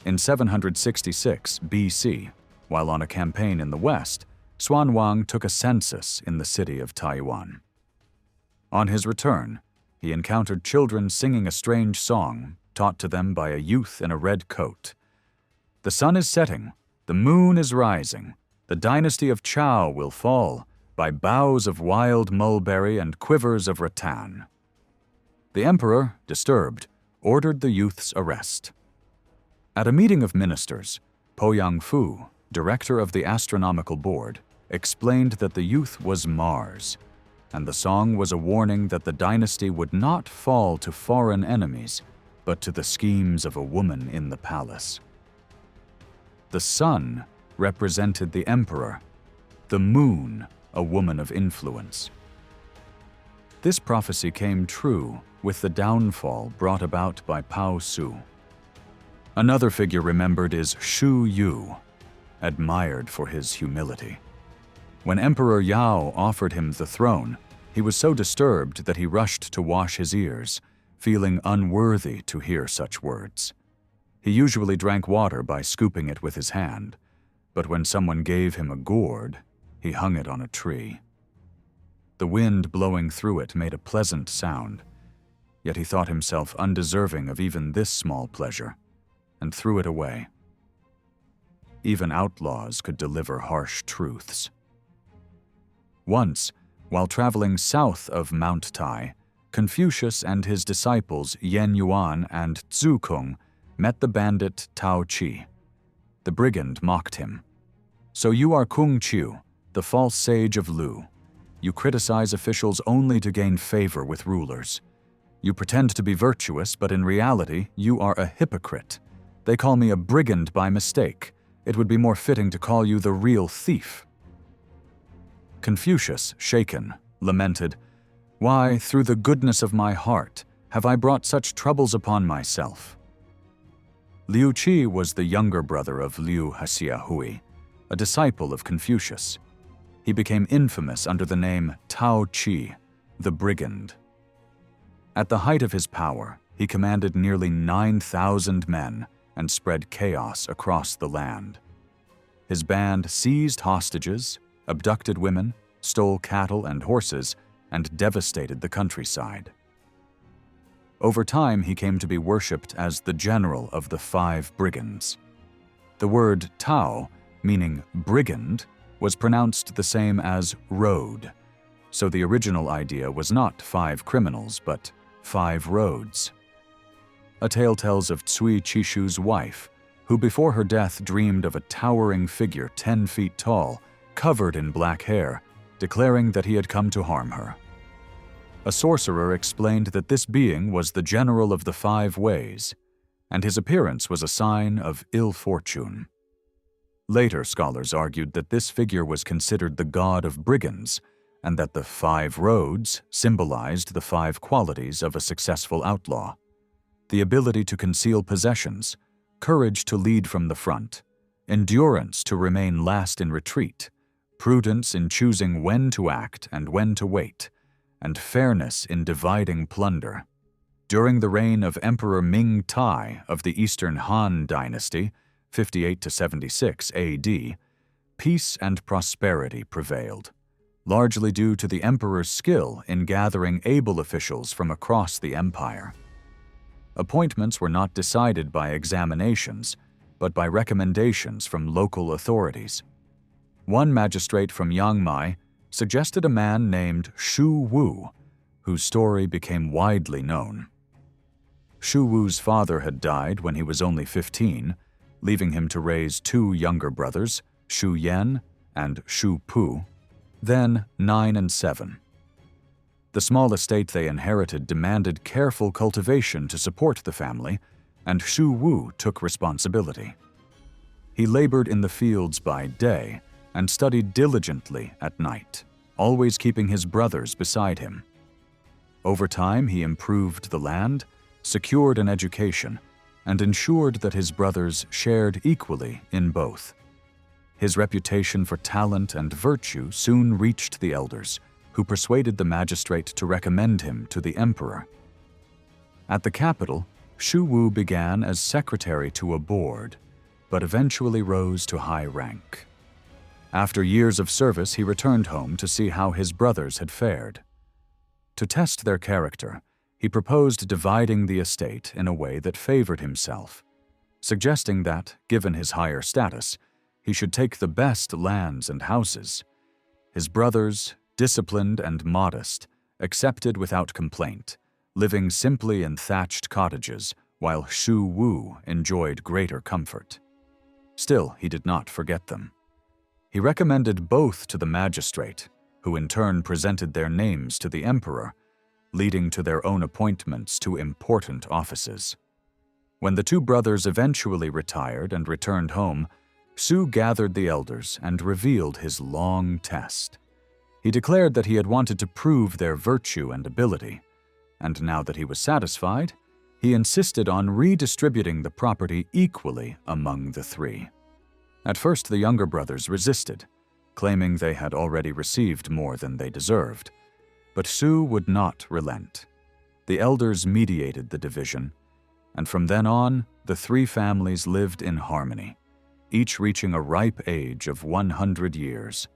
Speaker 1: In 766 BC, while on a campaign in the west, Sun Wukong took a census in the city of Taiwan. On his return, he encountered children singing a strange song taught to them by a youth in a red coat. The sun is setting, the moon is rising, the dynasty of Chou will fall by boughs of wild mulberry and quivers of rattan. The emperor, disturbed, ordered the youth's arrest. At a meeting of ministers, Po Yang-fu, director of the astronomical board, explained that the youth was Mars, and the song was a warning that the dynasty would not fall to foreign enemies, but to the schemes of a woman in the palace. The sun represented the emperor, the moon a woman of influence. This prophecy came true with the downfall brought about by Kuo Tzu. Another figure remembered is Shu Yu, admired for his humility. When Emperor Yao offered him the throne, he was so disturbed that he rushed to wash his ears, feeling unworthy to hear such words. He usually drank water by scooping it with his hand, but when someone gave him a gourd, he hung it on a tree. The wind blowing through it made a pleasant sound, yet he thought himself undeserving of even this small pleasure, and threw it away. Even outlaws could deliver harsh truths. Once, while traveling south of Mount Tai, Confucius and his disciples Yan Yuan and Zhu Kung met the bandit Tao Chi. The brigand mocked him. "So you are Kung Chiu, the false sage of Lu. You criticize officials only to gain favor with rulers. You pretend to be virtuous, but in reality, you are a hypocrite. They call me a brigand by mistake. It would be more fitting to call you the real thief." Confucius, shaken, lamented, "Why, through the goodness of my heart, have I brought such troubles upon myself?" Liu Qi was the younger brother of Liu Hsiahui, a disciple of Confucius. He became infamous under the name Tao Chi, the brigand. At the height of his power, he commanded nearly 9,000 men and spread chaos across the land. His band seized hostages, abducted women, stole cattle and horses, and devastated the countryside. Over time, he came to be worshipped as the general of the 5 brigands. The word Tao, meaning brigand, was pronounced the same as road, so the original idea was not 5 criminals, but 5 roads. A tale tells of Cui Chishu's wife, who before her death dreamed of a towering figure 10 feet tall, covered in black hair, declaring that he had come to harm her. A sorcerer explained that this being was the general of the 5 ways, and his appearance was a sign of ill fortune. Later scholars argued that this figure was considered the god of brigands, and that the 5 roads symbolized the 5 qualities of a successful outlaw: the ability to conceal possessions, courage to lead from the front, endurance to remain last in retreat, prudence in choosing when to act and when to wait, and fairness in dividing plunder. During the reign of Emperor Ming Tai of the Eastern Han Dynasty, 58 to 76 AD, peace and prosperity prevailed, largely due to the emperor's skill in gathering able officials from across the empire. Appointments were not decided by examinations, but by recommendations from local authorities. One magistrate from Yangmai suggested a man named Shu Wu, whose story became widely known. Shu Wu's father had died when he was only 15, leaving him to raise 2 younger brothers, Shu Yan and Shu Pu, then 9 and 7. The small estate they inherited demanded careful cultivation to support the family, and Shu Wu took responsibility. He labored in the fields by day and studied diligently at night, always keeping his brothers beside him. Over time, he improved the land, secured an education, and ensured that his brothers shared equally in both. His reputation for talent and virtue soon reached the elders, who persuaded the magistrate to recommend him to the emperor. At the capital, Shu Wu began as secretary to a board, but eventually rose to high rank. After years of service, he returned home to see how his brothers had fared. To test their character, he proposed dividing the estate in a way that favored himself, suggesting that, given his higher status, he should take the best lands and houses. His brothers, disciplined and modest, accepted without complaint, living simply in thatched cottages, while Xu Wu enjoyed greater comfort. Still, he did not forget them. He recommended both to the magistrate, who in turn presented their names to the emperor, leading to their own appointments to important offices. When the two brothers eventually retired and returned home, Xu gathered the elders and revealed his long test. He declared that he had wanted to prove their virtue and ability, and now that he was satisfied, he insisted on redistributing the property equally among the three. At first, the younger brothers resisted, claiming they had already received more than they deserved. But Xu would not relent. The elders mediated the division, and from then on, the three families lived in harmony, each reaching a ripe age of 100 years.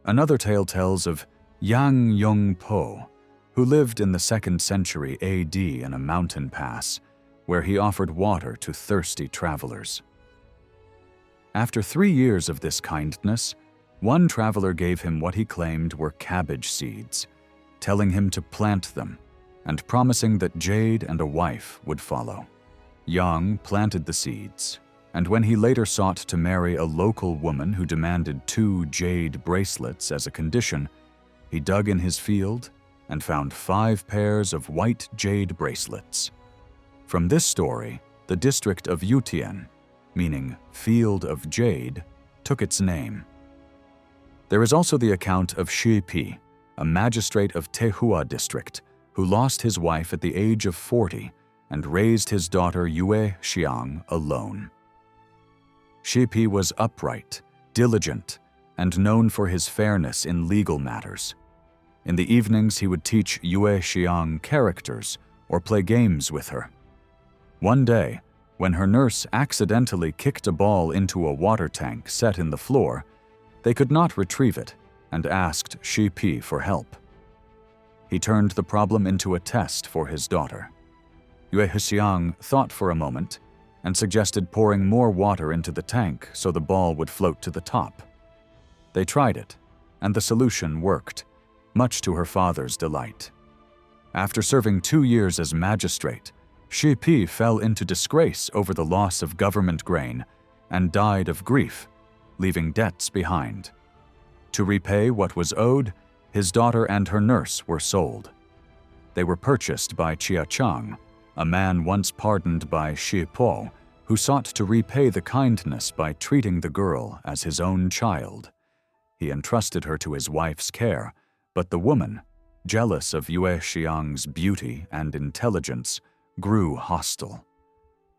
Speaker 1: Another tale tells of Yang Yongpo, who lived in the 2nd century AD in a mountain pass, where he offered water to thirsty travelers. After 3 years of this kindness, one traveler gave him what he claimed were cabbage seeds, telling him to plant them, and promising that Jade and a wife would follow. Yang planted the seeds, and when he later sought to marry a local woman who demanded 2 jade bracelets as a condition, he dug in his field and found 5 pairs of white jade bracelets. From this story, the district of Yutian, meaning Field of Jade, took its name. There is also the account of Shi Pi, a magistrate of Tehua district, who lost his wife at the age of 40 and raised his daughter Yue Xiang alone. Shi Pi was upright, diligent, and known for his fairness in legal matters. In the evenings, he would teach Yue Xiang characters or play games with her. One day, when her nurse accidentally kicked a ball into a water tank set in the floor, they could not retrieve it and asked Shi Pi for help. He turned the problem into a test for his daughter. Yue Xiang thought for a moment and suggested pouring more water into the tank so the ball would float to the top. They tried it, and the solution worked, much to her father's delight. After serving 2 years as magistrate, Shi Pi fell into disgrace over the loss of government grain and died of grief, leaving debts behind. To repay what was owed, his daughter and her nurse were sold. They were purchased by Chia Chang, a man once pardoned by Shi Po, who sought to repay the kindness by treating the girl as his own child. He entrusted her to his wife's care, but the woman, jealous of Yue Xiang's beauty and intelligence, grew hostile.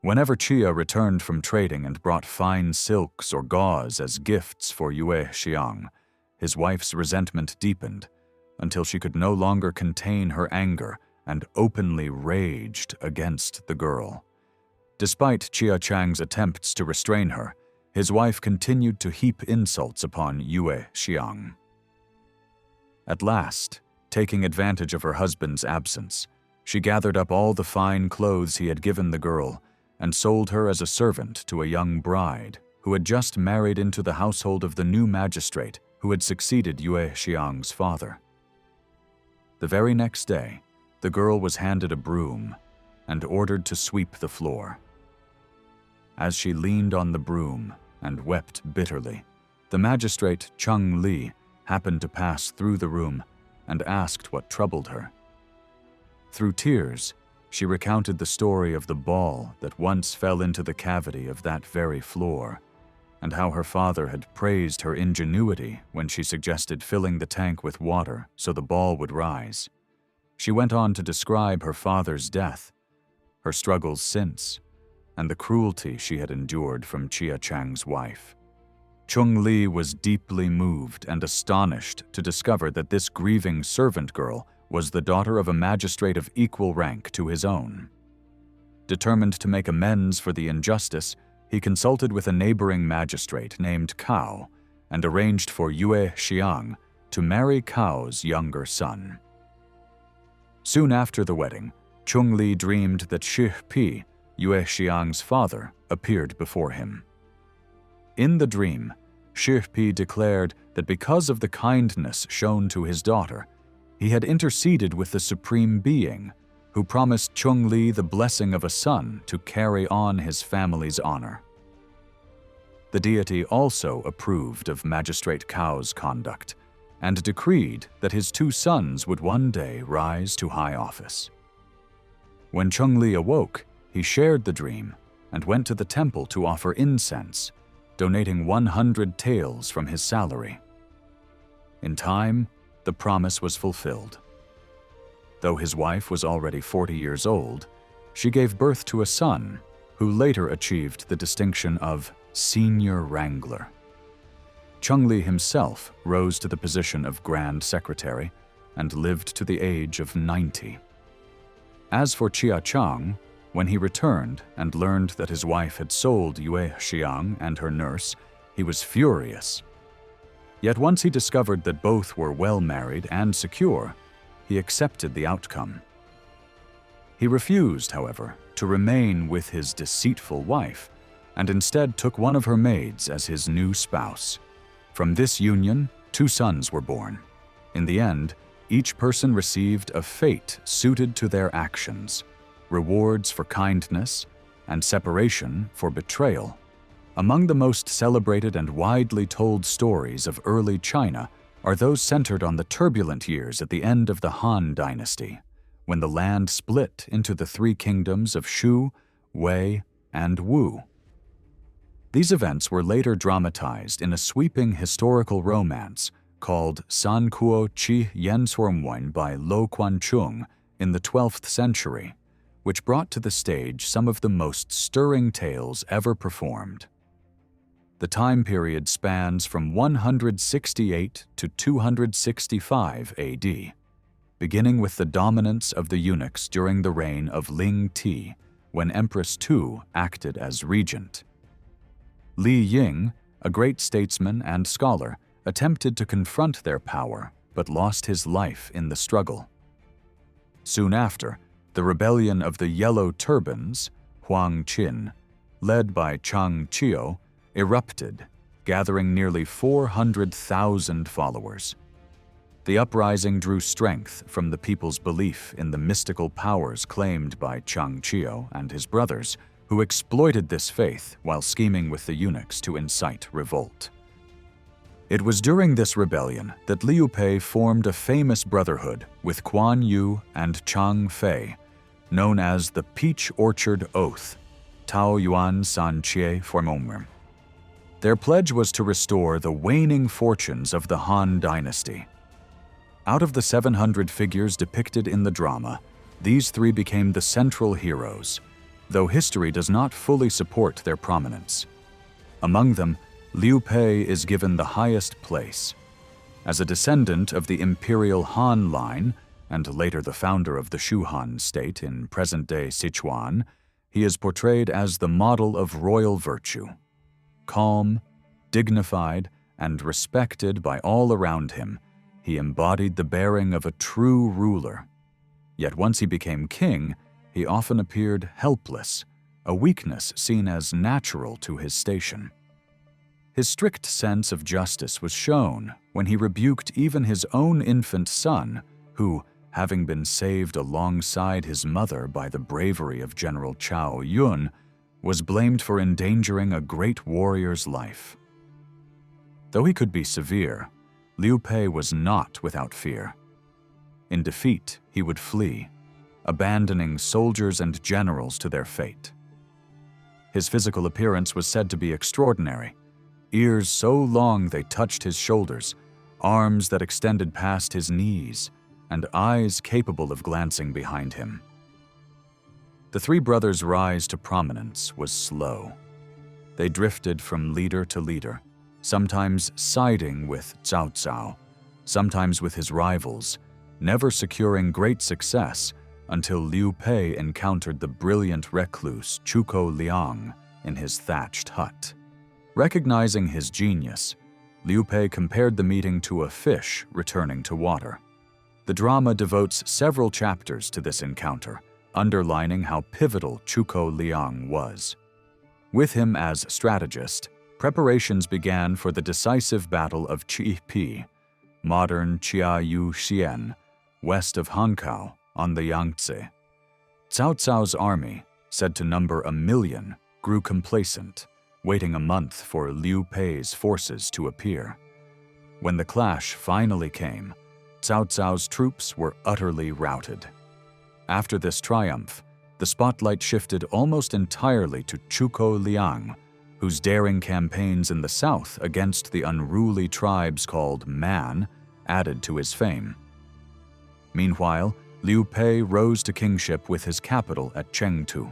Speaker 1: Whenever Chia returned from trading and brought fine silks or gauze as gifts for Yue Xiang, his wife's resentment deepened until she could no longer contain her anger and openly raged against the girl. Despite Chia Chang's attempts to restrain her, his wife continued to heap insults upon Yue Xiang. At last, taking advantage of her husband's absence, she gathered up all the fine clothes he had given the girl and sold her as a servant to a young bride who had just married into the household of the new magistrate who had succeeded Yue Xiang's father. The very next day, the girl was handed a broom and ordered to sweep the floor. As she leaned on the broom and wept bitterly, the magistrate Cheng Li happened to pass through the room and asked what troubled her. Through tears, she recounted the story of the ball that once fell into the cavity of that very floor, and how her father had praised her ingenuity when she suggested filling the tank with water so the ball would rise. She went on to describe her father's death, her struggles since, and the cruelty she had endured from Chia Chang's wife. Cheng Li was deeply moved and astonished to discover that this grieving servant girl was the daughter of a magistrate of equal rank to his own. Determined to make amends for the injustice, he consulted with a neighboring magistrate named Cao and arranged for Yue Xiang to marry Cao's younger son. Soon after the wedding, Chongli dreamed that Shi Pi, Yue Xiang's father, appeared before him. In the dream, Shi Pi declared that because of the kindness shown to his daughter, he had interceded with the Supreme Being, who promised Chongli the blessing of a son to carry on his family's honor. The deity also approved of Magistrate Cao's conduct and decreed that his 2 sons would one day rise to high office. When Chongli awoke, he shared the dream and went to the temple to offer incense, donating 100 taels from his salary. In time, the promise was fulfilled. Though his wife was already 40 years old, she gave birth to a son who later achieved the distinction of Senior Wrangler. Chongli himself rose to the position of Grand Secretary and lived to the age of 90. As for Chia Chang, when he returned and learned that his wife had sold Yue Xiang and her nurse, he was furious. Yet once he discovered that both were well married and secure, he accepted the outcome. He refused, however, to remain with his deceitful wife, and instead took one of her maids as his new spouse. From this union, 2 sons were born. In the end, each person received a fate suited to their actions, rewards for kindness, and separation for betrayal. Among the most celebrated and widely told stories of early China are those centered on the turbulent years at the end of the Han Dynasty, when the land split into the 3 kingdoms of Shu, Wei, and Wu. These events were later dramatized in a sweeping historical romance called San Kuo Chi Yen Suomwen by Lo Quanchung in the 12th century, which brought to the stage some of the most stirring tales ever performed. The time period spans from 168 to 265 AD, beginning with the dominance of the eunuchs during the reign of Ling Ti, when Empress Tu acted as regent. Li Ying, a great statesman and scholar, attempted to confront their power, but lost his life in the struggle. Soon after, the rebellion of the Yellow Turbans, Huang Qin, led by Chang Chio, erupted, gathering nearly 400,000 followers. The uprising drew strength from the people's belief in the mystical powers claimed by Chang Chio and his brothers, who exploited this faith while scheming with the eunuchs to incite revolt. It was during this rebellion that Liu Pei formed a famous brotherhood with Kuan Yu and Chang Fei, known as the Peach Orchard Oath, Tao Yuan San Chie Formomrim. Their pledge was to restore the waning fortunes of the Han Dynasty. Out of the 700 figures depicted in the drama, these 3 became the central heroes, though history does not fully support their prominence. Among them, Liu Pei is given the highest place. As a descendant of the Imperial Han line, and later the founder of the Shu Han state in present-day Sichuan, he is portrayed as the model of royal virtue. Calm, dignified, and respected by all around him, he embodied the bearing of a true ruler. Yet once he became king, he often appeared helpless, a weakness seen as natural to his station. His strict sense of justice was shown when he rebuked even his own infant son, who, having been saved alongside his mother by the bravery of General Chao Yun, was blamed for endangering a great warrior's life. Though he could be severe, Liu Pei was not without fear. In defeat, he would flee, abandoning soldiers and generals to their fate. His physical appearance was said to be extraordinary. Ears so long they touched his shoulders, arms that extended past his knees, and eyes capable of glancing behind him. The 3 brothers' rise to prominence was slow. They drifted from leader to leader, sometimes siding with Cao Cao, sometimes with his rivals, never securing great success until Liu Pei encountered the brilliant recluse Chuko Liang in his thatched hut. Recognizing his genius, Liu Pei compared the meeting to a fish returning to water. The drama devotes several chapters to this encounter, underlining how pivotal Zhuge Liang was. With him as strategist, preparations began for the decisive Battle of Qi, modern Chiayu-Xian, west of Hankou on the Yangtze. Cao Cao's army, said to number 1 million, grew complacent, waiting a month for Liu Pei's forces to appear. When the clash finally came, Cao Cao's troops were utterly routed. After this triumph, the spotlight shifted almost entirely to Zhuge Liang, whose daring campaigns in the south against the unruly tribes called Man added to his fame. Meanwhile, Liu Pei rose to kingship with his capital at Chengdu.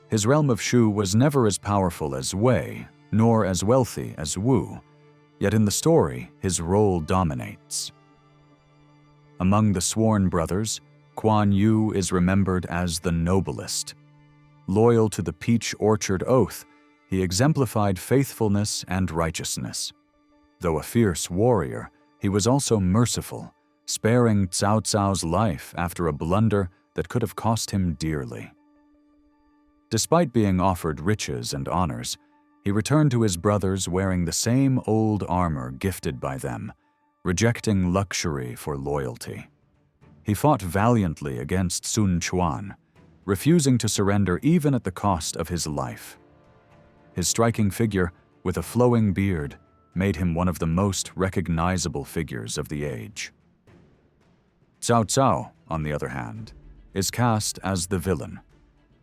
Speaker 1: His realm of Shu was never as powerful as Wei, nor as wealthy as Wu, yet in the story, his role dominates. Among the sworn brothers, Guan Yu is remembered as the noblest. Loyal to the Peach Orchard Oath, he exemplified faithfulness and righteousness. Though a fierce warrior, he was also merciful, sparing Cao Cao's life after a blunder that could have cost him dearly. Despite being offered riches and honors, he returned to his brothers wearing the same old armor gifted by them, rejecting luxury for loyalty. He fought valiantly against Sun Quan, refusing to surrender even at the cost of his life. His striking figure, with a flowing beard, made him one of the most recognizable figures of the age. Cao Cao, on the other hand, is cast as the villain.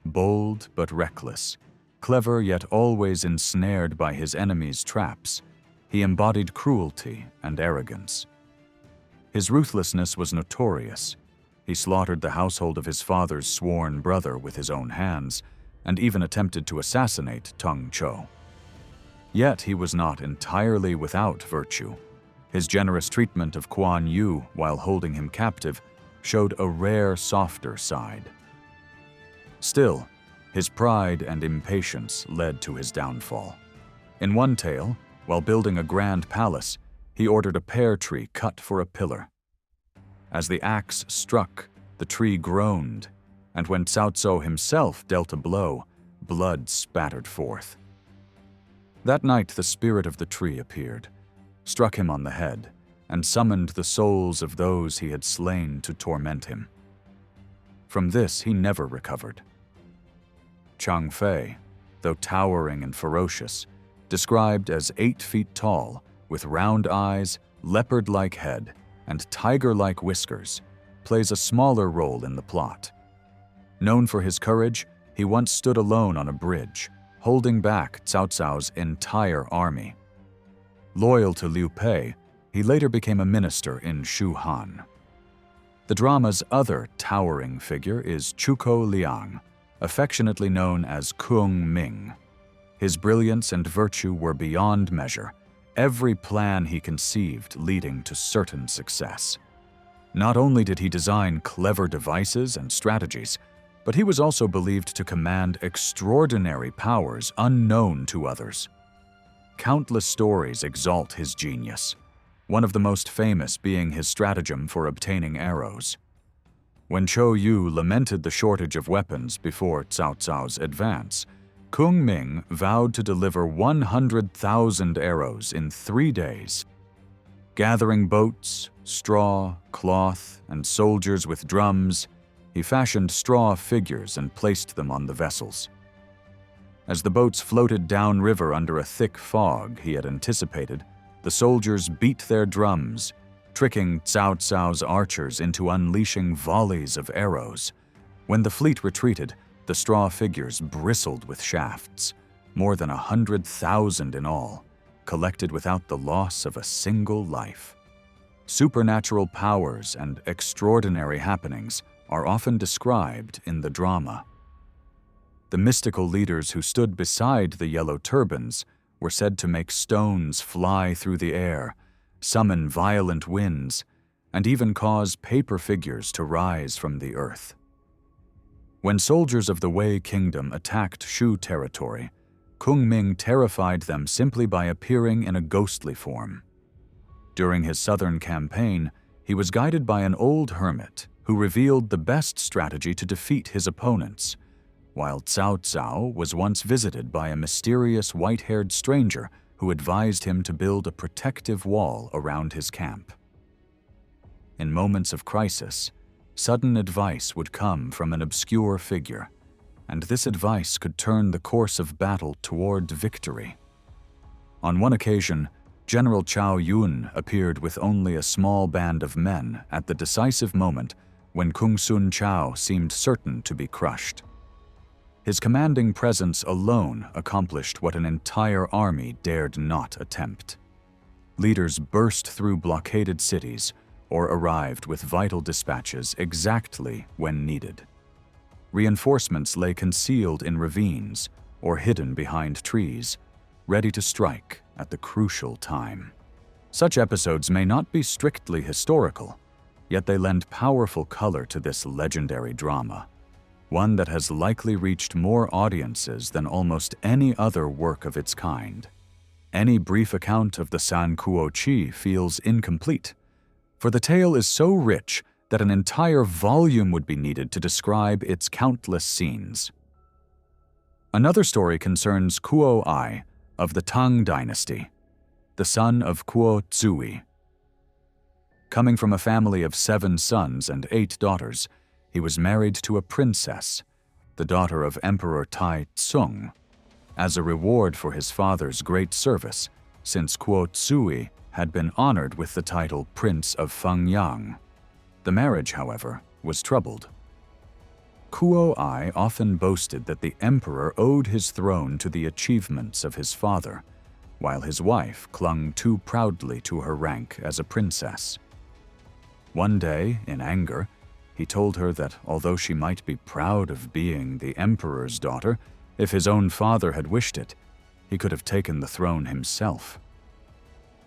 Speaker 1: Bold but reckless, clever yet always ensnared by his enemies' traps, he embodied cruelty and arrogance. His ruthlessness was notorious. He slaughtered the household of his father's sworn brother with his own hands, and even attempted to assassinate Teng Chou. Yet he was not entirely without virtue. His generous treatment of Guan Yu while holding him captive showed a rare, softer side. Still, his pride and impatience led to his downfall. In one tale, while building a grand palace, he ordered a pear tree cut for a pillar. As the axe struck, the tree groaned, and when Cao Cao himself dealt a blow, blood spattered forth. That night the spirit of the tree appeared, struck him on the head, and summoned the souls of those he had slain to torment him. From this he never recovered. Chang Fei, though towering and ferocious, described as 8 feet tall, with round eyes, leopard-like head, and tiger-like whiskers, plays a smaller role in the plot. Known for his courage, he once stood alone on a bridge, holding back Cao Cao's entire army. Loyal to Liu Pei, he later became a minister in Shu Han. The drama's other towering figure is Zhuge Liang, affectionately known as Kung Ming. His brilliance and virtue were beyond measure, every plan he conceived leading to certain success. Not only did he design clever devices and strategies, but he was also believed to command extraordinary powers unknown to others. Countless stories exalt his genius, one of the most famous being his stratagem for obtaining arrows. When Chou Yu lamented the shortage of weapons before Cao Cao's advance, Kung Ming vowed to deliver 100,000 arrows in 3 days. Gathering boats, straw, cloth, and soldiers with drums, he fashioned straw figures and placed them on the vessels. As the boats floated downriver under a thick fog he had anticipated, the soldiers beat their drums, tricking Cao Cao's archers into unleashing volleys of arrows. When the fleet retreated, the straw figures bristled with shafts, more than 100,000 in all, collected without the loss of a single life. Supernatural powers and extraordinary happenings are often described in the drama. The mystical leaders who stood beside the yellow turbans were said to make stones fly through the air, summon violent winds, and even cause paper figures to rise from the earth. When soldiers of the Wei Kingdom attacked Shu territory, Kung Ming terrified them simply by appearing in a ghostly form. During his southern campaign, he was guided by an old hermit, who revealed the best strategy to defeat his opponents, while Cao Cao was once visited by a mysterious white-haired stranger who advised him to build a protective wall around his camp. In moments of crisis, sudden advice would come from an obscure figure, and this advice could turn the course of battle toward victory. On one occasion, General Chao Yun appeared with only a small band of men at the decisive moment when Kung Sun Chao seemed certain to be crushed. His commanding presence alone accomplished what an entire army dared not attempt. Leaders burst through blockaded cities or arrived with vital dispatches exactly when needed. Reinforcements lay concealed in ravines or hidden behind trees, ready to strike at the crucial time. Such episodes may not be strictly historical, yet they lend powerful color to this legendary drama, one that has likely reached more audiences than almost any other work of its kind. Any brief account of the San Kuo Tzu-i feels incomplete, for the tale is so rich that an entire volume would be needed to describe its countless scenes. Another story concerns Kuo Tzu-i of the Tang Dynasty, the son of Kuo Tzu-i. Coming from a family of 7 sons and 8 daughters, he was married to a princess, the daughter of Emperor Tai Tsung, as a reward for his father's great service, since Kuo Tzu-i had been honored with the title Prince of Fangyang. The marriage, however, was troubled. Kuo Tzu-i often boasted that the emperor owed his throne to the achievements of his father, while his wife clung too proudly to her rank as a princess. One day, in anger, he told her that although she might be proud of being the emperor's daughter, if his own father had wished it, he could have taken the throne himself.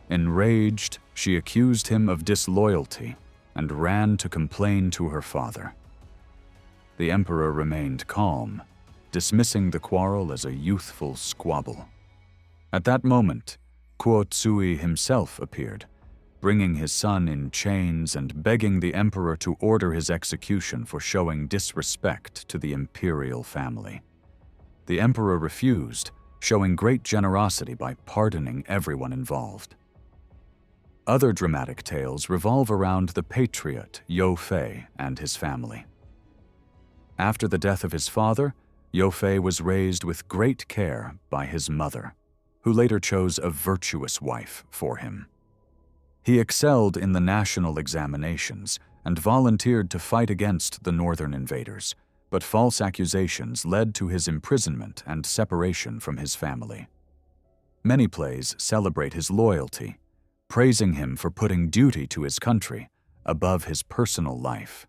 Speaker 1: Enraged, she accused him of disloyalty and ran to complain to her father. The emperor remained calm, dismissing the quarrel as a youthful squabble. At that moment, Kuo Tzu-i himself appeared, bringing his son in chains and begging the emperor to order his execution for showing disrespect to the imperial family. The emperor refused, showing great generosity by pardoning everyone involved. Other dramatic tales revolve around the patriot Yo Fei and his family. After the death of his father, Yo Fei was raised with great care by his mother, who later chose a virtuous wife for him. He excelled in the national examinations and volunteered to fight against the northern invaders, but false accusations led to his imprisonment and separation from his family. Many plays celebrate his loyalty, praising him for putting duty to his country above his personal life.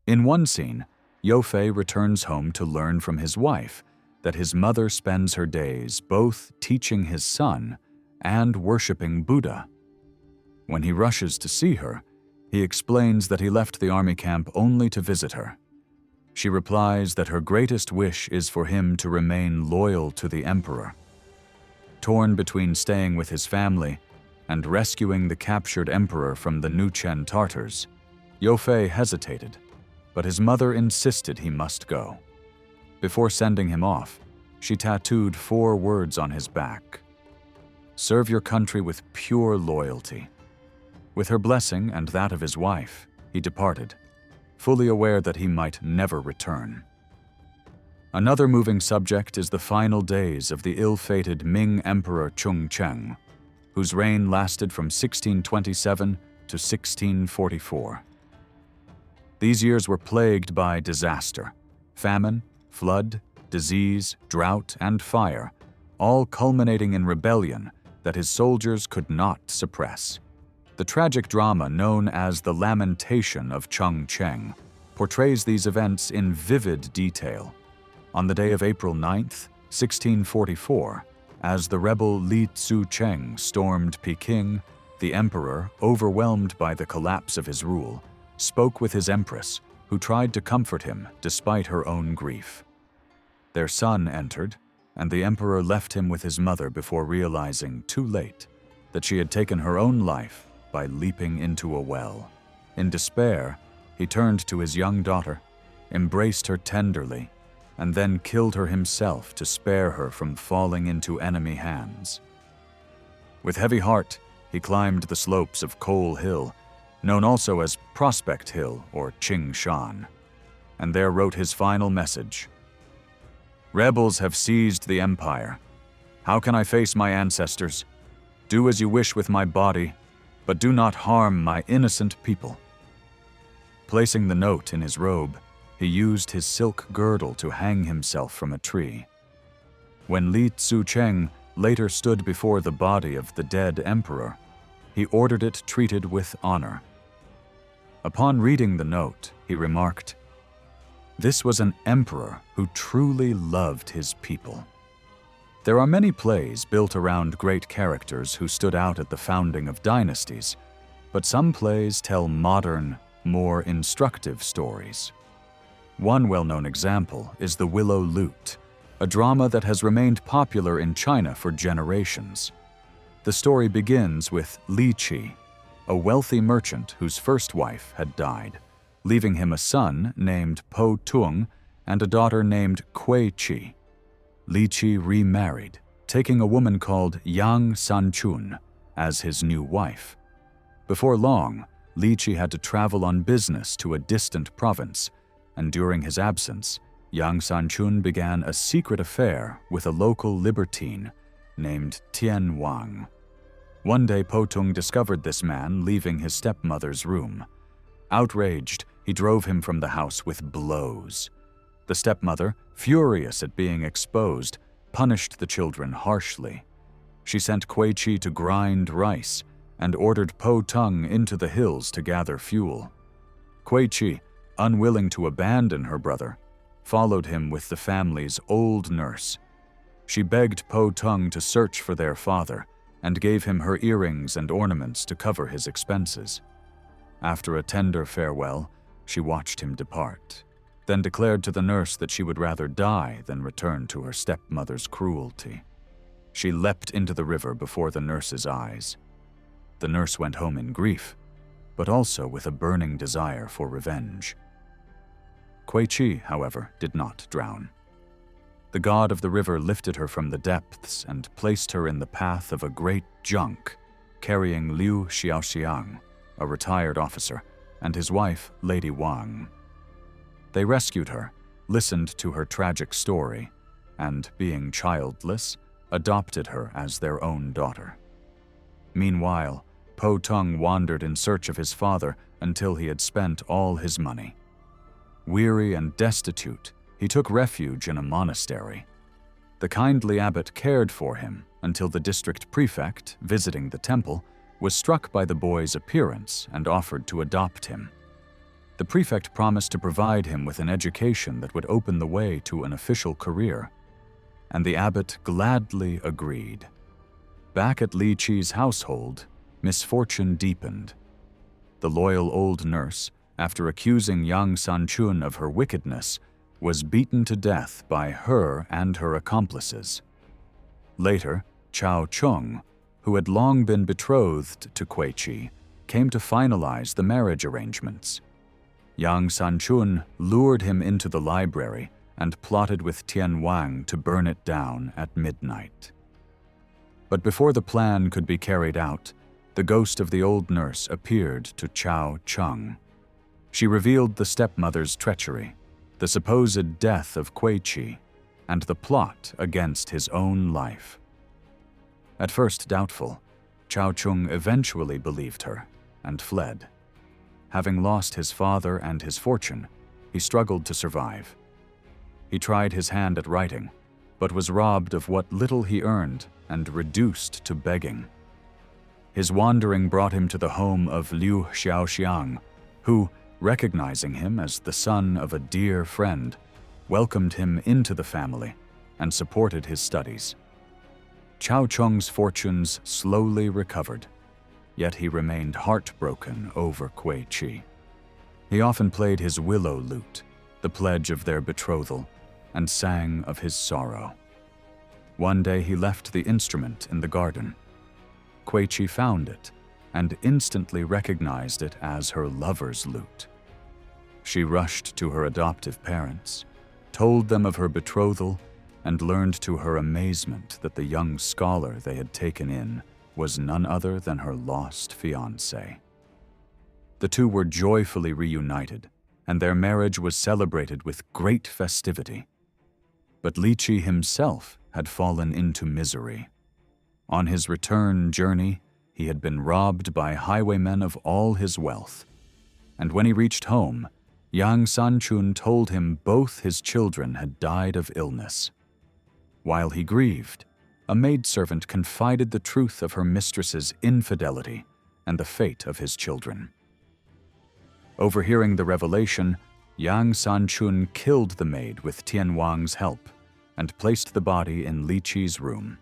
Speaker 1: In one scene, Yo Fei returns home to learn from his wife that his mother spends her days both teaching his son and worshiping Buddha. When he rushes to see her, he explains that he left the army camp only to visit her. She replies that her greatest wish is for him to remain loyal to the emperor. Torn between staying with his family and rescuing the captured emperor from the Nuchen Tartars, Yo Fei hesitated, but his mother insisted he must go. Before sending him off, she tattooed 4 words on his back: "Serve your country with pure loyalty." With her blessing and that of his wife, he departed, fully aware that he might never return. Another moving subject is the final days of the ill-fated Ming Emperor Chongcheng, whose reign lasted from 1627 to 1644. These years were plagued by disaster, famine, flood, disease, drought, and fire, all culminating in rebellion that his soldiers could not suppress. The tragic drama known as the Lamentation of Chongcheng portrays these events in vivid detail. On the day of April 9th, 1644, as the rebel Li Tzu-cheng stormed Peking, the emperor, overwhelmed by the collapse of his rule, spoke with his empress, who tried to comfort him despite her own grief. Their son entered, and the emperor left him with his mother before realizing, too late, that she had taken her own life by leaping into a well. In despair, he turned to his young daughter, embraced her tenderly, and then killed her himself to spare her from falling into enemy hands. With heavy heart, he climbed the slopes of Coal Hill, known also as Prospect Hill or Qing Shan, and there wrote his final message. "Rebels have seized the empire. How can I face my ancestors? Do as you wish with my body, but do not harm my innocent people." Placing the note in his robe, he used his silk girdle to hang himself from a tree. When Li Tzu-cheng later stood before the body of the dead emperor, he ordered it treated with honor. Upon reading the note, he remarked, "This was an emperor who truly loved his people." There are many plays built around great characters who stood out at the founding of dynasties, but some plays tell modern, more instructive stories. One well-known example is The Willow Lute, a drama that has remained popular in China for generations. The story begins with Li Qi, a wealthy merchant whose first wife had died, leaving him a son named Po Tung and a daughter named Kuei Qi. Li Qi remarried, taking a woman called Yang Sanchun as his new wife. Before long, Li Qi had to travel on business to a distant province, and during his absence, Yang Sanchun began a secret affair with a local libertine named Tian Wang. One day, Po Tung discovered this man leaving his stepmother's room. Outraged, he drove him from the house with blows. The stepmother, furious at being exposed, punished the children harshly. She sent Kuei Qi to grind rice and ordered Po Tung into the hills to gather fuel. Kuei Qi, unwilling to abandon her brother, followed him with the family's old nurse. She begged Po Tung to search for their father and gave him her earrings and ornaments to cover his expenses. After a tender farewell, she watched him depart, then declared to the nurse that she would rather die than return to her stepmother's cruelty. She leapt into the river before the nurse's eyes. The nurse went home in grief, but also with a burning desire for revenge. Kuei Qi, however, did not drown. The god of the river lifted her from the depths and placed her in the path of a great junk, carrying Liu Xiaoxiang, a retired officer, and his wife, Lady Wang. They rescued her, listened to her tragic story, and, being childless, adopted her as their own daughter. Meanwhile, Po Tung wandered in search of his father until he had spent all his money. Weary and destitute, he took refuge in a monastery. The kindly abbot cared for him until the district prefect, visiting the temple, was struck by the boy's appearance and offered to adopt him. The prefect promised to provide him with an education that would open the way to an official career, and the abbot gladly agreed. Back at Li Qi's household, misfortune deepened. The loyal old nurse, after accusing Yang Sanchun of her wickedness, was beaten to death by her and her accomplices. Later, Chao Chong, who had long been betrothed to Kuei Qi, came to finalize the marriage arrangements. Yang Sanchun lured him into the library and plotted with Tian Wang to burn it down at midnight. But before the plan could be carried out, the ghost of the old nurse appeared to Chao Cheng. She revealed the stepmother's treachery, the supposed death of Kuei Qi, and the plot against his own life. At first doubtful, Chao Cheng eventually believed her and fled. Having lost his father and his fortune, he struggled to survive. He tried his hand at writing, but was robbed of what little he earned and reduced to begging. His wandering brought him to the home of Liu Xiaoxiang, who, recognizing him as the son of a dear friend, welcomed him into the family and supported his studies. Chao Cheng's fortunes slowly recovered, yet he remained heartbroken over Kuei Qi. He often played his Willow Lute, the pledge of their betrothal, and sang of his sorrow. One day he left the instrument in the garden. Kuei Qi found it and instantly recognized it as her lover's lute. She rushed to her adoptive parents, told them of her betrothal, and learned to her amazement that the young scholar they had taken in was none other than her lost fiancé. The two were joyfully reunited, and their marriage was celebrated with great festivity. But Li Qi himself had fallen into misery. On his return journey, he had been robbed by highwaymen of all his wealth, and when he reached home, Yang Sanchun told him both his children had died of illness. While he grieved, a maidservant confided the truth of her mistress's infidelity and the fate of his children. Overhearing the revelation, Yang Sanchun killed the maid with Tian Wang's help and placed the body in Li Qi's room.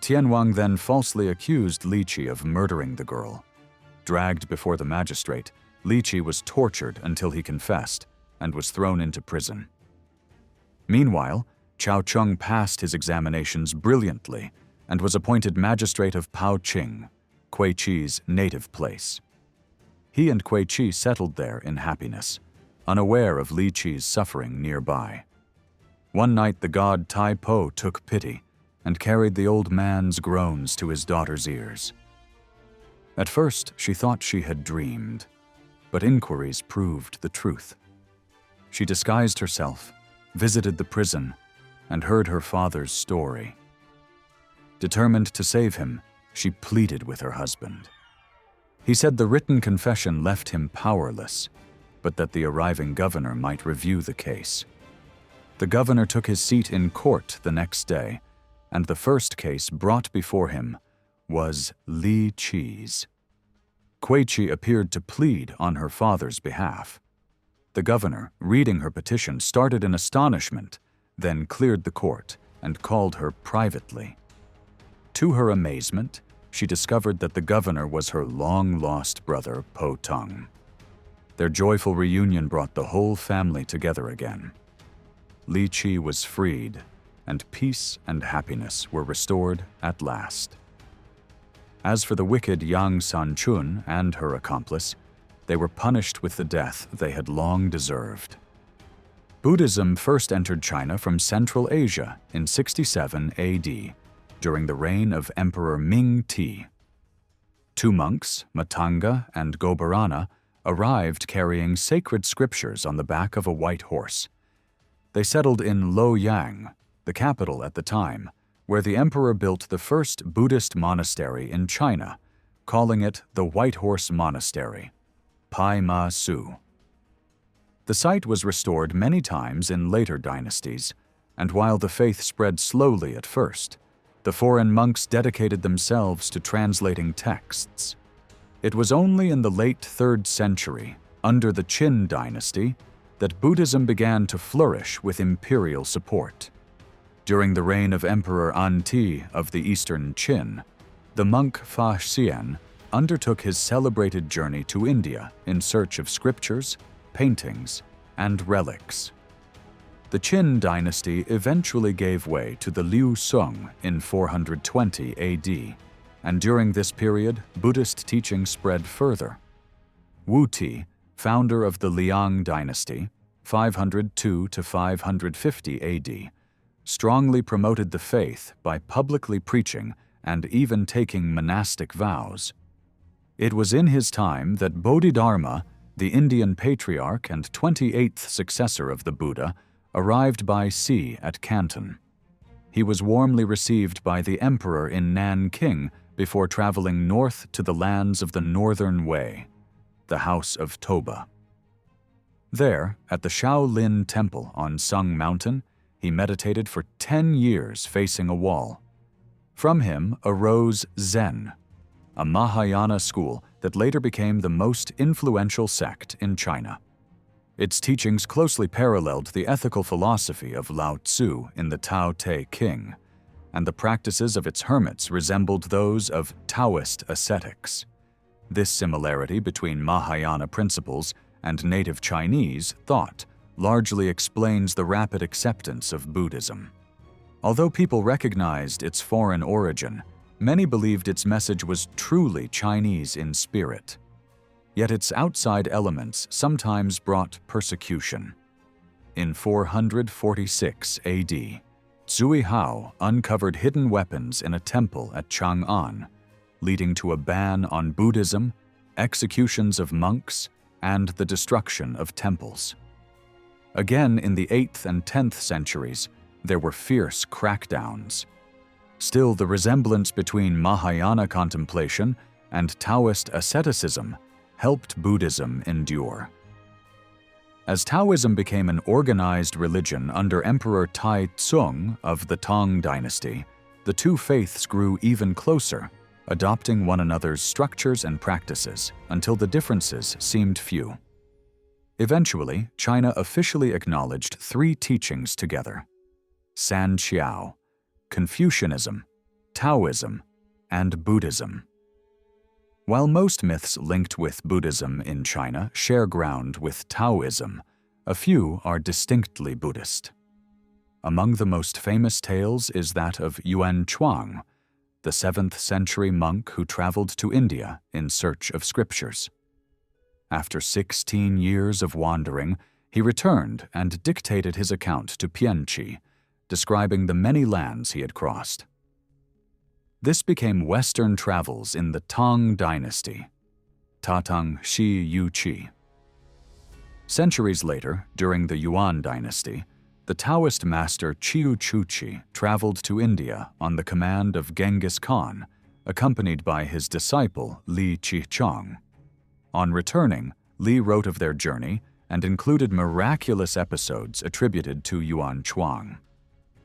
Speaker 1: Tian Wang then falsely accused Li Qi of murdering the girl. Dragged before the magistrate, Li Qi was tortured until he confessed and was thrown into prison. Meanwhile, Chao Cheng passed his examinations brilliantly and was appointed magistrate of Pao Qing, Kuei Qi's native place. He and Kuei Qi settled there in happiness, unaware of Li Qi's suffering nearby. One night the god Tai Po took pity and carried the old man's groans to his daughter's ears. At first, she thought she had dreamed, but inquiries proved the truth. She disguised herself, visited the prison, and heard her father's story. Determined to save him, she pleaded with her husband. He said the written confession left him powerless, but that the arriving governor might review the case. The governor took his seat in court the next day, and the first case brought before him was Li Qi's. Kuei Qi appeared to plead on her father's behalf. The governor, reading her petition, started in astonishment, then cleared the court and called her privately. To her amazement, she discovered that the governor was her long-lost brother, Po Tung. Their joyful reunion brought the whole family together again. Li Qi was freed, and peace and happiness were restored at last. As for the wicked Yang Sanchun and her accomplice, they were punished with the death they had long deserved. Buddhism first entered China from Central Asia in 67 AD, during the reign of Emperor Ming Ti. Two monks, Matanga and Gobarana, arrived carrying sacred scriptures on the back of a white horse. They settled in Luoyang, the capital at the time, where the emperor built the first Buddhist monastery in China, calling it the White Horse Monastery, Pai Ma Su. The site was restored many times in later dynasties, and while the faith spread slowly at first, the foreign monks dedicated themselves to translating texts. It was only in the late 3rd century, under the Qin dynasty, that Buddhism began to flourish with imperial support. During the reign of Emperor An-ti of the Eastern Qin, the monk Fa Xian undertook his celebrated journey to India in search of scriptures, paintings, and relics. The Qin dynasty eventually gave way to the Liu Song in 420 AD, and during this period, Buddhist teaching spread further. Wu Ti, founder of the Liang dynasty, 502 to 550 AD, strongly promoted the faith by publicly preaching and even taking monastic vows. It was in his time that Bodhidharma, the Indian patriarch and 28th successor of the Buddha, arrived by sea at Canton. He was warmly received by the emperor in Nanking before traveling north to the lands of the Northern Wei, the House of Toba. There, at the Shaolin Temple on Sung Mountain, he meditated for 10 years facing a wall. From him arose Zen, a Mahayana school that later became the most influential sect in China. Its teachings closely paralleled the ethical philosophy of Lao-tzu in the Tao Te King, and the practices of its hermits resembled those of Taoist ascetics. This similarity between Mahayana principles and native Chinese thought largely explains the rapid acceptance of Buddhism. Although people recognized its foreign origin, many believed its message was truly Chinese in spirit. yet its outside elements sometimes brought persecution. In 446 AD, Zui Hao uncovered hidden weapons in a temple at Chang'an, leading to a ban on Buddhism, executions of monks, and the destruction of temples. Again, in the 8th and 10th centuries, there were fierce crackdowns. Still, the resemblance between Mahayana contemplation and Taoist asceticism helped Buddhism endure. As Taoism became an organized religion under Emperor Tai-tsung of the Tang Dynasty, the two faiths grew even closer, adopting one another's structures and practices until the differences seemed few. Eventually, China officially acknowledged three teachings together: Sanqiao, Confucianism, Taoism, and Buddhism. While most myths linked with Buddhism in China share ground with Taoism, a few are distinctly Buddhist. Among the most famous tales is that of Yuan Chuang, the 7th century monk who traveled to India in search of scriptures. After 16 years of wandering, he returned and dictated his account to Pianqi, describing the many lands he had crossed. This became Western travels in the Tang Dynasty, Tatang Shi Yu Qi. Centuries later, during the Yuan Dynasty, the Taoist master Qiu Chuqi traveled to India on the command of Genghis Khan, accompanied by his disciple Li Qichang. On returning, Li wrote of their journey and included miraculous episodes attributed to Yuan Chuang.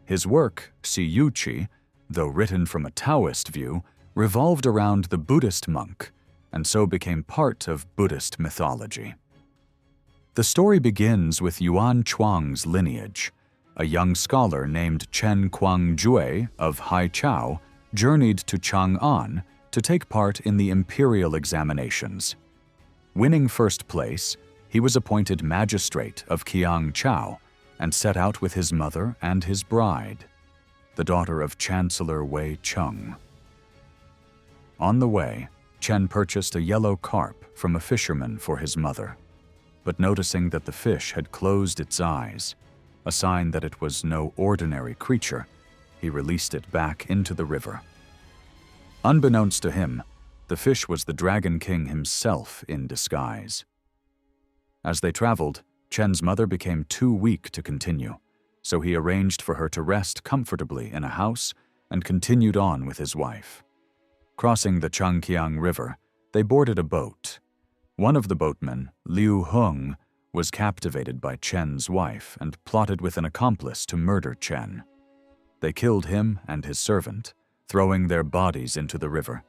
Speaker 1: His work, Si Yu Qi, though written from a Taoist view, revolved around the Buddhist monk, and so became part of Buddhist mythology. The story begins with Yuan Chuang's lineage. A young scholar named Chen Kuang-jue of Haichao journeyed to Chang'an to take part in the Imperial examinations. Winning first place, he was appointed magistrate of Qiangchao and set out with his mother and his bride, the daughter of Chancellor Wei Chung. On the way, Chen purchased a yellow carp from a fisherman for his mother, but noticing that the fish had closed its eyes, a sign that it was no ordinary creature, he released it back into the river. Unbeknownst to him, the fish was the Dragon King himself in disguise. As they traveled, Chen's mother became too weak to continue, so he arranged for her to rest comfortably in a house and continued on with his wife. Crossing the Changqiang River, they boarded a boat. One of the boatmen, Liu Heng, was captivated by Chen's wife and plotted with an accomplice to murder Chen. They killed him and his servant, throwing their bodies into the river.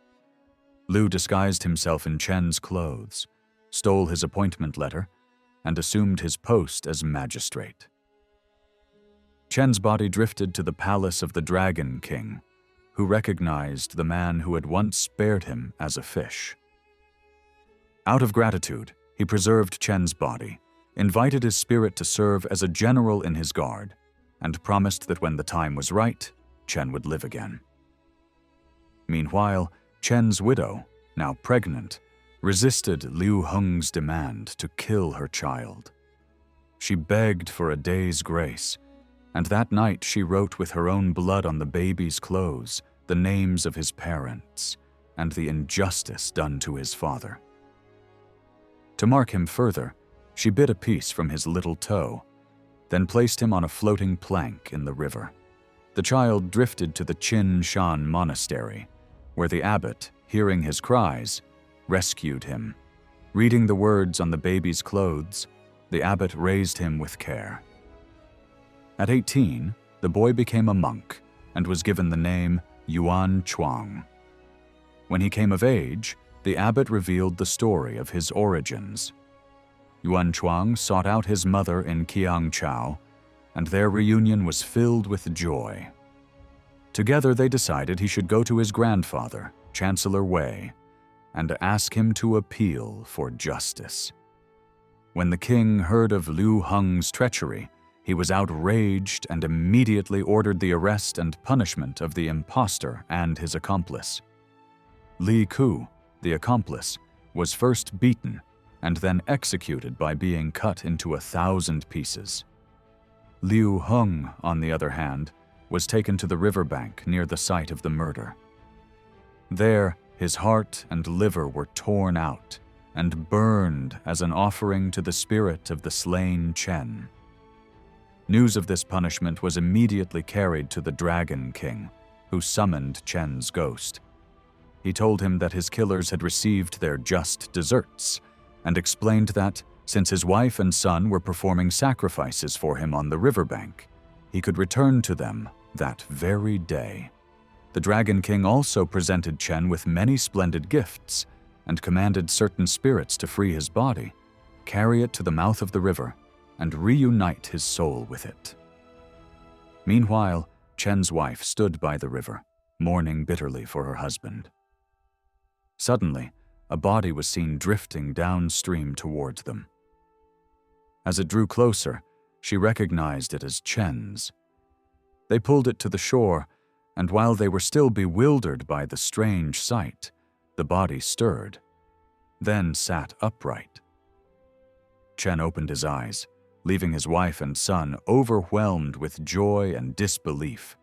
Speaker 1: Liu disguised himself in Chen's clothes, stole his appointment letter, and assumed his post as magistrate. Chen's body drifted to the palace of the Dragon King, who recognized the man who had once spared him as a fish. Out of gratitude, he preserved Chen's body, invited his spirit to serve as a general in his guard, and promised that when the time was right, Chen would live again. Meanwhile, Chen's widow, now pregnant, resisted Liu Heng's demand to kill her child. She begged for a day's grace, and that night she wrote with her own blood on the baby's clothes the names of his parents and the injustice done to his father. To mark him further, she bit a piece from his little toe, then placed him on a floating plank in the river. The child drifted to the Qin Shan monastery, where the abbot, hearing his cries, rescued him. Reading the words on the baby's clothes, the abbot raised him with care. At 18, the boy became a monk and was given the name Yuan Chuang. When he came of age, the abbot revealed the story of his origins. Yuan Chuang sought out his mother in Qiangchao, and their reunion was filled with joy. Together they decided he should go to his grandfather, Chancellor Wei, and ask him to appeal for justice. When the king heard of Liu Heng's treachery, he was outraged and immediately ordered the arrest and punishment of the impostor and his accomplice. Li Ku, the accomplice, was first beaten and then executed by being cut into 1,000 pieces. Liu Heng, on the other hand, was taken to the riverbank near the site of the murder. There, his heart and liver were torn out and burned as an offering to the spirit of the slain Chen. News of this punishment was immediately carried to the Dragon King, who summoned Chen's ghost. He told him that his killers had received their just deserts, and explained that, since his wife and son were performing sacrifices for him on the riverbank, he could return to them that very day. The Dragon King also presented Chen with many splendid gifts, and commanded certain spirits to free his body, carry it to the mouth of the river, and reunite his soul with it. Meanwhile, Chen's wife stood by the river, mourning bitterly for her husband. Suddenly, a body was seen drifting downstream towards them. As it drew closer, she recognized it as Chen's. They pulled it to the shore, and while they were still bewildered by the strange sight, the body stirred, then sat upright. Chen opened his eyes, leaving his wife and son overwhelmed with joy and disbelief.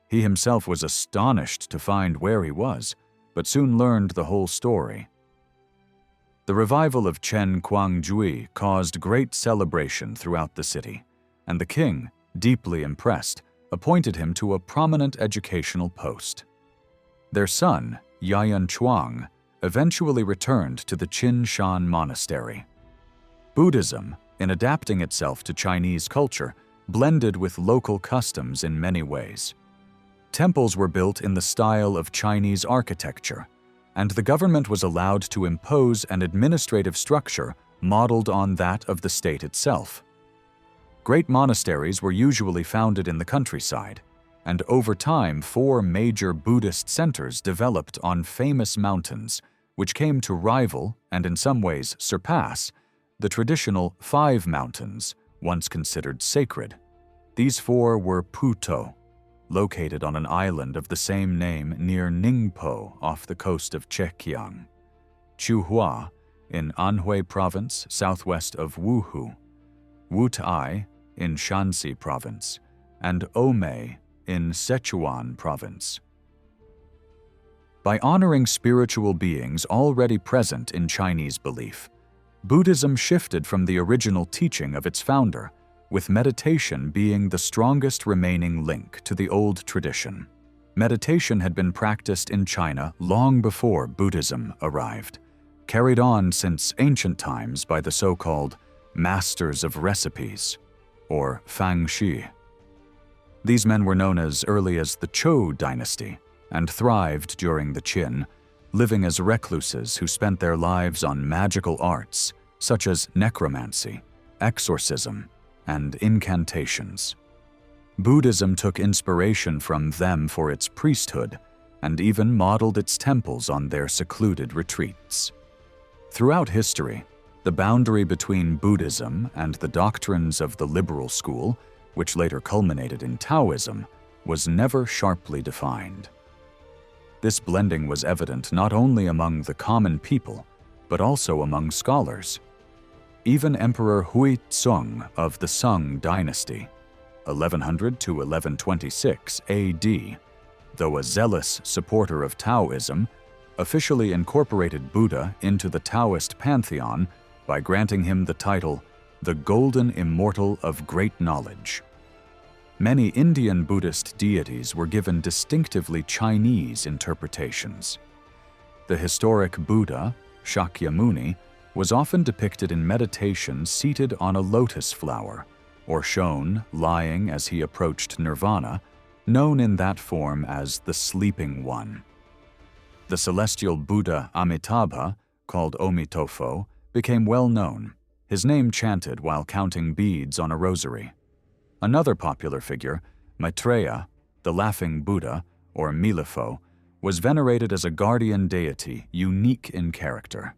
Speaker 1: He himself was astonished to find where he was, but soon learned the whole story. The revival of Chen Kuang-jui caused great celebration throughout the city, and the king, deeply impressed, appointed him to a prominent educational post. Their son, Yayan Chuang, eventually returned to the Qinshan monastery. Buddhism, in adapting itself to Chinese culture, blended with local customs in many ways. Temples were built in the style of Chinese architecture, and the government was allowed to impose an administrative structure modeled on that of the state itself. Great monasteries were usually founded in the countryside, and over time 4 major Buddhist centers developed on famous mountains, which came to rival, and in some ways surpass, the traditional 5 mountains, once considered sacred. These 4 were Puto, located on an island of the same name near Ningpo off the coast of Zhejiang; Chuhua, in Anhui Province, southwest of Wuhu; Wu-tai, in Shanxi Province; and Omei, in Sichuan Province. By honoring spiritual beings already present in Chinese belief, Buddhism shifted from the original teaching of its founder, with meditation being the strongest remaining link to the old tradition. Meditation had been practiced in China long before Buddhism arrived, carried on since ancient times by the so-called masters of recipes, or Fang Shi. These men were known as early as the Chou Dynasty and thrived during the Qin, living as recluses who spent their lives on magical arts such as necromancy, exorcism, and incantations. Buddhism took inspiration from them for its priesthood and even modeled its temples on their secluded retreats. Throughout history, the boundary between Buddhism and the doctrines of the liberal school, which later culminated in Taoism, was never sharply defined. This blending was evident not only among the common people, but also among scholars. Even Emperor Hui Tsung of the Shang Dynasty, 1100 to 1126 AD, though a zealous supporter of Taoism, officially incorporated Buddha into the Taoist pantheon by granting him the title, the Golden Immortal of Great Knowledge. Many Indian Buddhist deities were given distinctively Chinese interpretations. The historic Buddha, Shakyamuni, was often depicted in meditation seated on a lotus flower, or shown lying as he approached nirvana, known in that form as the Sleeping One. The celestial Buddha Amitabha, called Omitofo, became well known, his name chanted while counting beads on a rosary. Another popular figure, Maitreya, the Laughing Buddha, or Milefo, was venerated as a guardian deity unique in character.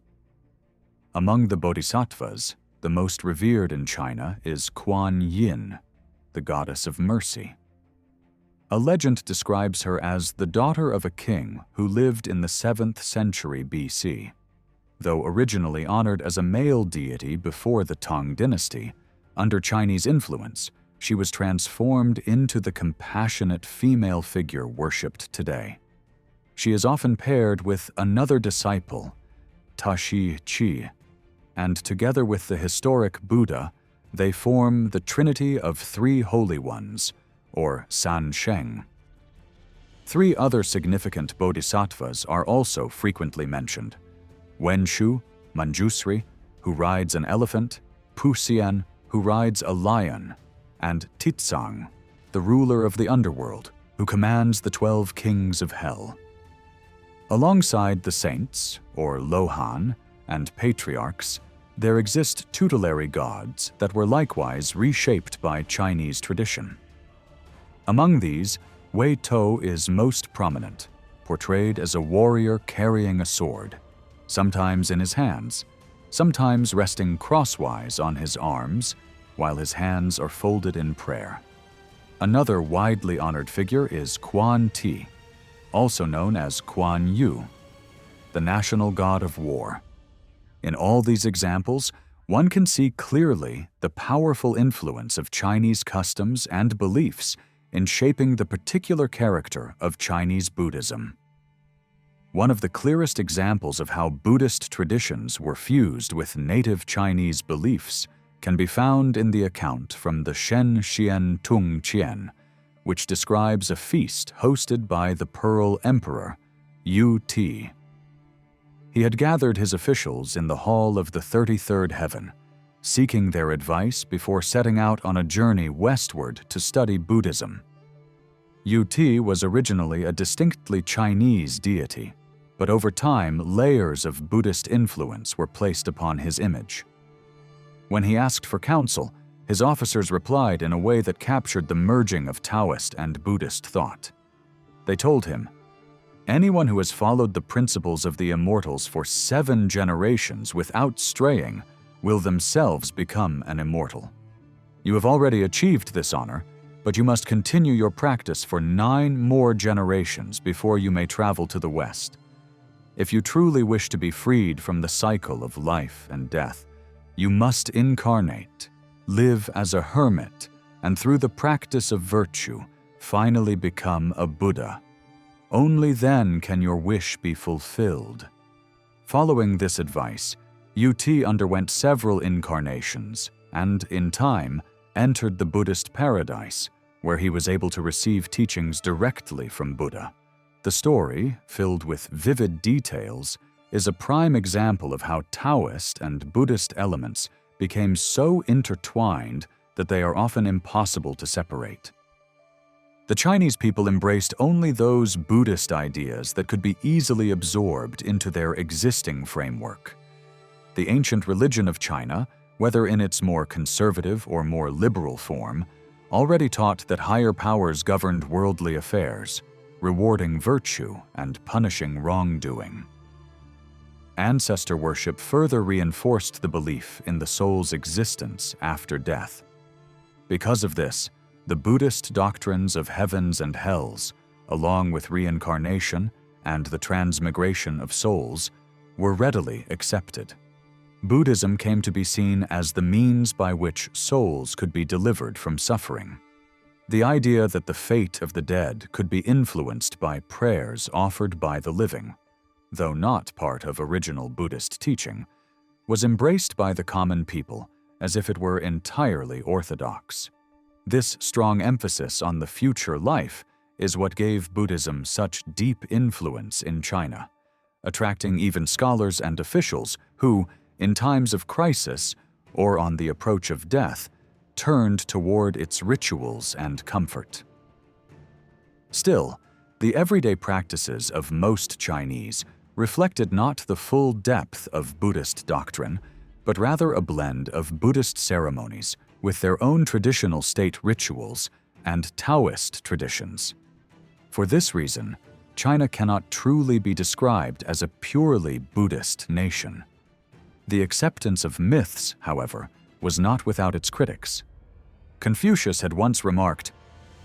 Speaker 1: Among the bodhisattvas, the most revered in China is Kuan Yin, the goddess of mercy. A legend describes her as the daughter of a king who lived in the 7th century BC. Though originally honored as a male deity before the Tang Dynasty, under Chinese influence, she was transformed into the compassionate female figure worshipped today. She is often paired with another disciple, Tashi Chi, and together with the historic Buddha, they form the Trinity of Three Holy Ones, or San Sheng. Three other significant bodhisattvas are also frequently mentioned: Wenshu, Manjusri, who rides an elephant, Puxian, who rides a lion, and Titsang, the ruler of the underworld, who commands the 12 kings of hell. Alongside the saints, or Lohan, and patriarchs, there exist tutelary gods that were likewise reshaped by Chinese tradition. Among these, Wei To is most prominent, portrayed as a warrior carrying a sword, sometimes in his hands, sometimes resting crosswise on his arms, while his hands are folded in prayer. Another widely honored figure is Quan Ti, also known as Kuan Yu, the national god of war. In all these examples, one can see clearly the powerful influence of Chinese customs and beliefs in shaping the particular character of Chinese Buddhism. One of the clearest examples of how Buddhist traditions were fused with native Chinese beliefs can be found in the account from the Shen Xian Tung Qian, which describes a feast hosted by the Pearl Emperor, Yu Ti. He had gathered his officials in the hall of the 33rd heaven, seeking their advice before setting out on a journey westward to study Buddhism. Yu Ti was originally a distinctly Chinese deity, but over time layers of Buddhist influence were placed upon his image. When he asked for counsel, his officers replied in a way that captured the merging of Taoist and Buddhist thought. They told him, "Anyone who has followed the principles of the Immortals for 7 generations without straying will themselves become an immortal. You have already achieved this honor, but you must continue your practice for 9 more generations before you may travel to the West. If you truly wish to be freed from the cycle of life and death, you must incarnate, live as a hermit, and through the practice of virtue, finally become a Buddha. Only then can your wish be fulfilled." Following this advice, Yu Ti underwent several incarnations and, in time, entered the Buddhist paradise, where he was able to receive teachings directly from Buddha. The story, filled with vivid details, is a prime example of how Taoist and Buddhist elements became so intertwined that they are often impossible to separate. The Chinese people embraced only those Buddhist ideas that could be easily absorbed into their existing framework. The ancient religion of China, whether in its more conservative or more liberal form, already taught that higher powers governed worldly affairs, rewarding virtue and punishing wrongdoing. Ancestor worship further reinforced the belief in the soul's existence after death. Because of this, the Buddhist doctrines of heavens and hells, along with reincarnation and the transmigration of souls, were readily accepted. Buddhism came to be seen as the means by which souls could be delivered from suffering. The idea that the fate of the dead could be influenced by prayers offered by the living, though not part of original Buddhist teaching, was embraced by the common people as if it were entirely orthodox. This strong emphasis on the future life is what gave Buddhism such deep influence in China, attracting even scholars and officials who, in times of crisis or on the approach of death, turned toward its rituals and comfort. Still, the everyday practices of most Chinese reflected not the full depth of Buddhist doctrine, but rather a blend of Buddhist ceremonies with their own traditional state rituals and Taoist traditions. For this reason, China cannot truly be described as a purely Buddhist nation. The acceptance of myths, however, was not without its critics. Confucius had once remarked,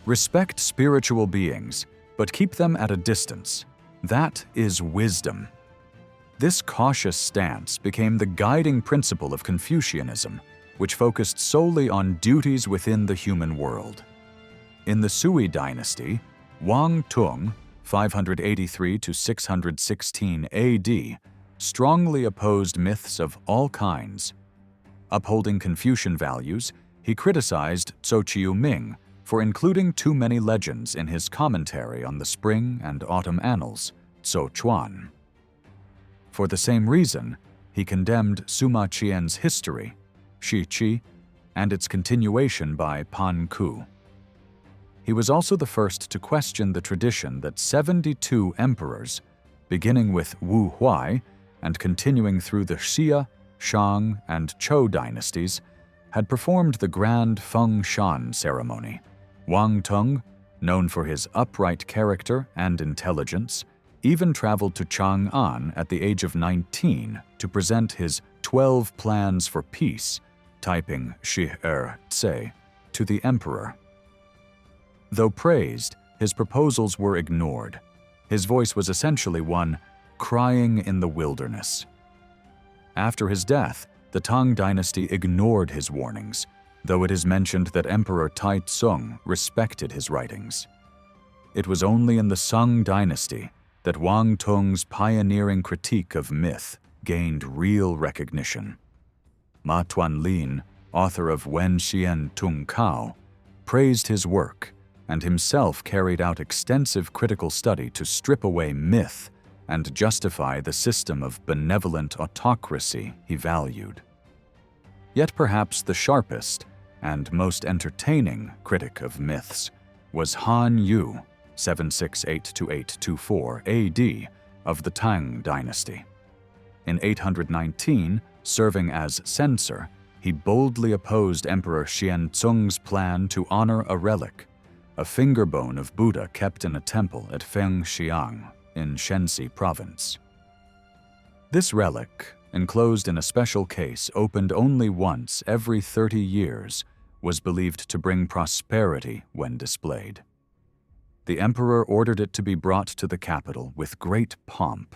Speaker 1: "Respect spiritual beings, but keep them at a distance. That is wisdom." This cautious stance became the guiding principle of Confucianism, which focused solely on duties within the human world. In the Sui dynasty, Wang Tung, 583 to 616 AD, strongly opposed myths of all kinds. Upholding Confucian values, he criticized Zhou Ming for including too many legends in his commentary on the Spring and Autumn Annals, Zhou Chuan. For the same reason, he condemned Sima Qian's history, Shi Qi, and its continuation by Pan Ku. He was also the first to question the tradition that 72 emperors, beginning with Wu Huai and continuing through the Xia, Shang, and Chou dynasties, had performed the grand Feng Shan ceremony. Wang Tung, known for his upright character and intelligence, even traveled to Chang'an at the age of 19 to present his 12 plans for peace, typing Shi Tse, to the emperor. Though praised, his proposals were ignored. His voice was essentially one crying in the wilderness. After his death, the Tang dynasty ignored his warnings, though it is mentioned that Emperor Taizong respected his writings. It was only in the Sung dynasty that Wang Tung's pioneering critique of myth gained real recognition. Ma Tuanlin, author of Wen Xian Tung Kao, praised his work and himself carried out extensive critical study to strip away myth and justify the system of benevolent autocracy he valued. Yet perhaps the sharpest and most entertaining critic of myths was Han Yu, 768–824 AD, of the Tang dynasty. In 819, serving as censor, he boldly opposed Emperor Xianzong's plan to honor a relic, a finger bone of Buddha kept in a temple at Fengxiang in Shenxi province. This relic, enclosed in a special case opened only once every 30 years, was believed to bring prosperity when displayed. The emperor ordered it to be brought to the capital with great pomp,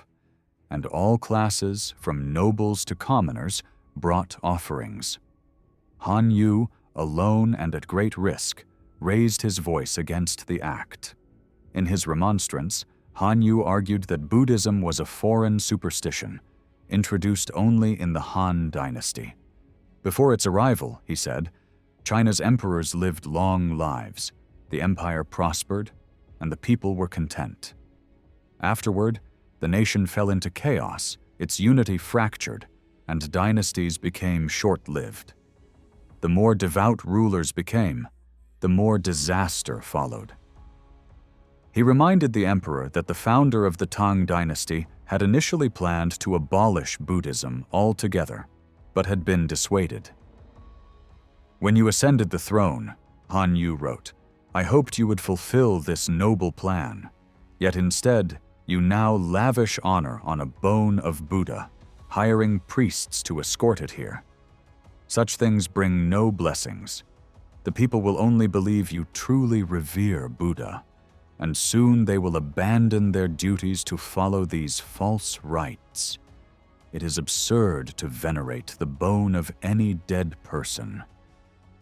Speaker 1: and all classes, from nobles to commoners, brought offerings. Han Yu, alone and at great risk, raised his voice against the act. In his remonstrance, Han Yu argued that Buddhism was a foreign superstition, introduced only in the Han dynasty. Before its arrival, he said, China's emperors lived long lives, the empire prospered, and the people were content. Afterward, the nation fell into chaos, its unity fractured, and dynasties became short-lived. The more devout rulers became, the more disaster followed. He reminded the emperor that the founder of the Tang dynasty had initially planned to abolish Buddhism altogether, but had been dissuaded. When you ascended the throne, Han Yu wrote, I hoped you would fulfill this noble plan, yet instead you now lavish honor on a bone of Buddha, hiring priests to escort it here. Such things bring no blessings. The people will only believe you truly revere Buddha, and soon they will abandon their duties to follow these false rites. It is absurd to venerate the bone of any dead person.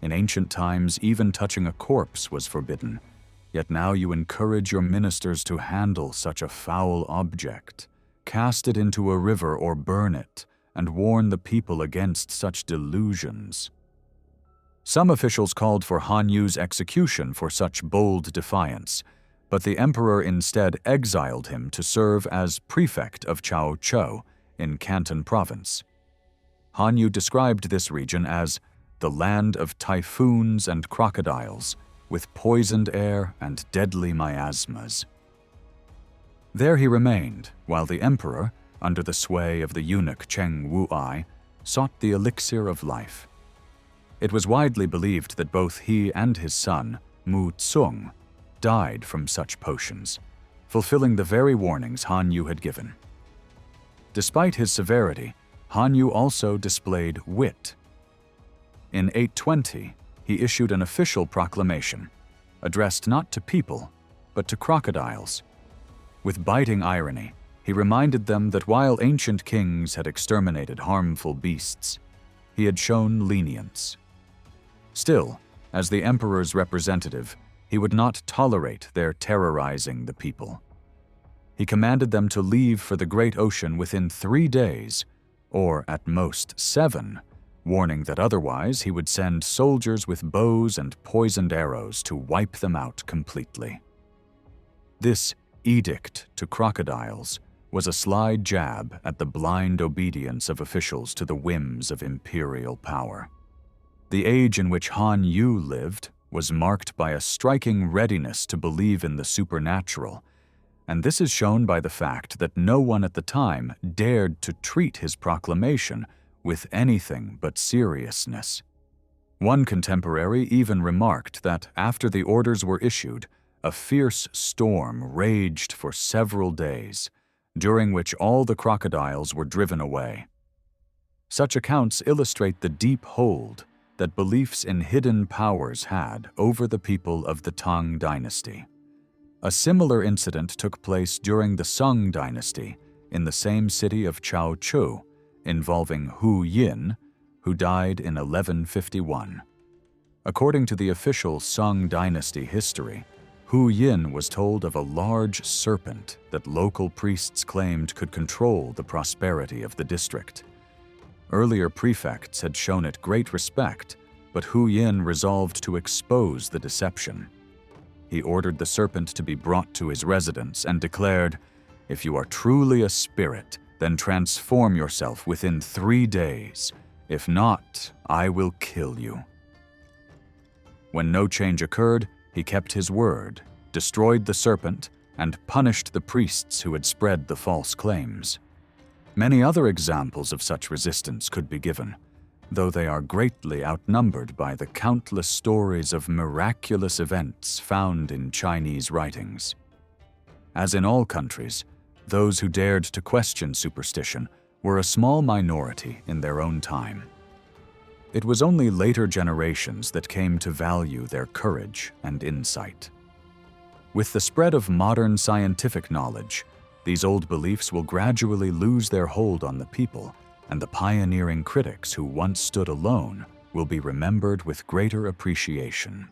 Speaker 1: In ancient times, even touching a corpse was forbidden, yet now you encourage your ministers to handle such a foul object, cast it into a river or burn it, and warn the people against such delusions. Some officials called for Han Yu's execution for such bold defiance, but the emperor instead exiled him to serve as prefect of Chou in Canton province. Han Yu described this region as the land of typhoons and crocodiles, with poisoned air and deadly miasmas. There he remained, while the emperor, under the sway of the eunuch Cheng Wu-ai, sought the elixir of life. It was widely believed that both he and his son, Mu Tsung, died from such potions, fulfilling the very warnings Han Yu had given. Despite his severity, Han Yu also displayed wit. In 820, he issued an official proclamation, addressed not to people, but to crocodiles. With biting irony, He reminded them that while ancient kings had exterminated harmful beasts, he had shown lenience. Still, as the emperor's representative, he would not tolerate their terrorizing the people. He commanded them to leave for the great ocean within 3 days, or at most 7, warning that otherwise he would send soldiers with bows and poisoned arrows to wipe them out completely. This edict to crocodiles was a sly jab at the blind obedience of officials to the whims of imperial power. The age in which Han Yu lived was marked by a striking readiness to believe in the supernatural, and this is shown by the fact that no one at the time dared to treat his proclamation with anything but seriousness. One contemporary even remarked that after the orders were issued, a fierce storm raged for several days, during which all the crocodiles were driven away. Such accounts illustrate the deep hold that beliefs in hidden powers had over the people of the Tang Dynasty. A similar incident took place during the Sung Dynasty in the same city of Chou, involving Hu Yin, who died in 1151. According to the official Sung Dynasty history, Hu Yin was told of a large serpent that local priests claimed could control the prosperity of the district. Earlier prefects had shown it great respect, but Hu Yin resolved to expose the deception. He ordered the serpent to be brought to his residence and declared, "If you are truly a spirit, then transform yourself within 3 days. If not, I will kill you." When no change occurred, he kept his word, destroyed the serpent, and punished the priests who had spread the false claims. Many other examples of such resistance could be given, though they are greatly outnumbered by the countless stories of miraculous events found in Chinese writings. As in all countries, those who dared to question superstition were a small minority in their own time. It was only later generations that came to value their courage and insight. With the spread of modern scientific knowledge, these old beliefs will gradually lose their hold on the people, and the pioneering critics who once stood alone will be remembered with greater appreciation.